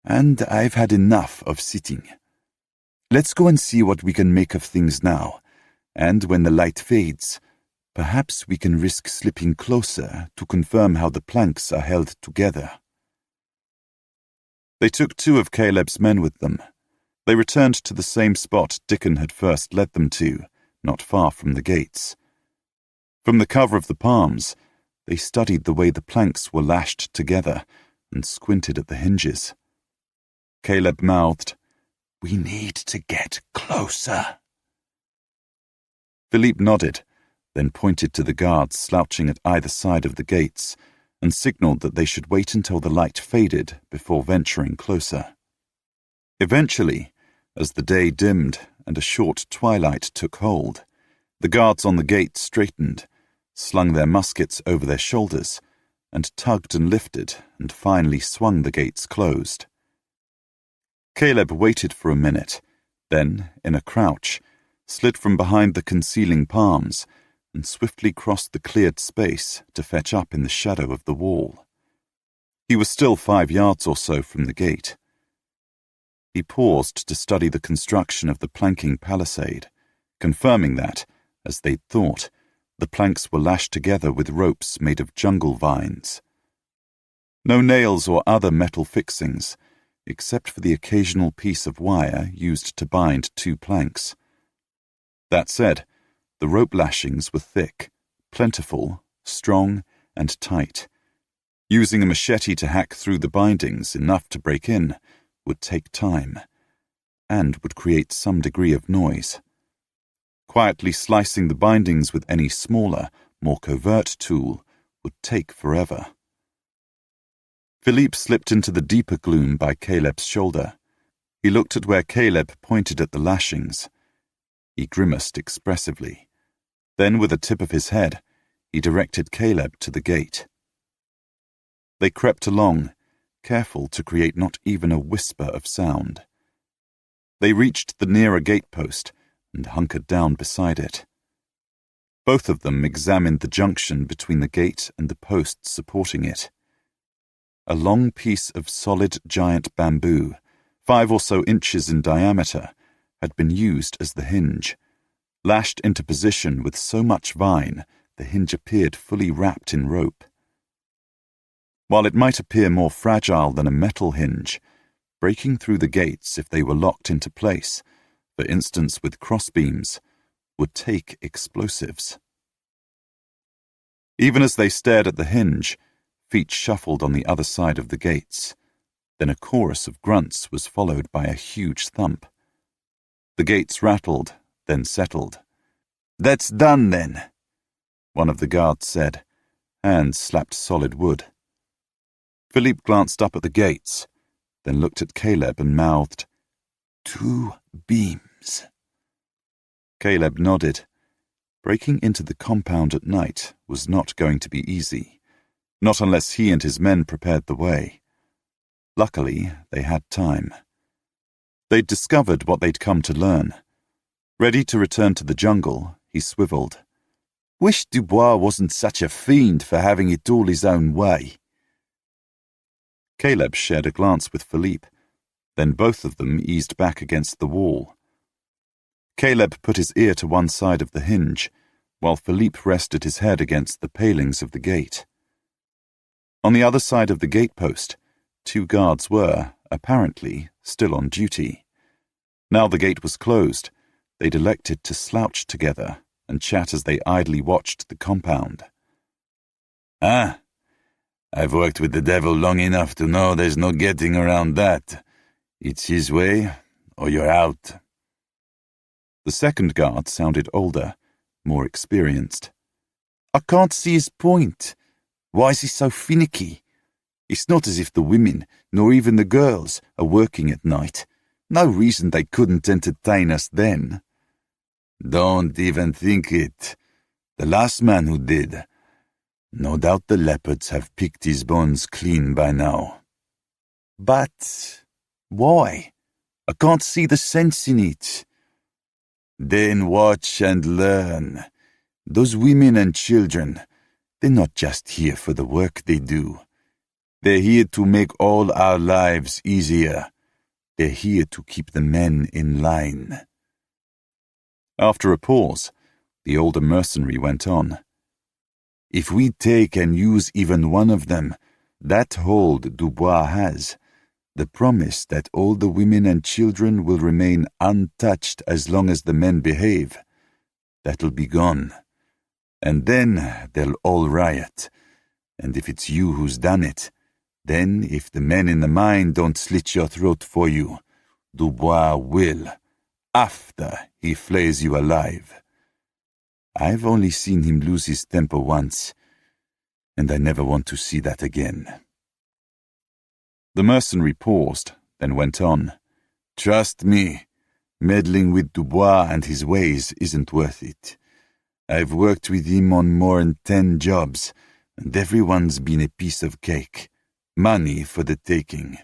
And I've had enough of sitting. Let's go and see what we can make of things now, and when the light fades, perhaps we can risk slipping closer to confirm how the planks are held together. They took 2 of Caleb's men with them. They returned to the same spot Dickon had first led them to, not far from the gates. From the cover of the palms, they studied the way the planks were lashed together and squinted at the hinges. Caleb mouthed, We need to get closer. Philippe nodded, then pointed to the guards slouching at either side of the gates, and signalled that they should wait until the light faded before venturing closer. Eventually, as the day dimmed and a short twilight took hold, the guards on the gate straightened, slung their muskets over their shoulders, and tugged and lifted and finally swung the gates closed. Caleb waited for a minute, then, in a crouch, slid from behind the concealing palms and swiftly crossed the cleared space to fetch up in the shadow of the wall. He was still 5 yards or so from the gate. He paused to study the construction of the planking palisade, confirming that, as they'd thought, the planks were lashed together with ropes made of jungle vines. No nails or other metal fixings, except for the occasional piece of wire used to bind 2 planks. That said, the rope lashings were thick, plentiful, strong, and tight. Using a machete to hack through the bindings enough to break in would take time, and would create some degree of noise. Quietly slicing the bindings with any smaller, more covert tool would take forever. Philippe slipped into the deeper gloom by Caleb's shoulder. He looked at where Caleb pointed at the lashings. He grimaced expressively. Then, with a tip of his head, he directed Caleb to the gate. They crept along, careful to create not even a whisper of sound. They reached the nearer gatepost and hunkered down beside it. Both of them examined the junction between the gate and the posts supporting it. A long piece of solid giant bamboo, 5 or so inches in diameter, had been used as the hinge. Lashed into position with so much vine, the hinge appeared fully wrapped in rope. While it might appear more fragile than a metal hinge, breaking through the gates if they were locked into place, for instance with crossbeams, would take explosives. Even as they stared at the hinge, feet shuffled on the other side of the gates. Then a chorus of grunts was followed by a huge thump. The gates rattled, then settled. "That's done, then," one of the guards said. Hands slapped solid wood. Philippe glanced up at the gates, then looked at Caleb and mouthed, "2 beams." Caleb nodded. Breaking into the compound at night was not going to be easy, not unless he and his men prepared the way. Luckily, they had time. They'd discovered what they'd come to learn. Ready to return to the jungle, he swiveled. "Wish Dubois wasn't such a fiend for having it all his own way." Caleb shared a glance with Philippe. Then both of them eased back against the wall. Caleb put his ear to one side of the hinge, while Philippe rested his head against the palings of the gate. On the other side of the gatepost, 2 guards were, apparently, still on duty. Now the gate was closed, they'd elected to slouch together and chat as they idly watched the compound. "Ah, I've worked with the devil long enough to know there's no getting around that. It's his way, or you're out." The second guard sounded older, more experienced. "I can't see his point. Why is he so finicky? It's not as if the women, nor even the girls, are working at night. No reason they couldn't entertain us then." "Don't even think it. The last man who did. No doubt the leopards have picked his bones clean by now." "But why? I can't see the sense in it." "Then watch and learn. Those women and children, they're not just here for the work they do. They're here to make all our lives easier. They're here to keep the men in line." After a pause, the older mercenary went on. "If we take and use even one of them, that hold Dubois has, the promise that all the women and children will remain untouched as long as the men behave, that'll be gone. And then they'll all riot. And if it's you who's done it, then if the men in the mine don't slit your throat for you, Dubois will, after he flays you alive. I've only seen him lose his temper once, and I never want to see that again." The mercenary paused, then went on. "Trust me, meddling with Dubois and his ways isn't worth it. I've worked with him on more than 10 jobs, and everyone's been a piece of cake. Money for the taking.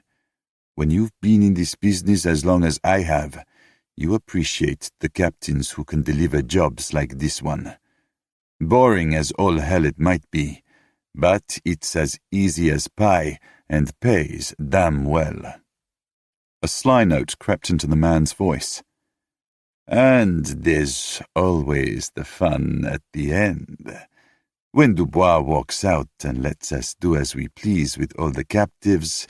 When you've been in this business as long as I have, you appreciate the captains who can deliver jobs like this one. Boring as all hell it might be, but it's as easy as pie and pays damn well." A sly note crept into the man's voice. "And there's always the fun at the end. When Dubois walks out and lets us do as we please with all the captives,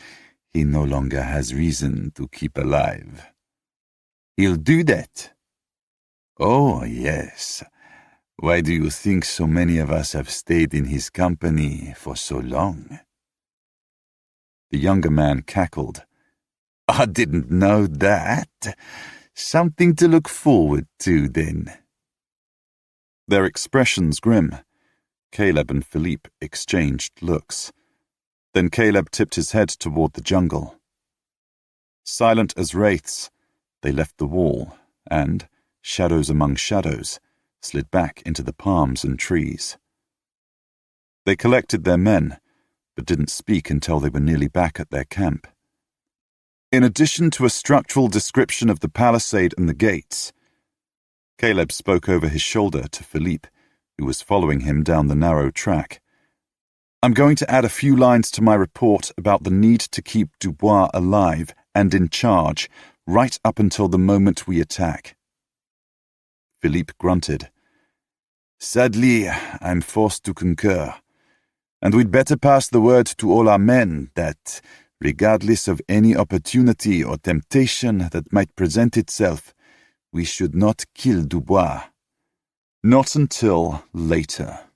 he no longer has reason to keep alive." "He'll do that?" "Oh, yes. Why do you think so many of us have stayed in his company for so long?" The younger man cackled. "I didn't know that. Something to look forward to, then." Their expressions grim. Caleb and Philippe exchanged looks. Then Caleb tipped his head toward the jungle. Silent as wraiths, they left the wall and, shadows among shadows, slid back into the palms and trees. They collected their men, but didn't speak until they were nearly back at their camp. In addition to a structural description of the palisade and the gates, Caleb spoke over his shoulder to Philippe, who was following him down the narrow track. "I'm going to add a few lines to my report about the need to keep Dubois alive and in charge right up until the moment we attack." Philippe grunted. "Sadly, I'm forced to concur. And we'd better pass the word to all our men that, regardless of any opportunity or temptation that might present itself, we should not kill Dubois." "Not until later."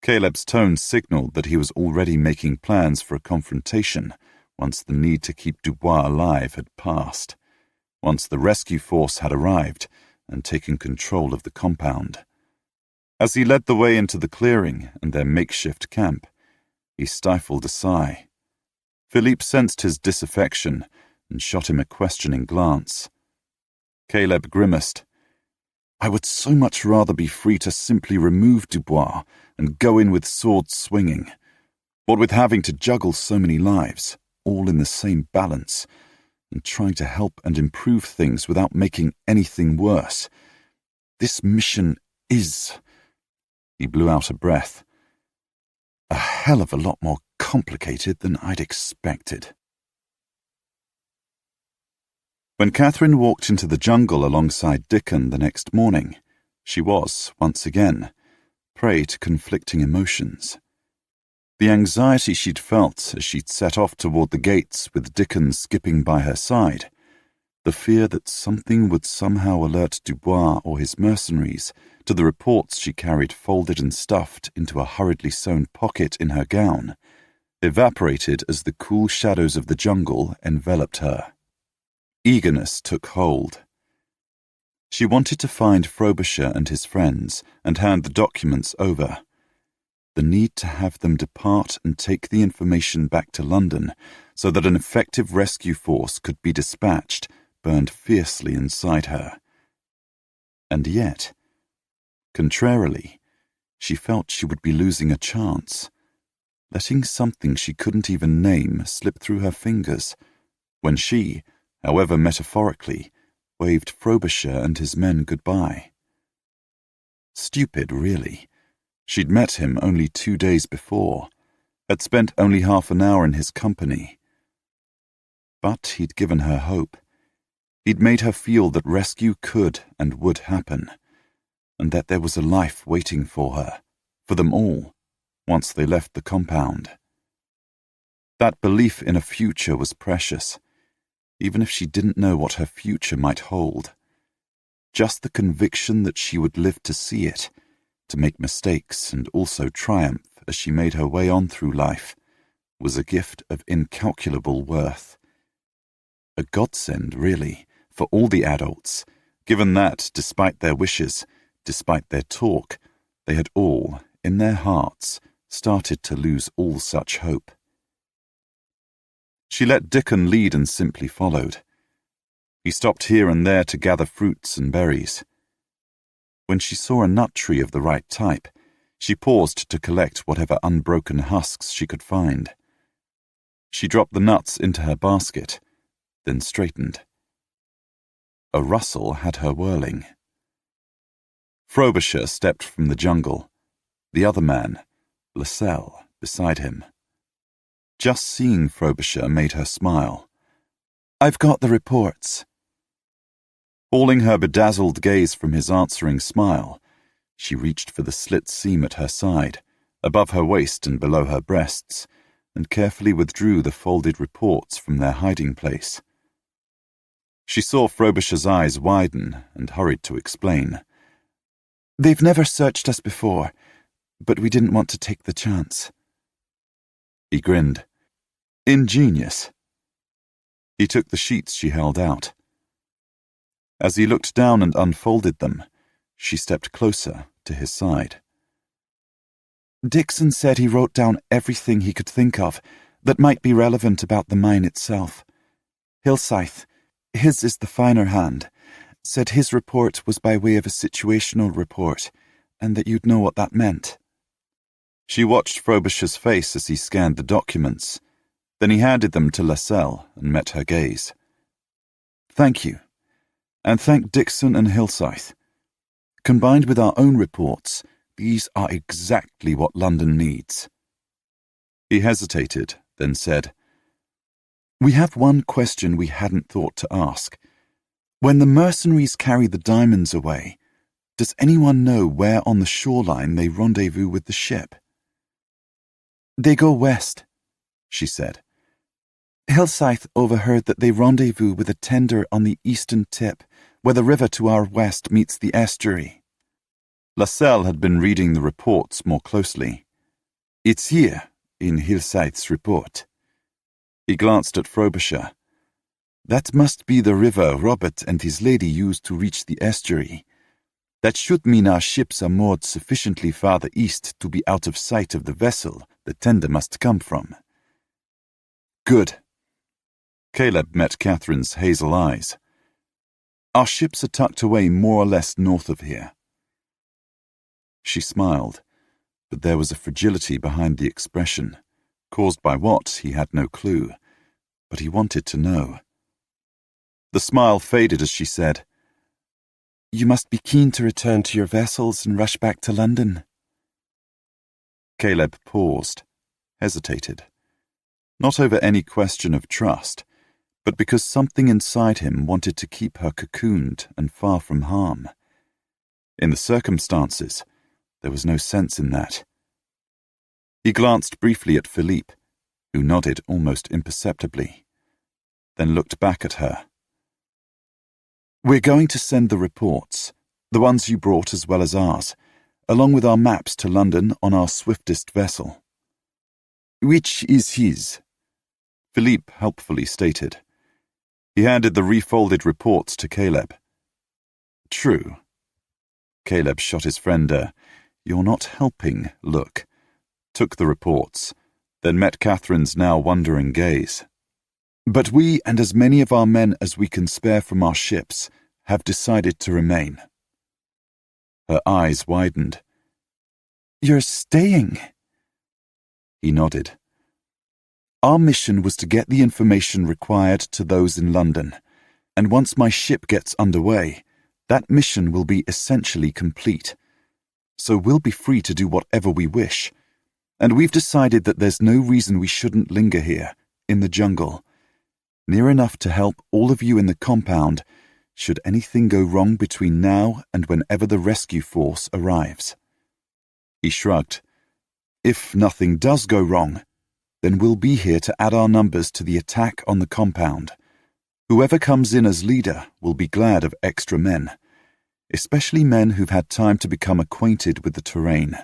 Caleb's tone signaled that he was already making plans for a confrontation once the need to keep Dubois alive had passed, once the rescue force had arrived and taken control of the compound. As he led the way into the clearing and their makeshift camp, he stifled a sigh. Philippe sensed his disaffection and shot him a questioning glance. Caleb grimaced. "I would so much rather be free to simply remove Dubois and go in with swords swinging. What with having to juggle so many lives, all in the same balance, and trying to help and improve things without making anything worse. This mission is," he blew out a breath, "a hell of a lot more complicated than I'd expected." When Katherine walked into the jungle alongside Dickon the next morning, she was, once again, prey to conflicting emotions. The anxiety she'd felt as she'd set off toward the gates with Dickon skipping by her side, the fear that something would somehow alert Dubois or his mercenaries to the reports she carried folded and stuffed into a hurriedly sewn pocket in her gown, evaporated as the cool shadows of the jungle enveloped her. Eagerness took hold. She wanted to find Frobisher and his friends and hand the documents over. The need to have them depart and take the information back to London so that an effective rescue force could be dispatched burned fiercely inside her. And yet, contrarily, she felt she would be losing a chance, letting something she couldn't even name slip through her fingers when she, however metaphorically, waved Frobisher and his men goodbye. Stupid, really. She'd met him only 2 days before, had spent only half an hour in his company. But he'd given her hope. He'd made her feel that rescue could and would happen, and that there was a life waiting for her, for them all, once they left the compound. That belief in a future was precious, even if she didn't know what her future might hold. Just the conviction that she would live to see it, to make mistakes and also triumph as she made her way on through life, was a gift of incalculable worth. A godsend, really, for all the adults, given that, despite their wishes, despite their talk, they had all, in their hearts, started to lose all such hope. She let Dickon lead and simply followed. He stopped here and there to gather fruits and berries. When she saw a nut tree of the right type, she paused to collect whatever unbroken husks she could find. She dropped the nuts into her basket, then straightened. A rustle had her whirling. Frobisher stepped from the jungle, the other man, Lascelles, beside him. Just seeing Frobisher made her smile. "I've got the reports." Hauling her bedazzled gaze from his answering smile, she reached for the slit seam at her side, above her waist and below her breasts, and carefully withdrew the folded reports from their hiding place. She saw Frobisher's eyes widen and hurried to explain. "They've never searched us before, but we didn't want to take the chance." He grinned. Ingenious. He took the sheets she held out. As he looked down and unfolded them, she stepped closer to his side. "Dixon said he wrote down everything he could think of that might be relevant about the mine itself. Hillscythe, his is the finer hand, said his report was by way of a situational report, and that you'd know what that meant." She watched Frobisher's face as he scanned the documents. Then he handed them to Lascelles and met her gaze. "Thank you. And thank Dixon and Hillscythe. Combined with our own reports, these are exactly what London needs." He hesitated, then said, "We have one question we hadn't thought to ask. When the mercenaries carry the diamonds away, does anyone know where on the shoreline they rendezvous with the ship?" "They go west," she said. "Hillscythe overheard that they rendezvous with a tender on the eastern tip, where the river to our west meets the estuary." Lascelles had been reading the reports more closely. "It's here, in Hillscythe's report." He glanced at Frobisher. "That must be the river Robert and his lady used to reach the estuary. That should mean our ships are moored sufficiently farther east to be out of sight of the vessel the tender must come from." "Good." Caleb met Catherine's hazel eyes. "Our ships are tucked away more or less north of here." She smiled, but there was a fragility behind the expression, caused by what he had no clue, but he wanted to know. The smile faded as she said, "You must be keen to return to your vessels and rush back to London." Caleb paused, hesitated, not over any question of trust, but because something inside him wanted to keep her cocooned and far from harm. In the circumstances, there was no sense in that. He glanced briefly at Philippe, who nodded almost imperceptibly, then looked back at her. "We're going to send the reports, the ones you brought as well as ours, along with our maps to London on our swiftest vessel." "Which is his?" Philippe helpfully stated. He handed the refolded reports to Caleb. "True." Caleb shot his friend a "you're not helping" look, took the reports, then met Catherine's now wondering gaze. "But we and as many of our men as we can spare from our ships have decided to remain." Her eyes widened. "You're staying?" He nodded. "Our mission was to get the information required to those in London, and once my ship gets underway, that mission will be essentially complete. So we'll be free to do whatever we wish, and we've decided that there's no reason we shouldn't linger here, in the jungle, near enough to help all of you in the compound should anything go wrong between now and whenever the rescue force arrives." He shrugged. "If nothing does go wrong, then we'll be here to add our numbers to the attack on the compound. Whoever comes in as leader will be glad of extra men, especially men who've had time to become acquainted with the terrain."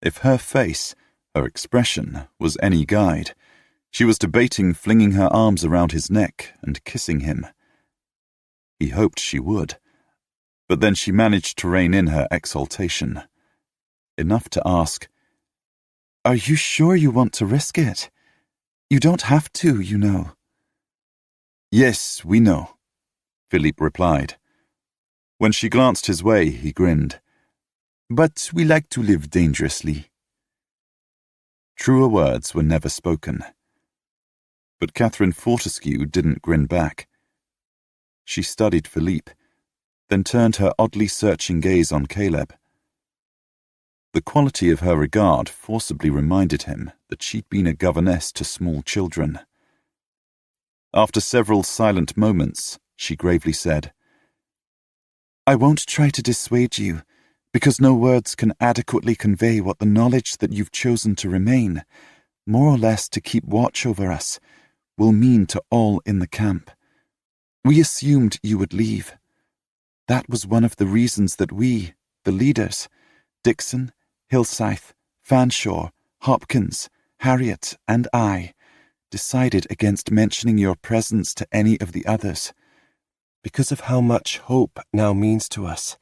If her face, her expression, was any guide, she was debating flinging her arms around his neck and kissing him. He hoped she would. But then she managed to rein in her exultation. Enough to ask, "Are you sure you want to risk it? You don't have to, you know." "Yes, we know," Philippe replied. When she glanced his way, he grinned. "But we like to live dangerously." Truer words were never spoken. But Katherine Fortescue didn't grin back. She studied Philippe, then turned her oddly searching gaze on Caleb. The quality of her regard forcibly reminded him that she'd been a governess to small children. After several silent moments, she gravely said, "I won't try to dissuade you, because no words can adequately convey what the knowledge that you've chosen to remain, more or less to keep watch over us, will mean to all in the camp. We assumed you would leave. That was one of the reasons that we, the leaders, Dixon, Hillscythe, Fanshawe, Hopkins, Harriet, and I, decided against mentioning your presence to any of the others, because of how much hope now means to us.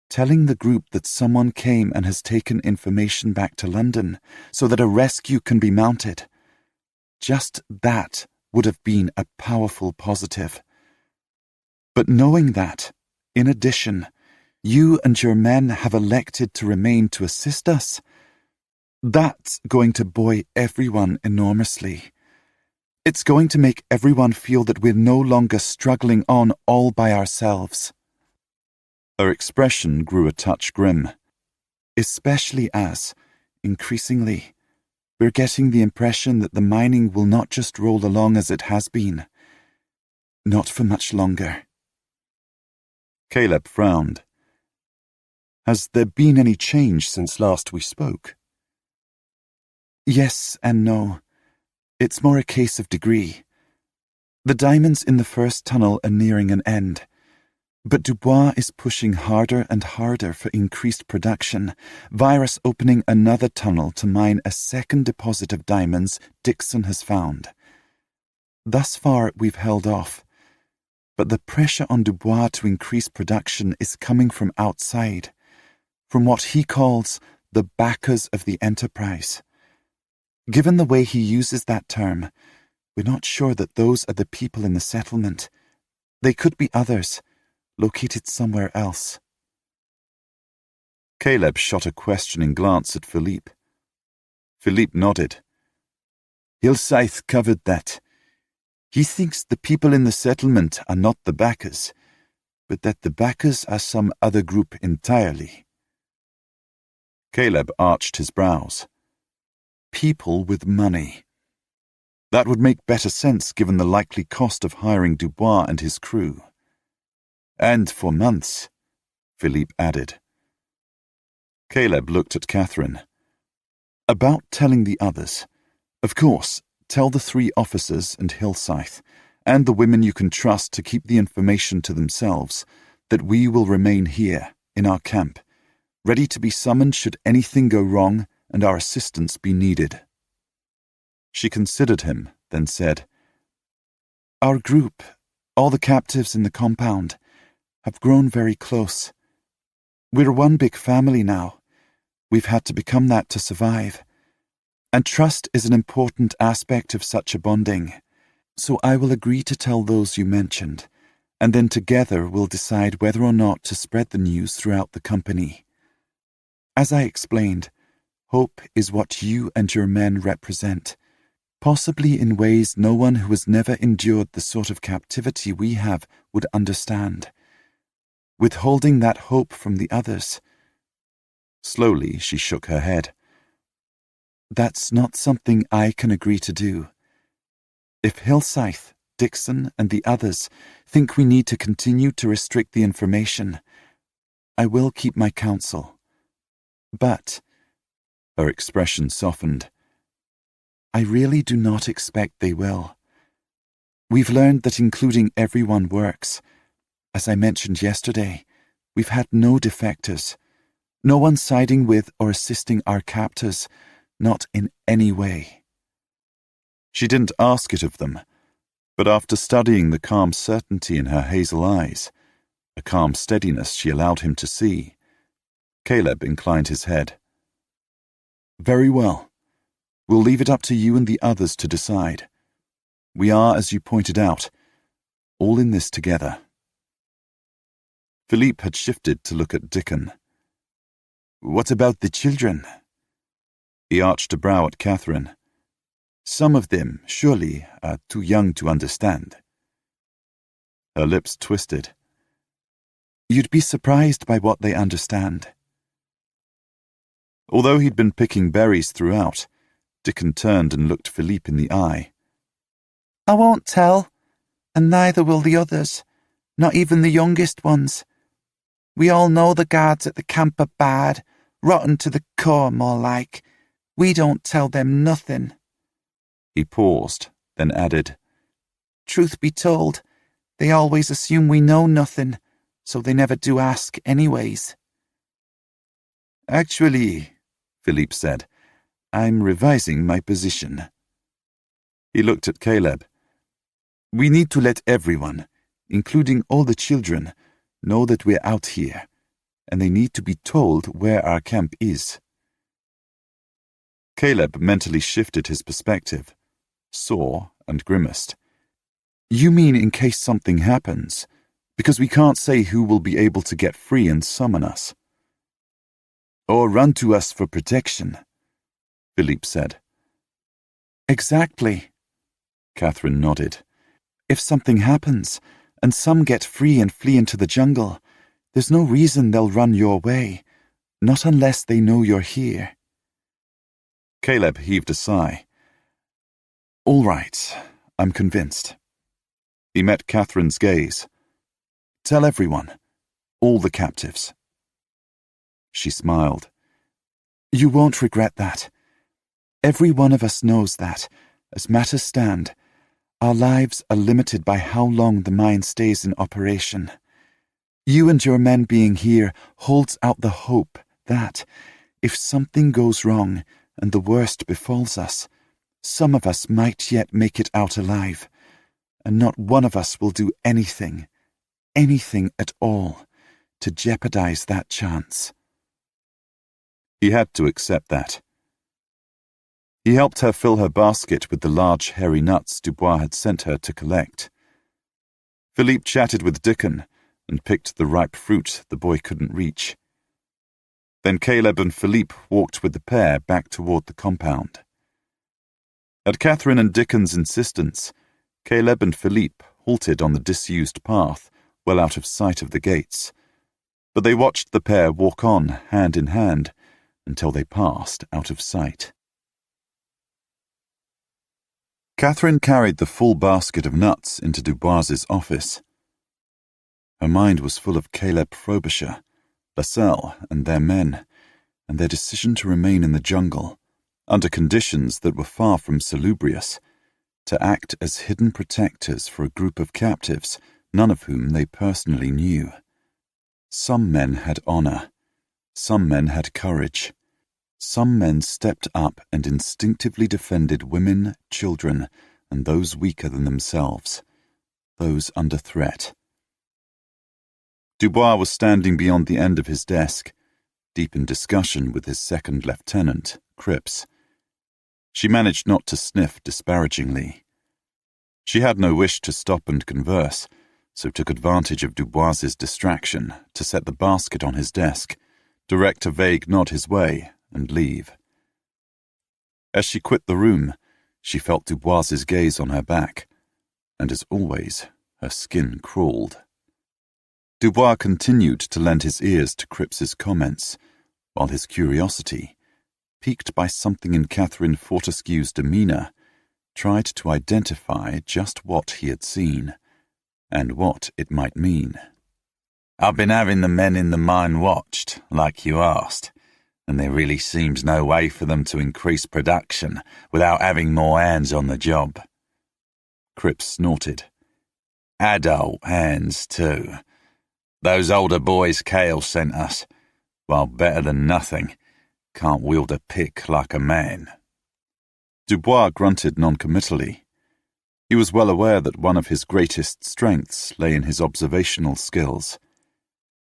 Telling the group that someone came and has taken information back to London so that a rescue can be mounted, just that would have been a powerful positive. But knowing that, in addition, you and your men have elected to remain to assist us, that's going to buoy everyone enormously. It's going to make everyone feel that we're no longer struggling on all by ourselves." Her expression grew a touch grim. "Especially as, increasingly, we're getting the impression that the mining will not just roll along as it has been. Not for much longer." Caleb frowned. "Has there been any change since last we spoke?" "Yes and no. It's more a case of degree. The diamonds in the first tunnel are nearing an end, but Dubois is pushing harder and harder for increased production, via us opening another tunnel to mine a second deposit of diamonds Dixon has found. Thus far we've held off, but the pressure on Dubois to increase production is coming from outside, from what he calls the backers of the enterprise. Given the way he uses that term, we're not sure that those are the people in the settlement. They could be others, located somewhere else." Caleb shot a questioning glance at Philippe. Philippe nodded. "Hillscythe covered that. He thinks the people in the settlement are not the backers, but that the backers are some other group entirely." Caleb arched his brows. "People with money. That would make better sense given the likely cost of hiring Dubois and his crew. And for months," Philippe added. Caleb looked at Katherine. "About telling the others. Of course, tell the 3 officers and Hillscythe, and the women you can trust to keep the information to themselves, that we will remain here, in our camp, ready to be summoned should anything go wrong and our assistance be needed." She considered him, then said, "Our group, all the captives in the compound, have grown very close. We're one big family now. We've had to become that to survive. And trust is an important aspect of such a bonding. So I will agree to tell those you mentioned, and then together we'll decide whether or not to spread the news throughout the company. As I explained, hope is what you and your men represent, possibly in ways no one who has never endured the sort of captivity we have would understand. Withholding that hope from the others." Slowly she shook her head. "That's not something I can agree to do. If Hillscythe, Dixon, and the others think we need to continue to restrict the information, I will keep my counsel. But," her expression softened, "I really do not expect they will. We've learned that including everyone works. As I mentioned yesterday, we've had no defectors, no one siding with or assisting our captors, not in any way." She didn't ask it of them, but after studying the calm certainty in her hazel eyes, a calm steadiness she allowed him to see. Caleb inclined his head. "Very well. We'll leave it up to you and the others to decide. We are, as you pointed out, all in this together." Philippe had shifted to look at Dickon. "What about the children?" He arched a brow at Katherine. "Some of them, surely, are too young to understand." Her lips twisted. "You'd be surprised by what they understand." Although he'd been picking berries throughout, Dickon turned and looked Philippe in the eye. "I won't tell, and neither will the others, not even the youngest ones. We all know the guards at the camp are bad, rotten to the core, more like. We don't tell them nothing." He paused, then added, "Truth be told, they always assume we know nothing, so they never do ask anyways." "Actually," Philippe said, "I'm revising my position." He looked at Caleb. "We need to let everyone, including all the children, know that we're out here, and they need to be told where our camp is." Caleb mentally shifted his perspective, saw and grimaced. "You mean in case something happens, because we can't say who will be able to get free and summon us?" "Or run to us for protection," Philippe said. "Exactly," Katherine nodded. "If something happens, and some get free and flee into the jungle, there's no reason they'll run your way, not unless they know you're here." Caleb heaved a sigh. "All right, I'm convinced." He met Katherine's gaze. "Tell everyone, all the captives." She smiled. "You won't regret that. Every one of us knows that, as matters stand, our lives are limited by how long the mine stays in operation. You and your men being here holds out the hope that, if something goes wrong and the worst befalls us, some of us might yet make it out alive, and not one of us will do anything at all, to jeopardize that chance." He had to accept that. He helped her fill her basket with the large hairy nuts Dubois had sent her to collect. Philippe chatted with Dickon and picked the ripe fruit the boy couldn't reach. Then Caleb and Philippe walked with the pair back toward the compound. At Katherine and Dickon's insistence, Caleb and Philippe halted on the disused path, well out of sight of the gates, but they watched the pair walk on hand in hand until they passed out of sight. Katherine carried the full basket of nuts into Dubois's office. Her mind was full of Caleb Frobisher, Lascelles and their men, and their decision to remain in the jungle, under conditions that were far from salubrious, to act as hidden protectors for a group of captives, none of whom they personally knew. Some men had honor. Some men had courage. Some men stepped up and instinctively defended women, children, and those weaker than themselves, those under threat. Dubois was standing beyond the end of his desk, deep in discussion with his second lieutenant, Cripps. She managed not to sniff disparagingly. She had no wish to stop and converse, so took advantage of Dubois's distraction to set the basket on his desk, direct a vague nod his way, and leave. As she quit the room, she felt Dubois's gaze on her back, and as always, her skin crawled. Dubois continued to lend his ears to Cripps's comments, while his curiosity, piqued by something in Katherine Fortescue's demeanour, tried to identify just what he had seen, and what it might mean. "I've been having the men in the mine watched, like you asked, and there really seems no way for them to increase production without having more hands on the job." Cripps snorted. "Adult hands, too. Those older boys Cale sent us, while better than nothing, can't wield a pick like a man." Dubois grunted noncommittally. He was well aware that one of his greatest strengths lay in his observational skills.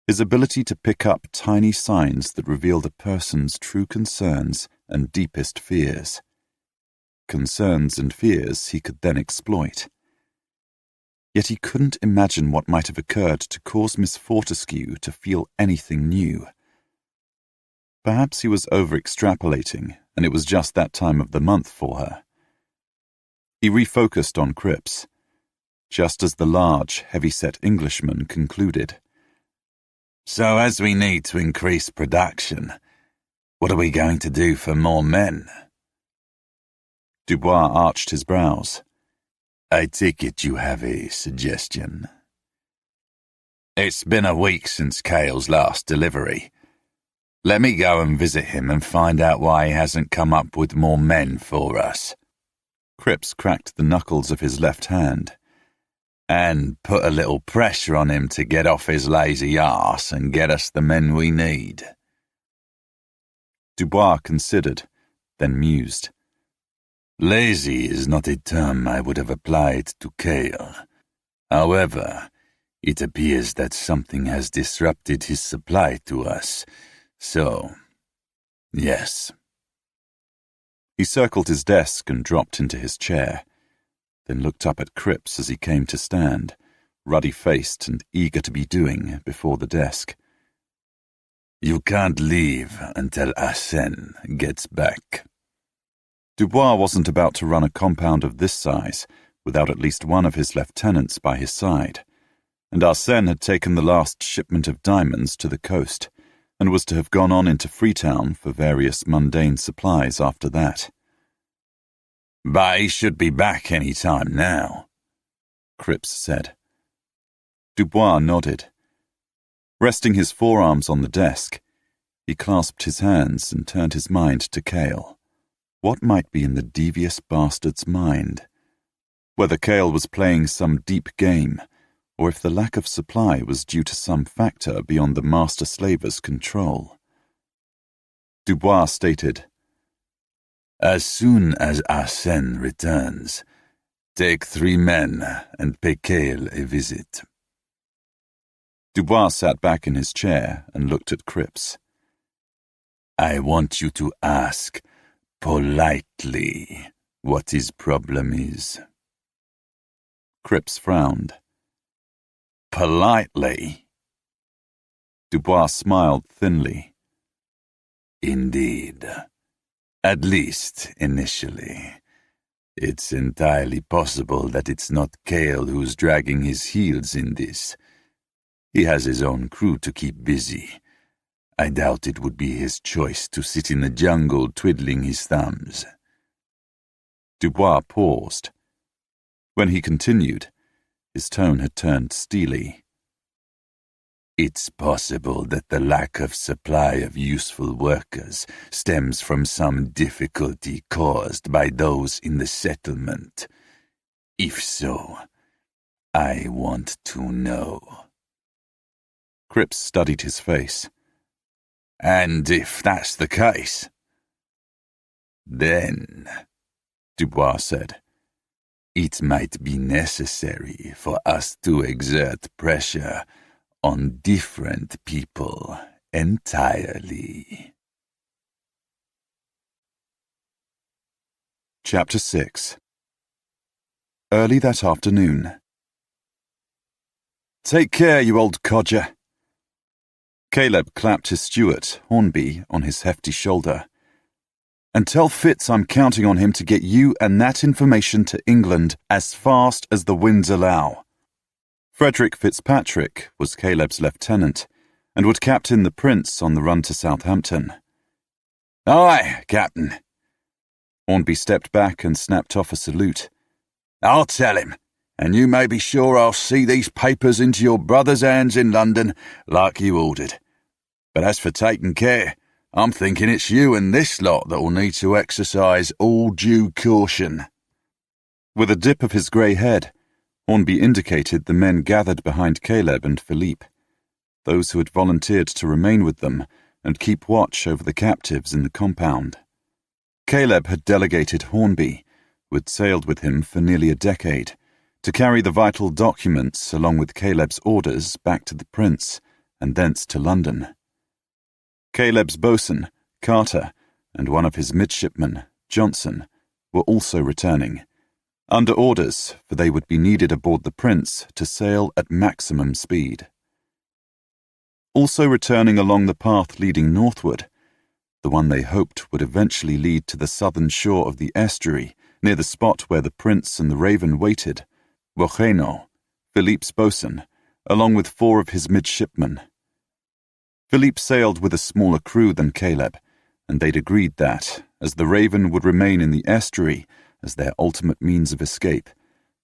His ability to pick up tiny signs that revealed a person's true concerns and deepest fears. Concerns and fears he could then exploit. Yet he couldn't imagine what might have occurred to cause Miss Fortescue to feel anything new. Perhaps he was over-extrapolating, and it was just that time of the month for her. He refocused on Cripps, just as the large, heavy-set Englishman concluded. So as we need to increase production, what are we going to do for more men? Dubois arched his brows. I take it you have a suggestion. It's been a week since Cale's last delivery. Let me go and visit him and find out why he hasn't come up with more men for us. Cripps cracked the knuckles of his left hand. And put a little pressure on him to get off his lazy arse and get us the men we need. Dubois considered, then mused. Lazy is not a term I would have applied to Cale. However, it appears that something has disrupted his supply to us. So, yes. He circled his desk and dropped into his chair, then looked up at Cripps as he came to stand, ruddy-faced and eager to be doing before the desk. You can't leave until Arsène gets back. Dubois wasn't about to run a compound of this size without at least one of his lieutenants by his side, and Arsène had taken the last shipment of diamonds to the coast, and was to have gone on into Freetown for various mundane supplies after that. But he should be back any time now, Cripps said. Dubois nodded. Resting his forearms on the desk, he clasped his hands and turned his mind to Cale. What might be in the devious bastard's mind? Whether Cale was playing some deep game, or if the lack of supply was due to some factor beyond the master-slaver's control. Dubois stated, As soon as Arsène returns, take 3 men and pay Cale a visit. Dubois sat back in his chair and looked at Cripps. I want you to ask, politely, what his problem is. Cripps frowned. Politely? Dubois smiled thinly. Indeed. At least, initially. It's entirely possible that it's not Cale who's dragging his heels in this. He has his own crew to keep busy. I doubt it would be his choice to sit in the jungle twiddling his thumbs. Dubois paused. When he continued, his tone had turned steely. It's possible that the lack of supply of useful workers stems from some difficulty caused by those in the settlement. If so, I want to know. Cripps studied his face. And if that's the case, then, Dubois said, it might be necessary for us to exert pressure on different people entirely. Chapter 6. Early that afternoon. Take care, you old codger. Caleb clapped his steward, Hornby, on his hefty shoulder. And tell Fitz I'm counting on him to get you and that information to England as fast as the winds allow. Frederick Fitzpatrick was Caleb's lieutenant, and would captain the Prince on the run to Southampton. Aye, Captain. Hornby stepped back and snapped off a salute. I'll tell him, and you may be sure I'll see these papers into your brother's hands in London like you ordered. But as for taking care, I'm thinking it's you and this lot that will need to exercise all due caution. With a dip of his grey head, Hornby indicated the men gathered behind Caleb and Philippe, those who had volunteered to remain with them and keep watch over the captives in the compound. Caleb had delegated Hornby, who had sailed with him for nearly a decade, to carry the vital documents along with Caleb's orders back to the Prince and thence to London. Caleb's boatswain, Carter, and one of his midshipmen, Johnson, were also returning, under orders, for they would be needed aboard the Prince to sail at maximum speed. Also returning along the path leading northward, the one they hoped would eventually lead to the southern shore of the estuary, near the spot where the Prince and the Raven waited, were Reno, Philippe's boatswain, along with 4 of his midshipmen. Philippe sailed with a smaller crew than Caleb, and they'd agreed that, as the Raven would remain in the estuary as their ultimate means of escape,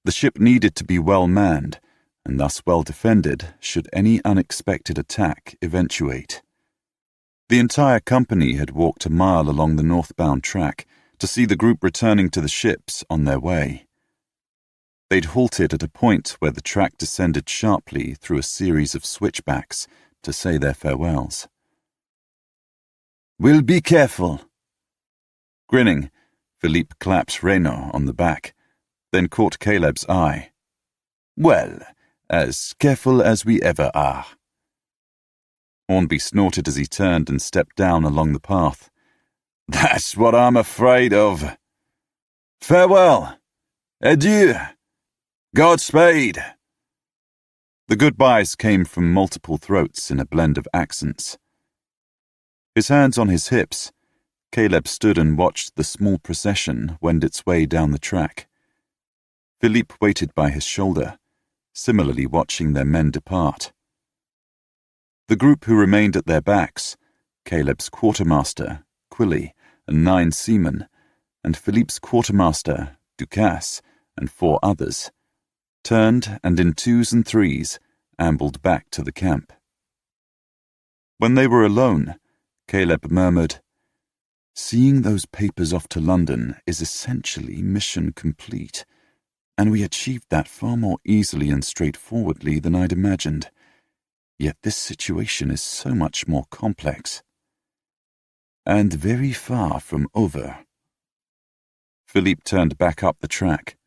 the ship needed to be well manned, and thus well defended should any unexpected attack eventuate. The entire company had walked a mile along the northbound track to see the group returning to the ships on their way. They'd halted at a point where the track descended sharply through a series of switchbacks to say their farewells. "We'll be careful." Grinning, Philippe clapped Reno on the back, then caught Caleb's eye. "Well, as careful as we ever are." Hornby snorted as he turned and stepped down along the path. "That's what I'm afraid of. Farewell. Adieu. Godspeed." The goodbyes came from multiple throats in a blend of accents. His hands on his hips, Caleb stood and watched the small procession wend its way down the track. Philippe waited by his shoulder, similarly watching their men depart. The group who remained at their backs, Caleb's quartermaster, Quilly, and 9 seamen, and Philippe's quartermaster, Ducasse, and 4 others, turned and in 2s and 3s ambled back to the camp. When they were alone, Caleb murmured, "Seeing those papers off to London is essentially mission complete, and we achieved that far more easily and straightforwardly than I'd imagined. Yet this situation is so much more complex. And very far from over." Philippe turned back up the track.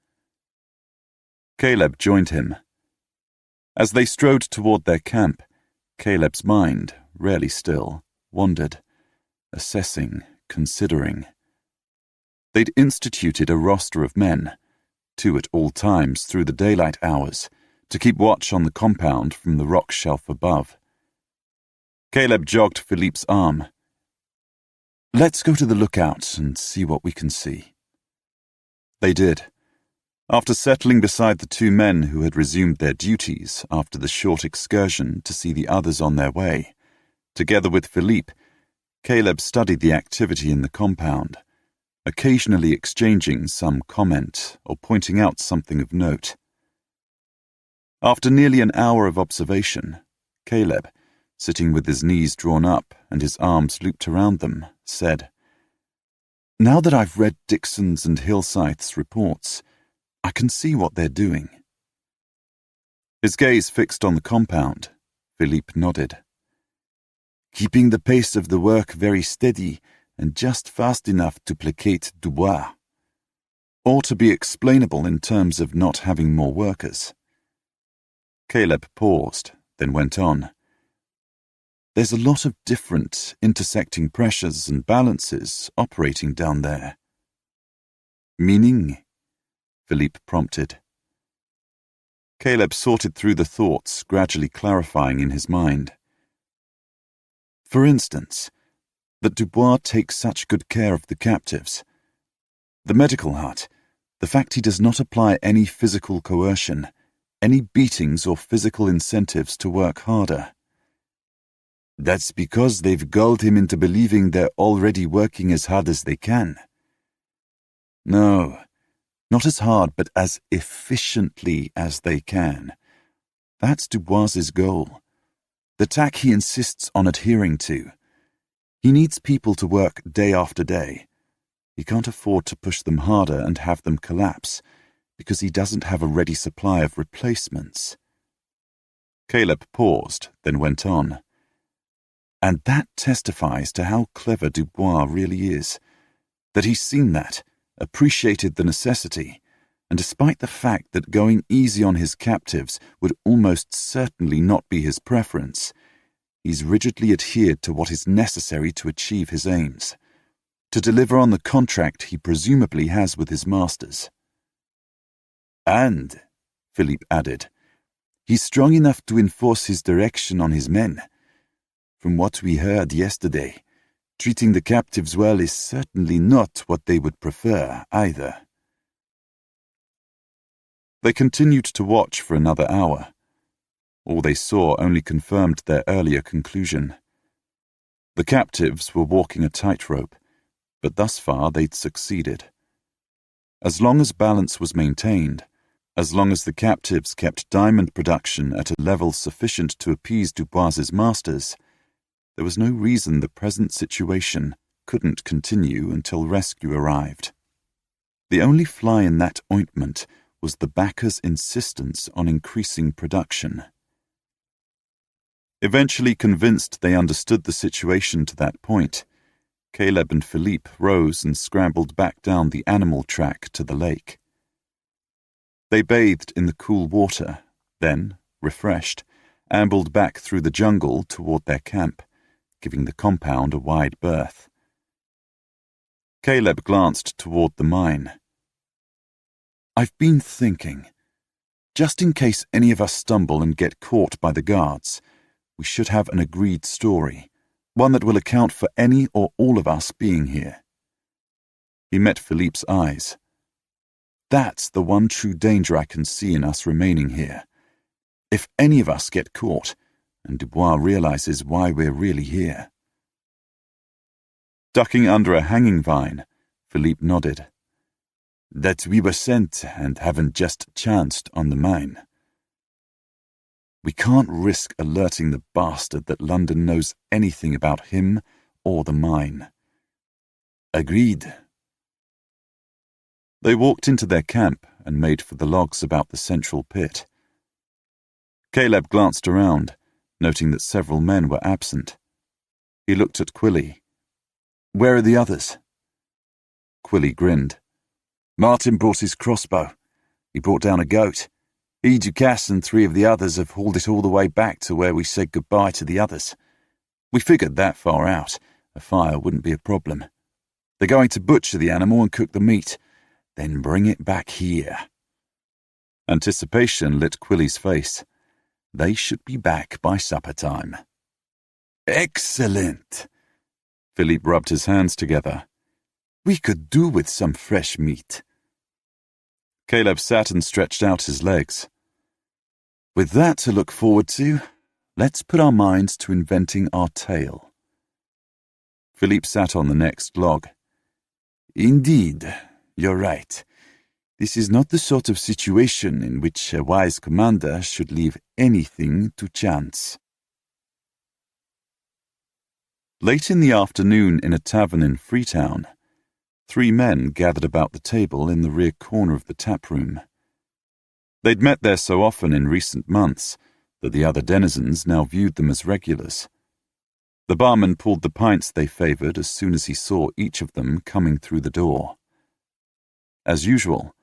Caleb joined him. As they strode toward their camp, Caleb's mind, rarely still, wandered, assessing, considering. They'd instituted a roster of men, 2 at all times through the daylight hours, to keep watch on the compound from the rock shelf above. Caleb jogged Philippe's arm. "Let's go to the lookout and see what we can see." They did. After settling beside the 2 men who had resumed their duties after the short excursion to see the others on their way, together with Philippe, Caleb studied the activity in the compound, occasionally exchanging some comment or pointing out something of note. After nearly an hour of observation, Caleb, sitting with his knees drawn up and his arms looped around them, said, "Now that I've read Dixon's and Hillscythe's reports, I can see what they're doing." His gaze fixed on the compound, Philippe nodded. "Keeping the pace of the work very steady and just fast enough to placate Dubois. Or to be explainable in terms of not having more workers." Caleb paused, then went on. "There's a lot of different, intersecting pressures and balances operating down there." "Meaning?" Philippe prompted. Caleb sorted through the thoughts, gradually clarifying in his mind. "For instance, that Dubois takes such good care of the captives. The medical hut, the fact he does not apply any physical coercion, any beatings or physical incentives to work harder. That's because they've gulled him into believing they're already working as hard as they can. No, not as hard, but as efficiently as they can. That's Dubois's goal. The tack he insists on adhering to. He needs people to work day after day. He can't afford to push them harder and have them collapse, because he doesn't have a ready supply of replacements." Caleb paused, then went on. "And that testifies to how clever Dubois really is, that he's seen that, appreciated the necessity, and despite the fact that going easy on his captives would almost certainly not be his preference, He's rigidly adhered to what is necessary to achieve his aims, to deliver on the contract he presumably has with his masters. And, Philippe added, he's strong enough to enforce his direction on his men. From what we heard yesterday, treating the captives well is certainly not what they would prefer, either. They continued to watch for another hour. All they saw only confirmed their earlier conclusion. The captives were walking a tightrope, but thus far they'd succeeded. As long as balance was maintained, as long as the captives kept diamond production at a level sufficient to appease Dubois's masters, there was no reason the present situation couldn't continue until rescue arrived. The only fly in that ointment was the backers' insistence on increasing production. Eventually convinced they understood the situation to that point, Caleb and Philippe rose and scrambled back down the animal track to the lake. They bathed in the cool water, then, refreshed, ambled back through the jungle toward their camp, giving the compound a wide berth. Caleb glanced toward the mine. I've been thinking, just in case any of us stumble and get caught by the guards, we should have an agreed story, one that will account for any or all of us being here. He met Philippe's eyes. That's the one true danger I can see in us remaining here. If any of us get caught, and Dubois realizes why we're really here. Ducking under a hanging vine, Philippe nodded. That we were sent and haven't just chanced on the mine. We can't risk alerting the bastard that London knows anything about him or the mine. Agreed. They walked into their camp and made for the logs about the central pit. Caleb glanced around, noting that several men were absent. He looked at Quilly. Where are the others? Quilly grinned. Martin brought his crossbow. He brought down a goat. He, Ducasse, and 3 of the others have hauled it all the way back to where we said goodbye to the others. We figured that far out, a fire wouldn't be a problem. They're going to butcher the animal and cook the meat, then bring it back here. Anticipation lit Quilly's face. They should be back by supper time. Excellent! Philippe rubbed his hands together. We could do with some fresh meat. Caleb sat and stretched out his legs. With that to look forward to, let's put our minds to inventing our tale. Philippe sat on the next log. Indeed, you're right. This is not the sort of situation in which a wise commander should leave anything to chance. Late in the afternoon in a tavern in Freetown, 3 men gathered about the table in the rear corner of the tap room. They'd met there so often in recent months that the other denizens now viewed them as regulars. The barman pulled the pints they favoured as soon as he saw each of them coming through the door. As usual,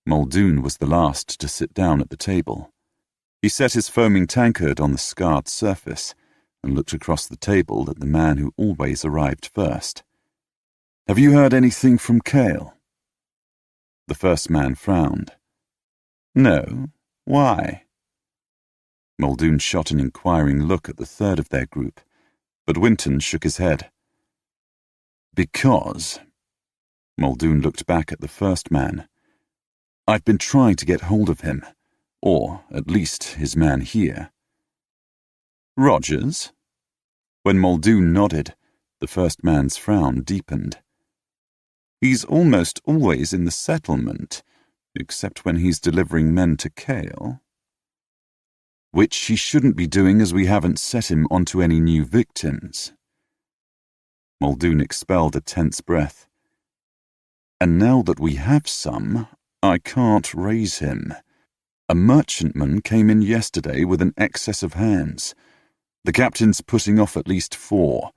Muldoon was the last to sit down at the table. He set his foaming tankard on the scarred surface and looked across the table at the man who always arrived first. Have you heard anything from Cale? The first man frowned. No. Why? Muldoon shot an inquiring look at the third of their group, but Winton shook his head. Because... Muldoon looked back at the first man. I've been trying to get hold of him, or at least his man here. Rogers? When Muldoon nodded, the first man's frown deepened. He's almost always in the settlement, except when he's delivering men to Cale. Which he shouldn't be doing as we haven't set him onto any new victims. Muldoon expelled a tense breath. And now that we have some, I can't raise him. A merchantman came in yesterday with an excess of hands. The captain's putting off at least 4,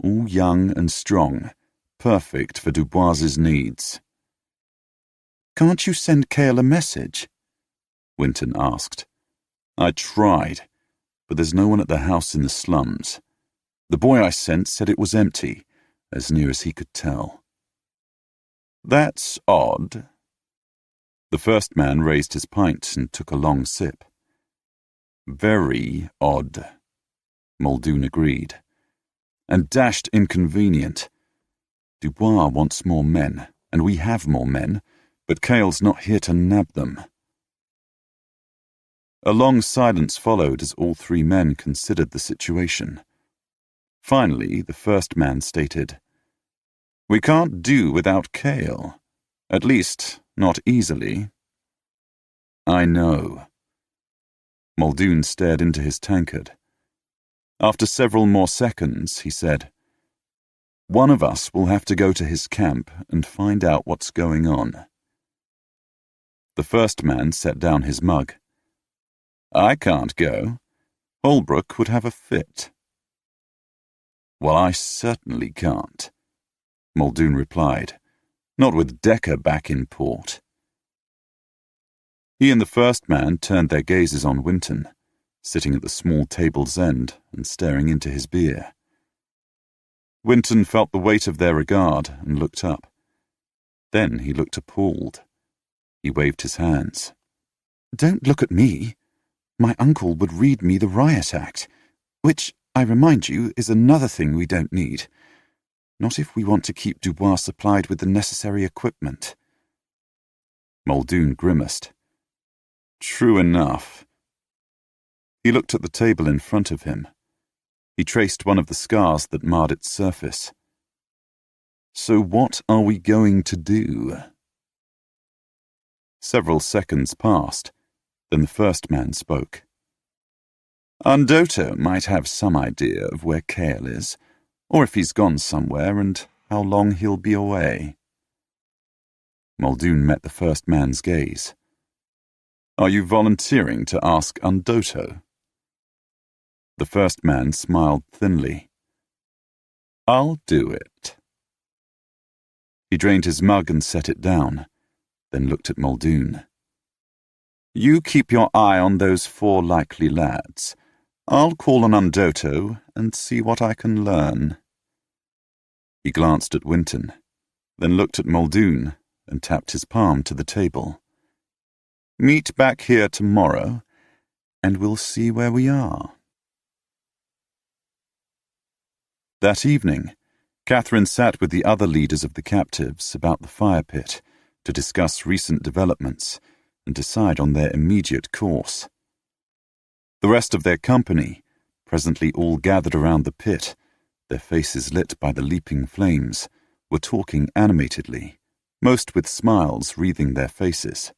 all young and strong, perfect for Dubois's needs. Can't you send Cale a message? Winton asked. I tried. but there's no one at the house in the slums. The boy I sent said it was empty, as near as he could tell." "That's odd." The first man raised his pint and took a long sip. "Very odd," Muldoon agreed. "And dashed inconvenient. Dubois wants more men, and we have more men, but Cale's not here to nab them." A long silence followed as all three men considered the situation. Finally, the first man stated, "We can't do without Cale. At least, not easily." "I know." Muldoon stared into his tankard. After several more seconds, he said, "One of us will have to go to his camp and find out what's going on." The first man set down his mug. "I can't go. Holbrook would have a fit." "Well, I certainly can't," Muldoon replied, "not with Decker back in port." He and the first man turned their gazes on Winton, sitting at the small table's end and staring into his beer. Winton felt the weight of their regard and looked up. Then he looked appalled. He waved his hands. "Don't look at me. My uncle would read me the Riot Act, which, I remind you, is another thing we don't need. Not if we want to keep Dubois supplied with the necessary equipment." Muldoon grimaced. "True enough." He looked at the table in front of him. He traced one of the scars that marred its surface. "So what are we going to do?" Several seconds passed. Then the first man spoke. "Undoto might have some idea of where Cale is, or if he's gone somewhere and how long he'll be away." Muldoon met the first man's gaze. "Are you volunteering to ask Undoto?" The first man smiled thinly. "I'll do it." He drained his mug and set it down, then looked at Muldoon. "You keep your eye on those 4 likely lads. I'll call on Undoto and see what I can learn." He glanced at Winton, then looked at Muldoon and tapped his palm to the table. "Meet back here tomorrow, and we'll see where we are." That evening, Katherine sat with the other leaders of the captives about the fire pit to discuss recent developments and decide on their immediate course. The rest of their company, presently all gathered around the pit, their faces lit by the leaping flames, were talking animatedly, most with smiles wreathing their faces.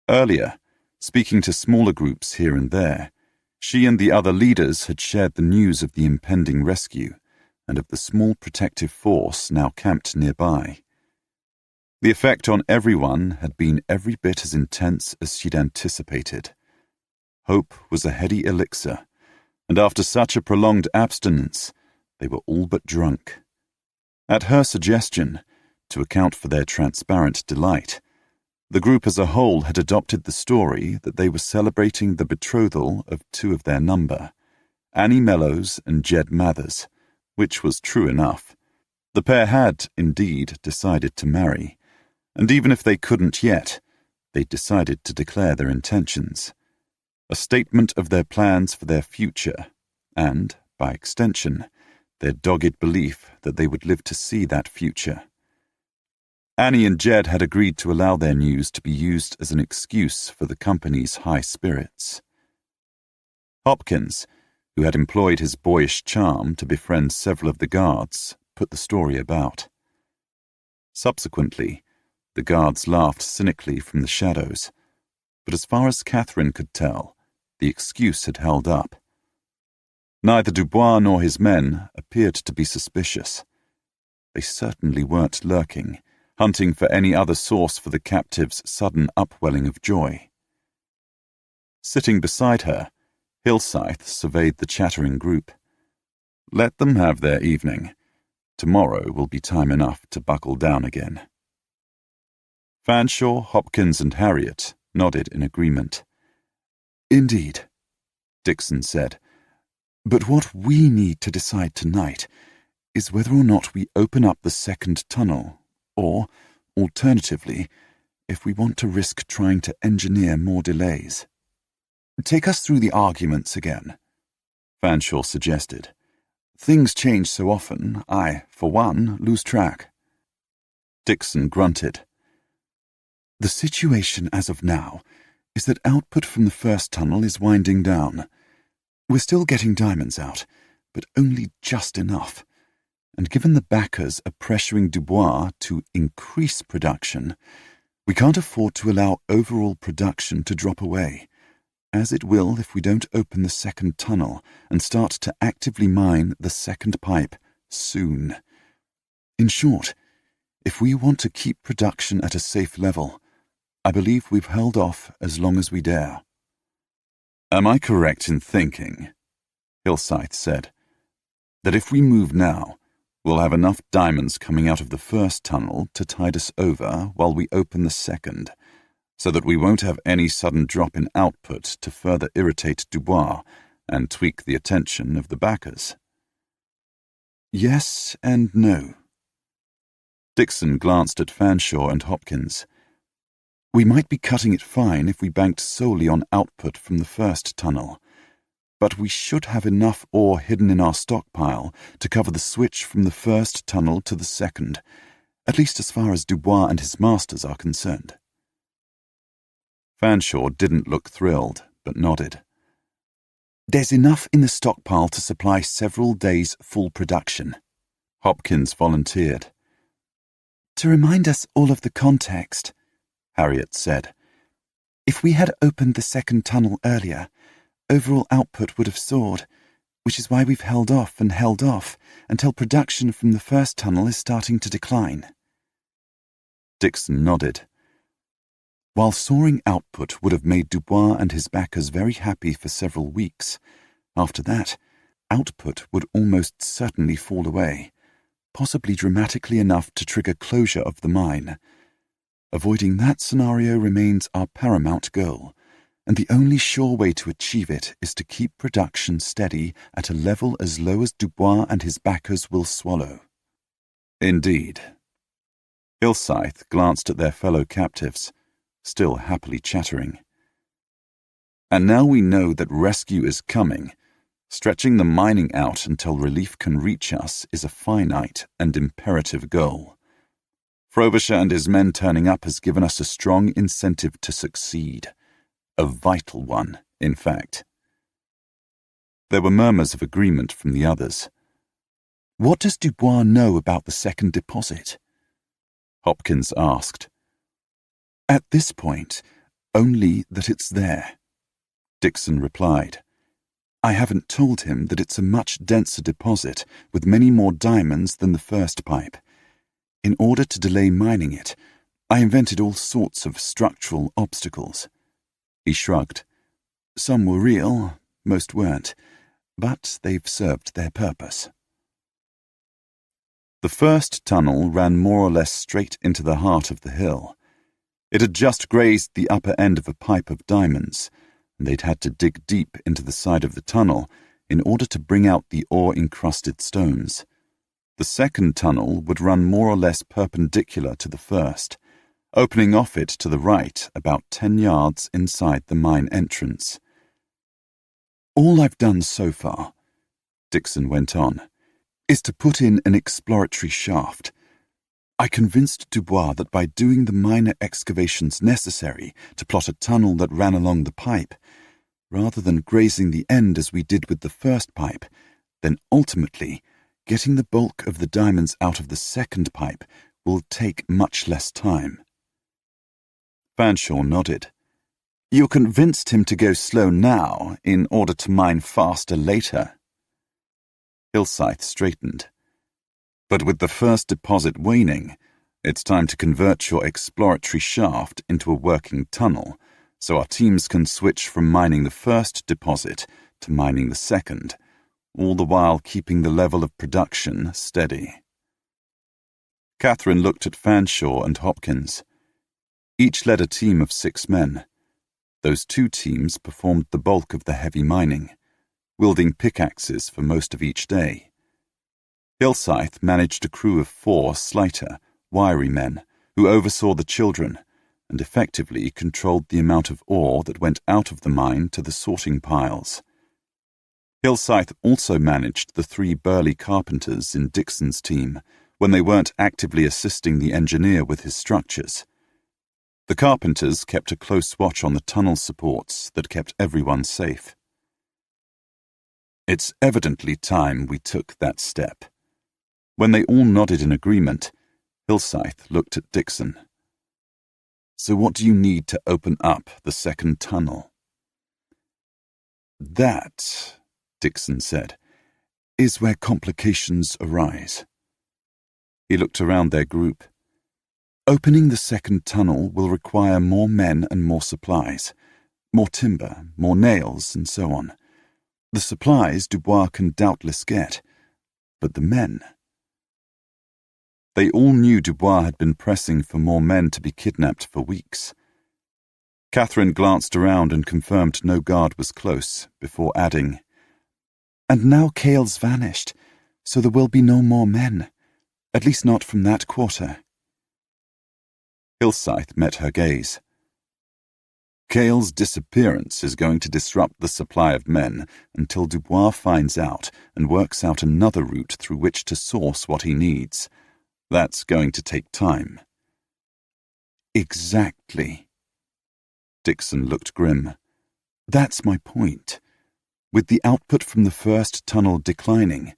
Earlier, speaking to smaller groups here and there, she and the other leaders had shared the news of the impending rescue and of the small protective force now camped nearby. The effect on everyone had been every bit as intense as she'd anticipated. Hope was a heady elixir, and after such a prolonged abstinence, they were all but drunk. At her suggestion, to account for their transparent delight, the group as a whole had adopted the story that they were celebrating the betrothal of 2 of their number, Annie Mellows and Jed Mathers, which was true enough. The pair had, indeed, decided to marry, and even if they couldn't yet, they'd decided to declare their intentions. A statement of their plans for their future, and, by extension, their dogged belief that they would live to see that future. Annie and Jed had agreed to allow their news to be used as an excuse for the company's high spirits. Hopkins, who had employed his boyish charm to befriend several of the guards, put the story about. Subsequently, the guards laughed cynically from the shadows, but as far as Katherine could tell, the excuse had held up. Neither Dubois nor his men appeared to be suspicious. They certainly weren't lurking, hunting for any other source for the captive's sudden upwelling of joy. Sitting beside her, Hillscythe surveyed the chattering group. Let them have their evening. Tomorrow will be time enough to buckle down again. Fanshawe, Hopkins, and Harriet nodded in agreement. Indeed. Dixon said. But what we need to decide tonight is whether or not we open up the second tunnel, or, alternatively, if we want to risk trying to engineer more delays. Take us through the arguments again, Fanshawe suggested. Things change so often, I, for one, lose track. Dixon grunted. The situation as of now is that output from the first tunnel is winding down. We're still getting diamonds out, but only just enough. And given the backers are pressuring Dubois to increase production, we can't afford to allow overall production to drop away, as it will if we don't open the second tunnel and start to actively mine the second pipe soon. In short, if we want to keep production at a safe level, I believe we've held off as long as we dare. Am I correct in thinking, Hillscythe said, that if we move now, we'll have enough diamonds coming out of the first tunnel to tide us over while we open the second, so that we won't have any sudden drop in output to further irritate Dubois and tweak the attention of the backers? Yes and no. Dixon glanced at Fanshawe and Hopkins. We might be cutting it fine if we banked solely on output from the first tunnel, but we should have enough ore hidden in our stockpile to cover the switch from the first tunnel to the second, at least as far as Dubois and his masters are concerned. Fanshawe didn't look thrilled, but nodded. There's enough in the stockpile to supply several days' full production, Hopkins volunteered. To remind us all of the context, Harriet said, if we had opened the second tunnel earlier, overall output would have soared, which is why we've held off until production from the first tunnel is starting to decline. Dixon nodded. While soaring output would have made Dubois and his backers very happy for several weeks, after that, output would almost certainly fall away, possibly dramatically enough to trigger closure of the mine. Avoiding that scenario remains our paramount goal, and the only sure way to achieve it is to keep production steady at a level as low as Dubois and his backers will swallow. Indeed. Hillscythe glanced at their fellow captives, still happily chattering. And now we know that rescue is coming. Stretching the mining out until relief can reach us is a finite and imperative goal. Frobisher and his men turning up has given us a strong incentive to succeed. A vital one, in fact. There were murmurs of agreement from the others. What does Dubois know about the second deposit? Hopkins asked. At this point, only that it's there, Dixon replied. I haven't told him that it's a much denser deposit with many more diamonds than the first pipe. In order to delay mining it, I invented all sorts of structural obstacles. He shrugged. Some were real, most weren't, but they've served their purpose. The first tunnel ran more or less straight into the heart of the hill. It had just grazed the upper end of a pipe of diamonds, and they'd had to dig deep into the side of the tunnel in order to bring out the ore-encrusted stones. The second tunnel would run more or less perpendicular to the first, opening off it to the right about 10 yards inside the mine entrance. All I've done so far, Dixon went on, is to put in an exploratory shaft. I convinced Dubois that by doing the minor excavations necessary to plot a tunnel that ran along the pipe, rather than grazing the end as we did with the first pipe, then ultimately getting the bulk of the diamonds out of the second pipe will take much less time. Fanshawe nodded. You convinced him to go slow now in order to mine faster later. Hillscythe straightened. But with the first deposit waning, it's time to convert your exploratory shaft into a working tunnel, so our teams can switch from mining the first deposit to mining the second, all the while keeping the level of production steady. Katherine looked at Fanshawe and Hopkins. Each led a team of 6 men. Those two teams performed the bulk of the heavy mining, wielding pickaxes for most of each day. Hillscythe managed a crew of 4 slighter, wiry men who oversaw the children and effectively controlled the amount of ore that went out of the mine to the sorting piles. Hillscythe also managed the 3 burly carpenters in Dixon's team when they weren't actively assisting the engineer with his structures. The carpenters kept a close watch on the tunnel supports that kept everyone safe. It's evidently time we took that step. When they all nodded in agreement, Hillscythe looked at Dixon. So what do you need to open up the second tunnel? That, Dixon said, is where complications arise. He looked around their group. Opening the second tunnel will require more men and more supplies, more timber, more nails, and so on. The supplies Dubois can doubtless get, but the men... They all knew Dubois had been pressing for more men to be kidnapped for weeks. Katherine glanced around and confirmed no guard was close, before adding, "And now Cale's vanished, so there will be no more men, at least not from that quarter." Hillscythe met her gaze. Cale's disappearance is going to disrupt the supply of men until Dubois finds out and works out another route through which to source what he needs. That's going to take time. Exactly. Dixon looked grim. That's my point. With the output from the first tunnel declining,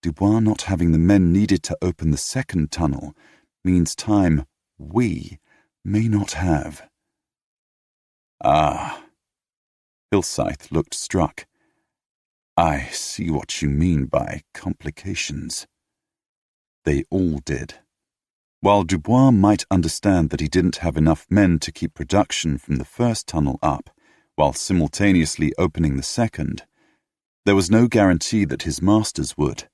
Dubois not having the men needed to open the second tunnel means time we may not have. Ah. Hillscythe looked struck. I see what you mean by complications. They all did. While Dubois might understand that he didn't have enough men to keep production from the first tunnel up, while simultaneously opening the second, there was no guarantee that his masters would,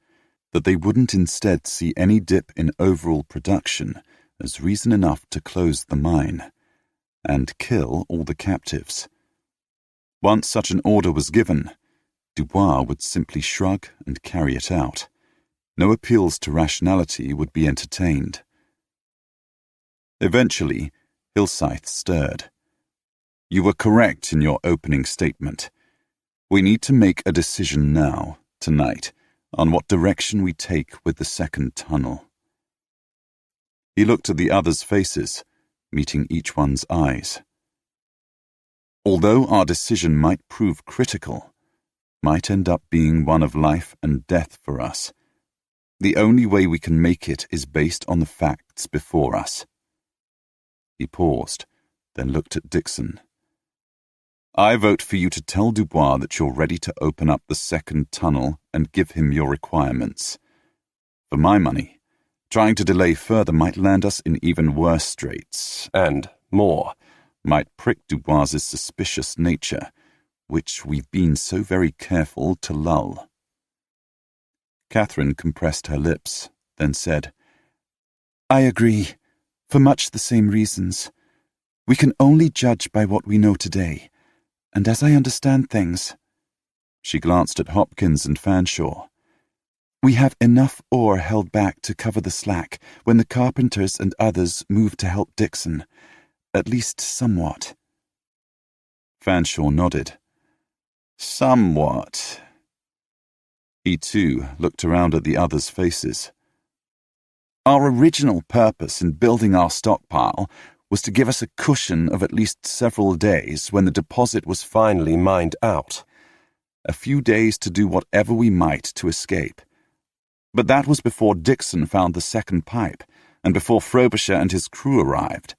that they wouldn't instead see any dip in overall production as reason enough to close the mine and kill all the captives. Once such an order was given, Dubois would simply shrug and carry it out. No appeals to rationality would be entertained. Eventually, Hillscythe stirred. You were correct in your opening statement. We need to make a decision now, tonight, on what direction we take with the second tunnel. He looked at the others' faces, meeting each one's eyes. Although our decision might prove critical, might end up being one of life and death for us, the only way we can make it is based on the facts before us. He paused, then looked at Dixon. I vote for you to tell Dubois that you're ready to open up the second tunnel and give him your requirements. For my money, trying to delay further might land us in even worse straits, and, more, might prick Dubois's suspicious nature, which we've been so very careful to lull. Katherine compressed her lips, then said, I agree, for much the same reasons. We can only judge by what we know today, and as I understand things, she glanced at Hopkins and Fanshawe, we have enough ore held back to cover the slack when the carpenters and others move to help Dixon, at least somewhat. Fanshawe nodded. Somewhat. He too looked around at the others' faces. Our original purpose in building our stockpile was to give us a cushion of at least several days when the deposit was finally mined out. A few days to do whatever we might to escape. But that was before Dixon found the second pipe, and before Frobisher and his crew arrived.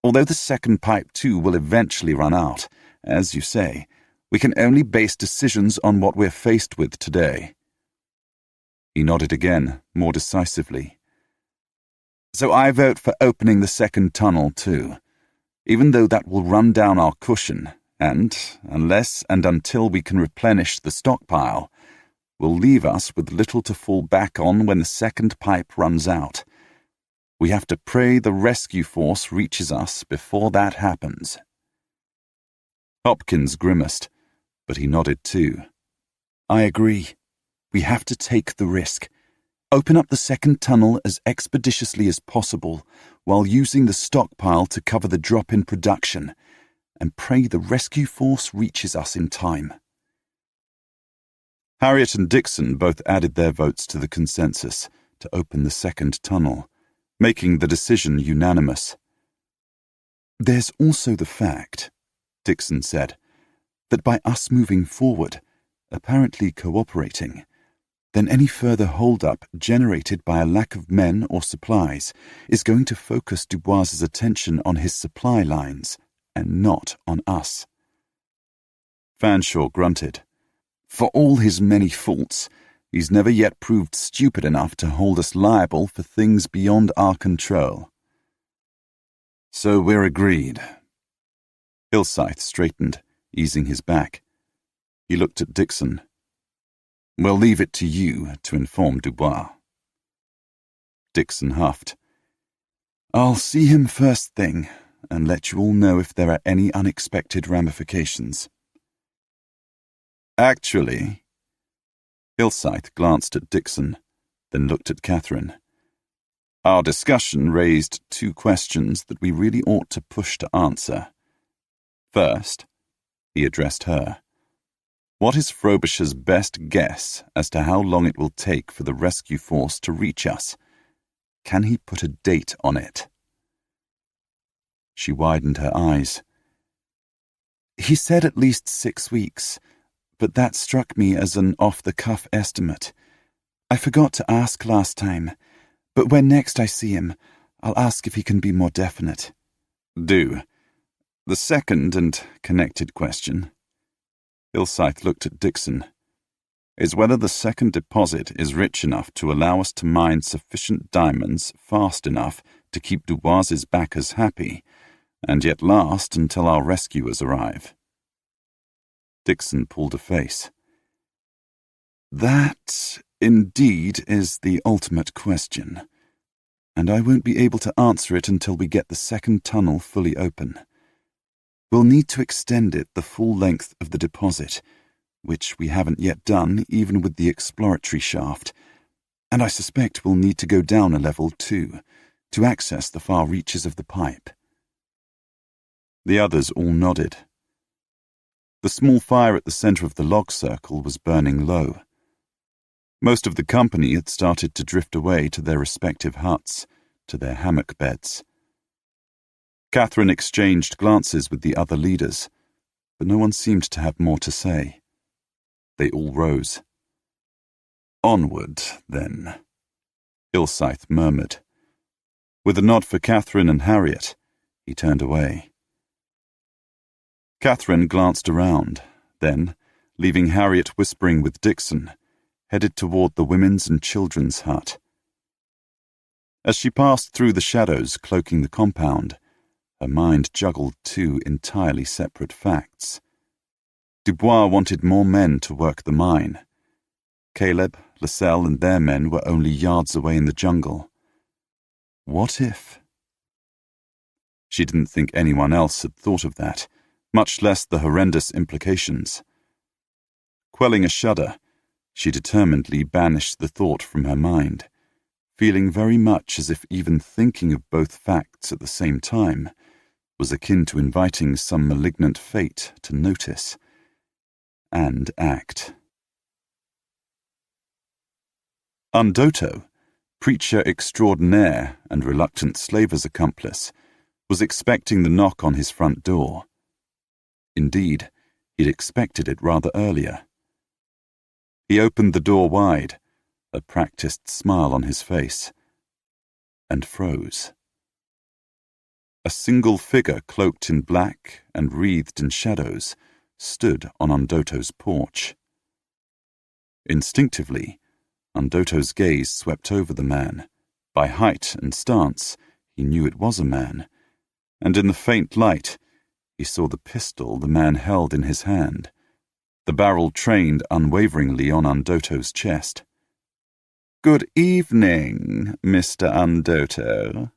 Although the second pipe too will eventually run out, as you say, we can only base decisions on what we're faced with today. He nodded again, more decisively. So I vote for opening the second tunnel too, even though that will run down our cushion, and, unless and until we can replenish the stockpile, will leave us with little to fall back on when the second pipe runs out. We have to pray the rescue force reaches us before that happens. Hopkins grimaced, but he nodded too. I agree. We have to take the risk. Open up the second tunnel as expeditiously as possible while using the stockpile to cover the drop in production, and pray the rescue force reaches us in time. Harriet and Dixon both added their votes to the consensus to open the second tunnel, making the decision unanimous. There's also the fact, Dixon said, that by us moving forward, apparently cooperating, then any further hold-up generated by a lack of men or supplies is going to focus Dubois's attention on his supply lines and not on us. Fanshawe grunted. For all his many faults, he's never yet proved stupid enough to hold us liable for things beyond our control. So we're agreed. Hillside straightened, easing his back. He looked at Dixon. We'll leave it to you to inform Dubois. Dixon huffed. I'll see him first thing and let you all know if there are any unexpected ramifications. Actually, Hillside glanced at Dixon, then looked at Katherine. Our discussion raised two questions that we really ought to push to answer. First, he addressed her. What is Frobisher's best guess as to how long it will take for the rescue force to reach us? Can he put a date on it? She widened her eyes. He said at least 6 weeks, but that struck me as an off-the-cuff estimate. I forgot to ask last time, but when next I see him, I'll ask if he can be more definite. Do. The second and connected question, Hillside looked at Dixon, is whether the second deposit is rich enough to allow us to mine sufficient diamonds fast enough to keep Dubois's backers happy, and yet last until our rescuers arrive. Dixon pulled a face. That, indeed, is the ultimate question, and I won't be able to answer it until we get the second tunnel fully open. We'll need to extend it the full length of the deposit, which we haven't yet done even with the exploratory shaft, and I suspect we'll need to go down a level too, to access the far reaches of the pipe. The others all nodded. The small fire at the center of the log circle was burning low. Most of the company had started to drift away to their respective huts, to their hammock beds. Katherine exchanged glances with the other leaders, but no one seemed to have more to say. They all rose. Onward, then, Hillside murmured. With a nod for Katherine and Harriet, he turned away. Katherine glanced around, then, leaving Harriet whispering with Dixon, headed toward the women's and children's hut. As she passed through the shadows cloaking the compound, her mind juggled two entirely separate facts. Dubois wanted more men to work the mine. Caleb, Lascelles, and their men were only yards away in the jungle. What if? She didn't think anyone else had thought of that, much less the horrendous implications. Quelling a shudder, she determinedly banished the thought from her mind, feeling very much as if even thinking of both facts at the same time was akin to inviting some malignant fate to notice and act. Undoto, preacher extraordinaire and reluctant slaver's accomplice, was expecting the knock on his front door. Indeed, he'd expected it rather earlier. He opened the door wide, a practiced smile on his face, and froze. A single figure cloaked in black and wreathed in shadows stood on Undoto's porch. Instinctively, Undoto's gaze swept over the man. By height and stance, he knew it was a man, and in the faint light, he saw the pistol the man held in his hand, the barrel trained unwaveringly on Undoto's chest. "Good evening, Mr. Undoto."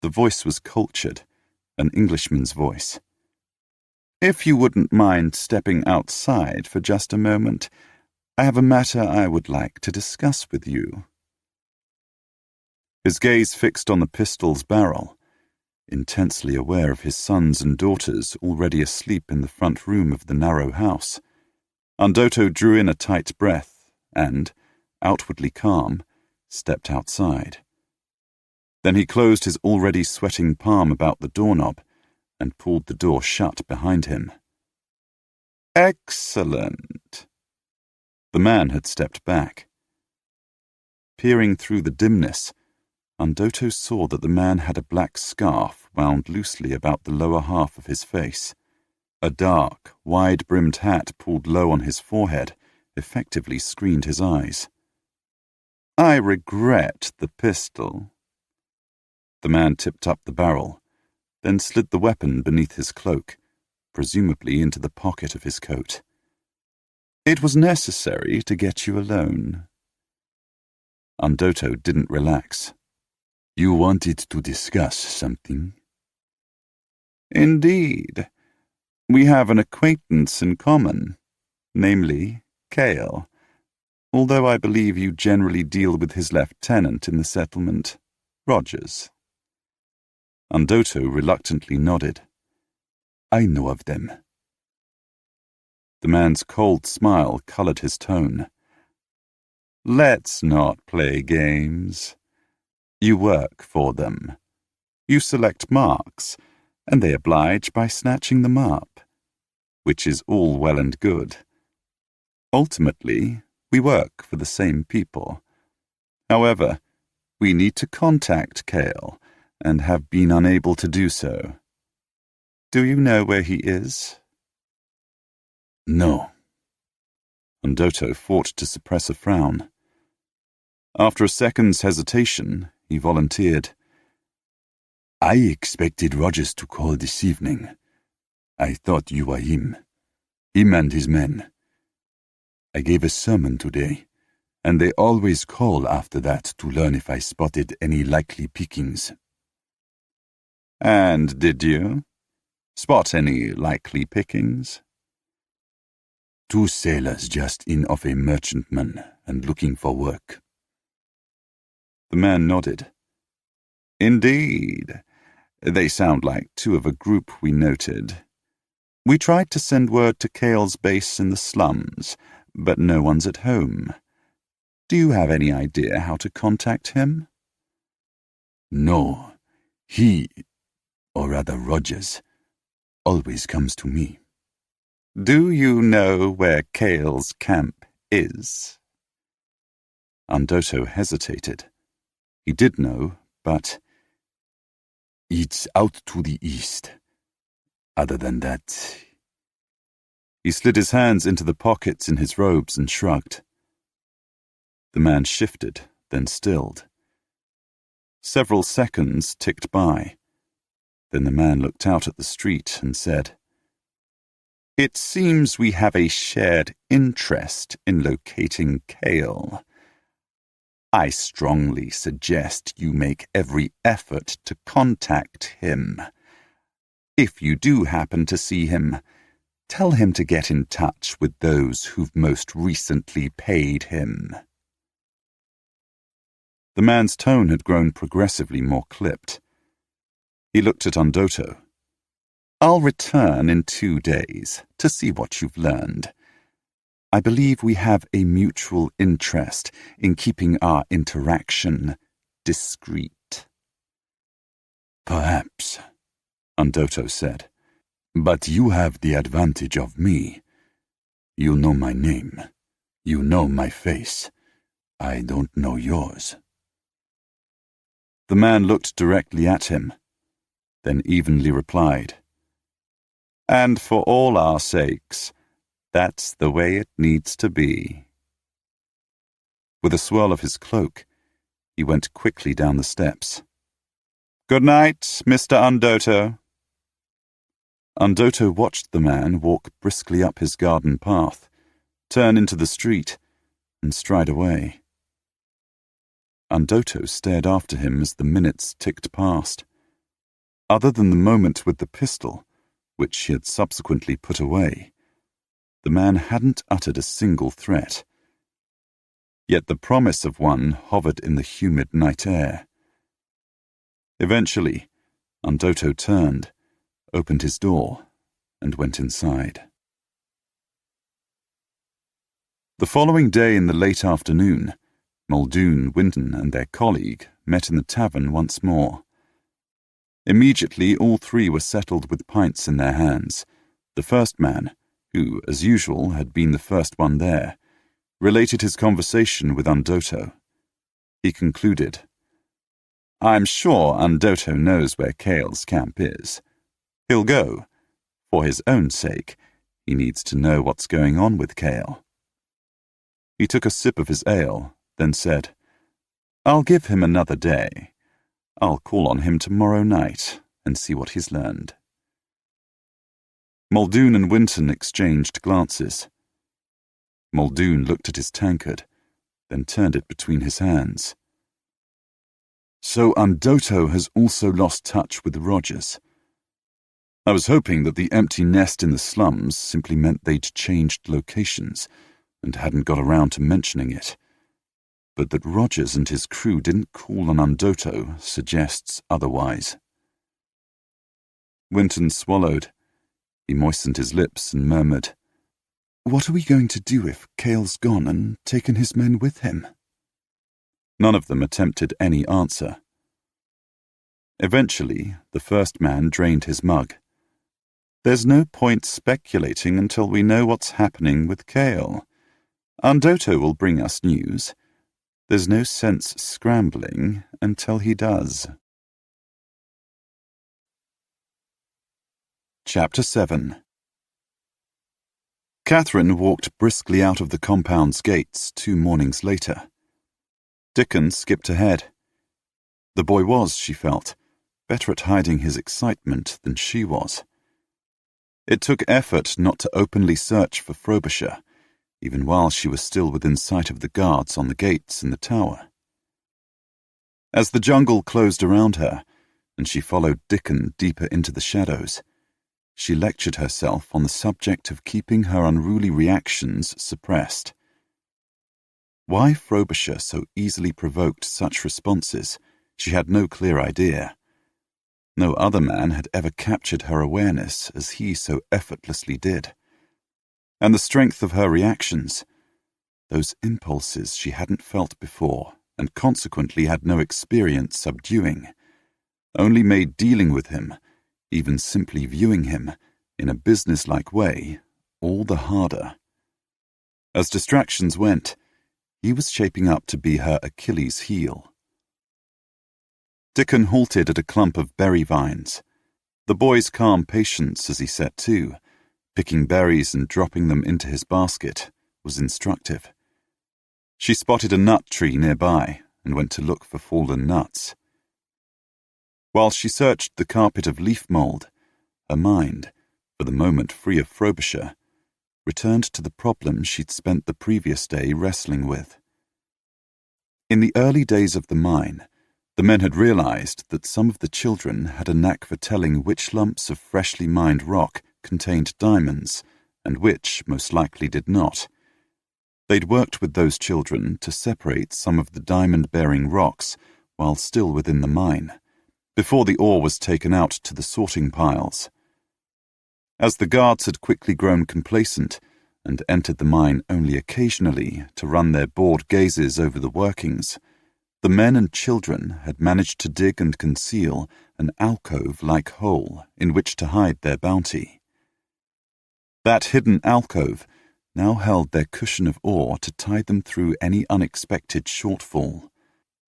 The voice was cultured, an Englishman's voice. If you wouldn't mind stepping outside for just a moment, I have a matter I would like to discuss with you." His gaze fixed on the pistol's barrel, intensely aware of his sons and daughters already asleep in the front room of the narrow house. Undoto drew in a tight breath and, outwardly calm, stepped outside. Then he closed his already sweating palm about the doorknob and pulled the door shut behind him. "Excellent." The man had stepped back. Peering through the dimness, Undoto saw that the man had a black scarf wound loosely about the lower half of his face. A dark, wide-brimmed hat pulled low on his forehead effectively screened his eyes. "I regret the pistol." The man tipped up the barrel, then slid the weapon beneath his cloak, presumably into the pocket of his coat. "It was necessary to get you alone." Undoto didn't relax. "You wanted to discuss something?" "Indeed. We have an acquaintance in common, namely Cale, although I believe you generally deal with his lieutenant in the settlement, Rogers." Undoto reluctantly nodded. "I know of them." The man's cold smile coloured his tone. "Let's not play games. You work for them. You select marks, and they oblige by snatching them up, which is all well and good. Ultimately, we work for the same people. However, we need to contact Cale, and have been unable to do so. Do you know where he is?" "No." Undoto fought to suppress a frown. After a second's hesitation, he volunteered. "I expected Rogers to call this evening. I thought you were him and his men. I gave a sermon today, and they always call after that to learn if I spotted any likely pickings." "And did you spot any likely pickings?" "2 sailors just in off a merchantman and looking for work." The man nodded. "Indeed. They sound like 2 of a group we noted. We tried to send word to Cale's base in the slums, but no one's at home. Do you have any idea how to contact him?" "No. He, or rather Rogers, always comes to me." "Do you know where Cale's camp is?" Undoto hesitated. He did know, but... "It's out to the east. Other than that..." He slid his hands into the pockets in his robes and shrugged. The man shifted, then stilled. Several seconds ticked by. Then the man looked out at the street and said, "It seems we have a shared interest in locating Cale. I strongly suggest you make every effort to contact him. If you do happen to see him, tell him to get in touch with those who've most recently paid him." The man's tone had grown progressively more clipped. He looked at Undoto. "I'll return in 2 days to see what you've learned. I believe we have a mutual interest in keeping our interaction discreet." "Perhaps," Undoto said. "But you have the advantage of me. You know my name. You know my face. I don't know yours." The man looked directly at him, then evenly replied, "And for all our sakes, that's the way it needs to be." With a swirl of his cloak, he went quickly down the steps. "Good night, Mr. Undoto." Undoto watched the man walk briskly up his garden path, turn into the street, and stride away. Undoto stared after him as the minutes ticked past. Other than the moment with the pistol, which she had subsequently put away. The man hadn't uttered a single threat. Yet the promise of one hovered in the humid night air. Eventually, Undoto turned, opened his door, and went inside. The following day in the late afternoon, Muldoon, Winton, and their colleague met in the tavern once more. Immediately all three were settled with pints in their hands. The first man, who, as usual, had been the first one there, related his conversation with Undoto. He concluded, "I'm sure Undoto knows where Cale's camp is. He'll go. For his own sake, he needs to know what's going on with Cale." He took a sip of his ale, then said, "I'll give him another day. I'll call on him tomorrow night and see what he's learned." Muldoon and Winton exchanged glances. Muldoon looked at his tankard, then turned it between his hands. "So Undoto has also lost touch with Rogers. I was hoping that the empty nest in the slums simply meant they'd changed locations and hadn't got around to mentioning it. But that Rogers and his crew didn't call on Undoto suggests otherwise." Winton swallowed. He moistened his lips and murmured, "What are we going to do if Cale's gone and taken his men with him?" None of them attempted any answer. Eventually, the first man drained his mug. "There's no point speculating until we know what's happening with Cale. Undoto will bring us news. There's no sense scrambling until he does." Chapter 7. Katherine walked briskly out of the compound's gates 2 mornings later. Dickon skipped ahead. The boy was, she felt, better at hiding his excitement than she was. It took effort not to openly search for Frobisher, even while she was still within sight of the guards on the gates in the tower. As the jungle closed around her, and she followed Dickon deeper into the shadows, she lectured herself on the subject of keeping her unruly reactions suppressed. Why Frobisher so easily provoked such responses, she had no clear idea. No other man had ever captured her awareness as he so effortlessly did. And the strength of her reactions, those impulses she hadn't felt before and consequently had no experience subduing, only made dealing with him, even simply viewing him, in a businesslike way, all the harder. As distractions went, he was shaping up to be her Achilles' heel. Dickon halted at a clump of berry vines. The boy's calm patience as he set to, picking berries and dropping them into his basket, was instructive. She spotted a nut tree nearby and went to look for fallen nuts. While she searched the carpet of leaf mould, her mind, for the moment free of Frobisher, returned to the problem she'd spent the previous day wrestling with. In the early days of the mine, the men had realized that some of the children had a knack for telling which lumps of freshly mined rock contained diamonds and which most likely did not. They'd worked with those children to separate some of the diamond-bearing rocks while still within the mine, before the ore was taken out to the sorting piles. As the guards had quickly grown complacent and entered the mine only occasionally to run their bored gazes over the workings, the men and children had managed to dig and conceal an alcove-like hole in which to hide their bounty. That hidden alcove now held their cushion of ore to tide them through any unexpected shortfall.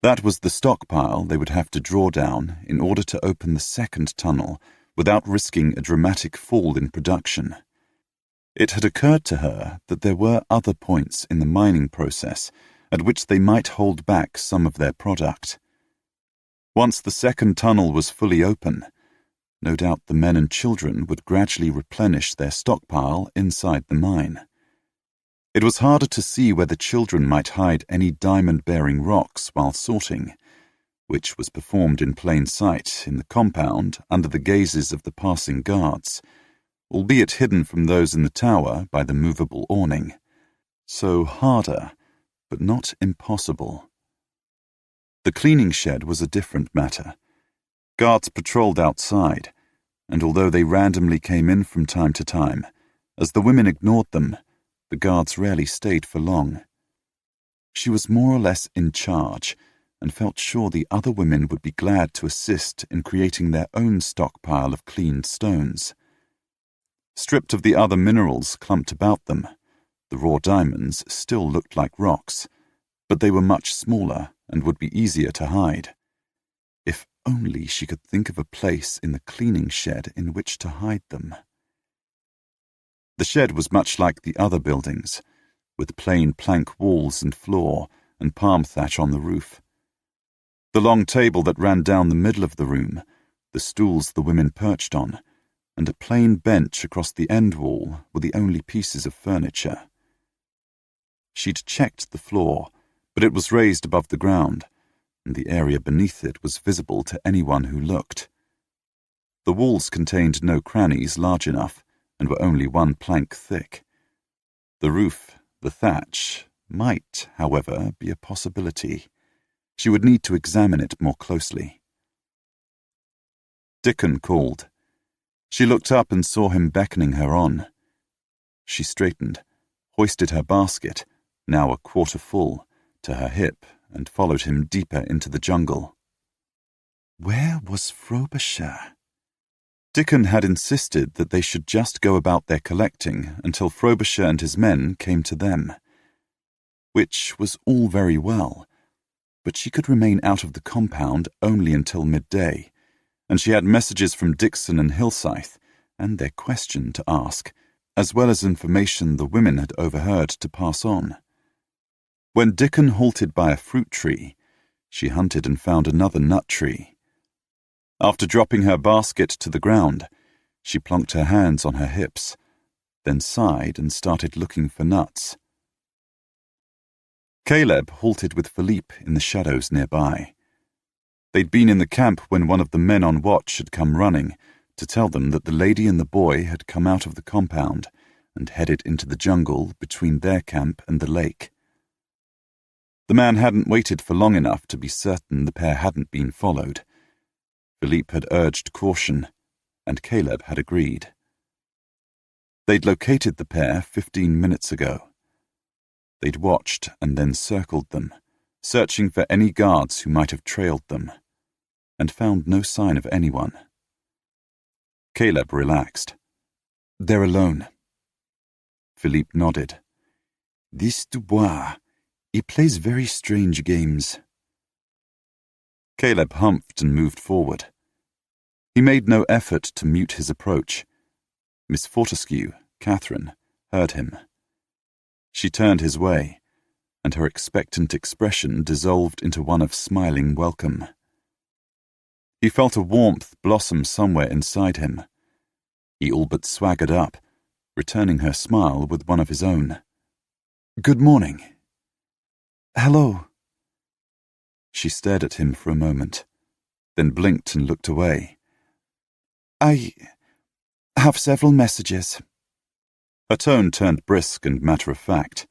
That was the stockpile they would have to draw down in order to open the second tunnel without risking a dramatic fall in production. It had occurred to her that there were other points in the mining process at which they might hold back some of their product. Once the second tunnel was fully open, no doubt the men and children would gradually replenish their stockpile inside the mine. It was harder to see where the children might hide any diamond-bearing rocks while sorting, which was performed in plain sight in the compound under the gazes of the passing guards, albeit hidden from those in the tower by the movable awning. So harder, but not impossible. The cleaning shed was a different matter. Guards patrolled outside, and although they randomly came in from time to time, as the women ignored them, the guards rarely stayed for long. She was more or less in charge, and felt sure the other women would be glad to assist in creating their own stockpile of cleaned stones. Stripped of the other minerals clumped about them, the raw diamonds still looked like rocks, but they were much smaller and would be easier to hide. If only she could think of a place in the cleaning shed in which to hide them. The shed was much like the other buildings, with plain plank walls and floor and palm thatch on the roof. The long table that ran down the middle of the room, the stools the women perched on, and a plain bench across the end wall were the only pieces of furniture. She'd checked the floor, but it was raised above the ground, and the area beneath it was visible to anyone who looked. The walls contained no crannies large enough, and were only 1 plank thick. The roof, the thatch, might, however, be a possibility. She would need to examine it more closely. Dickon called. She looked up and saw him beckoning her on. She straightened, hoisted her basket, now a quarter full, to her hip, and followed him deeper into the jungle. Where was Frobisher? Dickon had insisted that they should just go about their collecting until Frobisher and his men came to them. Which was all very well, but she could remain out of the compound only until midday, and she had messages from Dixon and Hillscythe, and their question to ask, as well as information the women had overheard to pass on. When Dickon halted by a fruit tree, she hunted and found another nut tree. After dropping her basket to the ground, she plunked her hands on her hips, then sighed and started looking for nuts. Caleb halted with Philippe in the shadows nearby. They'd been in the camp when one of the men on watch had come running to tell them that the lady and the boy had come out of the compound and headed into the jungle between their camp and the lake. The man hadn't waited for long enough to be certain the pair hadn't been followed. Philippe had urged caution, and Caleb had agreed. They'd located the pair 15 minutes ago. They'd watched and then circled them, searching for any guards who might have trailed them, and found no sign of anyone. Caleb relaxed. They're alone. Philippe nodded. This Dubois, he plays very strange games. Caleb humphed and moved forward. He made no effort to mute his approach. Miss Fortescue, Katherine, heard him. She turned his way, and her expectant expression dissolved into one of smiling welcome. He felt a warmth blossom somewhere inside him. He all but swaggered up, returning her smile with one of his own. Good morning. Hello. She stared at him for a moment, then blinked and looked away. I have several messages. Her tone turned brisk and matter-of-fact.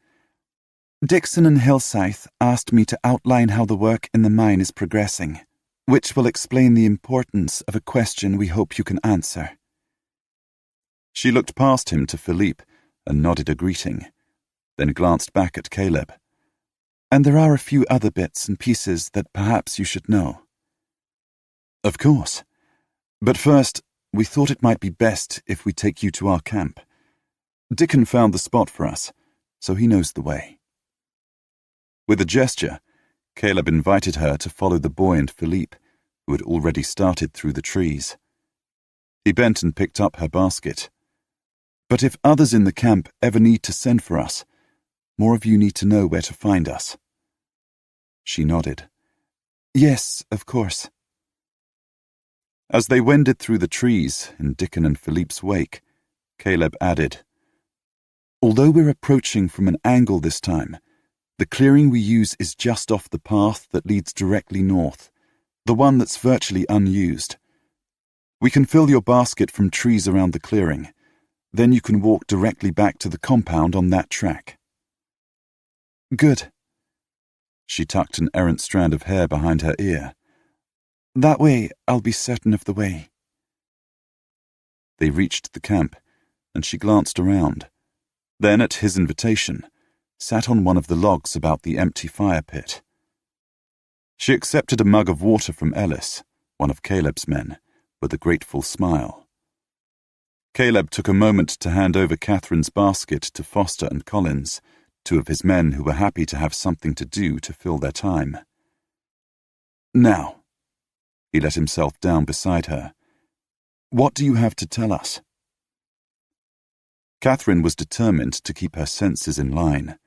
Dixon and Hillscythe asked me to outline how the work in the mine is progressing, which will explain the importance of a question we hope you can answer. She looked past him to Philippe and nodded a greeting, then glanced back at Caleb. And there are a few other bits and pieces that perhaps you should know. Of course. But first, we thought it might be best if we take you to our camp. Dickon found the spot for us, so he knows the way. With a gesture, Caleb invited her to follow the boy and Philippe, who had already started through the trees. He bent and picked up her basket. But if others in the camp ever need to send for us, more of you need to know where to find us. She nodded. Yes, of course. As they wended through the trees in Dickon and Philippe's wake, Caleb added, Although we're approaching from an angle this time, the clearing we use is just off the path that leads directly north, the one that's virtually unused. We can fill your basket from trees around the clearing, Then you can walk directly back to the compound on that track." "Good." She tucked an errant strand of hair behind her ear. "That way I'll be certain of the way." They reached the camp, and she glanced around. Then, at his invitation, sat on one of the logs about the empty fire pit. She accepted a mug of water from Ellis, one of Caleb's men, with a grateful smile. Caleb took a moment to hand over Catherine's basket to Foster and Collins, two of his men who were happy to have something to do to fill their time. "Now," he let himself down beside her, "what do you have to tell us?" Katherine was determined to keep her senses in line.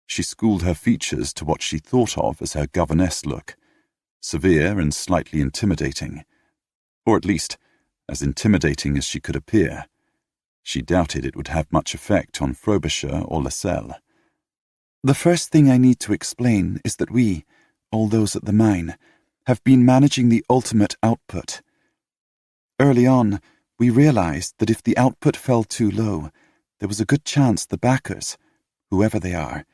She schooled her features to what she thought of as her governess look, severe and slightly intimidating, or at least as intimidating as she could appear. She doubted it would have much effect on Frobisher or Lascelles. "The first thing I need to explain is that we, all those at the mine, have been managing the ultimate output. Early on, we realized that if the output fell too low, there was a good chance the backers, whoever they are,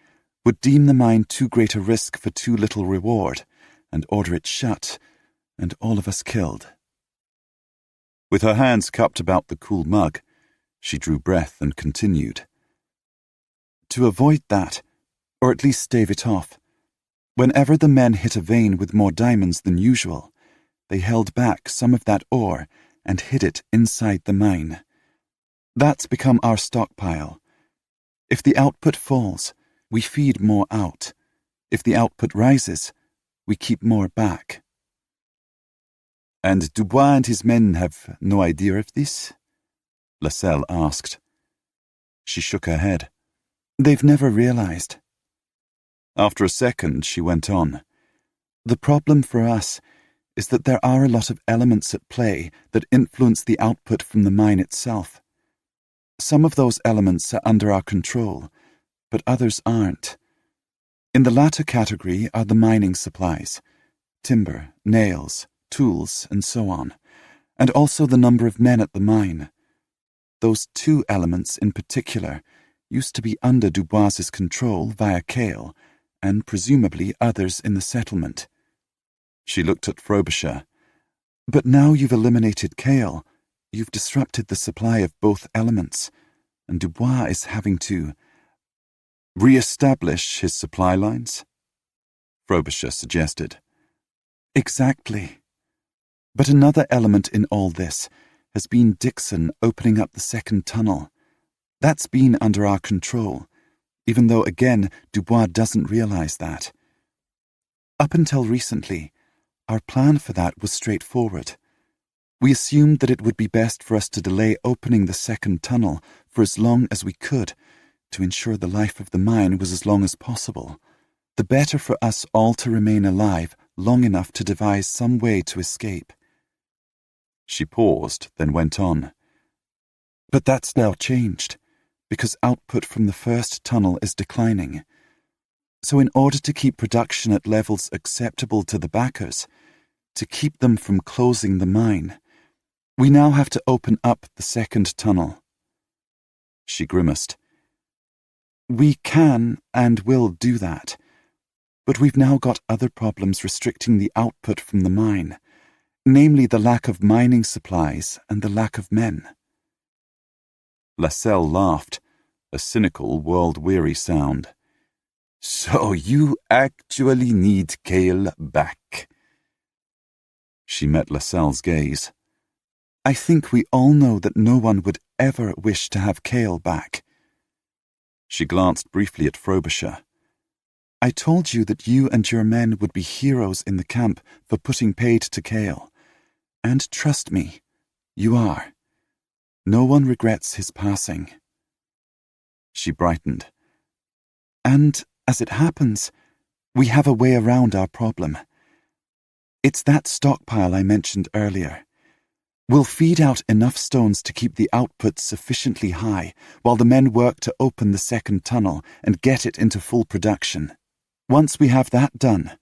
would deem the mine too great a risk for too little reward, and order it shut, and all of us killed." With her hands cupped about the cool mug, she drew breath and continued. "To avoid that, or at least stave it off, whenever the men hit a vein with more diamonds than usual, they held back some of that ore and hid it inside the mine. That's become our stockpile. If the output falls, we feed more out. If the output rises, we keep more back." "And Dubois and his men have no idea of this?" Lascelles asked. She shook her head. "They've never realized." After a second, she went on. "The problem for us is that there are a lot of elements at play that influence the output from the mine itself. Some of those elements are under our control, but others aren't. In the latter category are the mining supplies, timber, nails, tools, and so on, and also the number of men at the mine. Those two elements in particular used to be under Dubois's control via Cale, and presumably others in the settlement." She looked at Frobisher. "But now you've eliminated Cale, you've disrupted the supply of both elements, and Dubois is having to—" "Re-establish his supply lines?" Frobisher suggested. "Exactly. But another element in all this has been Dixon opening up the second tunnel. That's been under our control, even though, again, Dubois doesn't realize that. Up until recently, our plan for that was straightforward. We assumed that it would be best for us to delay opening the second tunnel for as long as we could, to ensure the life of the mine was as long as possible. The better for us all to remain alive long enough to devise some way to escape." She paused, then went on. "But that's now changed, because output from the first tunnel is declining. So in order to keep production at levels acceptable to the backers, to keep them from closing the mine, we now have to open up the second tunnel." She grimaced. "We can and will do that, but we've now got other problems restricting the output from the mine, namely the lack of mining supplies and the lack of men." Lascelles laughed, a cynical, world-weary sound. "So you actually need Cale back?" She met Lascelles' gaze. "I think we all know that no one would ever wish to have Cale back." She glanced briefly at Frobisher. "I told you that you and your men would be heroes in the camp for putting paid to Cale. And trust me, you are. No one regrets his passing." She brightened. "And, as it happens, we have a way around our problem. It's that stockpile I mentioned earlier. We'll feed out enough stones to keep the output sufficiently high while the men work to open the second tunnel and get it into full production. Once we have that done,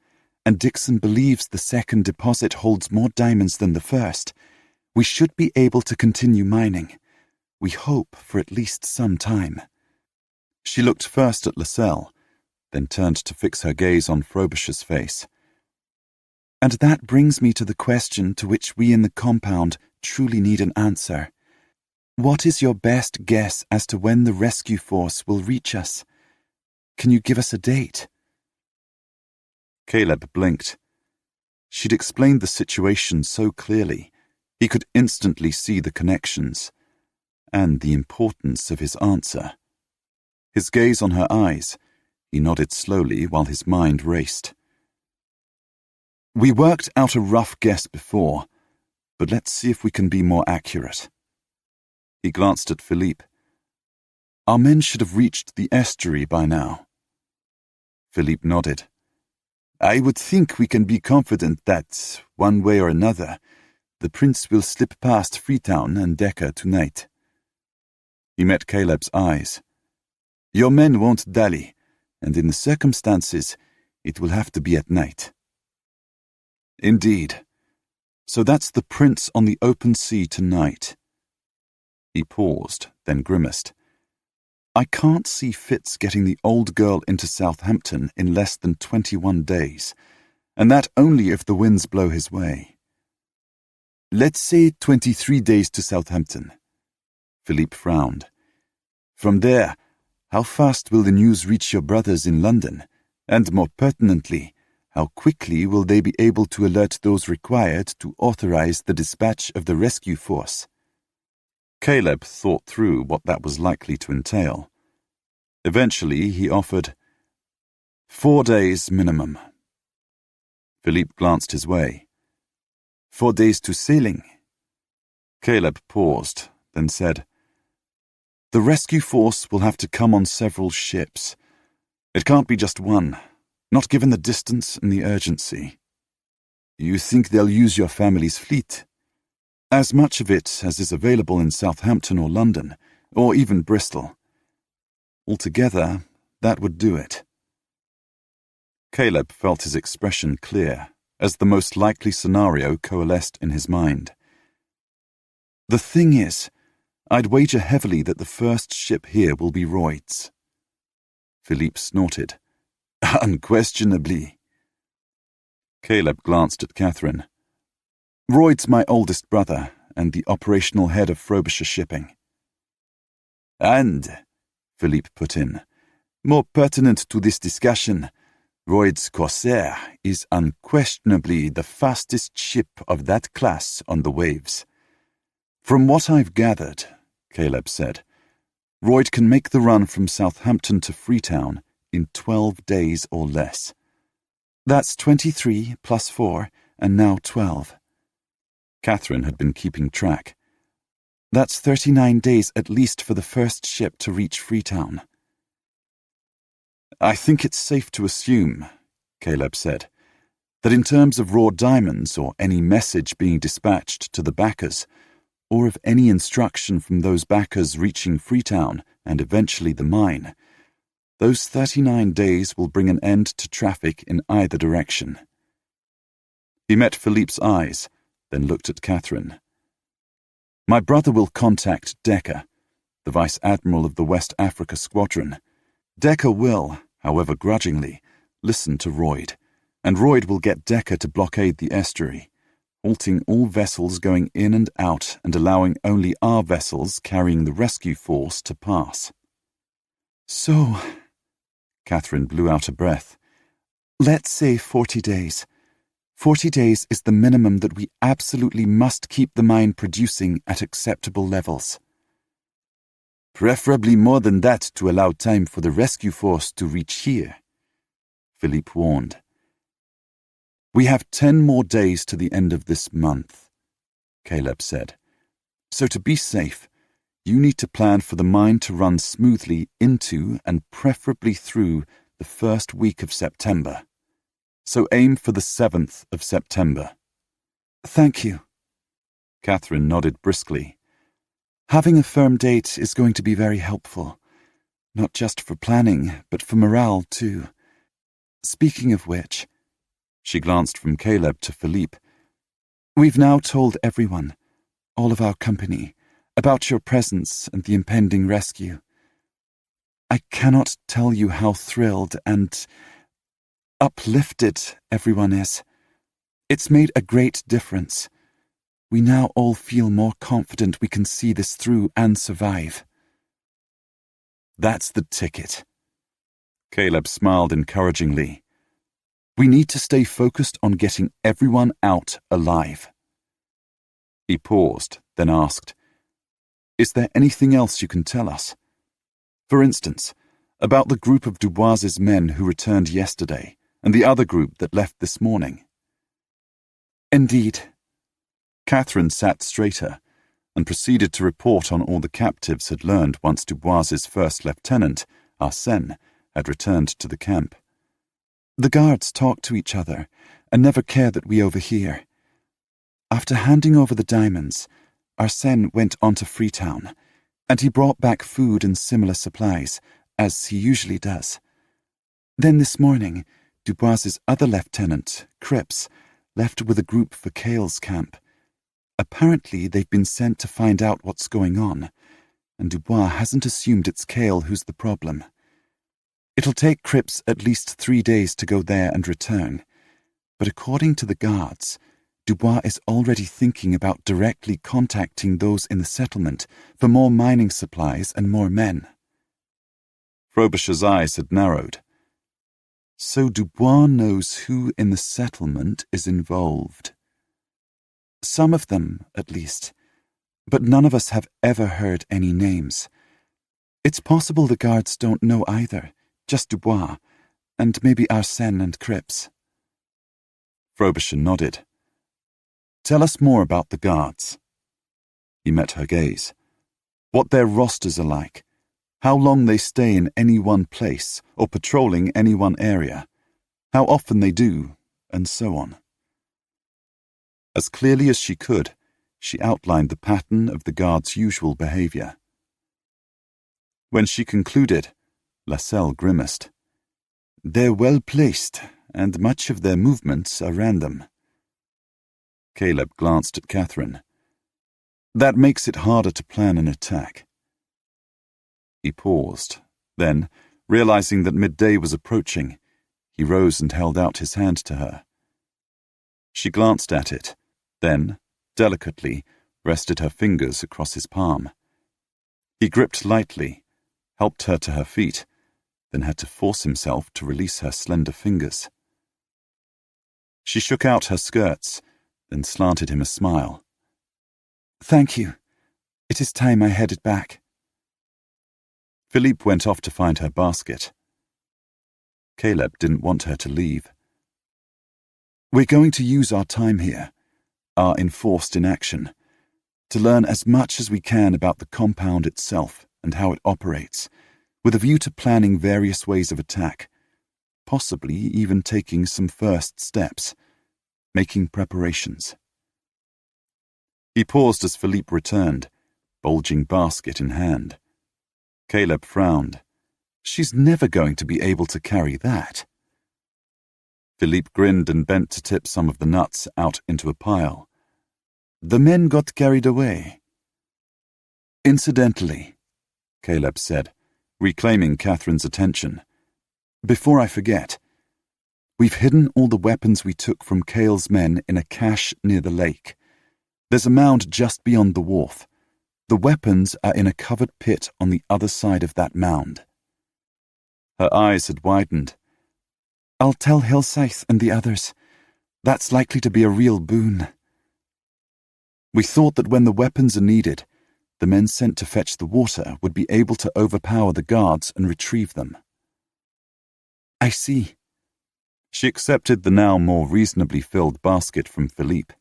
and Dixon believes the second deposit holds more diamonds than the first, we should be able to continue mining. We hope for at least some time." She looked first at Lascelles, then turned to fix her gaze on Frobisher's face. "And that brings me to the question to which we in the compound truly need an answer. What is your best guess as to when the rescue force will reach us? Can you give us a date?" Caleb blinked. She'd explained the situation so clearly, he could instantly see the connections, and the importance of his answer. His gaze on her eyes, he nodded slowly while his mind raced. "We worked out a rough guess before, but let's see if we can be more accurate." He glanced at Philippe. "Our men should have reached the estuary by now." Philippe nodded. "I would think we can be confident that, one way or another, the prince will slip past Freetown and Decca tonight." He met Caleb's eyes. "Your men won't dally, and in the circumstances, it will have to be at night." "Indeed. So that's the prince on the open sea tonight." He paused, then grimaced. "I can't see Fitz getting the old girl into Southampton in less than 21 days, and that only if the winds blow his way." "Let's say 23 days to Southampton." Philippe frowned. "From there, how fast will the news reach your brothers in London, and more pertinently, how quickly will they be able to alert those required to authorize the dispatch of the rescue force?" Caleb thought through what that was likely to entail. Eventually, he offered, 4 days minimum. Philippe glanced his way. 4 days to sailing? Caleb paused, then said, "The rescue force will have to come on several ships. It can't be just one, not given the distance and the urgency." "You think they'll use your family's fleet?" "As much of it as is available in Southampton or London, or even Bristol. Altogether, that would do it." Caleb felt his expression clear, as the most likely scenario coalesced in his mind. "The thing is, I'd wager heavily that the first ship here will be Royd's." Philippe snorted. "Unquestionably." Caleb glanced at Katherine. "Royd's my oldest brother, and the operational head of Frobisher Shipping." "And," Philippe put in, "more pertinent to this discussion, Royd's Corsair is unquestionably the fastest ship of that class on the waves." "From what I've gathered," Caleb said, "Royd can make the run from Southampton to Freetown in 12 days or less. That's 23 plus 4, and now 12. Katherine had been keeping track. "That's 39 days at least for the first ship to reach Freetown." "I think it's safe to assume," Caleb said, "that in terms of raw diamonds or any message being dispatched to the backers, or of any instruction from those backers reaching Freetown and eventually the mine, those 39 days will bring an end to traffic in either direction." He met Philippe's eyes, then looked at Katherine. "My brother will contact Decca, the Vice Admiral of the West Africa Squadron. Decca will, however grudgingly, listen to Royd, and Royd will get Decca to blockade the estuary, halting all vessels going in and out and allowing only our vessels carrying the rescue force to pass." "So," Katherine blew out a breath, "let's say 40 days. 40 days is the minimum that we absolutely must keep the mine producing at acceptable levels." "Preferably more than that to allow time for the rescue force to reach here," Philippe warned. "We have 10 more days to the end of this month," Caleb said. "So to be safe, you need to plan for the mine to run smoothly into and preferably through the first week of September. So aim for the 7th of September. "Thank you." Katherine nodded briskly. "Having a firm date is going to be very helpful, not just for planning, but for morale too. Speaking of which," she glanced from Caleb to Philippe, "we've now told everyone, all of our company, about your presence and the impending rescue. I cannot tell you how thrilled and uplifted everyone is. It's made a great difference. We now all feel more confident we can see this through and survive. That's the ticket. Caleb smiled encouragingly. We need to stay focused on getting everyone out alive. He paused, then asked, Is there anything else you can tell us? For instance, about the group of Dubois's men who returned yesterday, and the other group that left this morning. Indeed. Katherine sat straighter and proceeded to report on all the captives had learned once Dubois's first lieutenant, Arsène, had returned to the camp. The guards talk to each other and never care that we overhear. After handing over the diamonds, Arsène went on to Freetown, and he brought back food and similar supplies, as he usually does. Then this morning, Dubois's other lieutenant, Cripps, left with a group for Cale's camp. Apparently they've been sent to find out what's going on, and Dubois hasn't assumed it's Cale who's the problem. It'll take Cripps at least 3 days to go there and return, but according to the guards, Dubois is already thinking about directly contacting those in the settlement for more mining supplies and more men. Frobisher's eyes had narrowed. So Dubois knows who in the settlement is involved. Some of them, at least, but none of us have ever heard any names. It's possible the guards don't know either, just Dubois, and maybe Arsène and Cripps. Frobisher nodded. Tell us more about the guards. He met her gaze. What their rosters are like, how long they stay in any one place or patrolling any one area, how often they do, and so on. As clearly as she could, she outlined the pattern of the guards' usual behavior. When she concluded, Lascelles grimaced. They're well placed, and much of their movements are random. Caleb glanced at Katherine. That makes it harder to plan an attack. He paused, then, realizing that midday was approaching, he rose and held out his hand to her. She glanced at it, then, delicately, rested her fingers across his palm. He gripped lightly, helped her to her feet, then had to force himself to release her slender fingers. She shook out her skirts, then slanted him a smile. Thank you. It is time I headed back. Philippe went off to find her basket. Caleb didn't want her to leave. We're going to use our time here, our enforced inaction, to learn as much as we can about the compound itself and how it operates, with a view to planning various ways of attack, possibly even taking some first steps, making preparations. He paused as Philippe returned, bulging basket in hand. Caleb frowned. She's never going to be able to carry that. Philippe grinned and bent to tip some of the nuts out into a pile. The men got carried away. Incidentally, Caleb said, reclaiming Katherine's attention. Before I forget, we've hidden all the weapons we took from Cale's men in a cache near the lake. There's a mound just beyond the wharf. The weapons are in a covered pit on the other side of that mound. Her eyes had widened. I'll tell Hilsyth and the others. That's likely to be a real boon. We thought that when the weapons are needed, the men sent to fetch the water would be able to overpower the guards and retrieve them. I see. She accepted the now more reasonably filled basket from Philippe.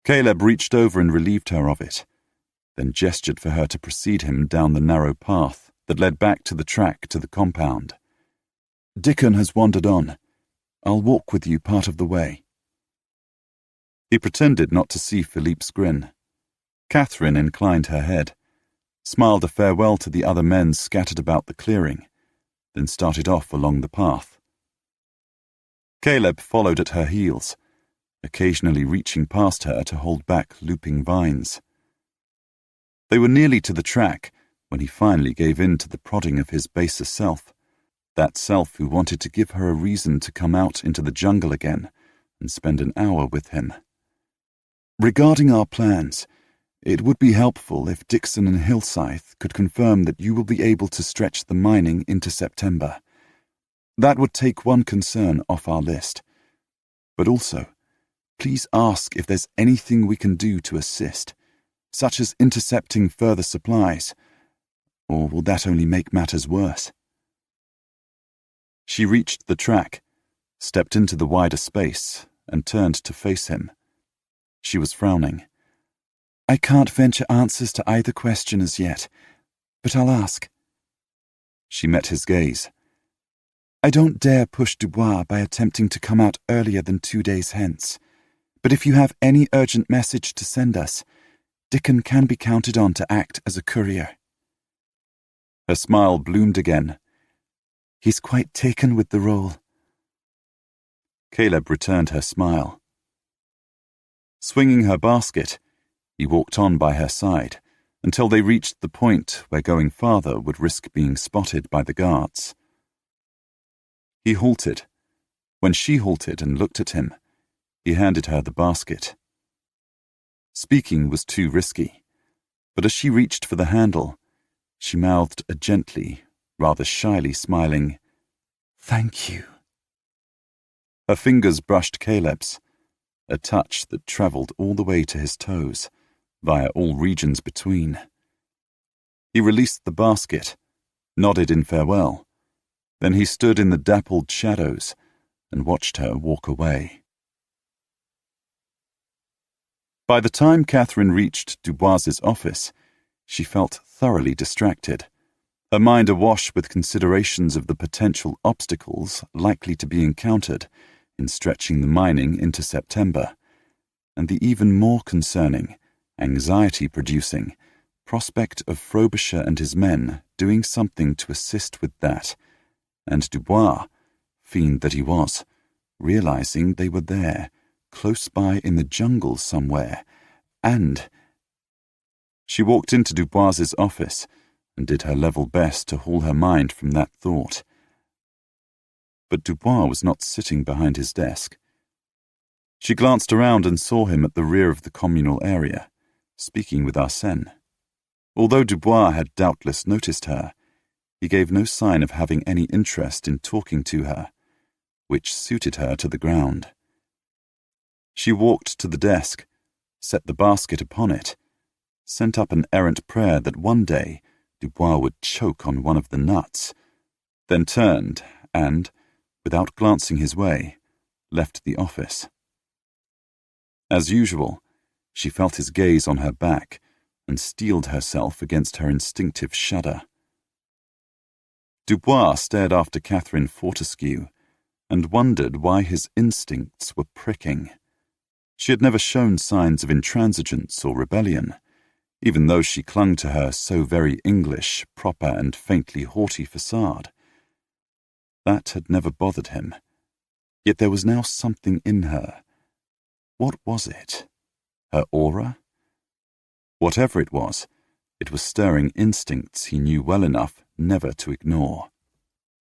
Caleb reached over and relieved her of it, then gestured for her to precede him down the narrow path that led back to the track to the compound. Dickon has wandered on. I'll walk with you part of the way. He pretended not to see Philippe's grin. Katherine inclined her head, smiled a farewell to the other men scattered about the clearing, then started off along the path. Caleb followed at her heels, occasionally reaching past her to hold back looping vines. They were nearly to the track when he finally gave in to the prodding of his baser self, that self who wanted to give her a reason to come out into the jungle again and spend an hour with him. "Regarding our plans, it would be helpful if Dixon and Hillscythe could confirm that you will be able to stretch the mining into September. That would take one concern off our list. But also, please ask if there's anything we can do to assist, such as intercepting further supplies, or will that only make matters worse?" She reached the track, stepped into the wider space, and turned to face him. She was frowning. "I can't venture answers to either question as yet, but I'll ask." She met his gaze. "I don't dare push Dubois by attempting to come out earlier than 2 days hence, but if you have any urgent message to send us, Dickon can be counted on to act as a courier." Her smile bloomed again. "He's quite taken with the role." Caleb returned her smile. Swinging her basket, he walked on by her side until they reached the point where going farther would risk being spotted by the guards. He halted. When she halted and looked at him, he handed her the basket. Speaking was too risky, but as she reached for the handle, she mouthed a gently, rather shyly smiling, "Thank you." Her fingers brushed Caleb's, a touch that travelled all the way to his toes, via all regions between. He released the basket, nodded in farewell, then he stood in the dappled shadows and watched her walk away. By the time Katherine reached Dubois's office, she felt thoroughly distracted, her mind awash with considerations of the potential obstacles likely to be encountered in stretching the mining into September, and the even more concerning, anxiety-producing prospect of Frobisher and his men doing something to assist with that, and Dubois, fiend that he was, realizing they were there, close by in the jungle somewhere, and... She walked into Dubois's office and did her level best to haul her mind from that thought. But Dubois was not sitting behind his desk. She glanced around and saw him at the rear of the communal area, speaking with Arsène. Although Dubois had doubtless noticed her, he gave no sign of having any interest in talking to her, which suited her to the ground. She walked to the desk, set the basket upon it, sent up an errant prayer that one day Dubois would choke on one of the nuts, then turned and, without glancing his way, left the office. As usual, she felt his gaze on her back and steeled herself against her instinctive shudder. Dubois stared after Katherine Fortescue and wondered why his instincts were pricking. She had never shown signs of intransigence or rebellion, even though she clung to her so very English, proper and faintly haughty facade. That had never bothered him, yet there was now something in her. What was it? Her aura? Whatever it was stirring instincts he knew well enough never to ignore.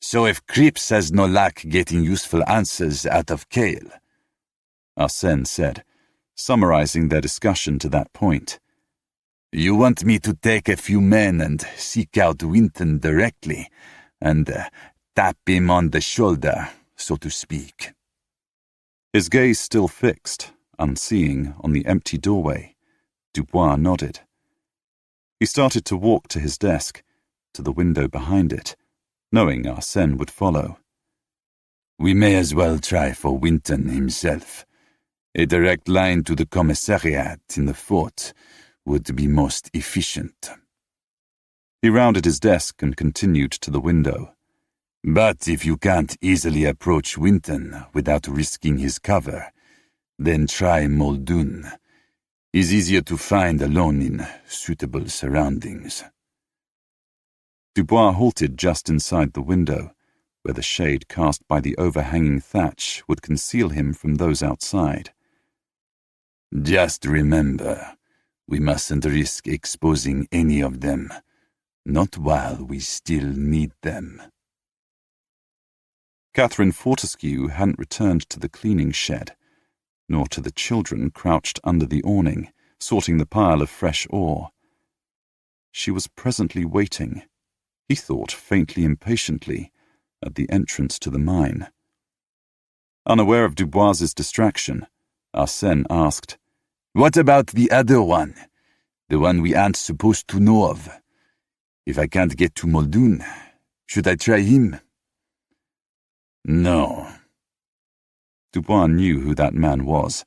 "So if Cripps has no luck getting useful answers out of Cale," Arsène said, summarizing their discussion to that point, "you want me to take a few men and seek out Winton directly, and tap him on the shoulder, so to speak." His gaze still fixed, unseeing, on the empty doorway, Dubois nodded. He started to walk to his desk, to the window behind it, knowing Arsène would follow. "We may as well try for Winton himself. A direct line to the commissariat in the fort would be most efficient." He rounded his desk and continued to the window. "But if you can't easily approach Winton without risking his cover, then try Muldoon. He's easier to find alone in suitable surroundings." Dubois halted just inside the window, where the shade cast by the overhanging thatch would conceal him from those outside. "Just remember, We mustn't risk exposing any of them, not while we still need them. Katherine Fortescue hadn't returned to the cleaning shed, nor to the children crouched under the awning, sorting the pile of fresh ore. She was presently waiting, he thought faintly impatiently, at the entrance to the mine. Unaware of Dubois's distraction, Arsène asked, "What about the other one? The one we aren't supposed to know of? If I can't get to Muldoon, should I try him?" "No." Dubois knew who that man was,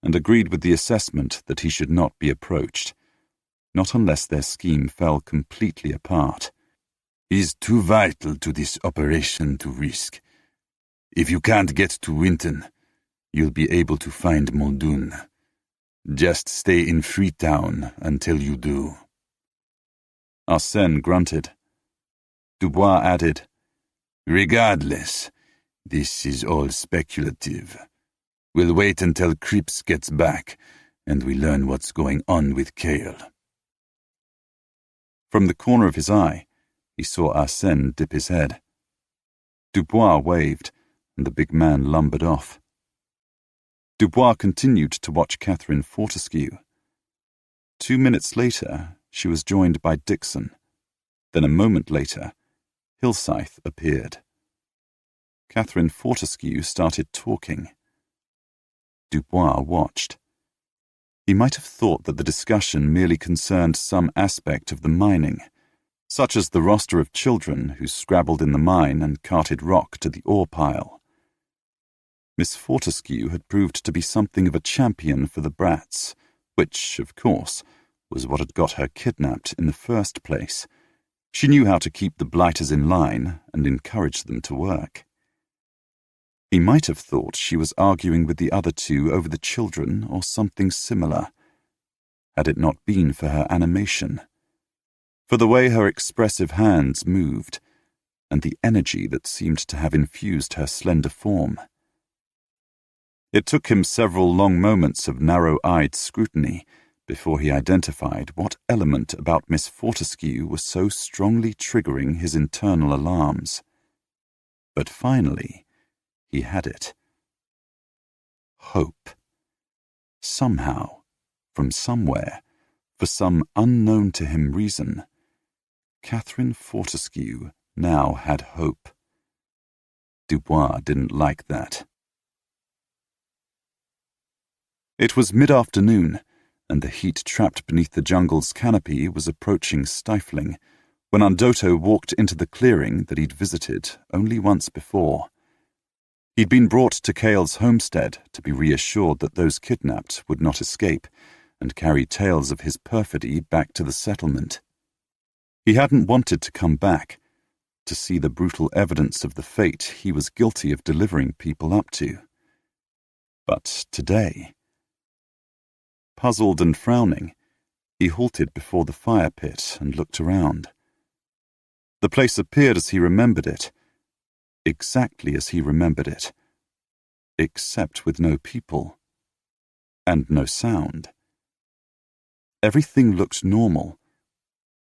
and agreed with the assessment that he should not be approached, not unless their scheme fell completely apart. "He's too vital to this operation to risk. If you can't get to Winton, you'll be able to find Muldoon. Just stay in Freetown until you do." Arsène grunted. Dubois added, "Regardless, this is all speculative. We'll wait until Cripps gets back, and we learn what's going on with Cale." From the corner of his eye, he saw Arsène dip his head. Dubois waved, and the big man lumbered off. Dubois continued to watch Katherine Fortescue. 2 minutes later, she was joined by Dixon. Then a moment later, Hilsyth appeared. Katherine Fortescue started talking. Dubois watched. He might have thought that the discussion merely concerned some aspect of the mining, such as the roster of children who scrabbled in the mine and carted rock to the ore pile. Miss Fortescue had proved to be something of a champion for the brats, which, of course, was what had got her kidnapped in the first place. She knew how to keep the blighters in line and encourage them to work. He might have thought she was arguing with the other two over the children or something similar, had it not been for her animation, for the way her expressive hands moved, and the energy that seemed to have infused her slender form. It took him several long moments of narrow-eyed scrutiny before he identified what element about Miss Fortescue was so strongly triggering his internal alarms. But finally, he had it. Hope. Somehow, from somewhere, for some unknown to him reason, Katherine Fortescue now had hope. Dubois didn't like that. It was mid-afternoon, and the heat trapped beneath the jungle's canopy was approaching stifling, when Undoto walked into the clearing that he'd visited only once before. He'd been brought to Cale's homestead to be reassured that those kidnapped would not escape and carry tales of his perfidy back to the settlement. He hadn't wanted to come back, to see the brutal evidence of the fate he was guilty of delivering people up to. But today, puzzled and frowning, he halted before the fire pit and looked around. The place appeared as he remembered it, exactly as he remembered it, except with no people, and no sound. Everything looked normal,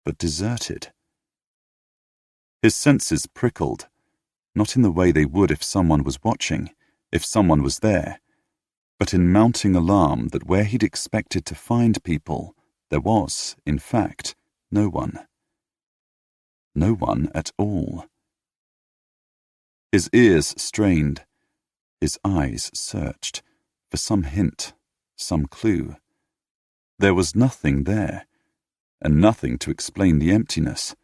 but deserted. His senses prickled, not in the way they would if someone was watching, if someone was there, but in mounting alarm that where he'd expected to find people, there was, in fact, no one. No one at all. His ears strained, his eyes searched, for some hint, some clue. There was nothing there, and nothing to explain the emptiness.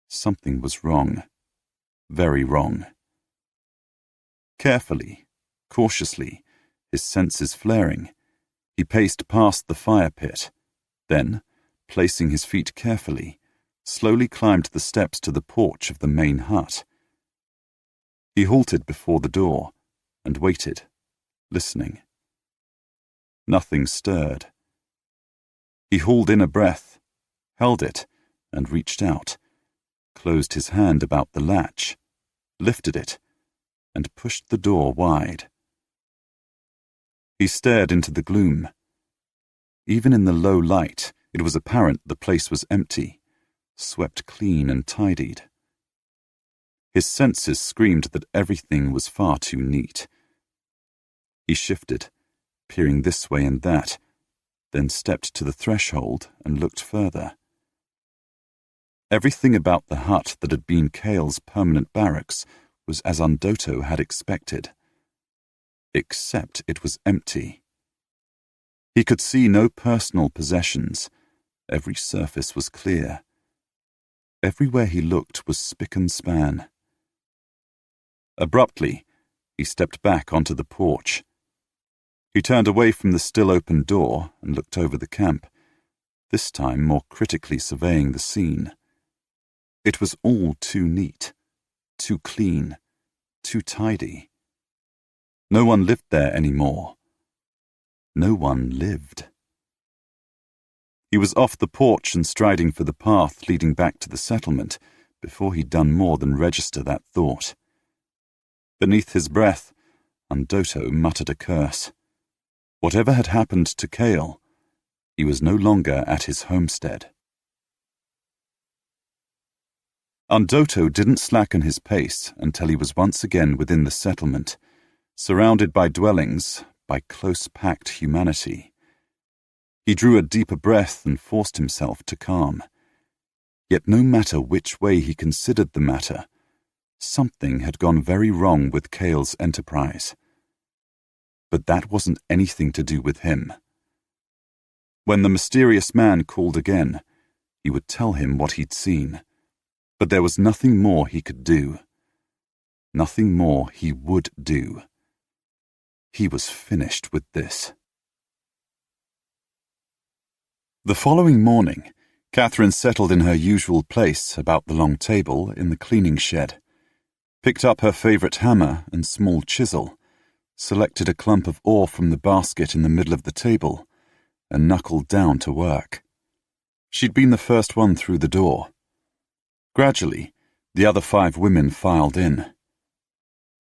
Something was wrong, very wrong. Carefully, cautiously, his senses flaring, he paced past the fire pit, then, placing his feet carefully, slowly climbed the steps to the porch of the main hut. He halted before the door and waited, listening. Nothing stirred. He hauled in a breath, held it, and reached out, closed his hand about the latch, lifted it, and pushed the door wide. He stared into the gloom. Even in the low light, it was apparent the place was empty, swept clean and tidied. His senses screamed that everything was far too neat. He shifted, peering this way and that, then stepped to the threshold and looked further. Everything about the hut that had been Cale's permanent barracks was as Undoto had expected. Except it was empty. He could see no personal possessions. Every surface was clear. Everywhere he looked was spick and span. Abruptly, he stepped back onto the porch. He turned away from the still-open door and looked over the camp, this time more critically surveying the scene. It was all too neat, too clean, too tidy. No one lived there anymore. No one lived. He was off the porch and striding for the path leading back to the settlement before he'd done more than register that thought. Beneath his breath, Undoto muttered a curse. Whatever had happened to Cale, he was no longer at his homestead. Undoto didn't slacken his pace until he was once again within the settlement, surrounded by dwellings, by close-packed humanity. He drew a deeper breath and forced himself to calm. Yet no matter which way he considered the matter, something had gone very wrong with Cale's enterprise. But that wasn't anything to do with him. When the mysterious man called again, he would tell him what he'd seen. But there was nothing more he could do. Nothing more he would do. He was finished with this. The following morning, Katherine settled in her usual place about the long table in the cleaning shed, picked up her favourite hammer and small chisel, selected a clump of ore from the basket in the middle of the table, and knuckled down to work. She'd been the first one through the door. Gradually, the other 5 women filed in.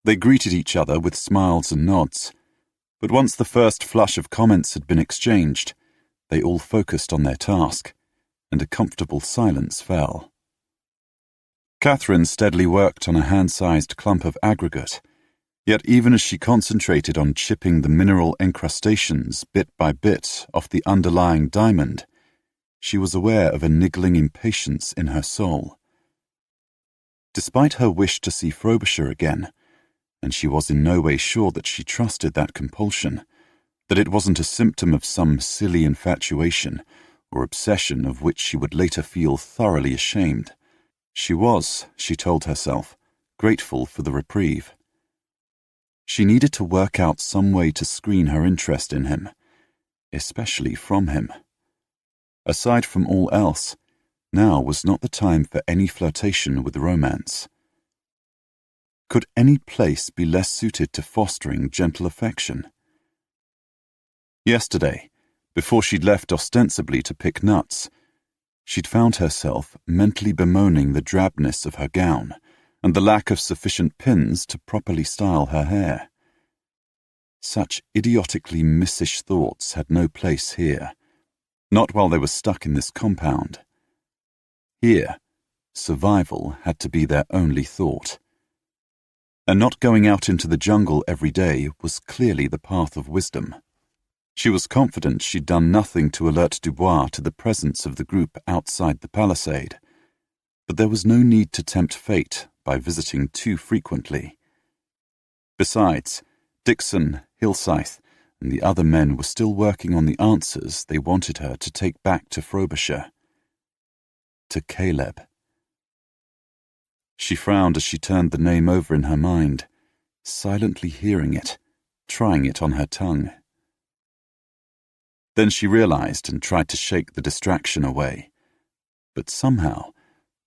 They greeted each other with smiles and nods, but once the first flush of comments had been exchanged, they all focused on their task, and a comfortable silence fell. Katherine steadily worked on a hand-sized clump of aggregate, yet even as she concentrated on chipping the mineral encrustations bit by bit off the underlying diamond, she was aware of a niggling impatience in her soul. Despite her wish to see Frobisher again, and she was in no way sure that she trusted that compulsion, that it wasn't a symptom of some silly infatuation or obsession of which she would later feel thoroughly ashamed, she was, she told herself, grateful for the reprieve. She needed to work out some way to screen her interest in him, especially from him. Aside from all else, now was not the time for any flirtation with romance. Could any place be less suited to fostering gentle affection? Yesterday, before she'd left ostensibly to pick nuts, she'd found herself mentally bemoaning the drabness of her gown and the lack of sufficient pins to properly style her hair. Such idiotically missish thoughts had no place here, not while they were stuck in this compound. Here, survival had to be their only thought. And not going out into the jungle every day was clearly the path of wisdom. She was confident she'd done nothing to alert Dubois to the presence of the group outside the palisade, but there was no need to tempt fate by visiting too frequently. Besides, Dixon, Hillscythe, and the other men were still working on the answers they wanted her to take back to Frobisher. To Caleb. She frowned as she turned the name over in her mind, silently hearing it, trying it on her tongue. Then she realized and tried to shake the distraction away, but somehow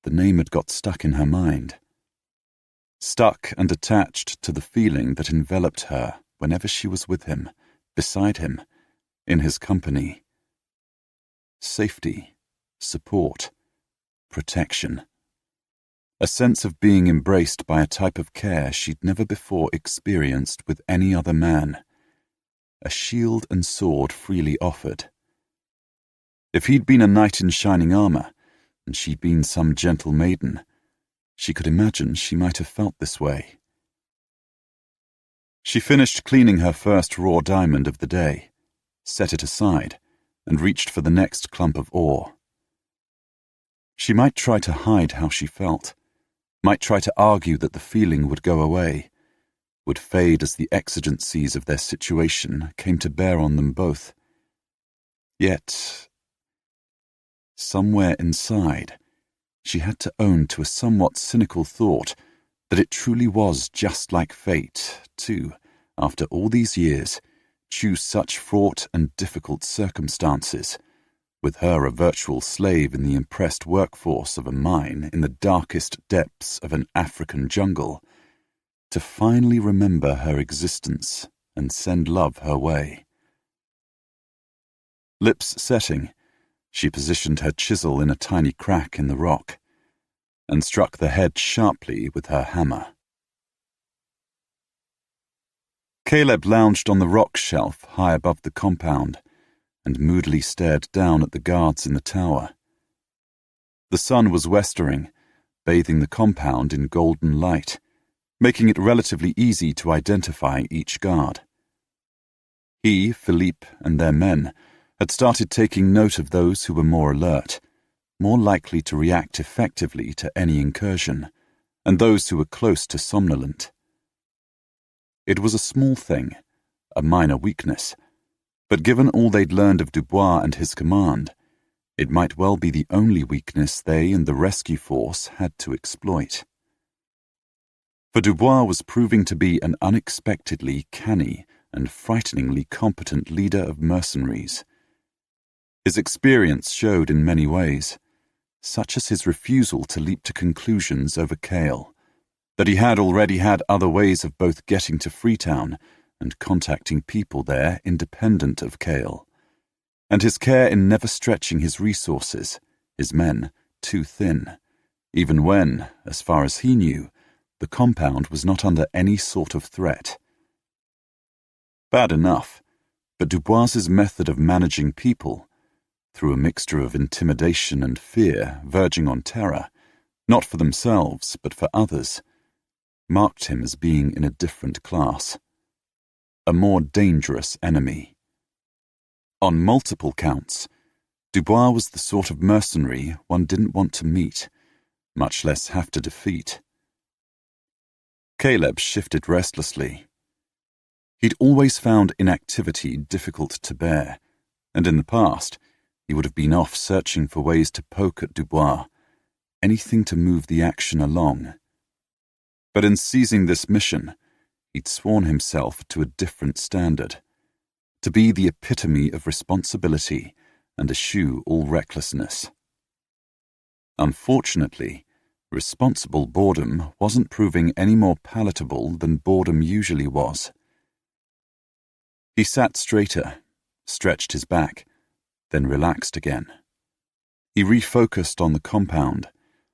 the name had got stuck in her mind. Stuck and attached to the feeling that enveloped her whenever she was with him, beside him, in his company. Safety, support, protection. A sense of being embraced by a type of care she'd never before experienced with any other man. A shield and sword freely offered. If he'd been a knight in shining armour, and she'd been some gentle maiden, she could imagine she might have felt this way. She finished cleaning her first raw diamond of the day, set it aside, and reached for the next clump of ore. She might try to hide how she felt, might try to argue that the feeling would go away, would fade as the exigencies of their situation came to bear on them both. Yet, somewhere inside, she had to own to a somewhat cynical thought that it truly was just like fate to, after all these years, choose such fraught and difficult circumstances, with her a virtual slave in the impressed workforce of a mine in the darkest depths of an African jungle, to finally remember her existence and send love her way. Lips setting, she positioned her chisel in a tiny crack in the rock, and struck the head sharply with her hammer. Caleb lounged on the rock shelf high above the compound and moodily stared down at the guards in the tower. The sun was westering, bathing the compound in golden light, making it relatively easy to identify each guard. He, Philippe, and their men had started taking note of those who were more alert, more likely to react effectively to any incursion, and those who were close to somnolent. It was a small thing, a minor weakness, but given all they'd learned of Dubois and his command, it might well be the only weakness they and the rescue force had to exploit. For Dubois was proving to be an unexpectedly canny and frighteningly competent leader of mercenaries. His experience showed in many ways, such as his refusal to leap to conclusions over Cale, that he had already had other ways of both getting to Freetown and contacting people there independent of Cale, and his care in never stretching his resources, his men, too thin, even when, as far as he knew, the compound was not under any sort of threat. Bad enough, but Dubois's method of managing people, through a mixture of intimidation and fear verging on terror, not for themselves but for others, marked him as being in a different class, a more dangerous enemy. On multiple counts, Dubois was the sort of mercenary one didn't want to meet, much less have to defeat. Caleb shifted restlessly. He'd always found inactivity difficult to bear, and in the past, he would have been off searching for ways to poke at Dubois, anything to move the action along. But in seizing this mission, he'd sworn himself to a different standard, to be the epitome of responsibility and eschew all recklessness. Unfortunately, responsible boredom wasn't proving any more palatable than boredom usually was. He sat straighter, stretched his back, then relaxed again. He refocused on the compound,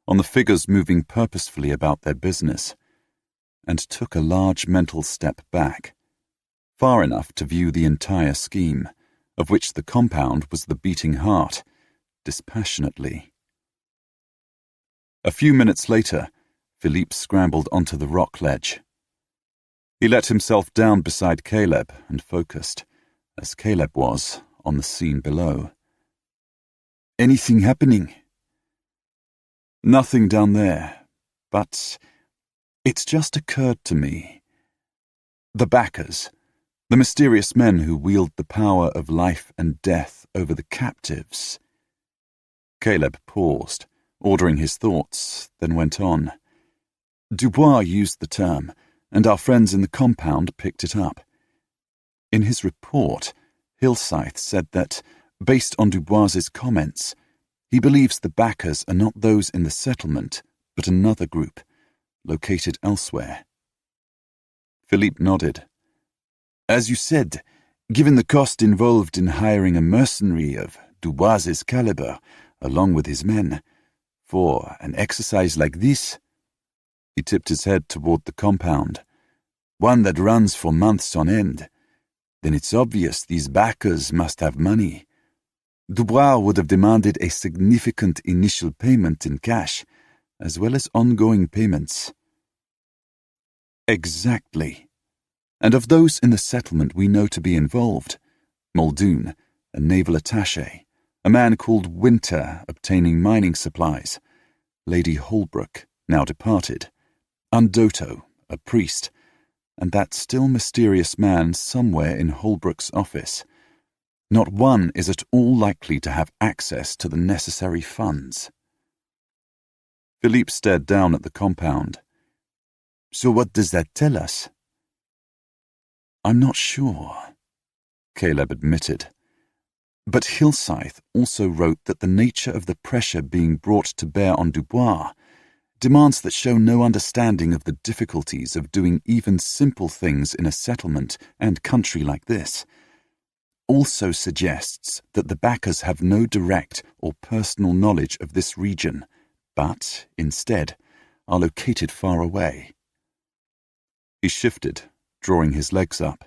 on the figures moving purposefully about their business, and took a large mental step back, far enough to view the entire scheme, of which the compound was the beating heart, dispassionately. A few minutes later, Philippe scrambled onto the rock ledge. He let himself down beside Caleb and focused, as Caleb was, on the scene below. "Anything happening?" "Nothing down there, but it's just occurred to me. The backers, the mysterious men who wield the power of life and death over the captives." Caleb paused, ordering his thoughts, then went on. "Dubois used the term, and our friends in the compound picked it up. In his report, Hillscythe said that, based on Dubois's comments, he believes the backers are not those in the settlement, but another group, located elsewhere." Philippe nodded. "As you said, given the cost involved in hiring a mercenary of Dubois's caliber, along with his men, for an exercise like this," he tipped his head toward the compound, "one that runs for months on end, then it's obvious these backers must have money. Dubois would have demanded a significant initial payment in cash, as well as ongoing payments. Exactly. And of those in the settlement we know to be involved, Muldoon, a naval attaché, a man called Winter obtaining mining supplies, Lady Holbrook, now departed, Undoto, a priest, and that still mysterious man somewhere in Holbrook's office. Not one is at all likely to have access to the necessary funds. Philippe stared down at the compound. So what does that tell us? I'm not sure, Caleb admitted. But Hillscythe also wrote that the nature of the pressure being brought to bear on Dubois, demands that show no understanding of the difficulties of doing even simple things in a settlement and country like this, also suggests that the backers have no direct or personal knowledge of this region, but, instead, are located far away. He shifted, drawing his legs up.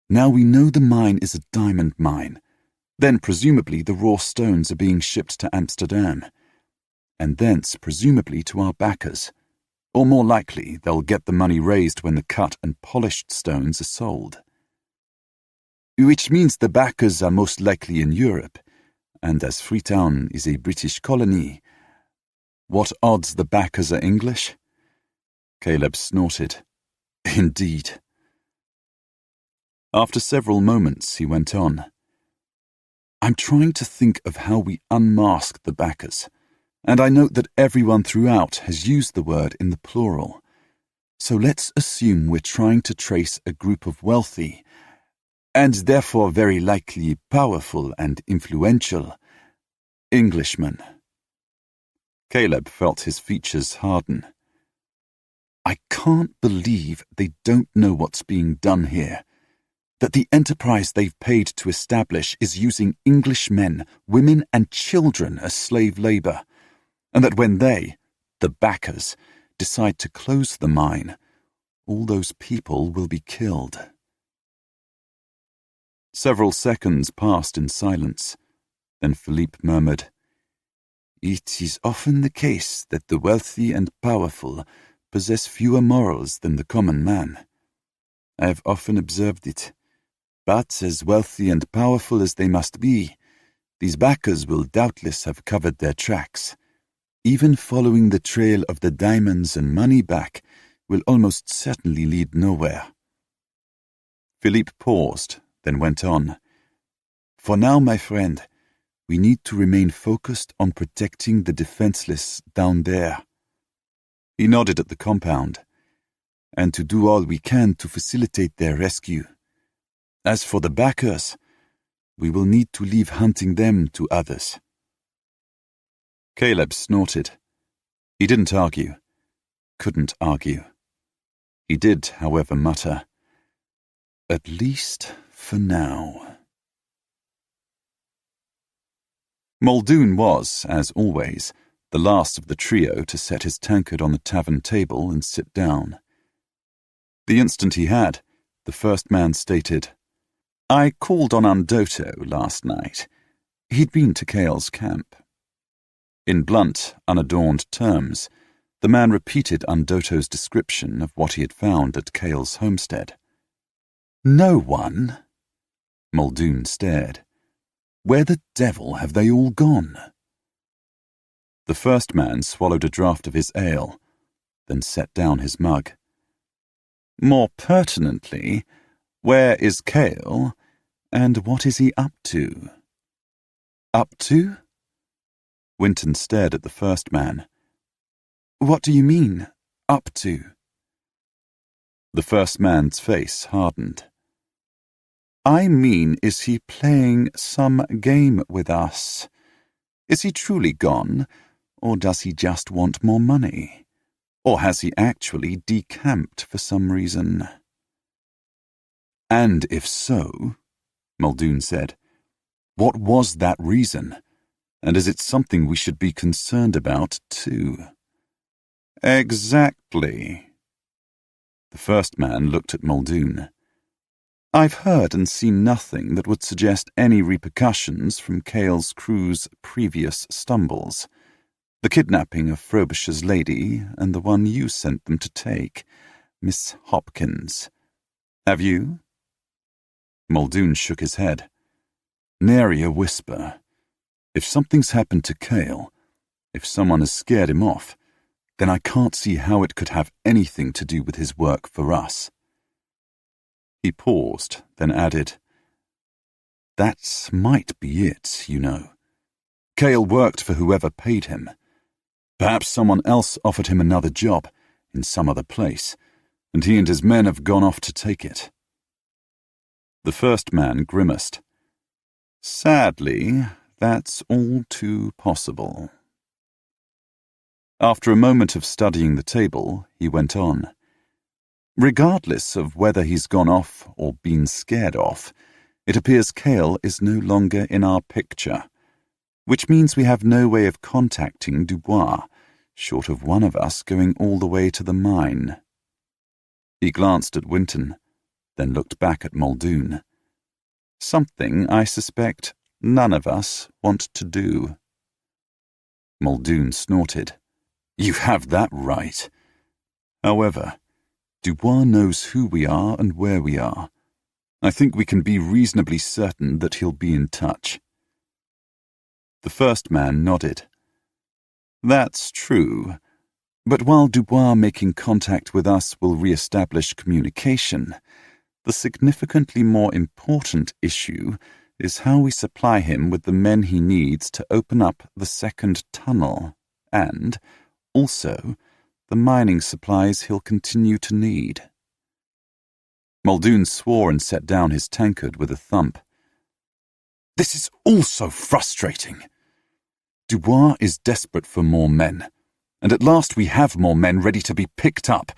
Now we know the mine is a diamond mine. Then presumably the raw stones are being shipped to Amsterdam, and thence presumably to our backers. Or more likely, they'll get the money raised when the cut and polished stones are sold. Which means the backers are most likely in Europe, and as Freetown is a British colony, what odds the backers are English? Caleb snorted. Indeed. After several moments, he went on. I'm trying to think of how we unmask the backers, and I note that everyone throughout has used the word in the plural. So let's assume we're trying to trace a group of wealthy, and therefore very likely powerful and influential, Englishmen. Caleb felt his features harden. I can't believe they don't know what's being done here. That the enterprise they've paid to establish is using English men, women, and children as slave labor, and that when they, the backers, decide to close the mine, all those people will be killed. Several seconds passed in silence. Then Philippe murmured, It is often the case that the wealthy and powerful possess fewer morals than the common man. I have often observed it. But as wealthy and powerful as they must be, these backers will doubtless have covered their tracks. Even following the trail of the diamonds and money back will almost certainly lead nowhere. Philippe paused, then went on. For now, my friend, we need to remain focused on protecting the defenseless down there. He nodded at the compound, and to do all we can to facilitate their rescue. As for the backers, we will need to leave hunting them to others. Caleb snorted. He didn't argue. Couldn't argue. He did, however, mutter, At least for now. Muldoon was, as always, the last of the trio to set his tankard on the tavern table and sit down. The instant he had, the first man stated, I called on Undoto last night. He'd been to Cale's camp. In blunt, unadorned terms, the man repeated Undoto's description of what he had found at Cale's homestead. No one? Muldoon stared. Where the devil have they all gone? The first man swallowed a draught of his ale, then set down his mug. More pertinently, where is Cale, and what is he up to? Up to? Winton stared at the first man. What do you mean, up to? The first man's face hardened. I mean, is he playing some game with us? Is he truly gone, or does he just want more money? Or has he actually decamped for some reason? And if so, Muldoon said, what was that reason? And is it something we should be concerned about, too? Exactly. The first man looked at Muldoon. I've heard and seen nothing that would suggest any repercussions from Cale's crew's previous stumbles. The kidnapping of Frobisher's lady and the one you sent them to take, Miss Hopkins. Have you? Muldoon shook his head. Nary a whisper. If something's happened to Cale, if someone has scared him off, then I can't see how it could have anything to do with his work for us. He paused, then added, That might be it, you know. Cale worked for whoever paid him. Perhaps someone else offered him another job in some other place, and he and his men have gone off to take it. The first man grimaced. Sadly, that's all too possible. After a moment of studying the table, he went on. Regardless of whether he's gone off or been scared off, it appears Cale is no longer in our picture, which means we have no way of contacting Dubois, short of one of us going all the way to the mine. He glanced at Winton, then looked back at Muldoon. Something, I suspect, none of us want to do. Muldoon snorted. You have that right. However, Dubois knows who we are and where we are. I think we can be reasonably certain that he'll be in touch. The first man nodded. That's true, but while Dubois making contact with us will re-establish communication, the significantly more important issue is how we supply him with the men he needs to open up the second tunnel, and, also, the mining supplies he'll continue to need. Muldoon swore and set down his tankard with a thump. This is all so frustrating. Dubois is desperate for more men, and at last we have more men ready to be picked up.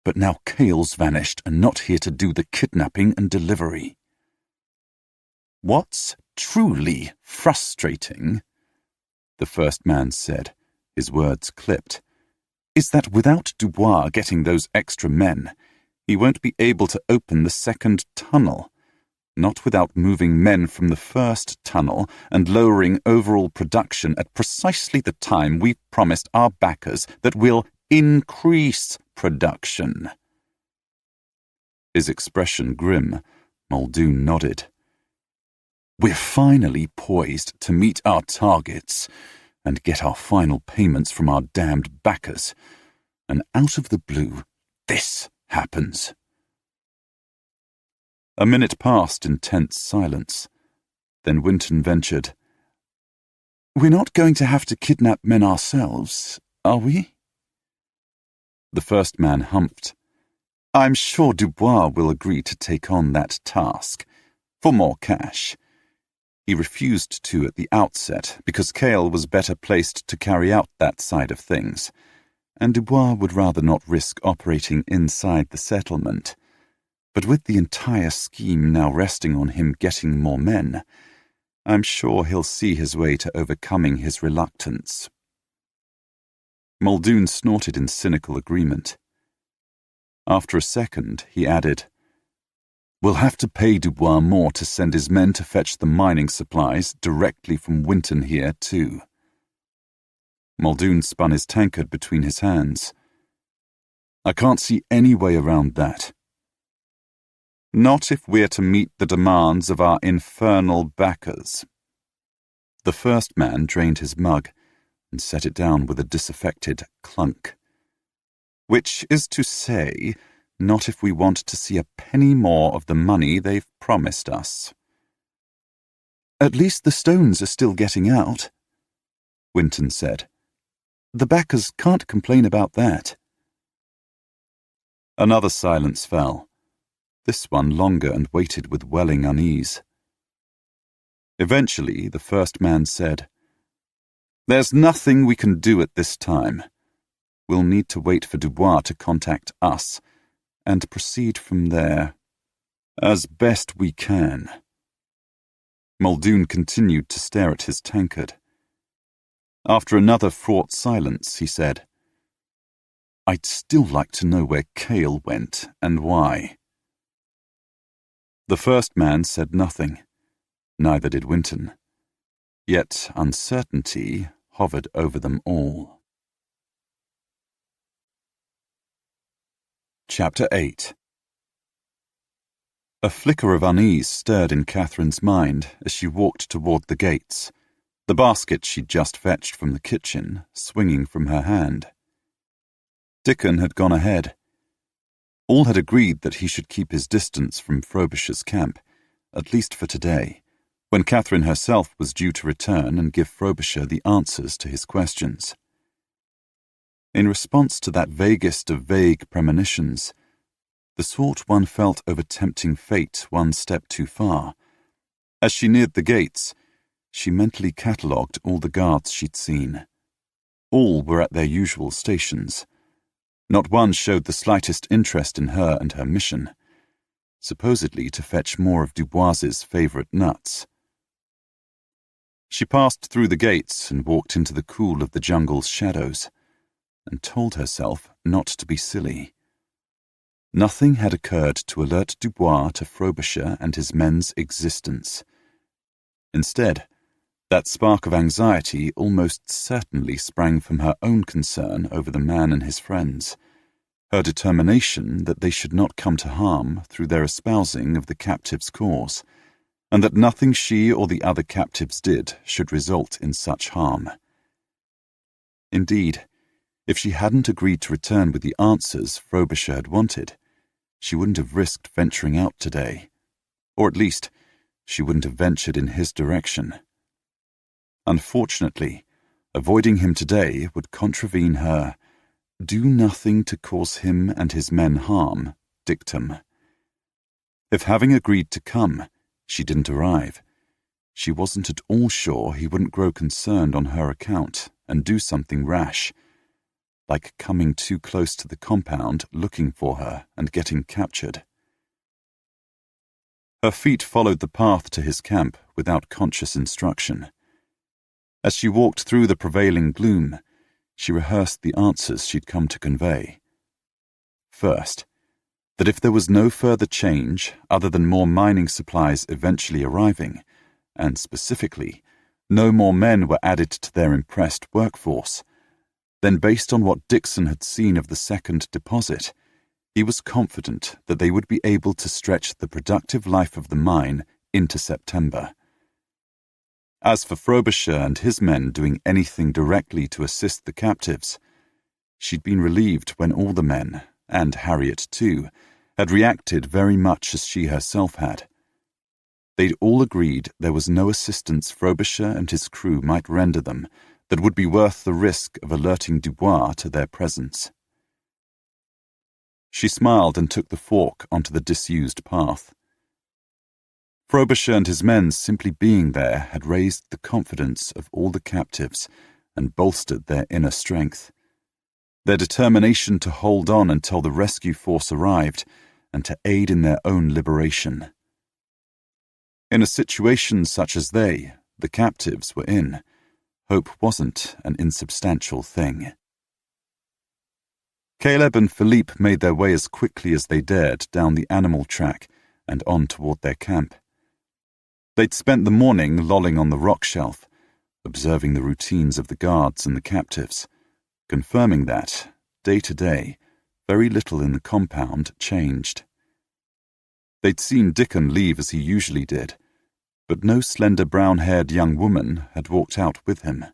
But now Cale's vanished and not here to do the kidnapping and delivery. What's truly frustrating, the first man said, his words clipped, is that without Dubois getting those extra men, he won't be able to open the second tunnel, not without moving men from the first tunnel and lowering overall production at precisely the time we've promised our backers that we'll increase production. His expression grim, Muldoon nodded. We're finally poised to meet our targets and get our final payments from our damned backers, and out of the blue, this happens. A minute passed in tense silence. Then Winton ventured, We're not going to have to kidnap men ourselves, are we? The first man humphed. I'm sure Dubois will agree to take on that task, for more cash. He refused to at the outset because Cale was better placed to carry out that side of things, and Dubois would rather not risk operating inside the settlement. But with the entire scheme now resting on him getting more men, I'm sure he'll see his way to overcoming his reluctance. Muldoon snorted in cynical agreement. After a second, he added, We'll have to pay Dubois more to send his men to fetch the mining supplies directly from Winton here, too. Muldoon spun his tankard between his hands. I can't see any way around that. Not if we're to meet the demands of our infernal backers. The first man drained his mug and set it down with a disaffected clunk. Which is to say, not if we want to see a penny more of the money they've promised us. At least the stones are still getting out, Winton said. The backers can't complain about that. Another silence fell, this one longer and weighted with welling unease. Eventually, the first man said, There's nothing we can do at this time. We'll need to wait for Dubois to contact us, and proceed from there, as best we can. Muldoon continued to stare at his tankard. After another fraught silence, he said, I'd still like to know where Cale went and why. The first man said nothing. Neither did Winton. Yet uncertainty hovered over them all. Chapter 8. A flicker of unease stirred in Catherine's mind as she walked toward the gates, the basket she'd just fetched from the kitchen swinging from her hand. Dickon had gone ahead. All had agreed that he should keep his distance from Frobisher's camp, at least for today, when Katherine herself was due to return and give Frobisher the answers to his questions. In response to that vaguest of vague premonitions, the sort one felt over tempting fate one step too far, as she neared the gates, she mentally catalogued all the guards she'd seen. All were at their usual stations. Not one showed the slightest interest in her and her mission, supposedly to fetch more of Dubois's favourite nuts. She passed through the gates and walked into the cool of the jungle's shadows, and told herself not to be silly. Nothing had occurred to alert Dubois to Frobisher and his men's existence. Instead, that spark of anxiety almost certainly sprang from her own concern over the man and his friends, her determination that they should not come to harm through their espousing of the captive's cause, and that nothing she or the other captives did should result in such harm. Indeed, if she hadn't agreed to return with the answers Frobisher had wanted, she wouldn't have risked venturing out today, or at least, she wouldn't have ventured in his direction. Unfortunately, avoiding him today would contravene her "do nothing to cause him and his men harm" dictum. If having agreed to come, she didn't arrive, she wasn't at all sure he wouldn't grow concerned on her account and do something rash, like coming too close to the compound looking for her and getting captured. Her feet followed the path to his camp without conscious instruction. As she walked through the prevailing gloom, she rehearsed the answers she'd come to convey. First, that if there was no further change other than more mining supplies eventually arriving, and specifically, no more men were added to their impressed workforce, then based on what Dixon had seen of the second deposit, he was confident that they would be able to stretch the productive life of the mine into September. As for Frobisher and his men doing anything directly to assist the captives, she'd been relieved when all the men, and Harriet too, had reacted very much as she herself had. They'd all agreed there was no assistance Frobisher and his crew might render them that would be worth the risk of alerting Dubois to their presence. She smiled and took the fork onto the disused path. Frobisher and his men simply being there had raised the confidence of all the captives and bolstered their inner strength, their determination to hold on until the rescue force arrived and to aid in their own liberation. In a situation such as the captives, were in, hope wasn't an insubstantial thing. Caleb and Philippe made their way as quickly as they dared down the animal track and on toward their camp. They'd spent the morning lolling on the rock shelf, observing the routines of the guards and the captives, confirming that, day to day, very little in the compound changed. They'd seen Dickon leave as he usually did, but no slender brown-haired young woman had walked out with him.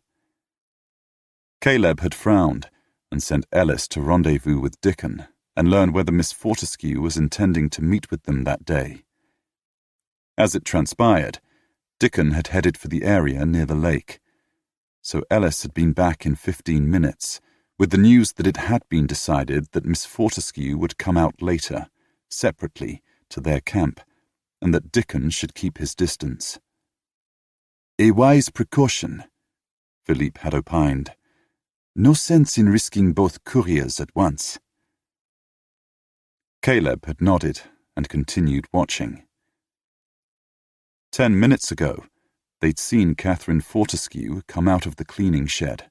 Caleb had frowned and sent Ellis to rendezvous with Dickon and learn whether Miss Fortescue was intending to meet with them that day. As it transpired, Dickon had headed for the area near the lake, so Ellis had been back in 15 minutes, with the news that it had been decided that Miss Fortescue would come out later, separately, to their camp, and that Dickon should keep his distance. "A wise precaution," Philippe had opined. "No sense in risking both couriers at once." Caleb had nodded and continued watching. 10 minutes ago, they'd seen Katherine Fortescue come out of the cleaning shed.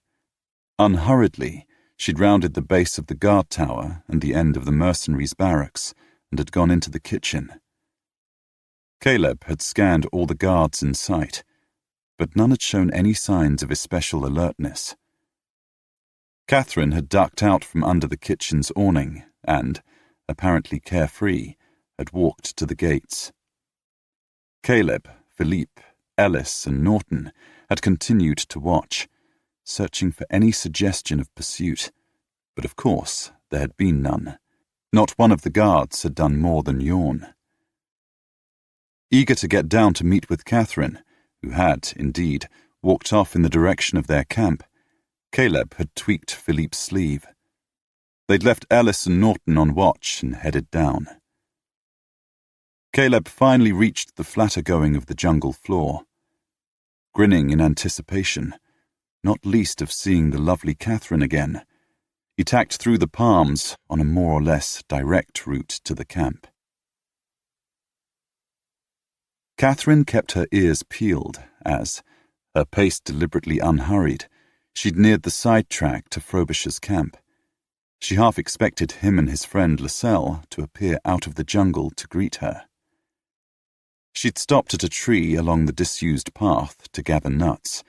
Unhurriedly, she'd rounded the base of the guard tower and the end of the mercenaries' barracks and had gone into the kitchen. Caleb had scanned all the guards in sight, but none had shown any signs of especial alertness. Katherine had ducked out from under the kitchen's awning and, apparently carefree, had walked to the gates. Caleb, Philippe, Ellis, and Norton had continued to watch, searching for any suggestion of pursuit, but of course there had been none. Not one of the guards had done more than yawn. Eager to get down to meet with Katherine, who had, indeed, walked off in the direction of their camp, Caleb had tweaked Philippe's sleeve. They'd left Ellis and Norton on watch and headed down. Caleb finally reached the flatter going of the jungle floor. Grinning in anticipation, not least of seeing the lovely Katherine again, he tacked through the palms on a more or less direct route to the camp. Katherine kept her ears peeled as, her pace deliberately unhurried, she'd neared the side track to Frobisher's camp. She half expected him and his friend Lascelles to appear out of the jungle to greet her. She'd stopped at a tree along the disused path to gather nuts,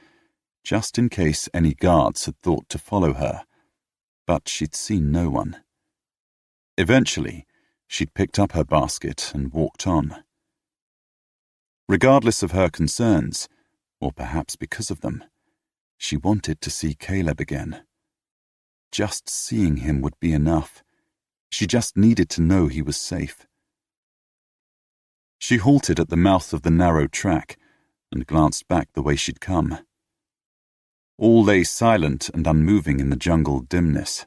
just in case any guards had thought to follow her, but she'd seen no one. Eventually, she'd picked up her basket and walked on. Regardless of her concerns, or perhaps because of them, she wanted to see Caleb again. Just seeing him would be enough. She just needed to know he was safe. She halted at the mouth of the narrow track and glanced back the way she'd come. All lay silent and unmoving in the jungle dimness.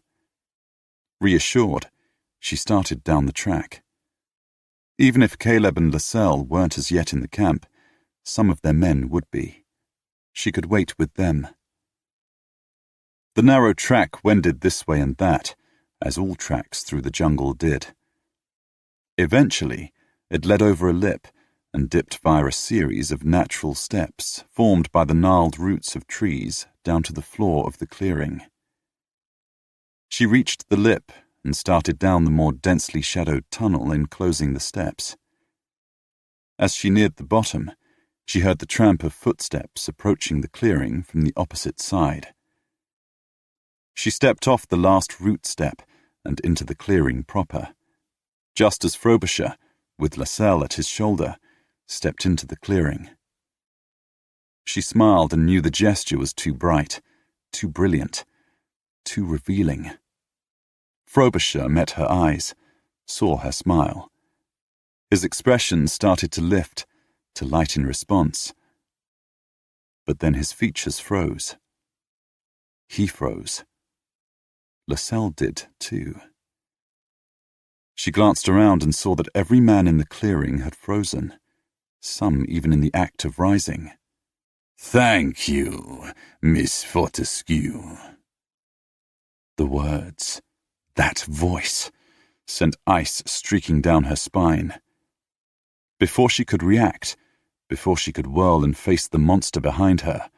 Reassured, she started down the track. Even if Caleb and Lascelles weren't as yet in the camp, some of their men would be. She could wait with them. The narrow track wended this way and that, as all tracks through the jungle did. Eventually, it led over a lip and dipped via a series of natural steps formed by the gnarled roots of trees down to the floor of the clearing. She reached the lip and started down the more densely shadowed tunnel enclosing the steps. As she neared the bottom, she heard the tramp of footsteps approaching the clearing from the opposite side. She stepped off the last root step and into the clearing proper, just as Frobisher, with Lascelles at his shoulder, stepped into the clearing. She smiled and knew the gesture was too bright, too brilliant, too revealing. Frobisher met her eyes, saw her smile. His expression started to lift, to light in response. But then his features froze. He froze. Lascelles did, too. She glanced around and saw that every man in the clearing had frozen, some even in the act of rising. "Thank you, Miss Fortescue." The words, that voice, sent ice streaking down her spine. Before she could react, before she could whirl and face the monster behind her,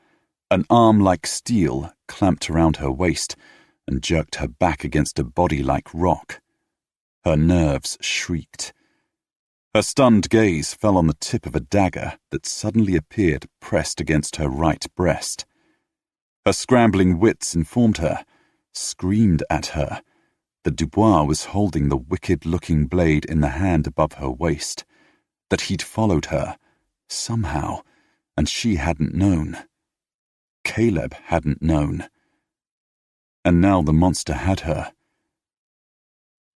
an arm like steel clamped around her waist and jerked her back against a body like rock. Her nerves shrieked. Her stunned gaze fell on the tip of a dagger that suddenly appeared pressed against her right breast. Her scrambling wits informed her, screamed at her, that Dubois was holding the wicked-looking blade in the hand above her waist, that he'd followed her, somehow, and she hadn't known. Caleb hadn't known. And now the monster had her.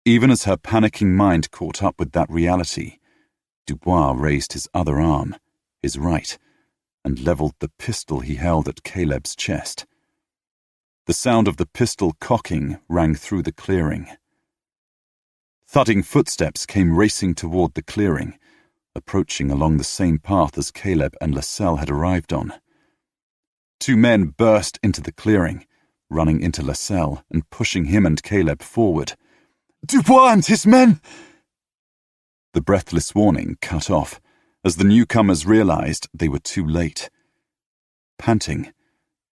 Even as her panicking mind caught up with that reality, Dubois raised his other arm, his right, and levelled the pistol he held at Caleb's chest. The sound of the pistol cocking rang through the clearing. Thudding footsteps came racing toward the clearing, approaching along the same path as Caleb and Lascelles had arrived on. Two men burst into the clearing, running into Lascelles and pushing him and Caleb forward. "Dubois and his men!" The breathless warning cut off as the newcomers realized they were too late. Panting,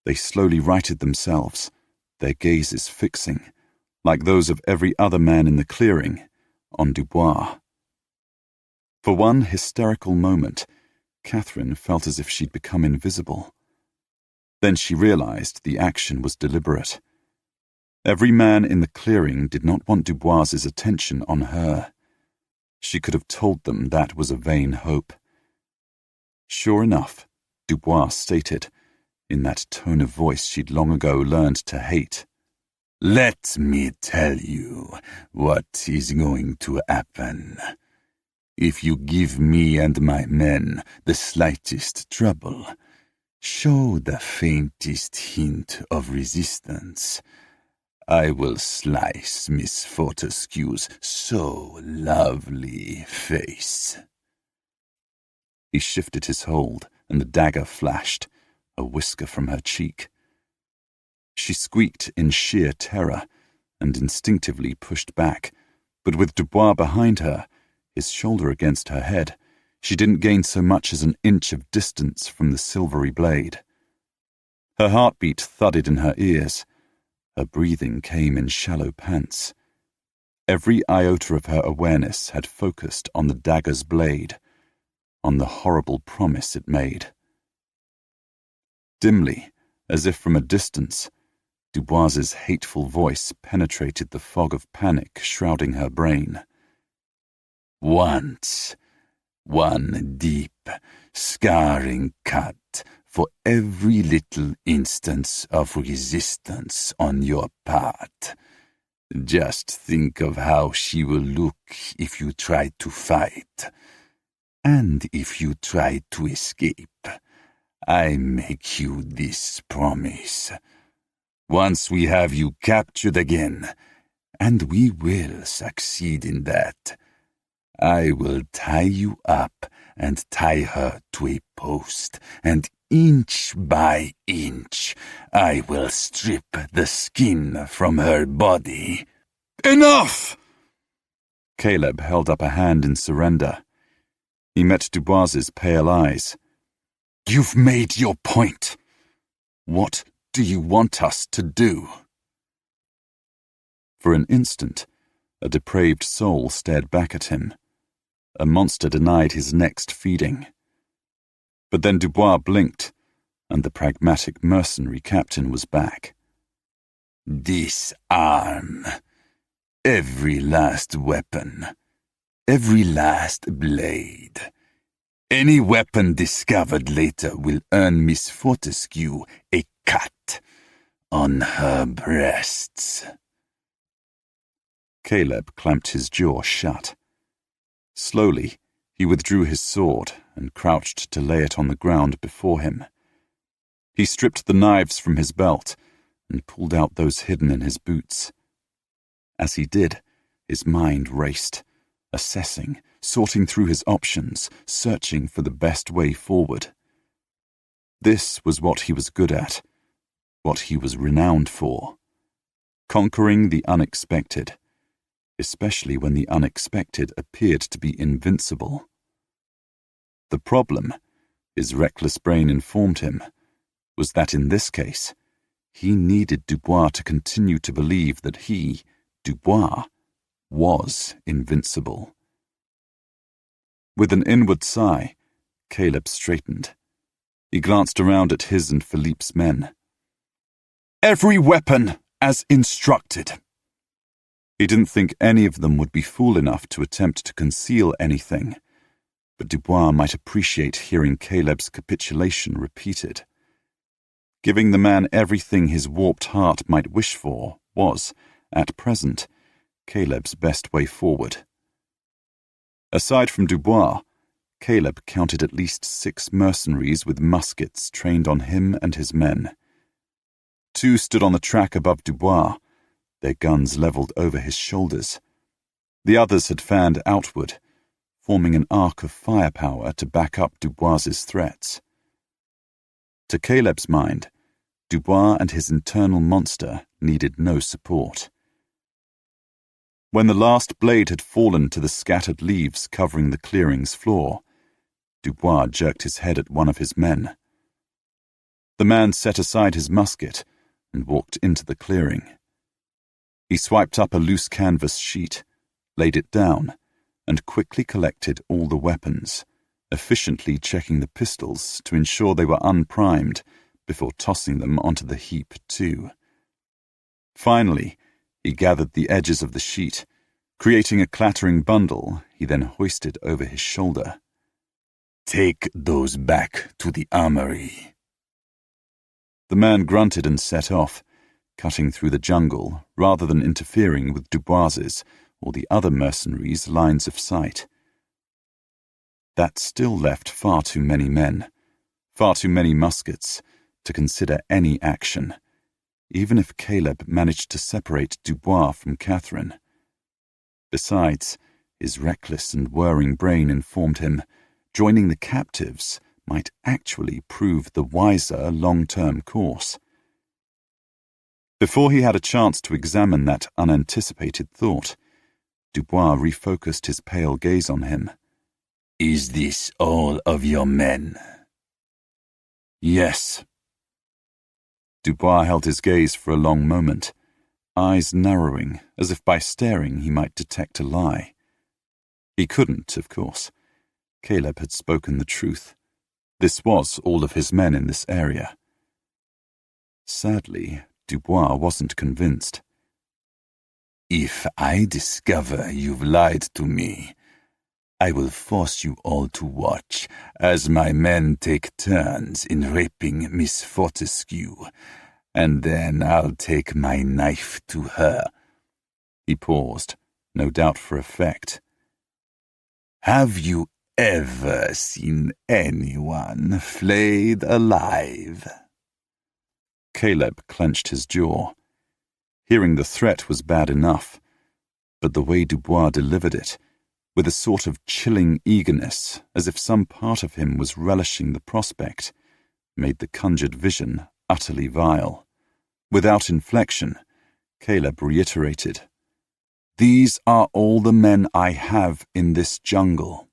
they slowly righted themselves, their gazes fixing, like those of every other man in the clearing, on Dubois. For one hysterical moment, Katherine felt as if she'd become invisible. Then she realized the action was deliberate. Every man in the clearing did not want Dubois's attention on her. She could have told them that was a vain hope. Sure enough, Dubois stated, in that tone of voice she'd long ago learned to hate, "Let me tell you what is going to happen. If you give me and my men the slightest trouble, show the faintest hint of resistance, I will slice Miss Fortescue's so lovely face." He shifted his hold, and the dagger flashed, a whisker from her cheek. She squeaked in sheer terror, and instinctively pushed back, but with Dubois behind her, his shoulder against her head, she didn't gain so much as an inch of distance from the silvery blade. Her heartbeat thudded in her ears. Her breathing came in shallow pants. Every iota of her awareness had focused on the dagger's blade, on the horrible promise it made. Dimly, as if from a distance, Dubois's hateful voice penetrated the fog of panic shrouding her brain. "Once, one deep, scarring cut for every little instance of resistance on your part. Just think of how she will look if you try to fight. And if you try to escape, I make you this promise. Once we have you captured again, and we will succeed in that, I will tie you up and tie her to a post, and inch by inch, I will strip the skin from her body." "Enough!" Caleb held up a hand in surrender. He met Dubois's pale eyes. "You've made your point. What do you want us to do?" For an instant, a depraved soul stared back at him. A monster denied his next feeding. But then Dubois blinked, and the pragmatic mercenary captain was back. "Disarm. Every last weapon. Every last blade. Any weapon discovered later will earn Miss Fortescue a cut on her breasts." Caleb clamped his jaw shut. Slowly, he withdrew his sword and crouched to lay it on the ground before him. He stripped the knives from his belt and pulled out those hidden in his boots. As he did, his mind raced, assessing, sorting through his options, searching for the best way forward. This was what he was good at, what he was renowned for: conquering the unexpected, especially when the unexpected appeared to be invincible. The problem, his reckless brain informed him, was that in this case, he needed Dubois to continue to believe that he, Dubois, was invincible. With an inward sigh, Caleb straightened. He glanced around at his and Philippe's men. "Every weapon as instructed." He didn't think any of them would be fool enough to attempt to conceal anything, but Dubois might appreciate hearing Caleb's capitulation repeated. Giving the man everything his warped heart might wish for was, at present, Caleb's best way forward. Aside from Dubois, Caleb counted at least 6 mercenaries with muskets trained on him and his men. 2 stood on the track above Dubois, their guns levelled over his shoulders. The others had fanned outward, forming an arc of firepower to back up Dubois's threats. To Caleb's mind, Dubois and his internal monster needed no support. When the last blade had fallen to the scattered leaves covering the clearing's floor, Dubois jerked his head at one of his men. The man set aside his musket and walked into the clearing. He swiped up a loose canvas sheet, laid it down, and quickly collected all the weapons, efficiently checking the pistols to ensure they were unprimed before tossing them onto the heap too. Finally, he gathered the edges of the sheet, creating a clattering bundle he then hoisted over his shoulder. "Take those back to the armory." The man grunted and set off, cutting through the jungle rather than interfering with Dubois's or the other mercenaries' lines of sight. That still left far too many men, far too many muskets, to consider any action, even if Caleb managed to separate Dubois from Katherine. Besides, his reckless and whirring brain informed him joining the captives might actually prove the wiser long-term course. Before he had a chance to examine that unanticipated thought, Dubois refocused his pale gaze on him. "Is this all of your men?" "Yes." Dubois held his gaze for a long moment, eyes narrowing as if by staring he might detect a lie. He couldn't, of course. Caleb had spoken the truth. This was all of his men in this area. Sadly, Dubois wasn't convinced. "If I discover you've lied to me, I will force you all to watch as my men take turns in raping Miss Fortescue, and then I'll take my knife to her." He paused, no doubt for effect. "Have you ever seen anyone flayed alive?" Caleb clenched his jaw. Hearing the threat was bad enough, but the way Dubois delivered it, with a sort of chilling eagerness, as if some part of him was relishing the prospect, made the conjured vision utterly vile. Without inflection, Caleb reiterated, "These are all the men I have in this jungle."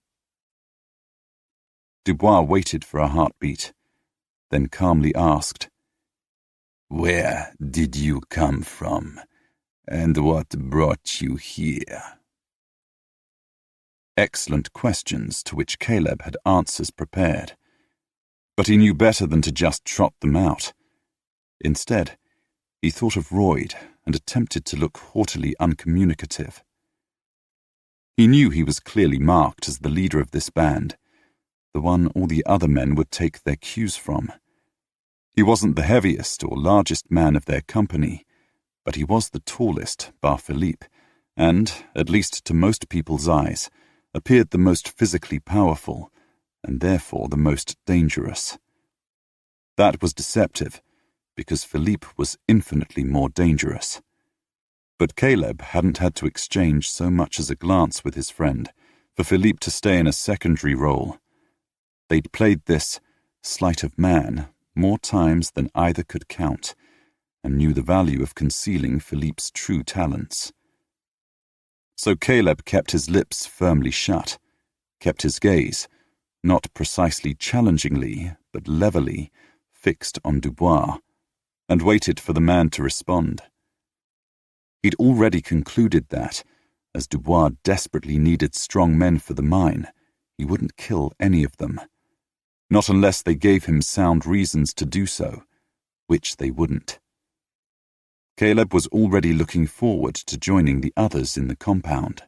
Dubois waited for a heartbeat, then calmly asked, "Where did you come from, and what brought you here?" Excellent questions to which Caleb had answers prepared, but he knew better than to just trot them out. Instead, he thought of Royd and attempted to look haughtily uncommunicative. He knew he was clearly marked as the leader of this band, the one all the other men would take their cues from. He wasn't the heaviest or largest man of their company, but he was the tallest, bar Philippe, and, at least to most people's eyes, appeared the most physically powerful, and therefore the most dangerous. That was deceptive, because Philippe was infinitely more dangerous. But Caleb hadn't had to exchange so much as a glance with his friend for Philippe to stay in a secondary role. They'd played this sleight of man more times than either could count, and knew the value of concealing Philippe's true talents. So Caleb kept his lips firmly shut, kept his gaze, not precisely challengingly, but levelly, fixed on Dubois, and waited for the man to respond. He'd already concluded that, as Dubois desperately needed strong men for the mine, he wouldn't kill any of them. Not unless they gave him sound reasons to do so, which they wouldn't. Caleb was already looking forward to joining the others in the compound.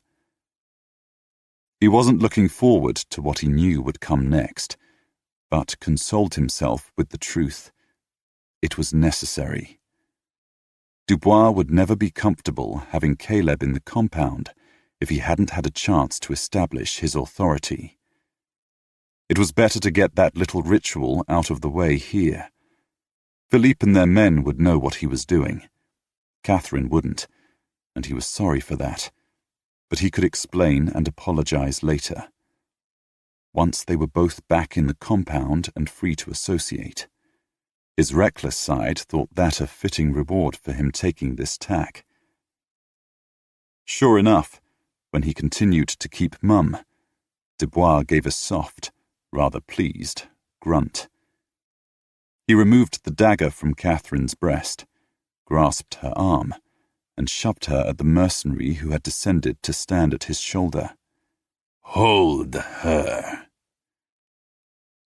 He wasn't looking forward to what he knew would come next, but consoled himself with the truth. It was necessary. Dubois would never be comfortable having Caleb in the compound if he hadn't had a chance to establish his authority. It was better to get that little ritual out of the way here. Philippe and their men would know what he was doing. Katherine wouldn't, and he was sorry for that, but he could explain and apologize later. Once they were both back in the compound and free to associate. His reckless side thought that a fitting reward for him taking this tack. Sure enough, when he continued to keep mum, Dubois gave a soft, rather pleased, grunt. He removed the dagger from Katherine's breast, grasped her arm, and shoved her at the mercenary who had descended to stand at his shoulder. Hold her.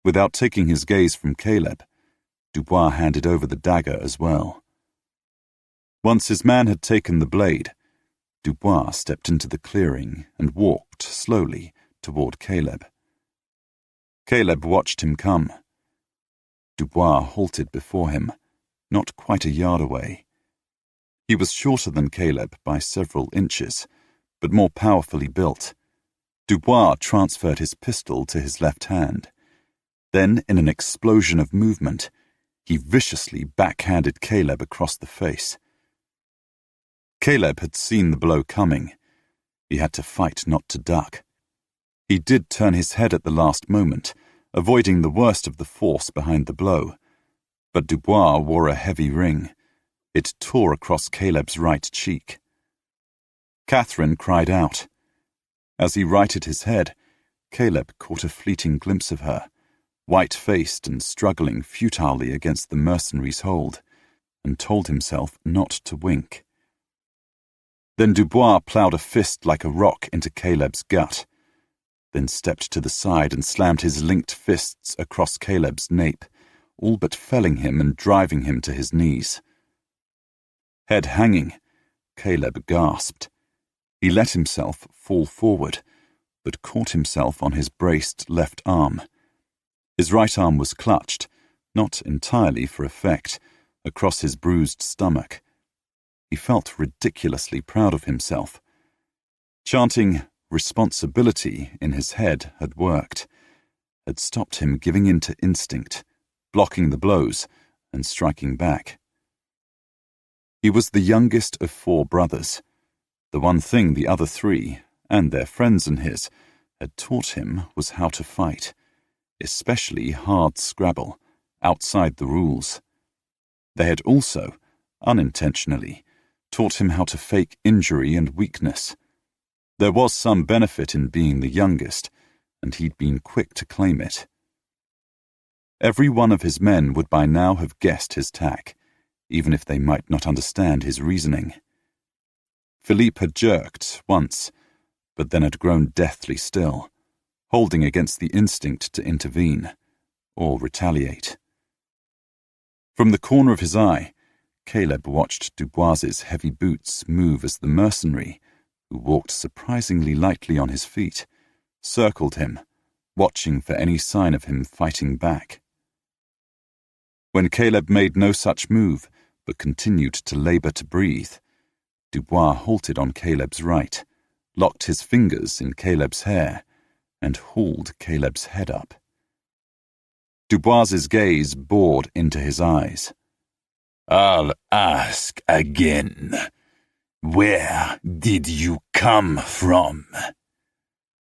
Without taking his gaze from Caleb, Dubois handed over the dagger as well. Once his man had taken the blade, Dubois stepped into the clearing and walked slowly toward Caleb. Caleb watched him come. Dubois halted before him, not quite a yard away. He was shorter than Caleb by several inches, but more powerfully built. Dubois transferred his pistol to his left hand. Then, in an explosion of movement, he viciously backhanded Caleb across the face. Caleb had seen the blow coming. He had to fight, not to duck. He did turn his head at the last moment, avoiding the worst of the force behind the blow. But Dubois wore a heavy ring. It tore across Caleb's right cheek. Katherine cried out. As he righted his head, Caleb caught a fleeting glimpse of her, white-faced and struggling futilely against the mercenary's hold, and told himself not to wink. Then Dubois ploughed a fist like a rock into Caleb's gut, then stepped to the side and slammed his linked fists across Caleb's nape, all but felling him and driving him to his knees. Head hanging, Caleb gasped. He let himself fall forward, but caught himself on his braced left arm. His right arm was clutched, not entirely for effect, across his bruised stomach. He felt ridiculously proud of himself. Chanting responsibility in his head had worked, had stopped him giving in to instinct, blocking the blows and striking back. He was the youngest of 4 brothers. The one thing the other 3, and their friends and his, had taught him was how to fight, especially hard scrabble, outside the rules. They had also, unintentionally, taught him how to fake injury and weakness. There was some benefit in being the youngest, and he'd been quick to claim it. Every one of his men would by now have guessed his tack, even if they might not understand his reasoning. Philippe had jerked once, but then had grown deathly still, holding against the instinct to intervene, or retaliate. From the corner of his eye, Caleb watched Dubois's heavy boots move as the mercenary, who walked surprisingly lightly on his feet, circled him, watching for any sign of him fighting back. When Caleb made no such move, but continued to labor to breathe, Dubois halted on Caleb's right, locked his fingers in Caleb's hair, and hauled Caleb's head up. Dubois's gaze bored into his eyes. I'll ask again. Where did you come from?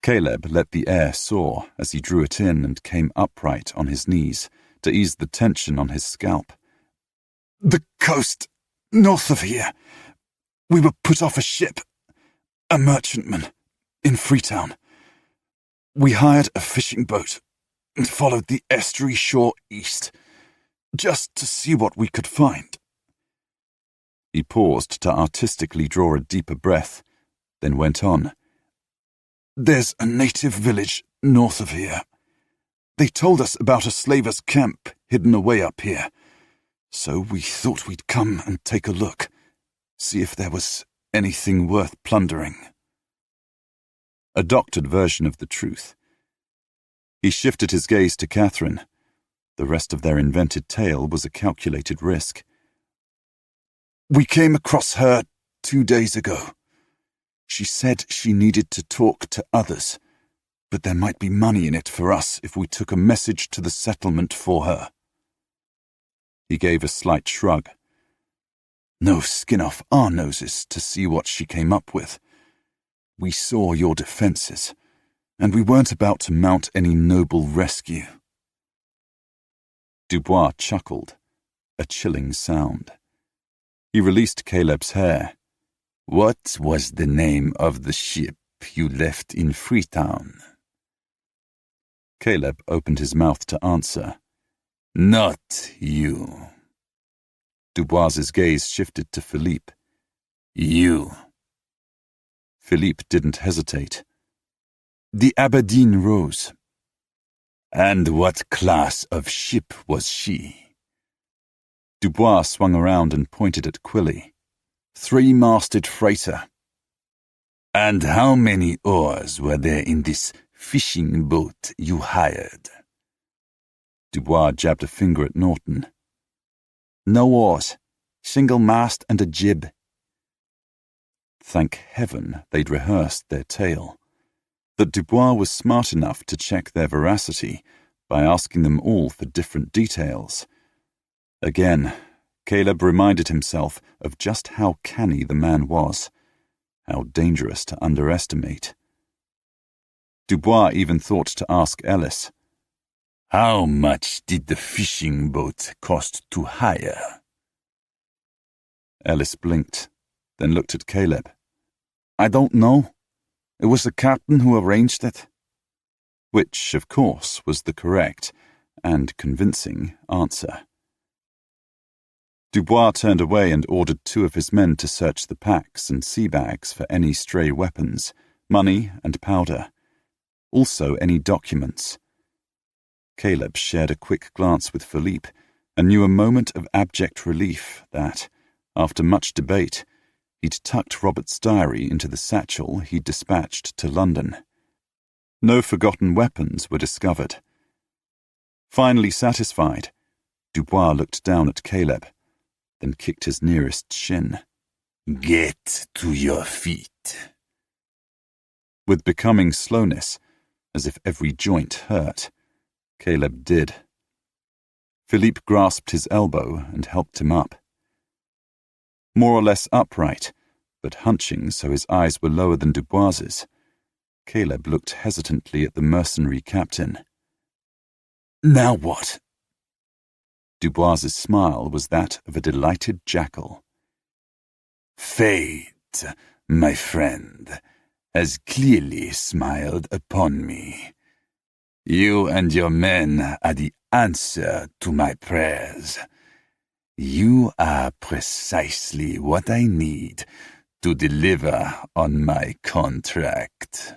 Caleb let the air soar as he drew it in and came upright on his knees to ease the tension on his scalp. The coast, north of here. We were put off a ship, a merchantman, in Freetown. We hired a fishing boat and followed the estuary shore east, just to see what we could find. He paused to artistically draw a deeper breath, then went on. There's a native village north of here. They told us about a slaver's camp hidden away up here, so we thought we'd come and take a look, see if there was anything worth plundering. A doctored version of the truth. He shifted his gaze to Katherine. The rest of their invented tale was a calculated risk. We came across her 2 days ago. She said she needed to talk to others, but there might be money in it for us if we took a message to the settlement for her. He gave a slight shrug. No skin off our noses to see what she came up with. We saw your defenses, and we weren't about to mount any noble rescue. Dubois chuckled, a chilling sound. He released Caleb's hair. What was the name of the ship you left in Freetown? Caleb opened his mouth to answer. Not you. Dubois's gaze shifted to Philippe. You. Philippe didn't hesitate. The Aberdeen Rose. And what class of ship was she? Dubois swung around and pointed at Quilly. 3-masted freighter. And how many oars were there in this fishing boat you hired? Dubois jabbed a finger at Norton. No oars. Single mast and a jib. Thank heaven they'd rehearsed their tale. That Dubois was smart enough to check their veracity by asking them all for different details. Again, Caleb reminded himself of just how canny the man was, how dangerous to underestimate. Dubois even thought to ask Ellis, How much did the fishing boat cost to hire? Ellis blinked, then looked at Caleb. I don't know. It was the captain who arranged it. Which, of course, was the correct and convincing answer. Dubois turned away and ordered 2 of his men to search the packs and sea bags for any stray weapons, money and powder. Also any documents. Caleb shared a quick glance with Philippe and knew a moment of abject relief that, after much debate, he'd tucked Robert's diary into the satchel he'd dispatched to London. No forgotten weapons were discovered. Finally satisfied, Dubois looked down at Caleb, then kicked his nearest shin. Get to your feet. With becoming slowness, as if every joint hurt, Caleb did. Philippe grasped his elbow and helped him up. More or less upright, but hunching so his eyes were lower than Dubois's, Caleb looked hesitantly at the mercenary captain. Now what? Dubois's smile was that of a delighted jackal. Fate, my friend, has clearly smiled upon me. You and your men are the answer to my prayers. You are precisely what I need to deliver on my contract.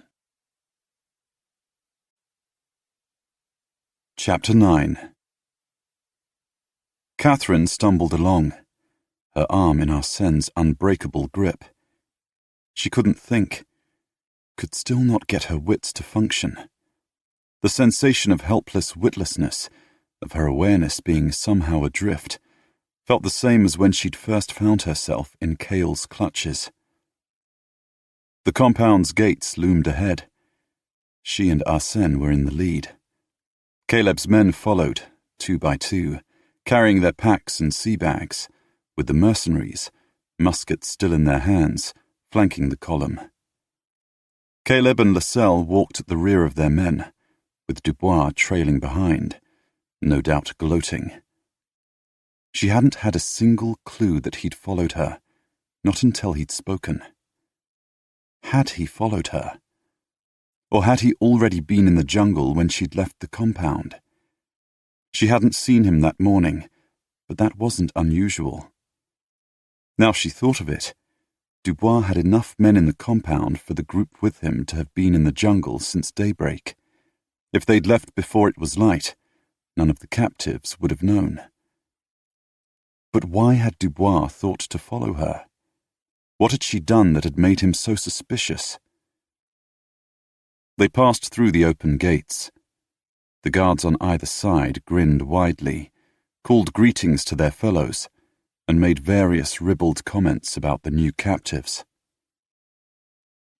Chapter 9. Katherine stumbled along, her arm in Arsene's unbreakable grip. She couldn't think, could still not get her wits to function. The sensation of helpless witlessness, of her awareness being somehow adrift, felt the same as when she'd first found herself in Cale's clutches. The compound's gates loomed ahead. She and Arsene were in the lead. Caleb's men followed, 2 by 2, carrying their packs and sea bags, with the mercenaries, muskets still in their hands, flanking the column. Caleb and Lascelles walked at the rear of their men, with Dubois trailing behind, no doubt gloating. She hadn't had a single clue that he'd followed her, not until he'd spoken. Had he followed her? Or had he already been in the jungle when she'd left the compound? She hadn't seen him that morning, but that wasn't unusual. Now she thought of it, Dubois had enough men in the compound for the group with him to have been in the jungle since daybreak. If they'd left before it was light, none of the captives would have known. But why had Dubois thought to follow her? What had she done that had made him so suspicious? They passed through the open gates. The guards on either side grinned widely, called greetings to their fellows, and made various ribald comments about the new captives.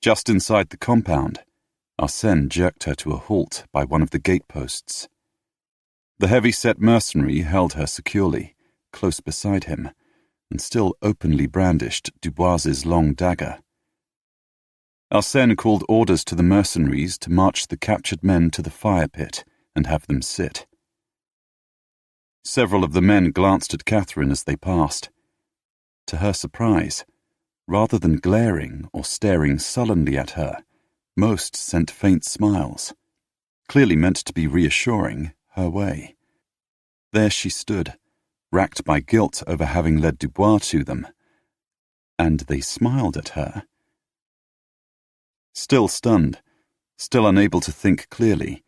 Just inside the compound, Arsene jerked her to a halt by one of the gateposts. The heavy-set mercenary held her securely, close beside him, and still openly brandished Dubois's long dagger. Arsene called orders to the mercenaries to march the captured men to the fire pit and have them sit. Several of the men glanced at Katherine as they passed. To her surprise, rather than glaring or staring sullenly at her, most sent faint smiles, clearly meant to be reassuring, her way. There she stood, racked by guilt over having led Dubois to them, and they smiled at her. Still stunned, Still unable to think clearly,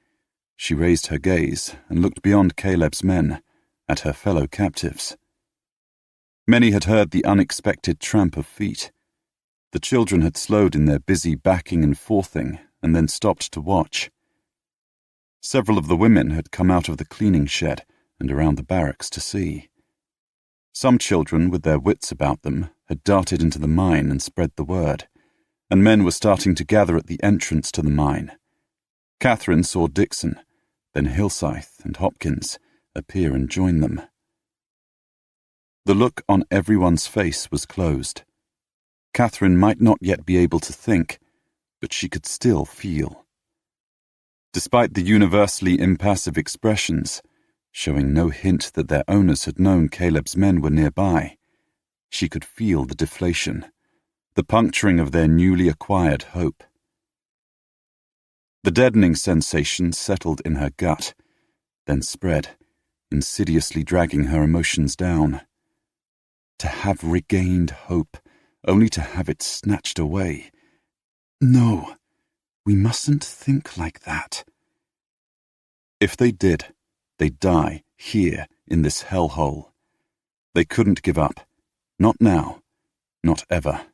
she raised her gaze and looked beyond Caleb's men, at her fellow captives. Many had heard the unexpected tramp of feet. The children had slowed in their busy backing and forthing and then stopped to watch. Several of the women had come out of the cleaning shed and around the barracks to see. Some children, with their wits about them, had darted into the mine and spread the word, and men were starting to gather at the entrance to the mine. Katherine saw Dixon, then Hillscythe and Hopkins appear and join them. The look on everyone's face was closed. Katherine might not yet be able to think, but she could still feel. Despite the universally impassive expressions, showing no hint that their owners had known Caleb's men were nearby, she could feel the deflation, the puncturing of their newly acquired hope. The deadening sensation settled in her gut, then spread, insidiously dragging her emotions down. To have regained hope, only to have it snatched away. No, we mustn't think like that. If they did, they'd die here in this hellhole. They couldn't give up. Not now. Not ever.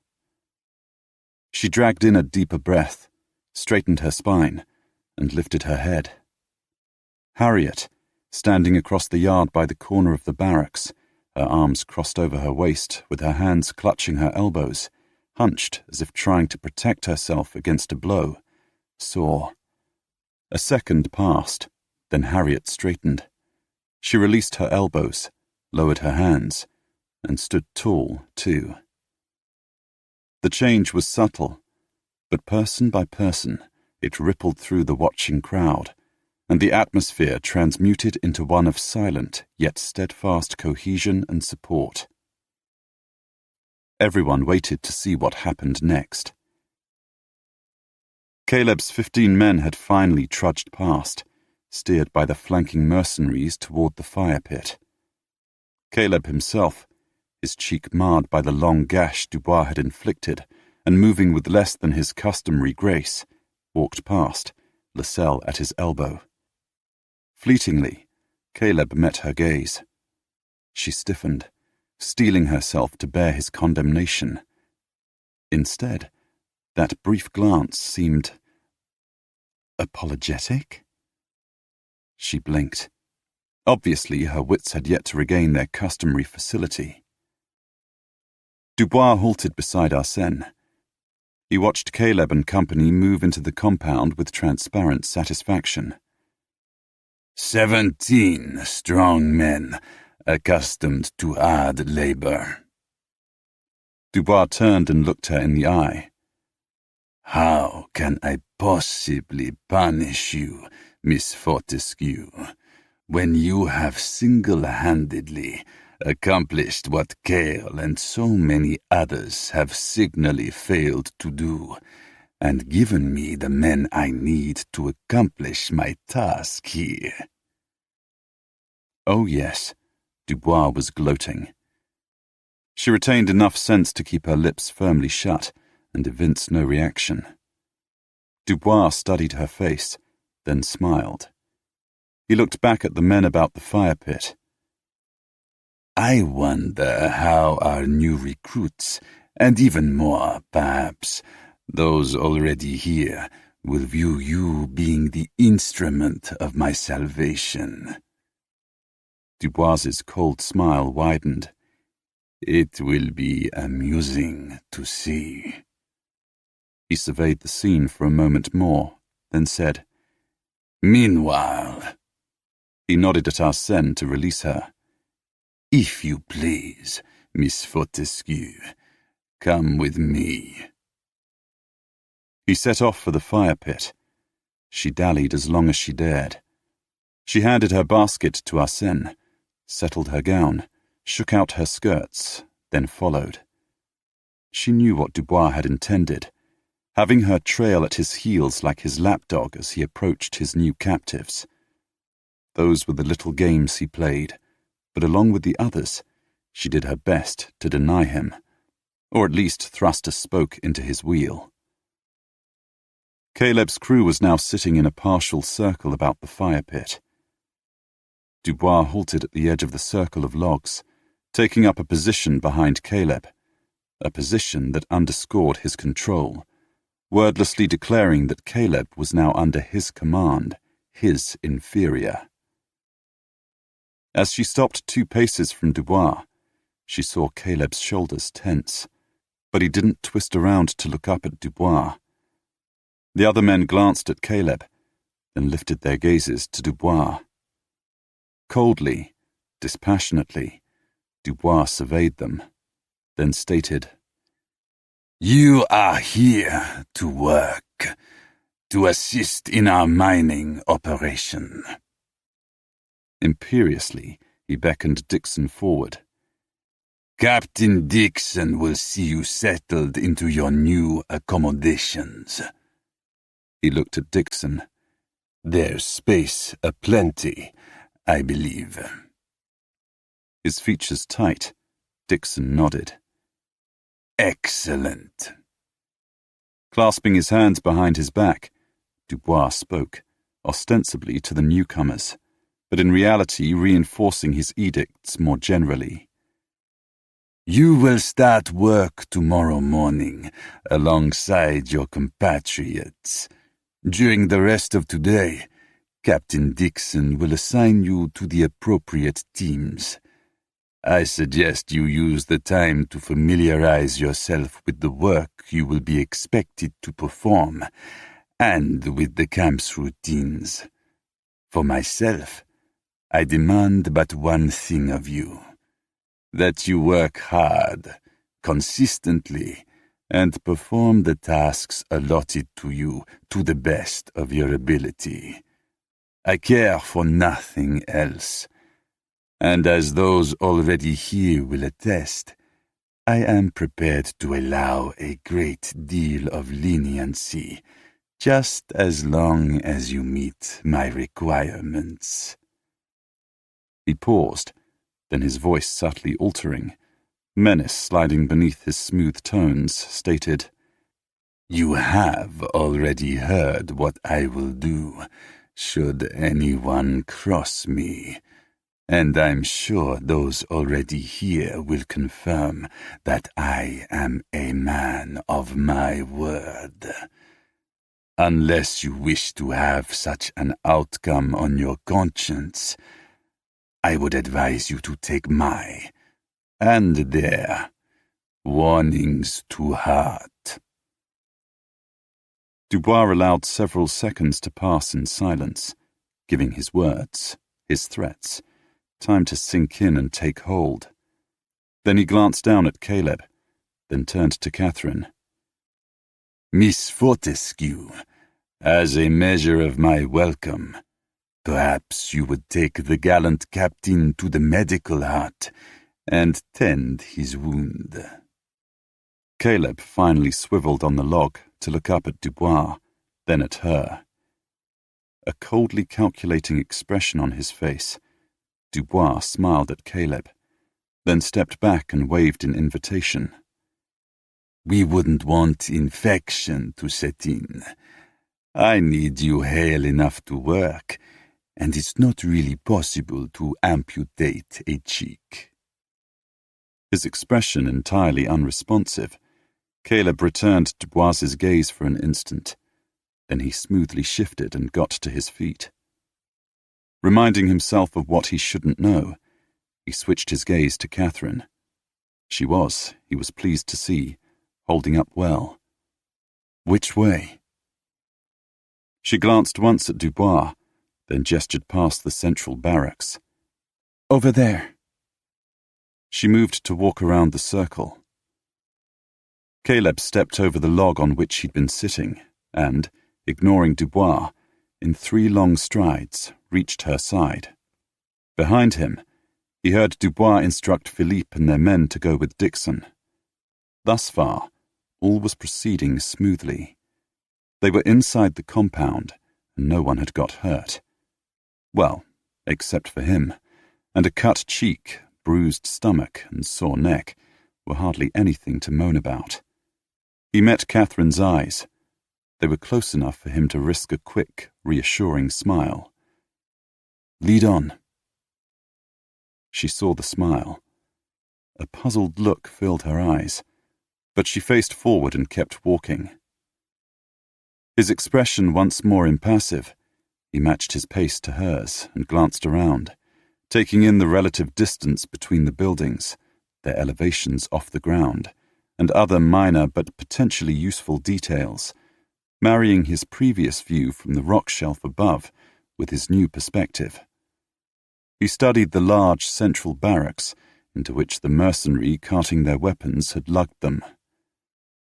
She dragged in a deeper breath, straightened her spine, and lifted her head. Harriet, standing across the yard by the corner of the barracks, her arms crossed over her waist with her hands clutching her elbows, hunched as if trying to protect herself against a blow, saw. A second passed, then Harriet straightened. She released her elbows, lowered her hands, and stood tall, too. The change was subtle, but person by person it rippled through the watching crowd, and the atmosphere transmuted into one of silent yet steadfast cohesion and support. Everyone waited to see what happened next. Caleb's 15 men had finally trudged past, steered by the flanking mercenaries toward the fire pit. Caleb himself, his cheek marred by the long gash Dubois had inflicted, and moving with less than his customary grace, walked past, Lascelles at his elbow. Fleetingly, Caleb met her gaze. She stiffened, steeling herself to bear his condemnation. Instead, that brief glance seemed apologetic? She blinked. Obviously, her wits had yet to regain their customary facility. Dubois halted beside Arsène. He watched Caleb and company move into the compound with transparent satisfaction. 17 strong men, accustomed to hard labor. Dubois turned and looked her in the eye. How can I possibly punish you, Miss Fortescue, when you have single-handedly accomplished what Cale and so many others have signally failed to do, and given me the men I need to accomplish my task here? Oh yes, Dubois was gloating. She retained enough sense to keep her lips firmly shut and evince no reaction. Dubois studied her face, then smiled. He looked back at the men about the fire pit. I wonder how our new recruits, and even more, perhaps, those already here, will view you being the instrument of my salvation. Dubois's cold smile widened. It will be amusing to see. He surveyed the scene for a moment more, then said, Meanwhile, he nodded at Arsène to release her. If you please, Miss Fortescue, come with me. He set off for the fire pit. She dallied as long as she dared. She handed her basket to Arsène, settled her gown, shook out her skirts, then followed. She knew what Dubois had intended, having her trail at his heels like his lapdog as he approached his new captives. Those were the little games he played, but along with the others, she did her best to deny him, or at least thrust a spoke into his wheel. Caleb's crew was now sitting in a partial circle about the fire pit. Dubois halted at the edge of the circle of logs, taking up a position behind Caleb, a position that underscored his control, wordlessly declaring that Caleb was now under his command, his inferior. As she stopped 2 paces from Dubois, she saw Caleb's shoulders tense, but he didn't twist around to look up at Dubois. The other men glanced at Caleb, then lifted their gazes to Dubois. Coldly, dispassionately, Dubois surveyed them, then stated, "You are here to work, to assist in our mining operation." Imperiously, he beckoned Dixon forward. "Captain Dixon will see you settled into your new accommodations." He looked at Dixon. "There's space aplenty, I believe." His features tight, Dixon nodded. "Excellent." Clasping his hands behind his back, Dubois spoke, ostensibly to the newcomers, but in reality reinforcing his edicts more generally. "You will start work tomorrow morning alongside your compatriots. During the rest of today, Captain Dixon will assign you to the appropriate teams. I suggest you use the time to familiarize yourself with the work you will be expected to perform and with the camp's routines. For myself, I demand but one thing of you: that you work hard, consistently, and perform the tasks allotted to you to the best of your ability. I care for nothing else. And as those already here will attest, I am prepared to allow a great deal of leniency, just as long as you meet my requirements." He paused, then his voice subtly altering, menace sliding beneath his smooth tones, stated, "You have already heard what I will do, should anyone cross me. And I'm sure those already here will confirm that I am a man of my word. Unless you wish to have such an outcome on your conscience, I would advise you to take my, and their, warnings to heart." Dubois allowed several seconds to pass in silence, giving his words, his threats, time to sink in and take hold. Then he glanced down at Caleb, then turned to Katherine. "Miss Fortescue, as a measure of my welcome, perhaps you would take the gallant captain to the medical hut and tend his wound." Caleb finally swiveled on the log to look up at Dubois, then at her. A coldly calculating expression on his face, Dubois smiled at Caleb, then stepped back and waved in invitation. "We wouldn't want infection to set in. I need you hale enough to work, and it's not really possible to amputate a cheek." His expression entirely unresponsive, Caleb returned Dubois's gaze for an instant. Then he smoothly shifted and got to his feet. Reminding himself of what he shouldn't know, he switched his gaze to Katherine. She was, he was pleased to see, holding up well. Which way? She glanced once at Dubois, then gestured past the central barracks. Over there. She moved to walk around the circle. Caleb stepped over the log on which he'd been sitting and, ignoring Dubois, in 3 long strides, reached her side. Behind him, he heard Dubois instruct Philippe and their men to go with Dixon. Thus far, all was proceeding smoothly. They were inside the compound, and no one had got hurt. Well, except for him, and a cut cheek, bruised stomach, and sore neck were hardly anything to moan about. He met Katherine's eyes. They were close enough for him to risk a quick, reassuring smile. "Lead on." She saw the smile. A puzzled look filled her eyes, but she faced forward and kept walking. His expression once more impassive, he matched his pace to hers and glanced around, taking in the relative distance between the buildings, their elevations off the ground, and other minor but potentially useful details, marrying his previous view from the rock shelf above with his new perspective. He studied the large central barracks into which the mercenary carting their weapons had lugged them.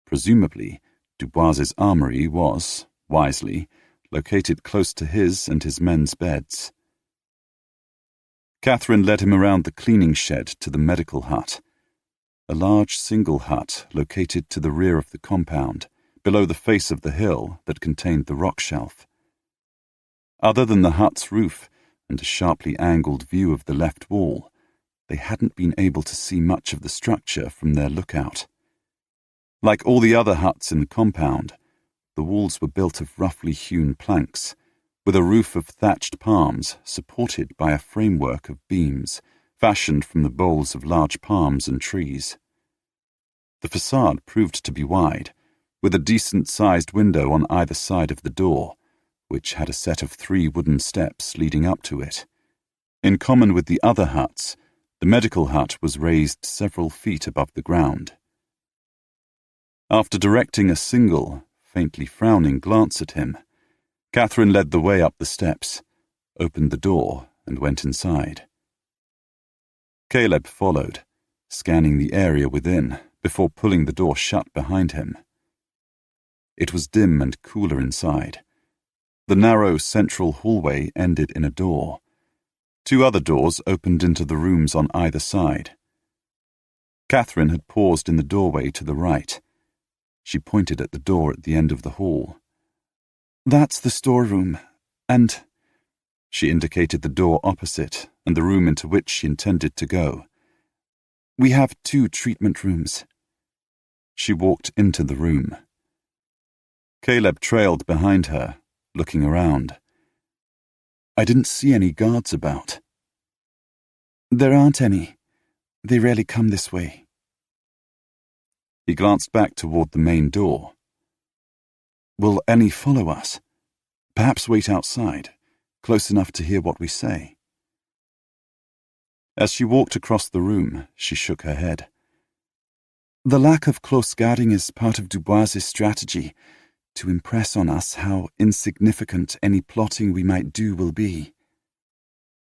Presumably, Dubois's armory was, wisely, located close to his and his men's beds. Katherine led him around the cleaning shed to the medical hut, a large single hut located to the rear of the compound, below the face of the hill that contained the rock shelf. Other than the hut's roof and a sharply angled view of the left wall, they hadn't been able to see much of the structure from their lookout. Like all the other huts in the compound, the walls were built of roughly hewn planks, with a roof of thatched palms supported by a framework of beams fashioned from the boles of large palms and trees. The facade proved to be wide, with a decent-sized window on either side of the door, which had a set of 3 wooden steps leading up to it. In common with the other huts, the medical hut was raised several feet above the ground. After directing a single, faintly frowning glance at him, Katherine led the way up the steps, opened the door, and went inside. Caleb followed, scanning the area within before pulling the door shut behind him. It was dim and cooler inside. The narrow central hallway ended in a door. 2 other doors opened into the rooms on either side. Katherine had paused in the doorway to the right. She pointed at the door at the end of the hall. "That's the storeroom, and—" She indicated the door opposite and the room into which she intended to go. "We have 2 treatment rooms." She walked into the room. Caleb trailed behind her, looking around. "I didn't see any guards about." "There aren't any. They rarely come this way." He glanced back toward the main door. "Will any follow us? Perhaps wait outside, close enough to hear what we say." As she walked across the room, she shook her head. "The lack of close guarding is part of Dubois's strategy, to impress on us how insignificant any plotting we might do will be."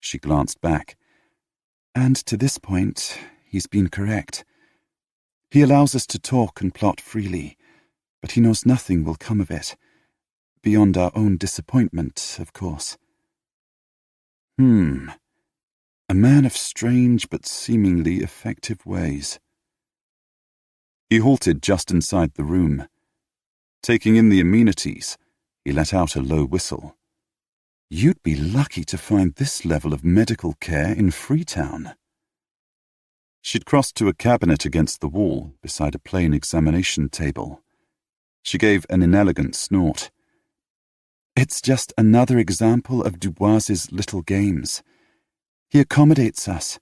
She glanced back. "And to this point, he's been correct. He allows us to talk and plot freely, but he knows nothing will come of it, beyond our own disappointment, of course. A man of strange but seemingly effective ways." He halted just inside the room. Taking in the amenities, he let out a low whistle. "You'd be lucky to find this level of medical care in Freetown." She'd crossed to a cabinet against the wall beside a plain examination table. She gave an inelegant snort. "It's just another example of Dubois's little games. He accommodates us,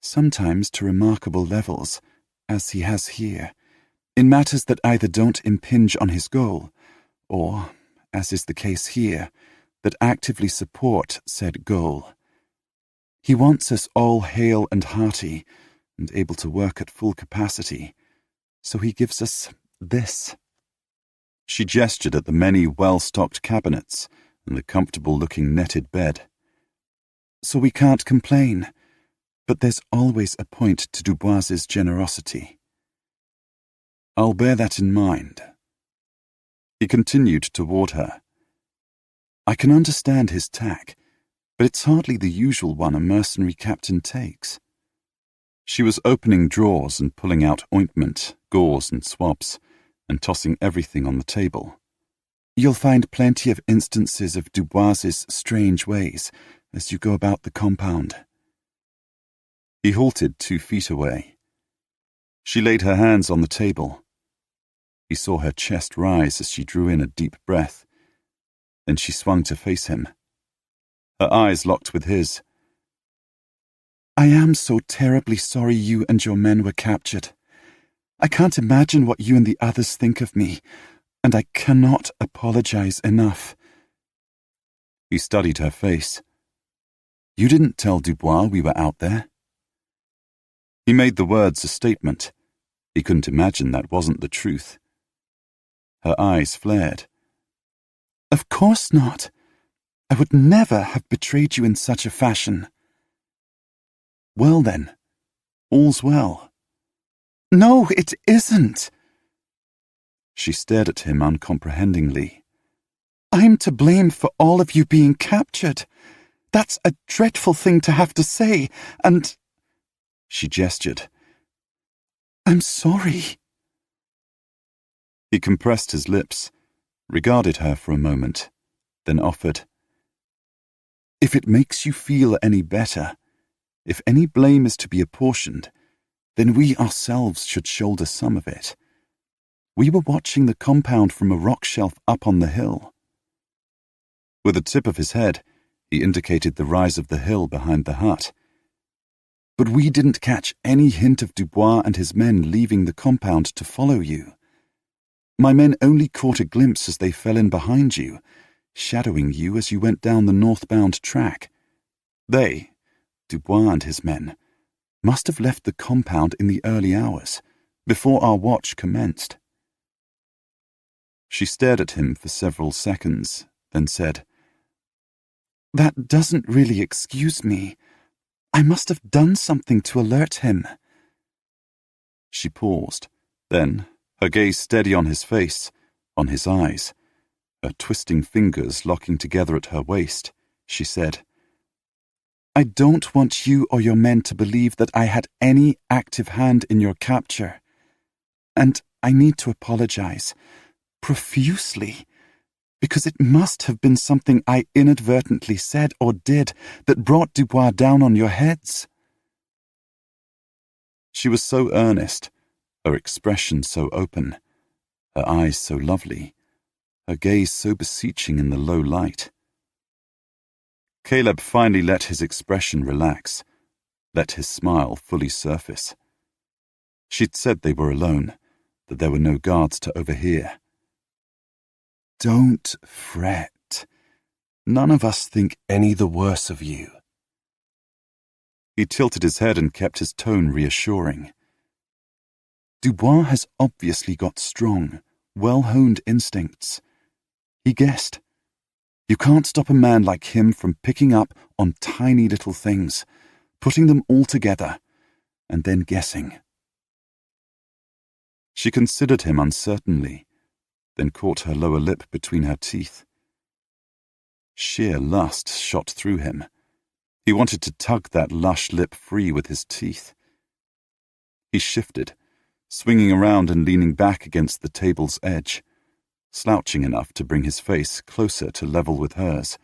sometimes to remarkable levels, as he has here, in matters that either don't impinge on his goal, or, as is the case here, that actively support said goal. He wants us all hale and hearty, and able to work at full capacity, so he gives us this." She gestured at the many well-stocked cabinets and the comfortable-looking netted bed. "So we can't complain, but there's always a point to Dubois's generosity." "I'll bear that in mind." He continued toward her. "I can understand his tack, but it's hardly the usual one a mercenary captain takes." She was opening drawers and pulling out ointment, gauze and swabs, and tossing everything on the table. "You'll find plenty of instances of Dubois's strange ways as you go about the compound." He halted 2 feet away. She laid her hands on the table. He saw her chest rise as she drew in a deep breath. Then she swung to face him. Her eyes locked with his. I am so terribly sorry you and your men were captured. I can't imagine what you and the others think of me, and I cannot apologize enough. He studied her face. You didn't tell Dubois we were out there? He made the words a statement. He couldn't imagine that wasn't the truth. Her eyes flared. Of course not. I would never have betrayed you in such a fashion. Well then, all's well. No, it isn't. She stared at him uncomprehendingly. I'm to blame for all of you being captured. That's a dreadful thing to have to say, and... She gestured. I'm sorry. He compressed his lips, regarded her for a moment, then offered, If it makes you feel any better, if any blame is to be apportioned, then we ourselves should shoulder some of it. We were watching the compound from a rock shelf up on the hill. With the tip of his head, he indicated the rise of the hill behind the hut. But we didn't catch any hint of Dubois and his men leaving the compound to follow you. My men only caught a glimpse as they fell in behind you, shadowing you as you went down the northbound track. They, Dubois and his men, must have left the compound in the early hours, before our watch commenced. She stared at him for several seconds, then said, That doesn't really excuse me. I must have done something to alert him. She paused, then, her gaze steady on his face, on his eyes, her twisting fingers locking together at her waist, she said, I don't want you or your men to believe that I had any active hand in your capture. And I need to apologize, profusely, because it must have been something I inadvertently said or did that brought Dubois down on your heads. She was so earnest, her expression so open, her eyes so lovely, her gaze so beseeching in the low light. Caleb finally let his expression relax, let his smile fully surface. She'd said they were alone, that there were no guards to overhear. Don't fret. None of us think any the worse of you. He tilted his head and kept his tone reassuring. Dubois has obviously got strong, well-honed instincts. He guessed. You can't stop a man like him from picking up on tiny little things, putting them all together, and then guessing. She considered him uncertainly, then caught her lower lip between her teeth. Sheer lust shot through him. He wanted to tug that lush lip free with his teeth. He shifted, swinging around and leaning back against the table's edge, slouching enough to bring his face closer to level with hers,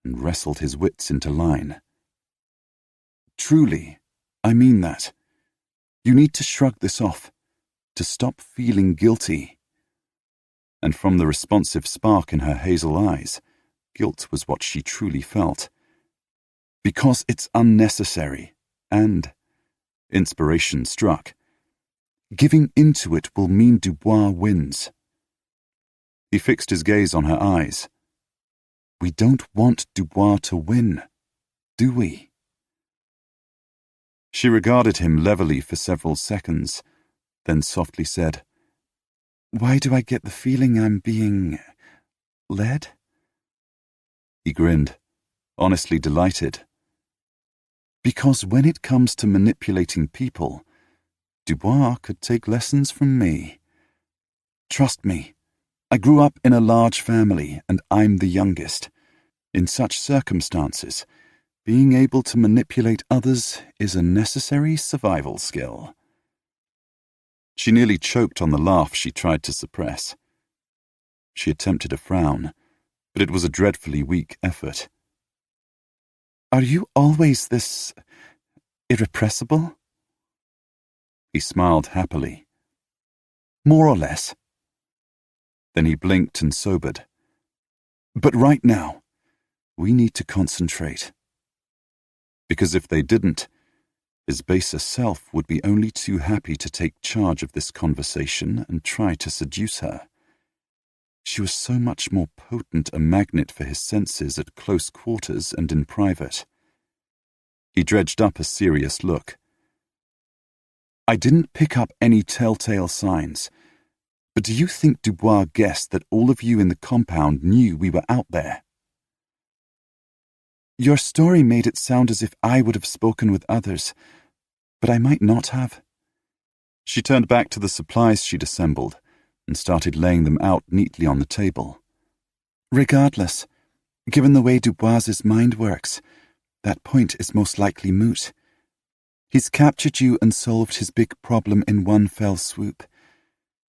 and wrestled his wits into line. Truly, I mean that. You need to shrug this off, to stop feeling guilty. And from the responsive spark in her hazel eyes, guilt was what she truly felt. Because it's unnecessary, and, inspiration struck, giving into it will mean Dubois wins. He fixed his gaze on her eyes. We don't want Dubois to win, do we? She regarded him levelly for several seconds, then softly said, Why do I get the feeling I'm being... led? He grinned, honestly delighted. Because when it comes to manipulating people, Dubois could take lessons from me. Trust me, I grew up in a large family and I'm the youngest. In such circumstances, being able to manipulate others is a necessary survival skill. She nearly choked on the laugh she tried to suppress. She attempted a frown, but it was a dreadfully weak effort. Are you always this... irrepressible? He smiled happily. More or less. Then he blinked and sobered. "But right now, we need to concentrate." Because if they didn't, his baser self would be only too happy to take charge of this conversation and try to seduce her. She was so much more potent a magnet for his senses at close quarters and in private. He dredged up a serious look. "I didn't pick up any telltale signs, but do you think Dubois guessed that all of you in the compound knew we were out there?" "Your story made it sound as if I would have spoken with others, but I might not have." She turned back to the supplies she'd assembled and started laying them out neatly on the table. "Regardless, given the way Dubois's mind works, that point is most likely moot. He's captured you and solved his big problem in one fell swoop,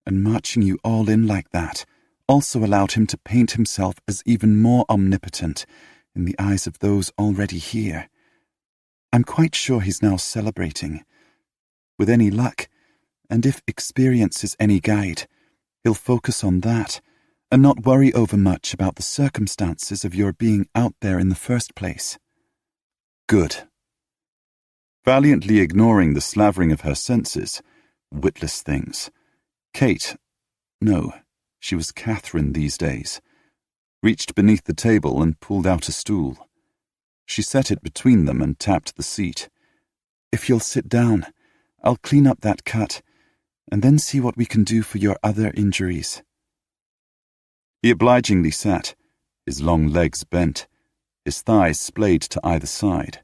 and marching you all in like that also allowed him to paint himself as even more omnipotent in the eyes of those already here. I'm quite sure he's now celebrating. With any luck, and if experience is any guide, he'll focus on that and not worry overmuch about the circumstances of your being out there in the first place." Good. Valiantly ignoring the slavering of her senses, witless things, Kate, no, she was Katherine these days, reached beneath the table and pulled out a stool. She set it between them and tapped the seat. "If you'll sit down, I'll clean up that cut, and then see what we can do for your other injuries." He obligingly sat, his long legs bent, his thighs splayed to either side.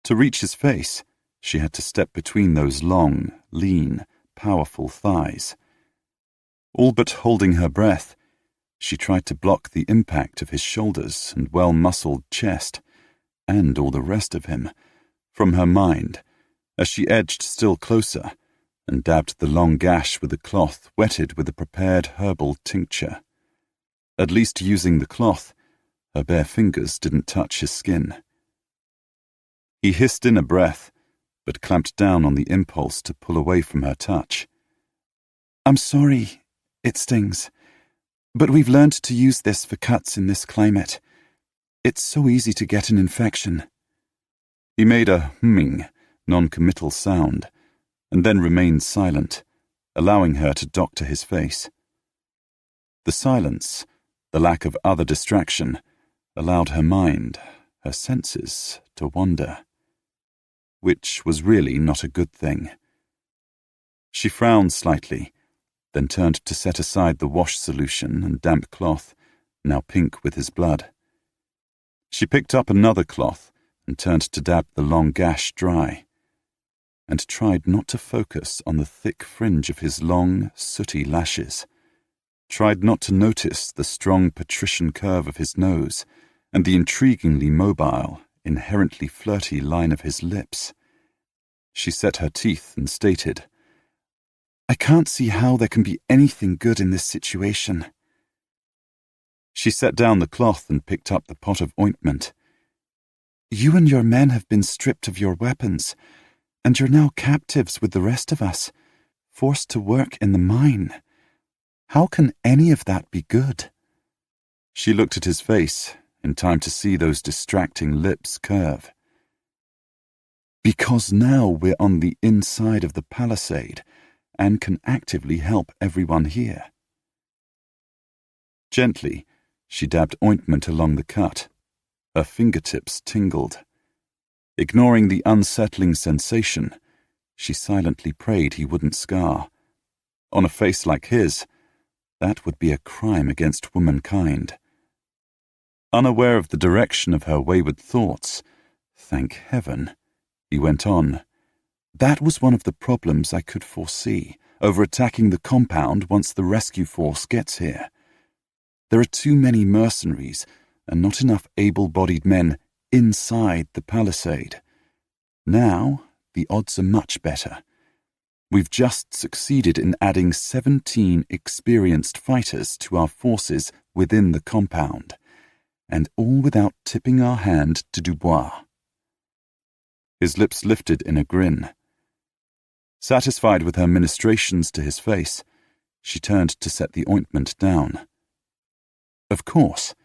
To reach his face, she had to step between those long, lean, powerful thighs. All but holding her breath, she tried to block the impact of his shoulders and well-muscled chest, and all the rest of him, from her mind, as she edged still closer and dabbed the long gash with a cloth wetted with a prepared herbal tincture. At least using the cloth, her bare fingers didn't touch his skin. He hissed in a breath, but clamped down on the impulse to pull away from her touch. "I'm sorry, it stings, but we've learned to use this for cuts in this climate. It's so easy to get an infection." He made a humming, non-committal sound, and then remained silent, allowing her to doctor his face. The silence, the lack of other distraction, allowed her mind, her senses, to wander, which was really not a good thing. She frowned slightly, then turned to set aside the wash solution and damp cloth, now pink with his blood. She picked up another cloth and turned to dab the long gash dry, and tried not to focus on the thick fringe of his long, sooty lashes, tried not to notice the strong patrician curve of his nose and the intriguingly mobile, inherently flirty line of his lips. She set her teeth and stated, "I can't see how there can be anything good in this situation." She set down the cloth and picked up the pot of ointment. "You and your men have been stripped of your weapons, and you're now captives with the rest of us, forced to work in the mine. How can any of that be good?" She looked at his face, in time to see those distracting lips curve. "Because now we're on the inside of the palisade and can actively help everyone here." Gently, she dabbed ointment along the cut. Her fingertips tingled. Ignoring the unsettling sensation, she silently prayed he wouldn't scar. On a face like his, that would be a crime against womankind. Unaware of the direction of her wayward thoughts, thank heaven, he went on. "That was one of the problems I could foresee over attacking the compound once the rescue force gets here. There are too many mercenaries and not enough able-bodied men inside the palisade. Now, the odds are much better. We've just succeeded in adding 17 experienced fighters to our forces within the compound, and all without tipping our hand to Dubois." His lips lifted in a grin. Satisfied with her ministrations to his face, She turned to set the ointment down. Of course,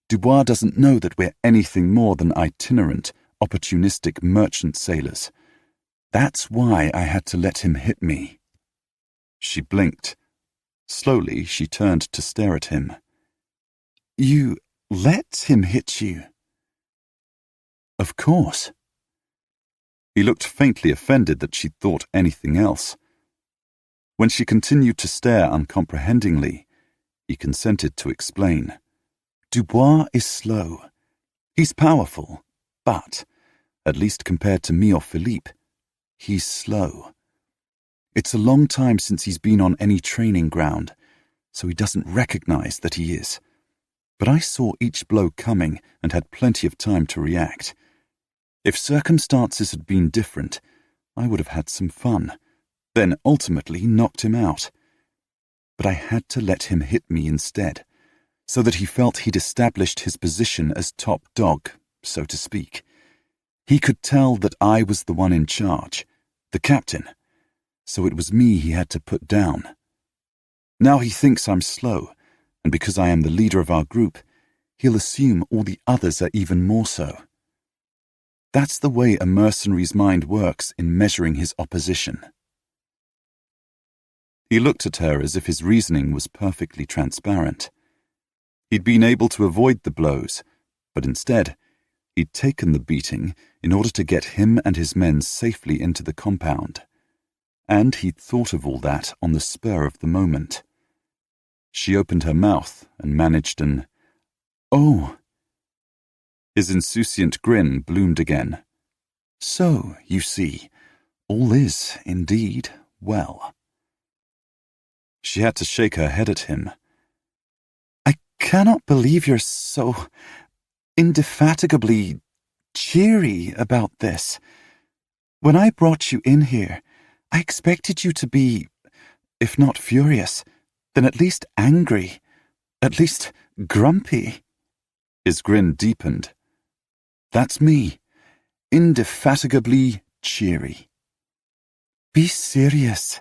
Dubois doesn't know that we're anything more than itinerant, opportunistic merchant sailors. That's why I had to let him hit me. She blinked. Slowly, she turned to stare at him. You let him hit you? Of course. He looked faintly offended that she'd thought anything else. When she continued to stare uncomprehendingly, he consented to explain. Dubois is slow. He's powerful, but, at least compared to me or Philippe, he's slow. It's a long time since he's been on any training ground, so he doesn't recognize that he is. But I saw each blow coming and had plenty of time to react. If circumstances had been different, I would have had some fun, then ultimately knocked him out. But I had to let him hit me instead, so that he felt he'd established his position as top dog, so to speak. He could tell that I was the one in charge, the captain, so it was me he had to put down. Now he thinks I'm slow, and because I am the leader of our group, he'll assume all the others are even more so. That's the way a mercenary's mind works in measuring his opposition. He looked at her as if his reasoning was perfectly transparent. He'd been able to avoid the blows, but instead, he'd taken the beating in order to get him and his men safely into the compound. And he'd thought of all that on the spur of the moment. She opened her mouth and managed an, "Oh." His insouciant grin bloomed again. So, you see, all is, indeed, well. She had to shake her head at him. I cannot believe you're so indefatigably cheery about this. When I brought you in here, I expected you to be, if not furious, then at least angry, at least grumpy. His grin deepened. That's me, indefatigably cheery. Be serious.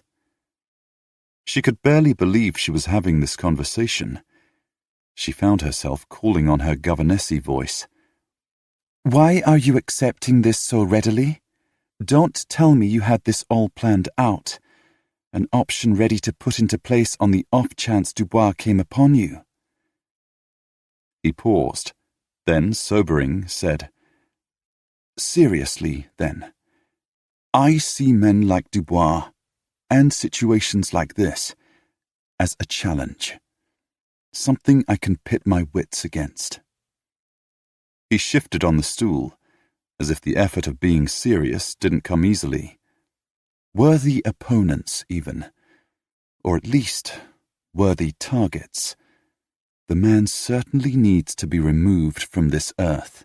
She could barely believe she was having this conversation. She found herself calling on her governessy voice. Why are you accepting this so readily? Don't tell me you had this all planned out, an option ready to put into place on the off chance Dubois came upon you. He paused, then, sobering, said, Seriously, then, I see men like Dubois, and situations like this, as a challenge, something I can pit my wits against. He shifted on the stool, as if the effort of being serious didn't come easily. Worthy opponents, even, or at least worthy targets. The man certainly needs to be removed from this earth.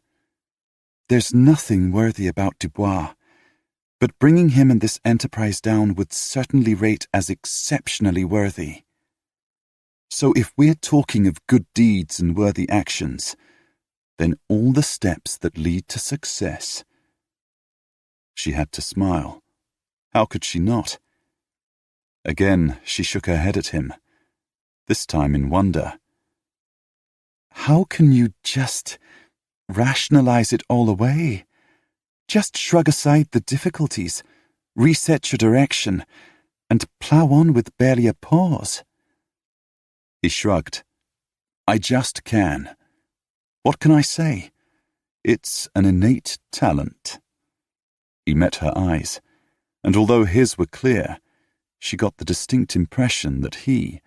There's nothing worthy about Dubois, but bringing him and this enterprise down would certainly rate as exceptionally worthy. So if we're talking of good deeds and worthy actions, then all the steps that lead to success. She had to smile. How could she not? Again, she shook her head at him, this time in wonder. How can you just rationalize it all away? Just shrug aside the difficulties, reset your direction, and plough on with barely a pause? He shrugged. I just can. What can I say? It's an innate talent. He met her eyes, and although his were clear, she got the distinct impression that he,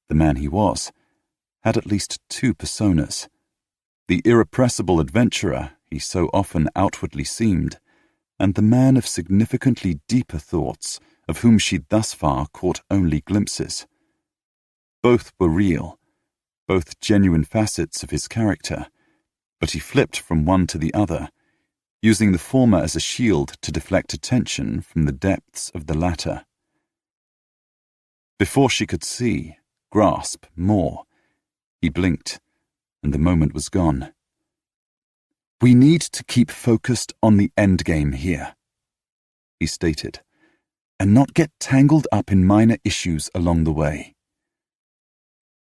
the man he was, had at least two personas. The irrepressible adventurer he so often outwardly seemed, and the man of significantly deeper thoughts of whom she'd thus far caught only glimpses. Both were real, both genuine facets of his character, but he flipped from one to the other, using the former as a shield to deflect attention from the depths of the latter. Before she could see, grasp more, he blinked, and the moment was gone. We need to keep focused on the endgame here, he stated, and not get tangled up in minor issues along the way.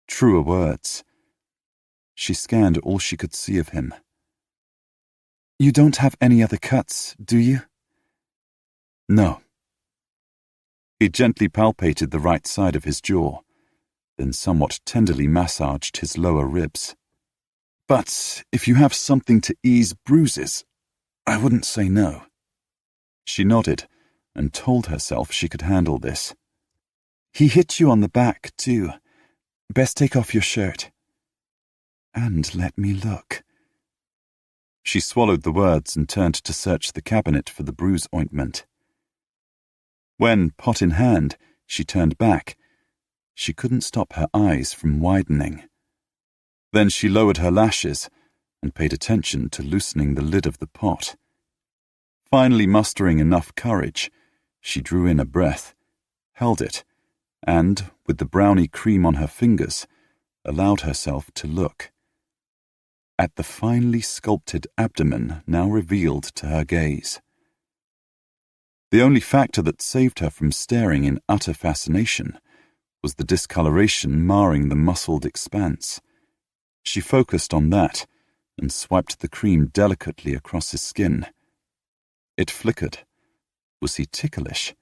Truer words. She scanned all she could see of him. You don't have any other cuts, do you? No. He gently palpated the right side of his jaw, then somewhat tenderly massaged his lower ribs. But if you have something to ease bruises, I wouldn't say no. She nodded and told herself she could handle this. He hit you on the back, too. Best take off your shirt. And let me look. She swallowed the words and turned to search the cabinet for the bruise ointment. When, pot in hand, she turned back, she couldn't stop her eyes from widening. Then she lowered her lashes and paid attention to loosening the lid of the pot. Finally mustering enough courage, she drew in a breath, held it, and, with the brownie cream on her fingers, allowed herself to look. At the finely sculpted abdomen now revealed to her gaze. The only factor that saved her from staring in utter fascination was the discoloration marring the muscled expanse. She focused on that and swiped the cream delicately across his skin. It flickered. Was he ticklish?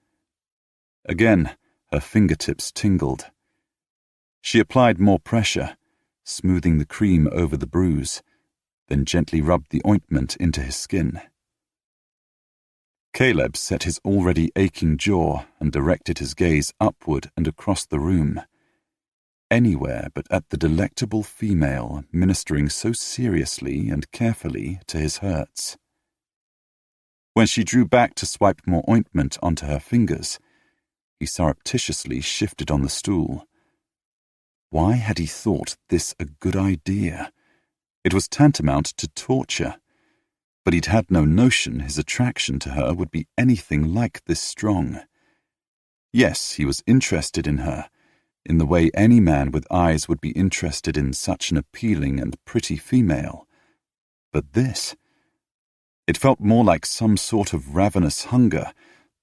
Again, her fingertips tingled. She applied more pressure, smoothing the cream over the bruise, then gently rubbed the ointment into his skin. Caleb set his already aching jaw and directed his gaze upward and across the room. Anywhere but at the delectable female ministering so seriously and carefully to his hurts. When she drew back to swipe more ointment onto her fingers, he surreptitiously shifted on the stool. Why had he thought this a good idea? It was tantamount to torture. But he'd had no notion his attraction to her would be anything like this strong. Yes, he was interested in her, in the way any man with eyes would be interested in such an appealing and pretty female. But this... it felt more like some sort of ravenous hunger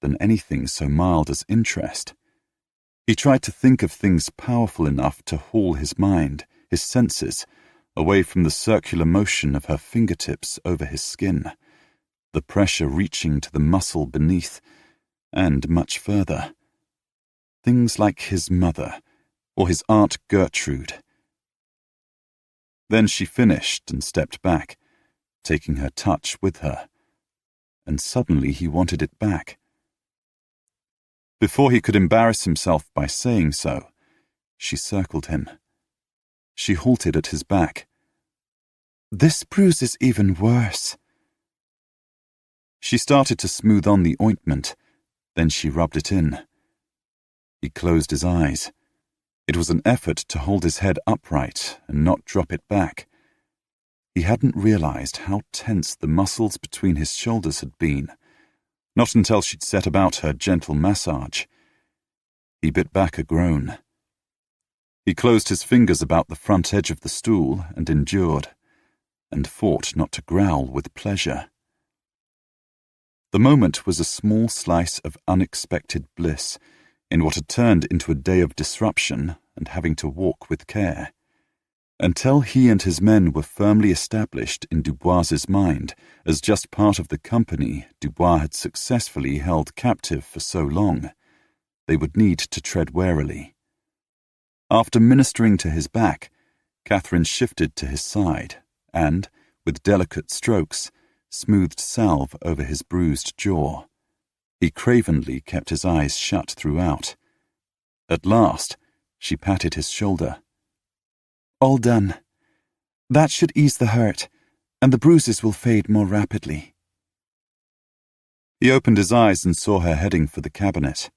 than anything so mild as interest. He tried to think of things powerful enough to haul his mind, his senses, away from the circular motion of her fingertips over his skin, the pressure reaching to the muscle beneath, and much further. Things like his mother, or his Aunt Gertrude. Then she finished and stepped back, taking her touch with her, and suddenly he wanted it back. Before he could embarrass himself by saying so, she circled him. She halted at his back. This bruise is even worse. She started to smooth on the ointment, then she rubbed it in. He closed his eyes. It was an effort to hold his head upright and not drop it back. He hadn't realized how tense the muscles between his shoulders had been, not until she'd set about her gentle massage. He bit back a groan. He closed his fingers about the front edge of the stool and endured, and fought not to growl with pleasure. The moment was a small slice of unexpected bliss in what had turned into a day of disruption and having to walk with care. Until he and his men were firmly established in Dubois's mind as just part of the company Dubois had successfully held captive for so long, they would need to tread warily. After ministering to his back, Katherine shifted to his side and, with delicate strokes, smoothed salve over his bruised jaw. He cravenly kept his eyes shut throughout. At last, she patted his shoulder. All done. That should ease the hurt, and the bruises will fade more rapidly. He opened his eyes and saw her heading for the cabinet.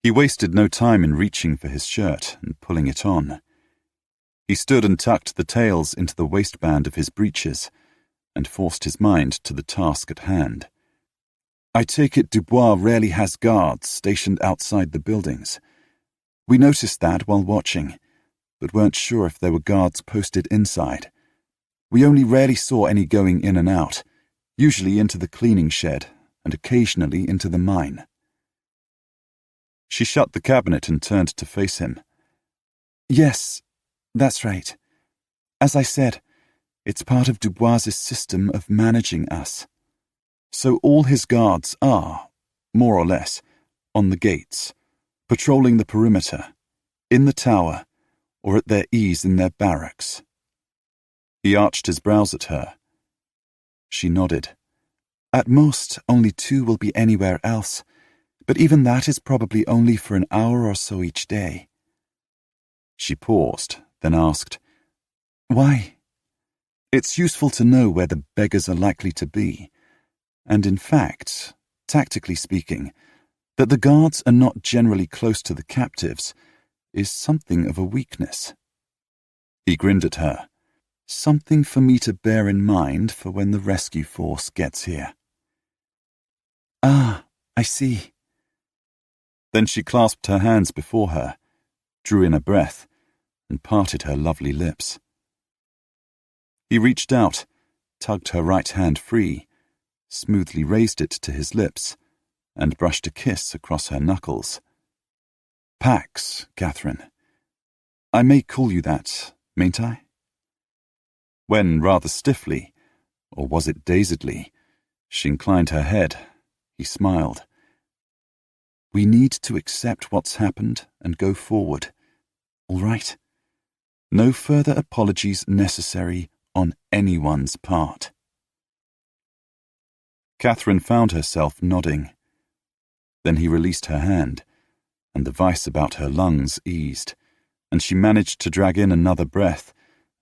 He wasted no time in reaching for his shirt and pulling it on. He stood and tucked the tails into the waistband of his breeches and forced his mind to the task at hand. I take it Dubois rarely has guards stationed outside the buildings. We noticed that while watching, but weren't sure if there were guards posted inside. We only rarely saw any going in and out, usually into the cleaning shed and occasionally into the mine. She shut the cabinet and turned to face him. Yes, That's right. As I said, it's part of Dubois's system of managing us. So all his guards are, more or less, on the gates, patrolling the perimeter, in the tower, or at their ease in their barracks. He arched his brows at her. She nodded. At most, only 2 will be anywhere else, but even that is probably only for an hour or so each day. She paused, then asked, Why? It's useful to know where the beggars are likely to be, and in fact, tactically speaking, that the guards are not generally close to the captives is something of a weakness. He grinned at her. Something for me to bear in mind for when the rescue force gets here. Ah, I see. Then she clasped her hands before her, drew in a breath, and parted her lovely lips. He reached out, tugged her right hand free, smoothly raised it to his lips, and brushed a kiss across her knuckles. Pax, Katherine. I may call you that, mayn't I? When, rather stiffly, or was it dazedly, she inclined her head, he smiled. We need to accept what's happened and go forward, all right? No further apologies necessary on anyone's part. Katherine found herself nodding. Then he released her hand, and the vice about her lungs eased, and she managed to drag in another breath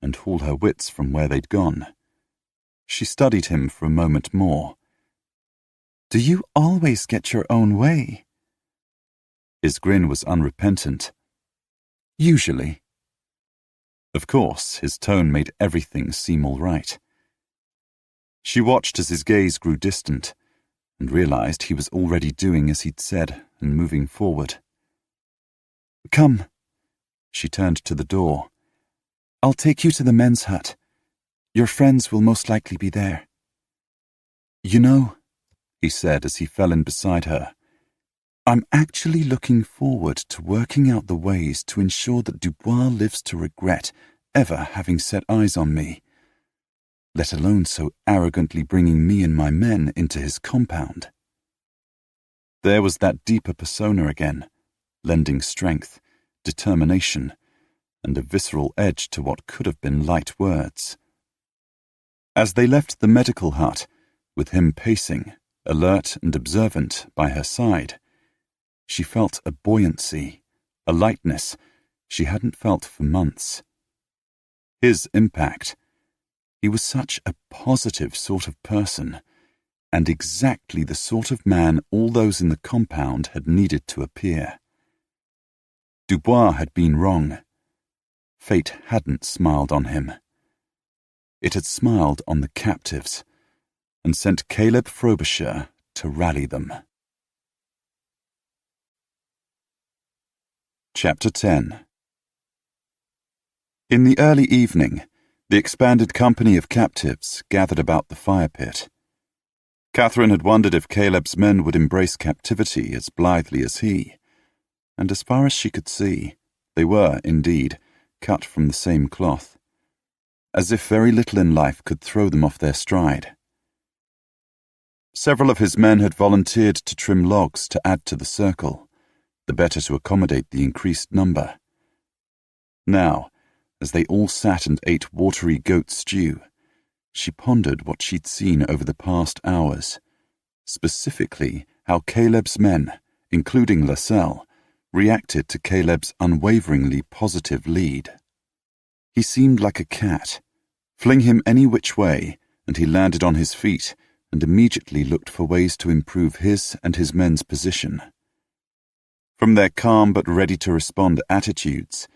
and haul her wits from where they'd gone. She studied him for a moment more. Do you always get your own way? His grin was unrepentant. Usually. Of course, his tone made everything seem all right. She watched as his gaze grew distant, and realized he was already doing as he'd said and moving forward. Come. She turned to the door. I'll take you to the men's hut. Your friends will most likely be there. You know, he said as he fell in beside her, I'm actually looking forward to working out the ways to ensure that Dubois lives to regret ever having set eyes on me, let alone so arrogantly bringing me and my men into his compound. There was that deeper persona again, lending strength, determination, and a visceral edge to what could have been light words. As they left the medical hut, with him pacing, alert and observant, by her side, she felt a buoyancy, a lightness she hadn't felt for months. His impact. He was such a positive sort of person, and exactly the sort of man all those in the compound had needed to appear. Dubois had been wrong. Fate hadn't smiled on him. It had smiled on the captives, and sent Caleb Frobisher to rally them. Chapter 10. In the early evening, the expanded company of captives gathered about the fire pit. Katherine had wondered if Caleb's men would embrace captivity as blithely as he, and as far as she could see, they were, indeed, cut from the same cloth, as if very little in life could throw them off their stride. Several of his men had volunteered to trim logs to add to the circle, the better to accommodate the increased number. Now, as they all sat and ate watery goat stew, she pondered what she'd seen over the past hours, specifically how Caleb's men, including Lascelles, reacted to Caleb's unwaveringly positive lead. He seemed like a cat. Fling him any which way, and he landed on his feet and immediately looked for ways to improve his and his men's position. From their calm but ready-to-respond attitudes,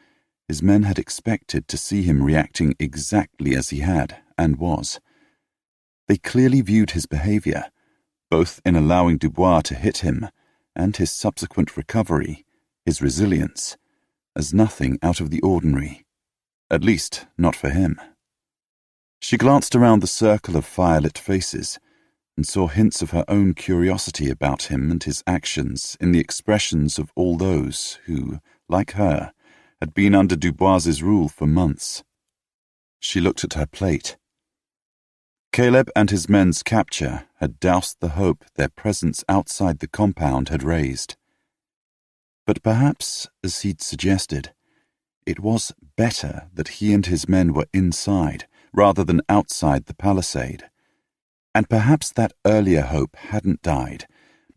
his men had expected to see him reacting exactly as he had and was. They clearly viewed his behavior, both in allowing Dubois to hit him and his subsequent recovery, his resilience, as nothing out of the ordinary, at least not for him. She glanced around the circle of fire-lit faces and saw hints of her own curiosity about him and his actions in the expressions of all those who, like her, had been under Dubois's rule for months. She looked at her plate. Caleb and his men's capture had doused the hope their presence outside the compound had raised. But perhaps, as he'd suggested, it was better that he and his men were inside rather than outside the palisade. And perhaps that earlier hope hadn't died,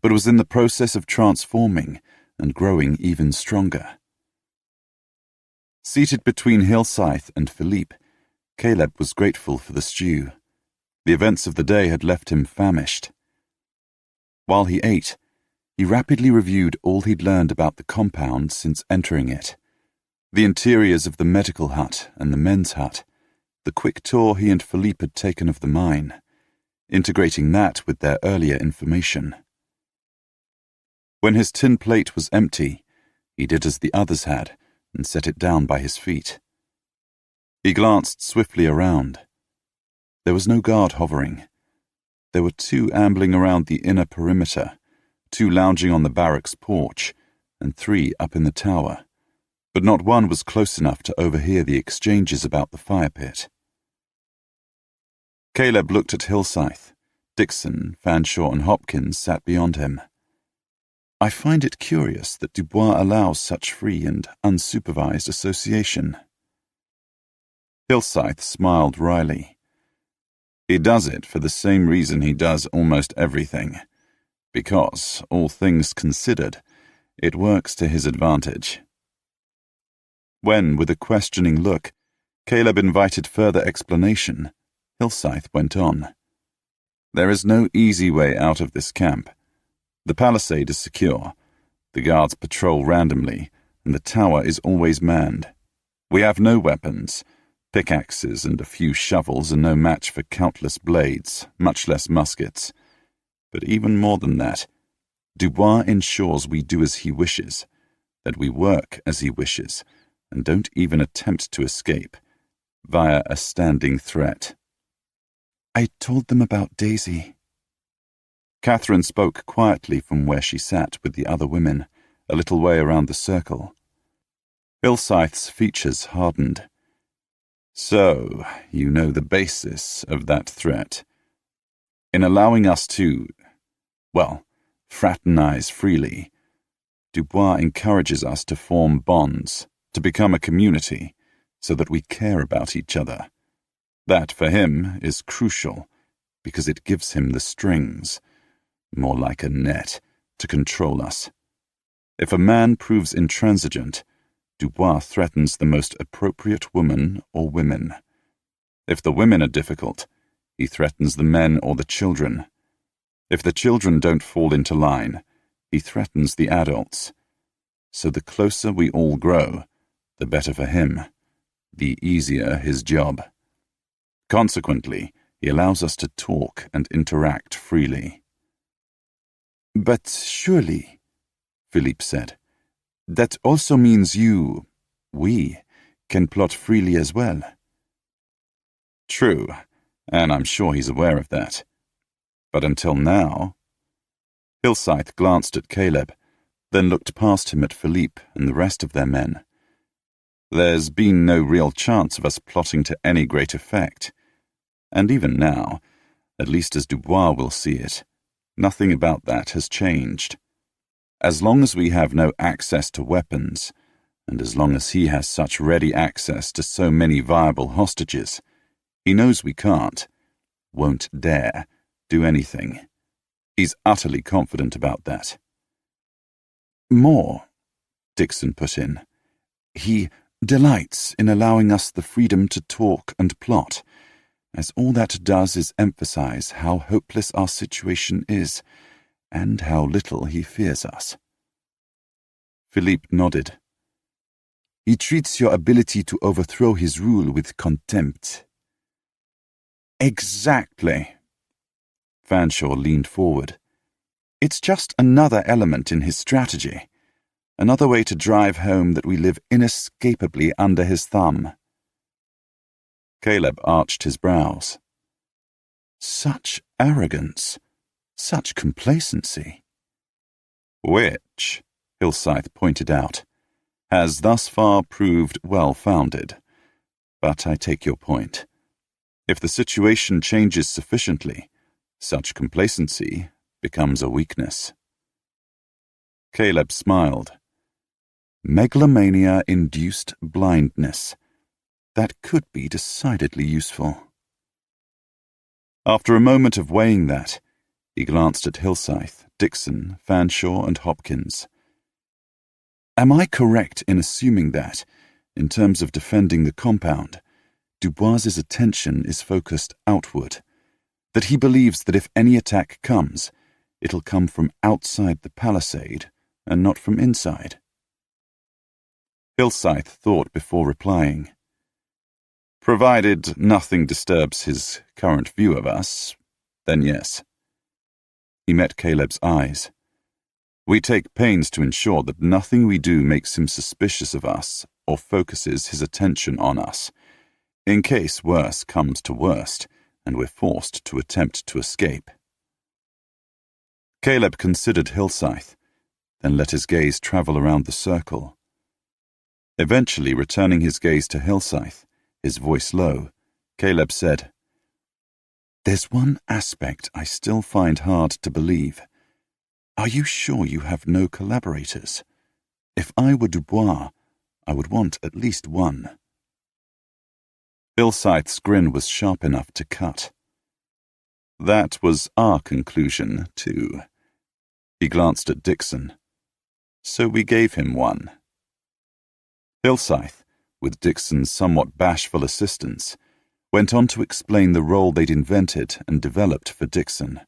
but was in the process of transforming and growing even stronger. Seated between Hillscythe and Philippe, Caleb was grateful for the stew. The events of the day had left him famished. While he ate, he rapidly reviewed all he'd learned about the compound since entering it. The interiors of the medical hut and the men's hut, the quick tour he and Philippe had taken of the mine, integrating that with their earlier information. When his tin plate was empty, he did as the others had and set it down by his feet. He glanced swiftly around. There was no guard hovering. There were 2 ambling around the inner perimeter, 2 lounging on the barracks porch, and 3 up in the tower, but not one was close enough to overhear the exchanges about the fire pit. Caleb looked at Hillscythe. Dixon, Fanshawe, and Hopkins sat beyond him. I find it curious that Dubois allows such free and unsupervised association. Hillscythe smiled wryly. He does it for the same reason he does almost everything, because, all things considered, it works to his advantage. When, with a questioning look, Caleb invited further explanation, Hillscythe went on. There is no easy way out of this camp. The palisade is secure, the guards patrol randomly, and the tower is always manned. We have no weapons. Pickaxes and a few shovels are no match for countless blades, much less muskets. But even more than that, Dubois ensures we do as he wishes, that we work as he wishes, and don't even attempt to escape, via a standing threat. I told them about Daisy. Katherine spoke quietly from where she sat with the other women, a little way around the circle. Hillscythe's features hardened. So, you know the basis of that threat. In allowing us to, fraternize freely, Dubois encourages us to form bonds, to become a community, so that we care about each other. That, for him, is crucial, because it gives him the strings, more like a net, to control us. If a man proves intransigent, Dubois threatens the most appropriate woman or women. If the women are difficult, he threatens the men or the children. If the children don't fall into line, he threatens the adults. So the closer we all grow, the better for him, the easier his job. Consequently, he allows us to talk and interact freely. But surely, Philippe said, that also means we, can plot freely as well. True, and I'm sure he's aware of that. But until now... Hillscythe glanced at Caleb, then looked past him at Philippe and the rest of their men. There's been no real chance of us plotting to any great effect. And even now, at least as Dubois will see it, nothing about that has changed. As long as we have no access to weapons, and as long as he has such ready access to so many viable hostages, he knows we won't dare, do anything. He's utterly confident about that. More, Dixon put in. He delights in allowing us the freedom to talk and plot, as all that does is emphasize how hopeless our situation is, and how little he fears us. Philippe nodded. He treats your ability to overthrow his rule with contempt. Exactly. Fanshawe leaned forward. It's just another element in his strategy, another way to drive home that we live inescapably under his thumb. Caleb arched his brows. Such arrogance, such complacency. Which, Hillscythe pointed out, has thus far proved well-founded. But I take your point. If the situation changes sufficiently, such complacency becomes a weakness. Caleb smiled. Megalomania-induced blindness. That could be decidedly useful. After a moment of weighing that, he glanced at Hilsyth, Dixon, Fanshawe, and Hopkins. Am I correct in assuming that, in terms of defending the compound, Dubois's attention is focused outward, that he believes that if any attack comes, it'll come from outside the palisade and not from inside? Hilsyth thought before replying. Provided nothing disturbs his current view of us, then yes. He met Caleb's eyes. We take pains to ensure that nothing we do makes him suspicious of us or focuses his attention on us, in case worse comes to worst and we're forced to attempt to escape. Caleb considered Hilsyth, then let his gaze travel around the circle. Eventually returning his gaze to Hilsyth, his voice low, Caleb said, There's one aspect I still find hard to believe. Are you sure you have no collaborators? If I were Dubois, I would want at least one. Hilsyth's grin was sharp enough to cut. That was our conclusion, too. He glanced at Dixon. So we gave him one. Hilsyth, with Dixon's somewhat bashful assistance, went on to explain the role they'd invented and developed for Dixon,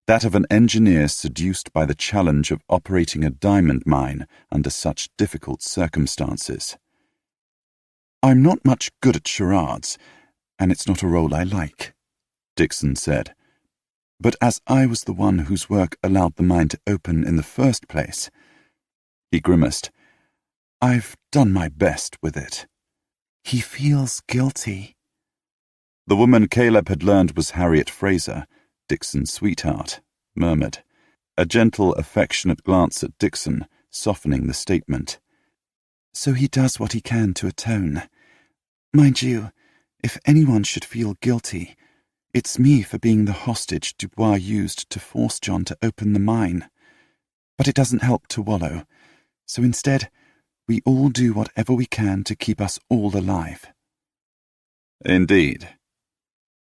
that of an engineer seduced by the challenge of operating a diamond mine under such difficult circumstances. I'm not much good at charades, and it's not a role I like, Dixon said. But as I was the one whose work allowed the mine to open in the first place, he grimaced, I've done my best with it. He feels guilty. The woman Caleb had learned was Harriet Fraser, Dixon's sweetheart, murmured, a gentle, affectionate glance at Dixon, softening the statement. So he does what he can to atone. Mind you, if anyone should feel guilty, it's me for being the hostage Dubois used to force John to open the mine. But it doesn't help to wallow, so instead, we all do whatever we can to keep us all alive. Indeed.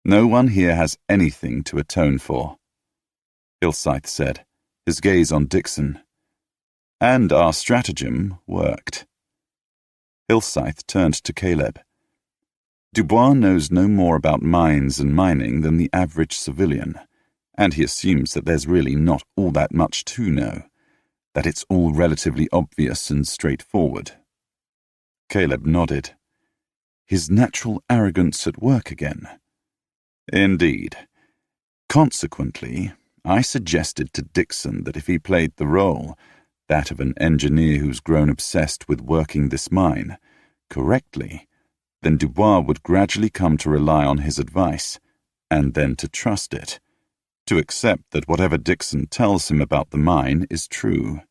No one here has anything to atone for, Hilsyth said, his gaze on Dixon. And our stratagem worked. Hilsyth turned to Caleb. Dubois knows no more about mines and mining than the average civilian, and he assumes that there's really not all that much to know, that it's all relatively obvious and straightforward. Caleb nodded. His natural arrogance at work again. Indeed. Consequently, I suggested to Dixon that if he played the role, that of an engineer who's grown obsessed with working this mine, correctly, then Dubois would gradually come to rely on his advice, and then to trust it, to accept that whatever Dixon tells him about the mine is true,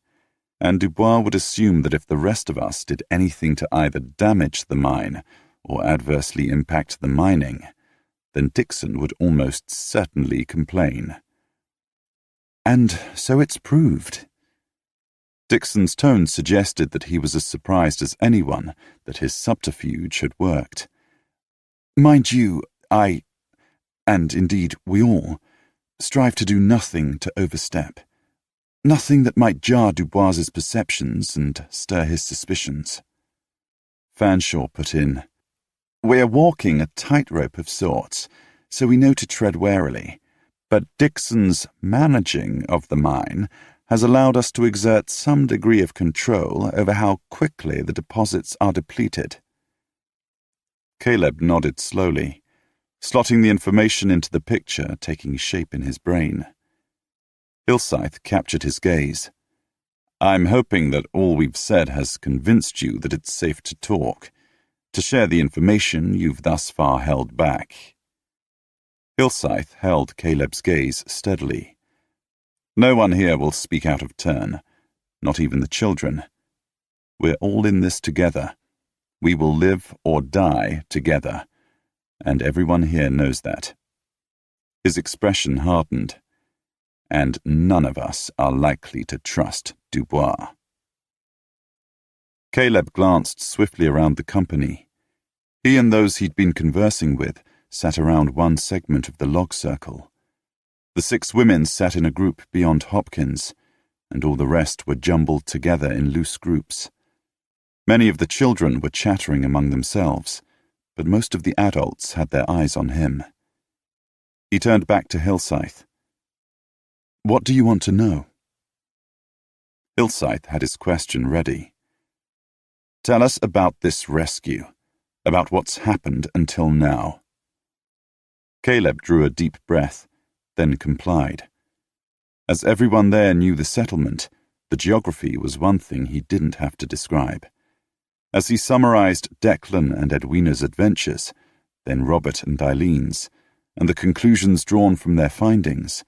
and Dubois would assume that if the rest of us did anything to either damage the mine or adversely impact the mining, then Dixon would almost certainly complain. And so it's proved. Dixon's tone suggested that he was as surprised as anyone that his subterfuge had worked. Mind you, I, and indeed we all, strive to do nothing to overstep. Nothing that might jar Dubois's perceptions and stir his suspicions. Fanshawe put in, We're walking a tightrope of sorts, so we know to tread warily, but Dixon's managing of the mine has allowed us to exert some degree of control over how quickly the deposits are depleted. Caleb nodded slowly, slotting the information into the picture taking shape in his brain. Hilsyth captured his gaze. I'm hoping that all we've said has convinced you that it's safe to talk, to share the information you've thus far held back. Hilsyth held Caleb's gaze steadily. No one here will speak out of turn, not even the children. We're all in this together. We will live or die together, and everyone here knows that." His expression hardened. "And none of us are likely to trust Dubois." Caleb glanced swiftly around the company. He and those he'd been conversing with sat around one segment of the log circle. The 6 women sat in a group beyond Hopkins, and all the rest were jumbled together in loose groups. Many of the children were chattering among themselves, but most of the adults had their eyes on him. He turned back to Hilsyth. "What do you want to know?" Hilsyth had his question ready. "Tell us about this rescue, about what's happened until now." Caleb drew a deep breath, then complied. As everyone there knew the settlement, the geography was one thing he didn't have to describe. As he summarized Declan and Edwina's adventures, then Robert and Eileen's, and the conclusions drawn from their findings,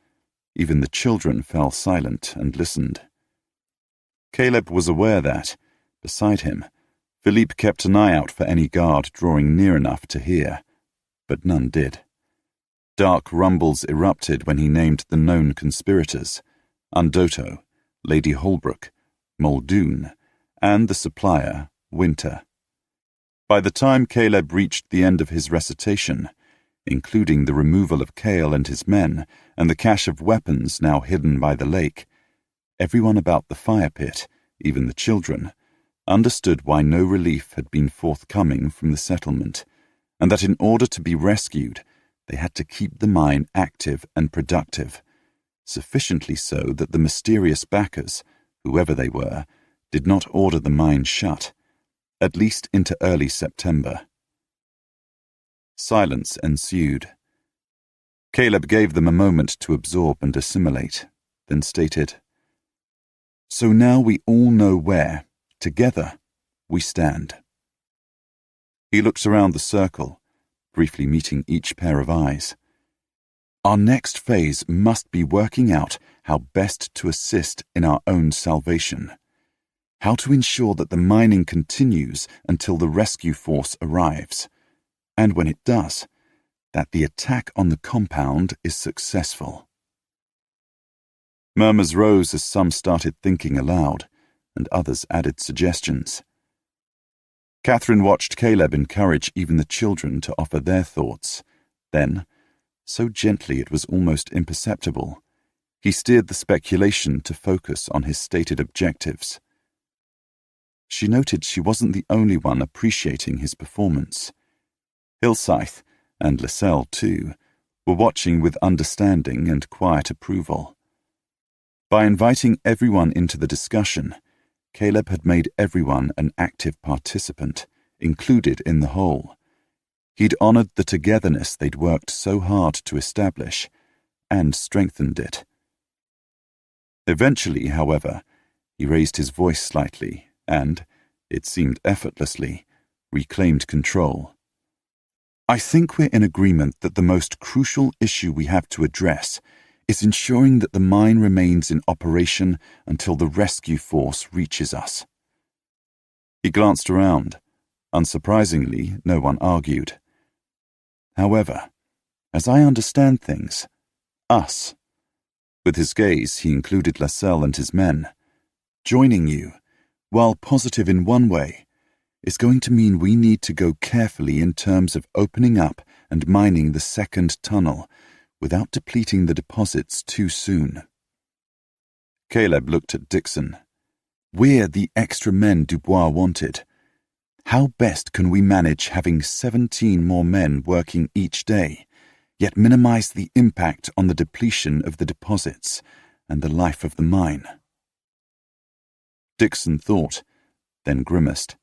even the children fell silent and listened. Caleb was aware that, beside him, Philippe kept an eye out for any guard drawing near enough to hear, but none did. Dark rumbles erupted when he named the known conspirators, Undoto, Lady Holbrook, Muldoon, and the supplier, Winter. By the time Caleb reached the end of his recitation, including the removal of Cale and his men and the cache of weapons now hidden by the lake, everyone about the fire pit, even the children, understood why no relief had been forthcoming from the settlement, and that in order to be rescued, they had to keep the mine active and productive, sufficiently so that the mysterious backers, whoever they were, did not order the mine shut, at least into early September. Silence ensued. Caleb gave them a moment to absorb and assimilate, then stated, "So now we all know where, together, we stand." He looked around the circle, briefly meeting each pair of eyes. "Our next phase must be working out how best to assist in our own salvation, how to ensure that the mining continues until the rescue force arrives, and when it does, that the attack on the compound is successful." Murmurs rose as some started thinking aloud, and others added suggestions. Katherine watched Caleb encourage even the children to offer their thoughts. Then, so gently it was almost imperceptible, he steered the speculation to focus on his stated objectives. She noted she wasn't the only one appreciating his performance. Hilsyth, and Lascelles too, were watching with understanding and quiet approval. By inviting everyone into the discussion, Caleb had made everyone an active participant, included in the whole. He'd honored the togetherness they'd worked so hard to establish, and strengthened it. Eventually, however, he raised his voice slightly and, it seemed effortlessly, reclaimed control. "I think we're in agreement that the most crucial issue we have to address is ensuring that the mine remains in operation until the rescue force reaches us." He glanced around. Unsurprisingly, no one argued. "However, as I understand things, us," with his gaze he included Lascelles and his men, "joining you, while positive in one way, is going to mean we need to go carefully in terms of opening up and mining the second tunnel without depleting the deposits too soon." Caleb looked at Dixon. "We're the extra men Dubois wanted. How best can we manage having 17 more men working each day, yet minimize the impact on the depletion of the deposits and the life of the mine?" Dixon thought, then grimaced.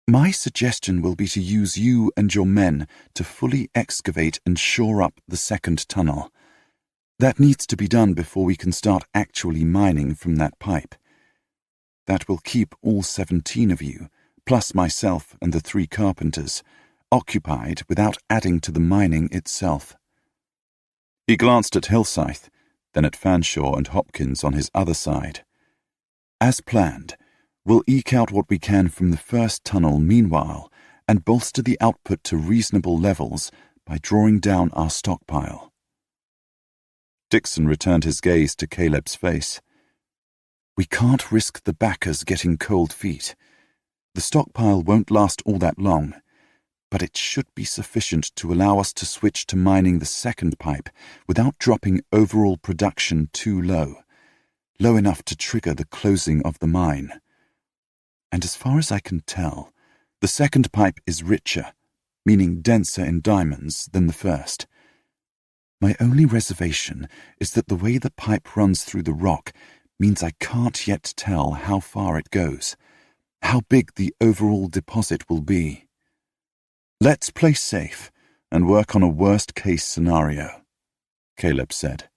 "My suggestion will be to use you and your men to fully excavate and shore up the second tunnel. That needs to be done before we can start actually mining from that pipe. That will keep all 17 of you, plus myself and the 3 carpenters, occupied without adding to the mining itself." He glanced at Hilsyth, then at Fanshawe and Hopkins on his other side. "As planned, We'll eke out what we can from the first tunnel meanwhile, and bolster the output to reasonable levels by drawing down our stockpile. Dixon returned his gaze to Caleb's face. We can't risk the backers getting cold feet. The stockpile won't last all that long, but it should be sufficient to allow us to switch to mining the second pipe without dropping overall production too low enough to trigger the closing of the mine. And as far as I can tell, the second pipe is richer, meaning denser in diamonds, than the first. My only reservation is that the way the pipe runs through the rock means I can't yet tell how far it goes, how big the overall deposit will be. Let's play safe and work on a worst-case scenario, Caleb said.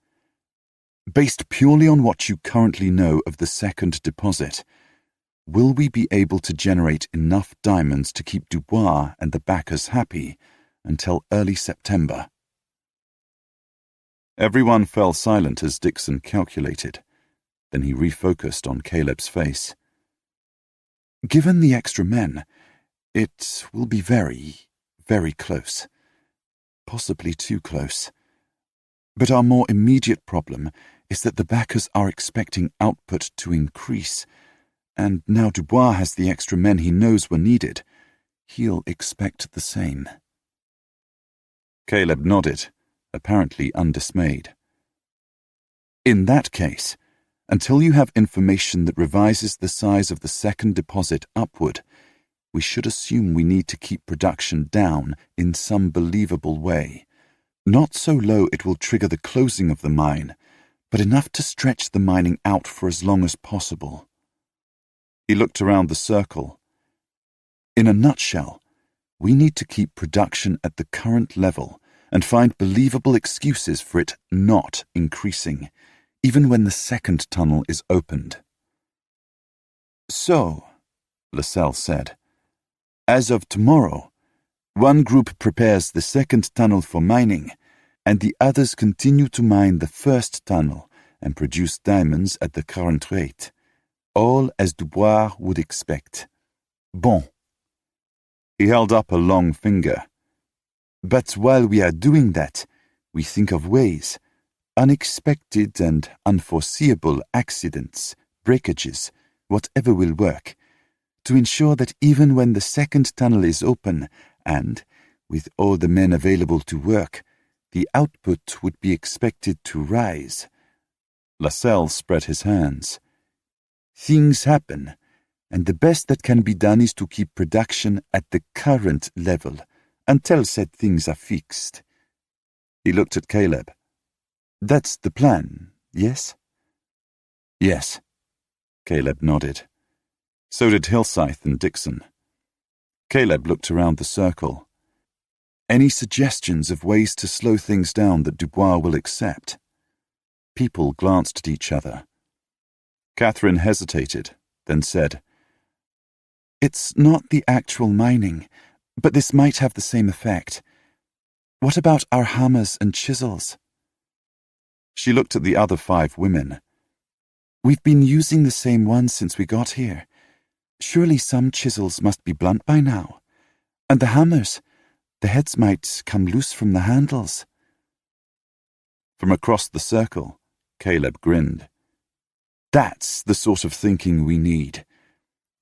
Based purely on what you currently know of the second deposit, will we be able to generate enough diamonds to keep Dubois and the backers happy until early September? Everyone fell silent as Dixon calculated. Then he refocused on Caleb's face. Given the extra men, it will be very, very close. Possibly too close. But our more immediate problem is that the backers are expecting output to increase, and now Dubois has the extra men he knows were needed. He'll expect the same. Caleb nodded, apparently undismayed. In that case, until you have information that revises the size of the second deposit upward, we should assume we need to keep production down in some believable way. Not so low it will trigger the closing of the mine, but enough to stretch the mining out for as long as possible. He looked around the circle. In a nutshell, we need to keep production at the current level and find believable excuses for it not increasing, even when the second tunnel is opened. So, Lascelles said, as of tomorrow, one group prepares the second tunnel for mining, and the others continue to mine the first tunnel and produce diamonds at the current rate, all as Dubois would expect. Bon. He held up a long finger. But while we are doing that, we think of ways, unexpected and unforeseeable accidents, breakages, whatever will work, to ensure that even when the second tunnel is open and, with all the men available to work, the output would be expected to rise. Lascelles spread his hands. Things happen, and the best that can be done is to keep production at the current level until said things are fixed. He looked at Caleb. That's the plan, yes? Yes. Caleb nodded. So did Hilsyth and Dixon. Caleb looked around the circle. Any suggestions of ways to slow things down that Dubois will accept? People glanced at each other. Katherine hesitated, then said, It's not the actual mining, but this might have the same effect. What about our hammers and chisels? She looked at the other 5 women. We've been using the same ones since we got here. Surely some chisels must be blunt by now. And the hammers, the heads might come loose from the handles. From across the circle, Caleb grinned. That's the sort of thinking we need.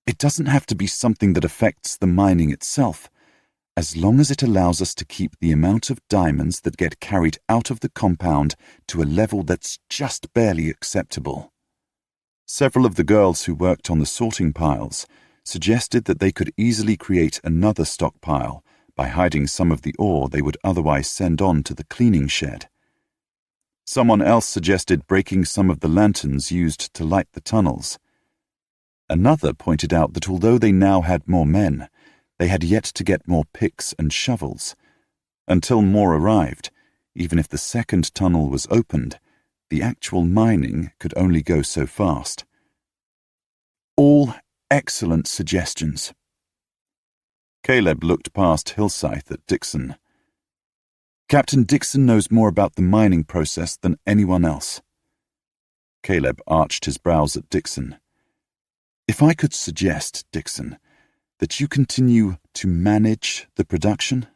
It doesn't have to be something that affects the mining itself, as long as it allows us to keep the amount of diamonds that get carried out of the compound to a level that's just barely acceptable. Several of the girls who worked on the sorting piles suggested that they could easily create another stockpile by hiding some of the ore they would otherwise send on to the cleaning shed. Someone else suggested breaking some of the lanterns used to light the tunnels. Another pointed out that although they now had more men, they had yet to get more picks and shovels. Until more arrived, even if the second tunnel was opened, the actual mining could only go so fast. All excellent suggestions. Caleb looked past Hilsyth at Dixon. Captain Dixon knows more about the mining process than anyone else. Caleb arched his brows at Dixon. If I could suggest, Dixon, that you continue to manage the production,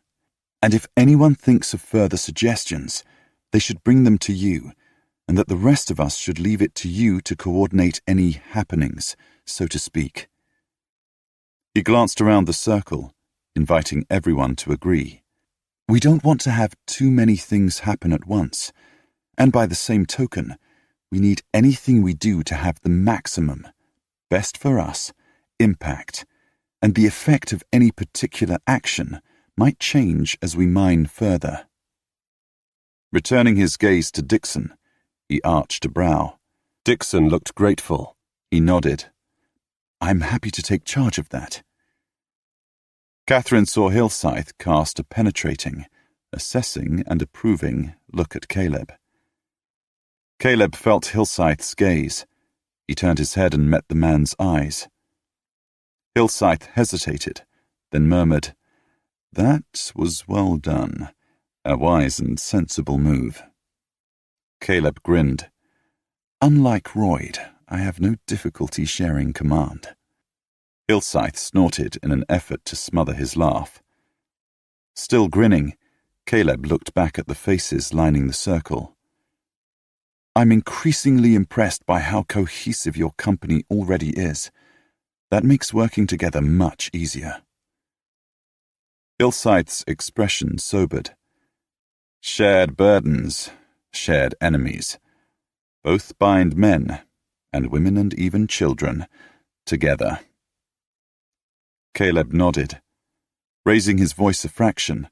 and if anyone thinks of further suggestions, they should bring them to you, and that the rest of us should leave it to you to coordinate any happenings, so to speak. He glanced around the circle, inviting everyone to agree. We don't want to have too many things happen at once, and by the same token, we need anything we do to have the maximum, best for us, impact, and the effect of any particular action might change as we mine further. Returning his gaze to Dixon, he arched a brow. Dixon looked grateful. He nodded. I'm happy to take charge of that. Katherine saw Hillscythe cast a penetrating, assessing and approving look at Caleb. Caleb felt Hillscythe's gaze. He turned his head and met the man's eyes. Hillscythe hesitated, then murmured, "That was well done. A wise and sensible move." Caleb grinned. Unlike Royd, I have no difficulty sharing command. Hillscythe snorted in an effort to smother his laugh. Still grinning, Caleb looked back at the faces lining the circle. I'm increasingly impressed by how cohesive your company already is. That makes working together much easier. Hillscythe's expression sobered. Shared burdens, shared enemies. Both bind men, and women and even children, together. Caleb nodded, raising his voice a fraction,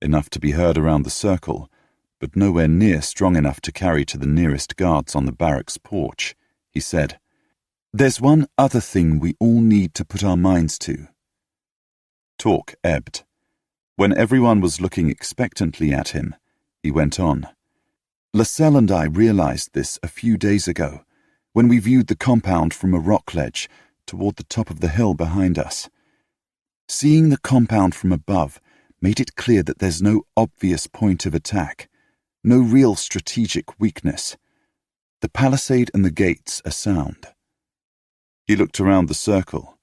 enough to be heard around the circle, but nowhere near strong enough to carry to the nearest guards on the barracks porch. He said, There's one other thing we all need to put our minds to. Talk ebbed. When everyone was looking expectantly at him, he went on. Lascelles and I realized this a few days ago, when we viewed the compound from a rock ledge toward the top of the hill behind us. Seeing the compound from above made it clear that there's no obvious point of attack, no real strategic weakness. The palisade and the gates are sound. He looked around the circle.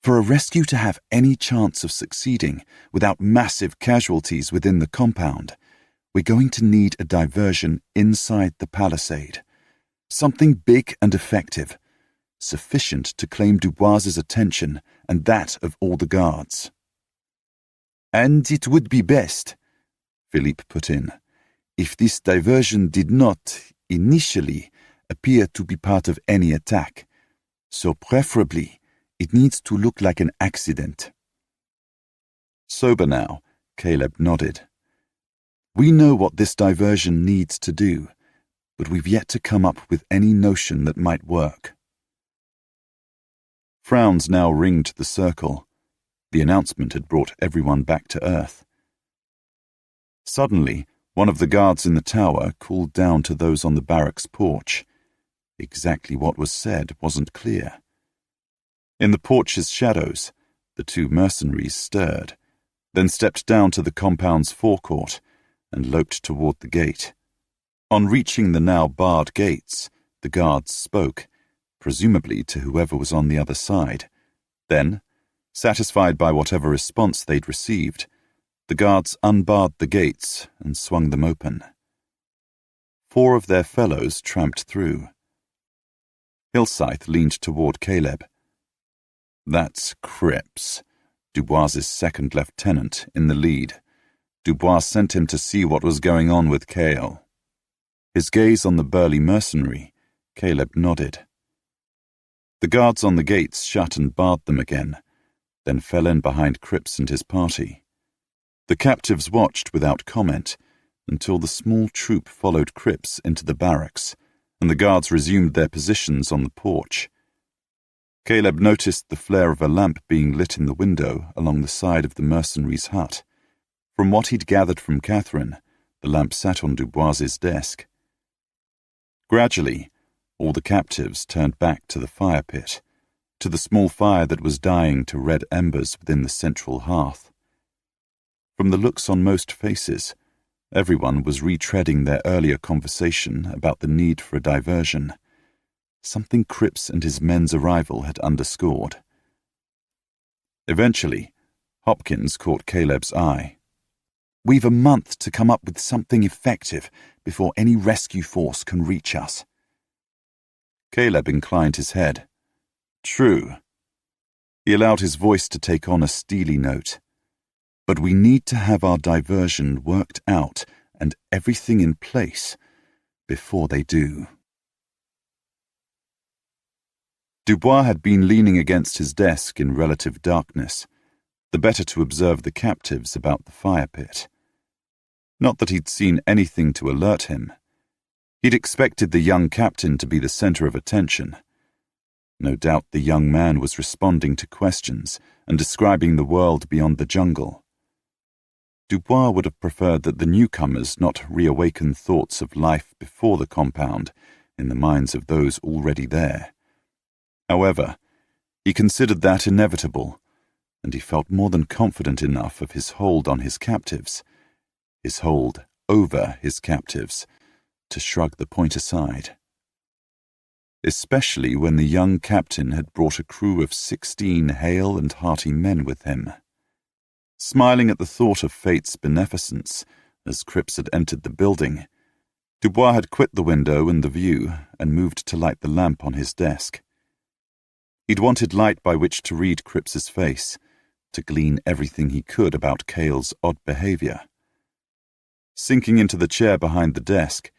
For a rescue to have any chance of succeeding without massive casualties within the compound, we're going to need a diversion inside the palisade. Something big and effective, sufficient to claim Dubois's attention and that of all the guards. And it would be best, Philippe put in, if this diversion did not, initially, appear to be part of any attack. So preferably, it needs to look like an accident. Sober now, Caleb nodded. We know what this diversion needs to do, but we've yet to come up with any notion that might work. Frowns now ringed the circle. The announcement had brought everyone back to earth. Suddenly, one of the guards in the tower called down to those on the barracks porch. Exactly what was said wasn't clear. In the porch's shadows, the two mercenaries stirred, then stepped down to the compound's forecourt and loped toward the gate. On reaching the now barred gates, the guards spoke, presumably to whoever was on the other side. Then, satisfied by whatever response they'd received, the guards unbarred the gates and swung them open. 4 of their fellows tramped through. Hillscythe leaned toward Caleb. That's Cripps, Dubois's second lieutenant, in the lead. Dubois sent him to see what was going on with Cale. His gaze on the burly mercenary, Caleb nodded. The guards on the gates shut and barred them again, then fell in behind Cripps and his party. The captives watched without comment until the small troop followed Cripps into the barracks, and the guards resumed their positions on the porch. Caleb noticed the flare of a lamp being lit in the window along the side of the mercenary's hut. From what he'd gathered from Katherine, the lamp sat on Dubois's desk. Gradually, all the captives turned back to the fire pit, to the small fire that was dying to red embers within the central hearth. From the looks on most faces, everyone was retreading their earlier conversation about the need for a diversion. something Cripps and his men's arrival had underscored. Eventually, Hopkins caught Caleb's eye. "We've a month to come up with something effective before any rescue force can reach us." Caleb inclined his head. "True." He allowed his voice to take on a steely note. "But we need to have our diversion worked out and everything in place before they do." Dubois had been leaning against his desk in relative darkness, the better to observe the captives about the fire pit. Not that he'd seen anything to alert him. He'd expected the young captain to be the center of attention. No doubt the young man was responding to questions and describing the world beyond the jungle. Dubois would have preferred that the newcomers not reawaken thoughts of life before the compound in the minds of those already there. However, he considered that inevitable, and he felt more than confident enough of his hold on his captives, his hold over his captives, to shrug the point aside. Especially when the young captain had brought a crew of 16 hale and hearty men with him. Smiling at the thought of fate's beneficence as Cripps had entered the building, Dubois had quit the window and the view and moved to light the lamp on his desk. He'd wanted light by which to read Cripps's face, to glean everything he could about Cale's odd behavior. Sinking into the chair behind the desk,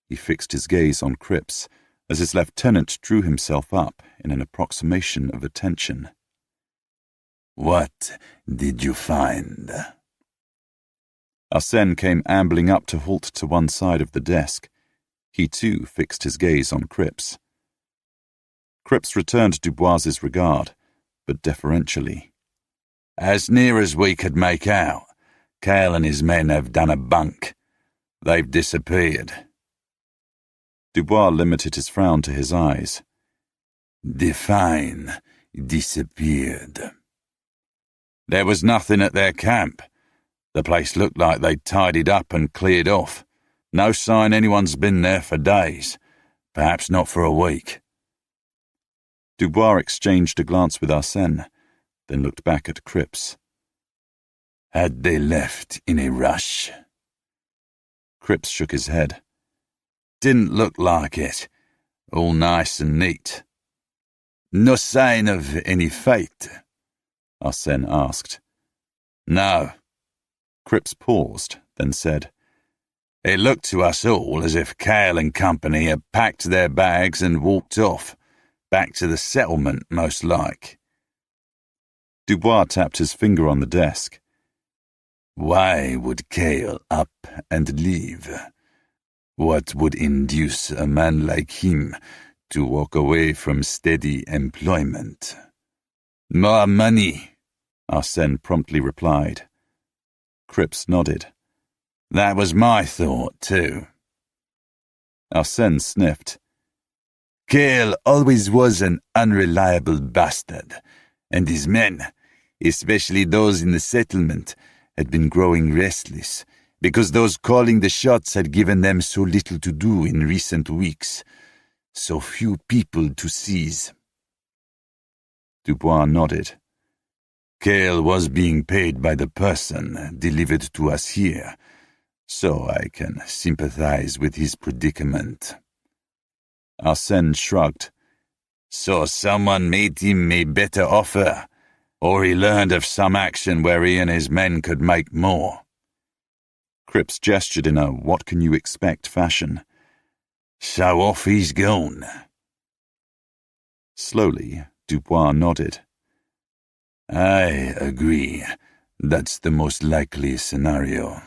he fixed his gaze on Cripps as his lieutenant drew himself up in an approximation of attention. "What did you find?" Arsène came ambling up to halt to one side of the desk. He too fixed his gaze on Cripps. Cripps returned Dubois's regard, but deferentially. "As near as we could make out, Cale and his men have done a bunk. They've disappeared." Dubois limited his frown to his eyes. "Define disappeared." "There was nothing at their camp. The place looked like they'd tidied up and cleared off. No sign anyone's been there for days, perhaps not for a week." Dubois exchanged a glance with Arsène, then looked back at Cripps. "Had they left in a rush?" Cripps shook his head. "Didn't look like it. All nice and neat." "No sign of any fight?" Arsène asked. "No." Cripps paused, then said, "It looked to us all as if Cale and company had packed their bags and walked off, back to the settlement, most like." Dubois tapped his finger on the desk. "Why would Cale up and leave? What would induce a man like him to walk away from steady employment?" "More money," Arsène promptly replied. Cripps nodded. "That was my thought, too." Arsène sniffed. "Cale always was an unreliable bastard, and his men, especially those in the settlement, had been growing restless, because those calling the shots had given them so little to do in recent weeks, so few people to seize." Dubois nodded. "Cale was being paid by the person delivered to us here, so I can sympathize with his predicament." Arsène shrugged. "So someone made him a better offer, or he learned of some action where he and his men could make more." Cripps gestured in a what-can-you-expect fashion. "So off he's gone." Slowly, Dubois nodded. "I agree. That's the most likely scenario."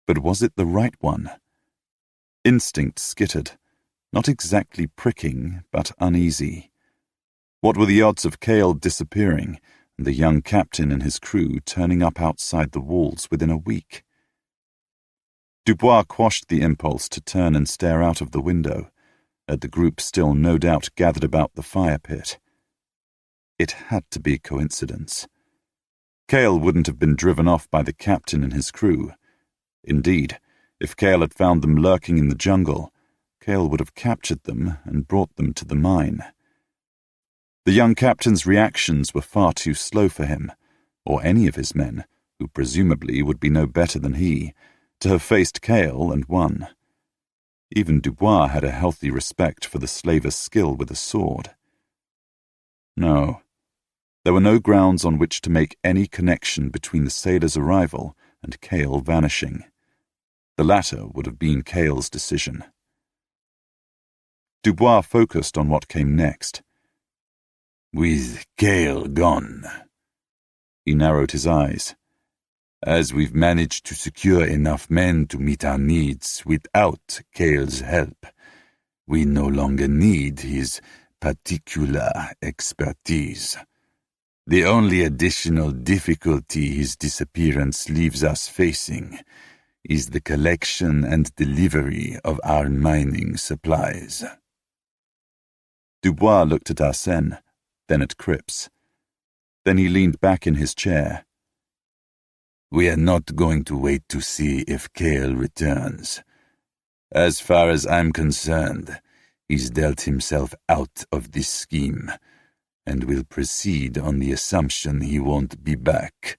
But was it the right one? Instinct skittered, not exactly pricking, but uneasy. What were the odds of Cale disappearing and the young captain and his crew turning up outside the walls within a week? Dubois quashed the impulse to turn and stare out of the window, at the group still no doubt gathered about the fire pit. It had to be coincidence. Cale wouldn't have been driven off by the captain and his crew. Indeed, if Cale had found them lurking in the jungle, Cale would have captured them and brought them to the mine. The young captain's reactions were far too slow for him, or any of his men, who presumably would be no better than he, to have faced Cale and won. Even Dubois had a healthy respect for the slaver's skill with a sword. No, there were no grounds on which to make any connection between the sailor's arrival and Cale vanishing. The latter would have been Cale's decision. Dubois focused on what came next. With Cale gone, he narrowed his eyes. As we've managed to secure enough men to meet our needs without Cale's help, we no longer need his particular expertise. The only additional difficulty his disappearance leaves us facing is the collection and delivery of our mining supplies. Dubois looked at Arsène, then at Cripps. Then he leaned back in his chair. We are not going to wait to see if Cale returns. As far as I'm concerned, he's dealt himself out of this scheme, and will proceed on the assumption he won't be back.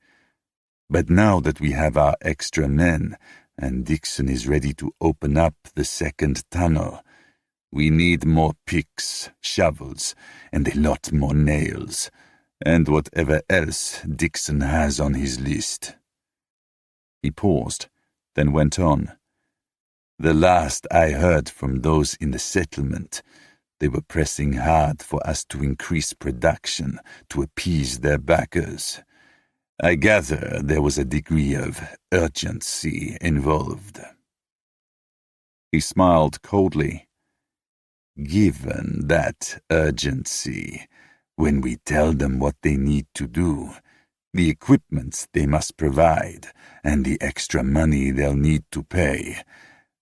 But now that we have our extra men, and Dixon is ready to open up the second tunnel, we need more picks, shovels, and a lot more nails, and whatever else Dixon has on his list. He paused, then went on. The last I heard from those in the settlement, they were pressing hard for us to increase production to appease their backers. I gather there was a degree of urgency involved. He smiled coldly. Given that urgency, when we tell them what they need to do, the equipment they must provide, and the extra money they'll need to pay,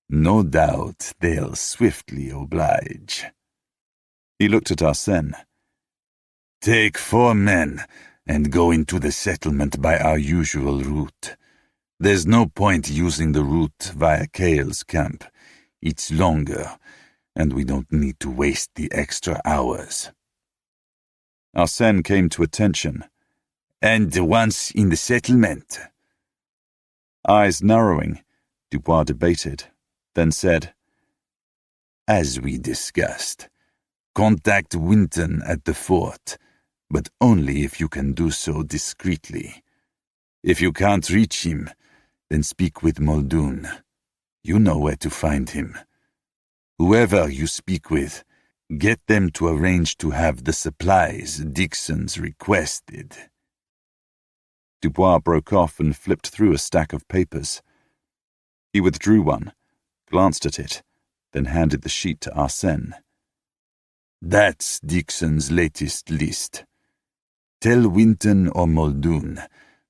no doubt they'll swiftly oblige. He looked at Arsène. Take 4 men and go into the settlement by our usual route. There's no point using the route via Cale's camp. It's longer, and we don't need to waste the extra hours. Arsène came to attention. And once in the settlement? Eyes narrowing, Dubois debated, then said, As we discussed, contact Winton at the fort, but only if you can do so discreetly. If you can't reach him, then speak with Muldoon. You know where to find him. Whoever you speak with, get them to arrange to have the supplies Dixon's requested. Dubois broke off and flipped through a stack of papers. He withdrew one, glanced at it, then handed the sheet to Arsène. That's Dixon's latest list. Tell Winton or Muldoon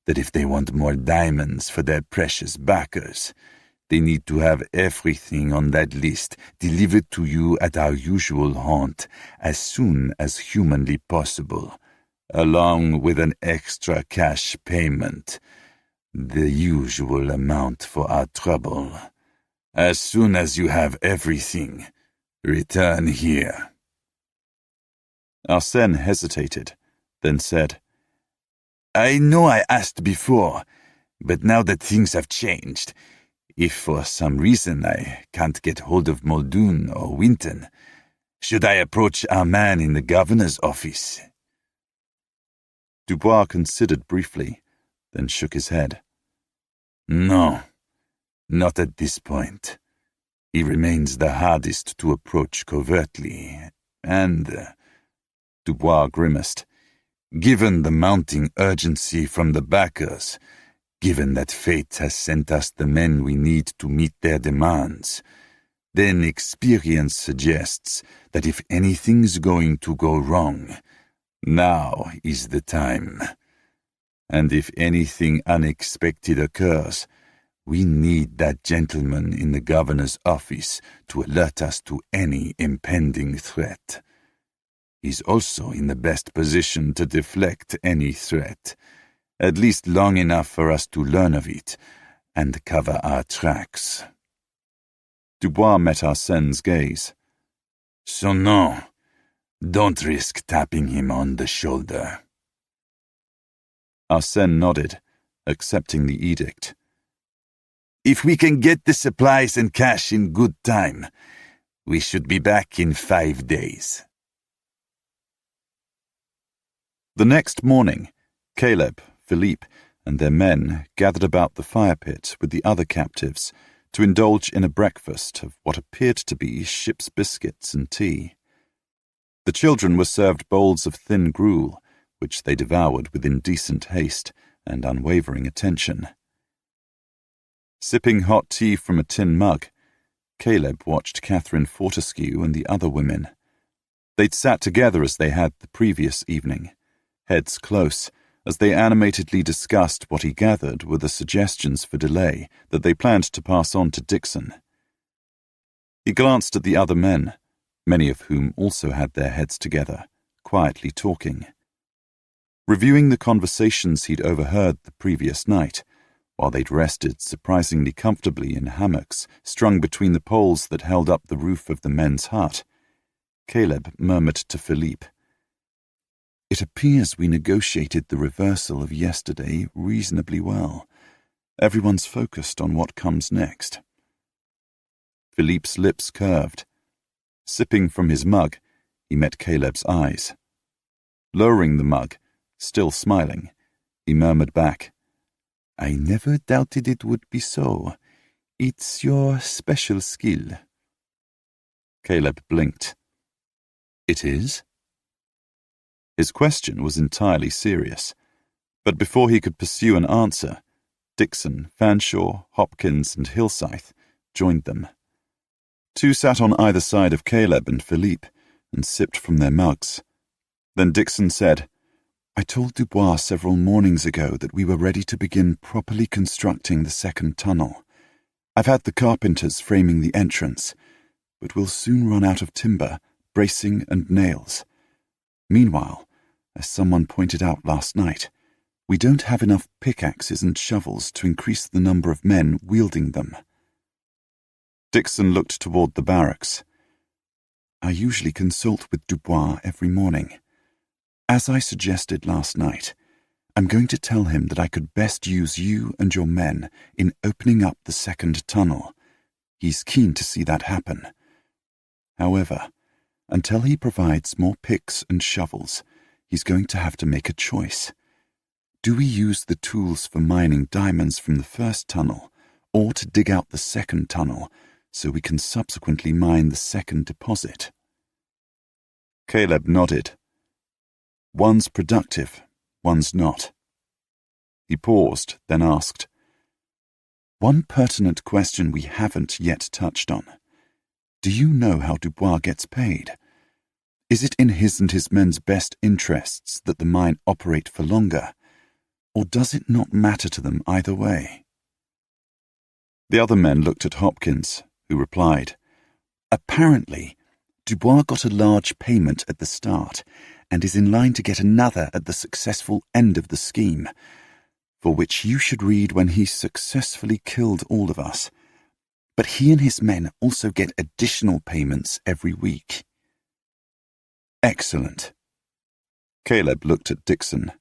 that if they want more diamonds for their precious backers, they need to have everything on that list delivered to you at our usual haunt as soon as humanly possible, along with an extra cash payment, the usual amount for our trouble. As soon as you have everything, return here. Arsène hesitated, then said, I know I asked before, but now that things have changed, if for some reason I can't get hold of Muldoon or Winton, should I approach our man in the governor's office? Dubois considered briefly, then shook his head. No, not at this point. He remains the hardest to approach covertly, and, Dubois grimaced, given the mounting urgency from the backers, given that fate has sent us the men we need to meet their demands, then experience suggests that if anything's going to go wrong, now is the time. And if anything unexpected occurs, we need that gentleman in the governor's office to alert us to any impending threat. He's also in the best position to deflect any threat, at least long enough for us to learn of it and cover our tracks. Dubois met Arsene's gaze. So no, don't risk tapping him on the shoulder. Arsène nodded, accepting the edict. If we can get the supplies and cash in good time, we should be back in 5 days. The next morning, Caleb, Philippe, and their men gathered about the fire pit with the other captives to indulge in a breakfast of what appeared to be ship's biscuits and tea. The children were served bowls of thin gruel, which they devoured with indecent haste and unwavering attention. Sipping hot tea from a tin mug, Caleb watched Katherine Fortescue and the other women. They'd sat together as they had the previous evening, heads close, as they animatedly discussed what he gathered were the suggestions for delay that they planned to pass on to Dixon. He glanced at the other men, many of whom also had their heads together, quietly talking. Reviewing the conversations he'd overheard the previous night, while they'd rested surprisingly comfortably in hammocks strung between the poles that held up the roof of the men's hut, Caleb murmured to Philippe, "It appears we negotiated the reversal of yesterday reasonably well. Everyone's focused on what comes next." Philippe's lips curved. Sipping from his mug, he met Caleb's eyes. Lowering the mug, still smiling, he murmured back, "I never doubted it would be so. It's your special skill." Caleb blinked. "It is?" His question was entirely serious, but before he could pursue an answer, Dixon, Fanshawe, Hopkins, and Hilsyth joined them. Two sat on either side of Caleb and Philippe and sipped from their mugs. Then Dixon said, "I told Dubois several mornings ago that we were ready to begin properly constructing the second tunnel. I've had the carpenters framing the entrance, but we'll soon run out of timber, bracing, and nails. Meanwhile, as someone pointed out last night, we don't have enough pickaxes and shovels to increase the number of men wielding them." Dixon looked toward the barracks. "I usually consult with Dubois every morning. As I suggested last night, I'm going to tell him that I could best use you and your men in opening up the second tunnel. He's keen to see that happen. However, until he provides more picks and shovels, he's going to have to make a choice. Do we use the tools for mining diamonds from the first tunnel, or to dig out the second tunnel so we can subsequently mine the second deposit?" Caleb nodded. "One's productive, one's not." He paused, then asked, "One pertinent question we haven't yet touched on. Do you know how Dubois gets paid? Is it in his and his men's best interests that the mine operate for longer, or does it not matter to them either way?" The other men looked at Hopkins, who replied, "Apparently, Dubois got a large payment at the start and is in line to get another at the successful end of the scheme, for which you should read when he successfully killed all of us. But he and his men also get additional payments every week." "Excellent." Caleb looked at Dixon.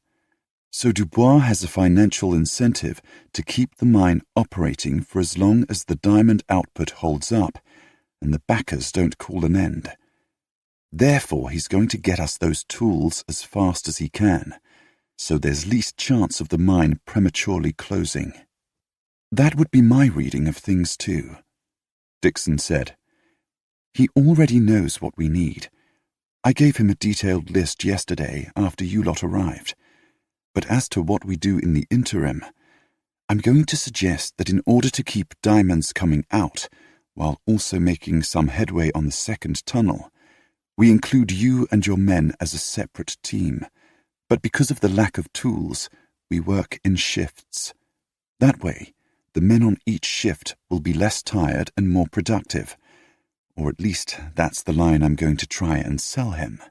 "So Dubois has a financial incentive to keep the mine operating for as long as the diamond output holds up and the backers don't call an end. Therefore, he's going to get us those tools as fast as he can, so there's least chance of the mine prematurely closing." "That would be my reading of things too," Dixon said. "He already knows what we need. I gave him a detailed list yesterday after you lot arrived. But as to what we do in the interim, I'm going to suggest that in order to keep diamonds coming out, while also making some headway on the second tunnel, we include you and your men as a separate team. But because of the lack of tools, we work in shifts. That way, the men on each shift will be less tired and more productive. Or at least that's the line I'm going to try and sell him."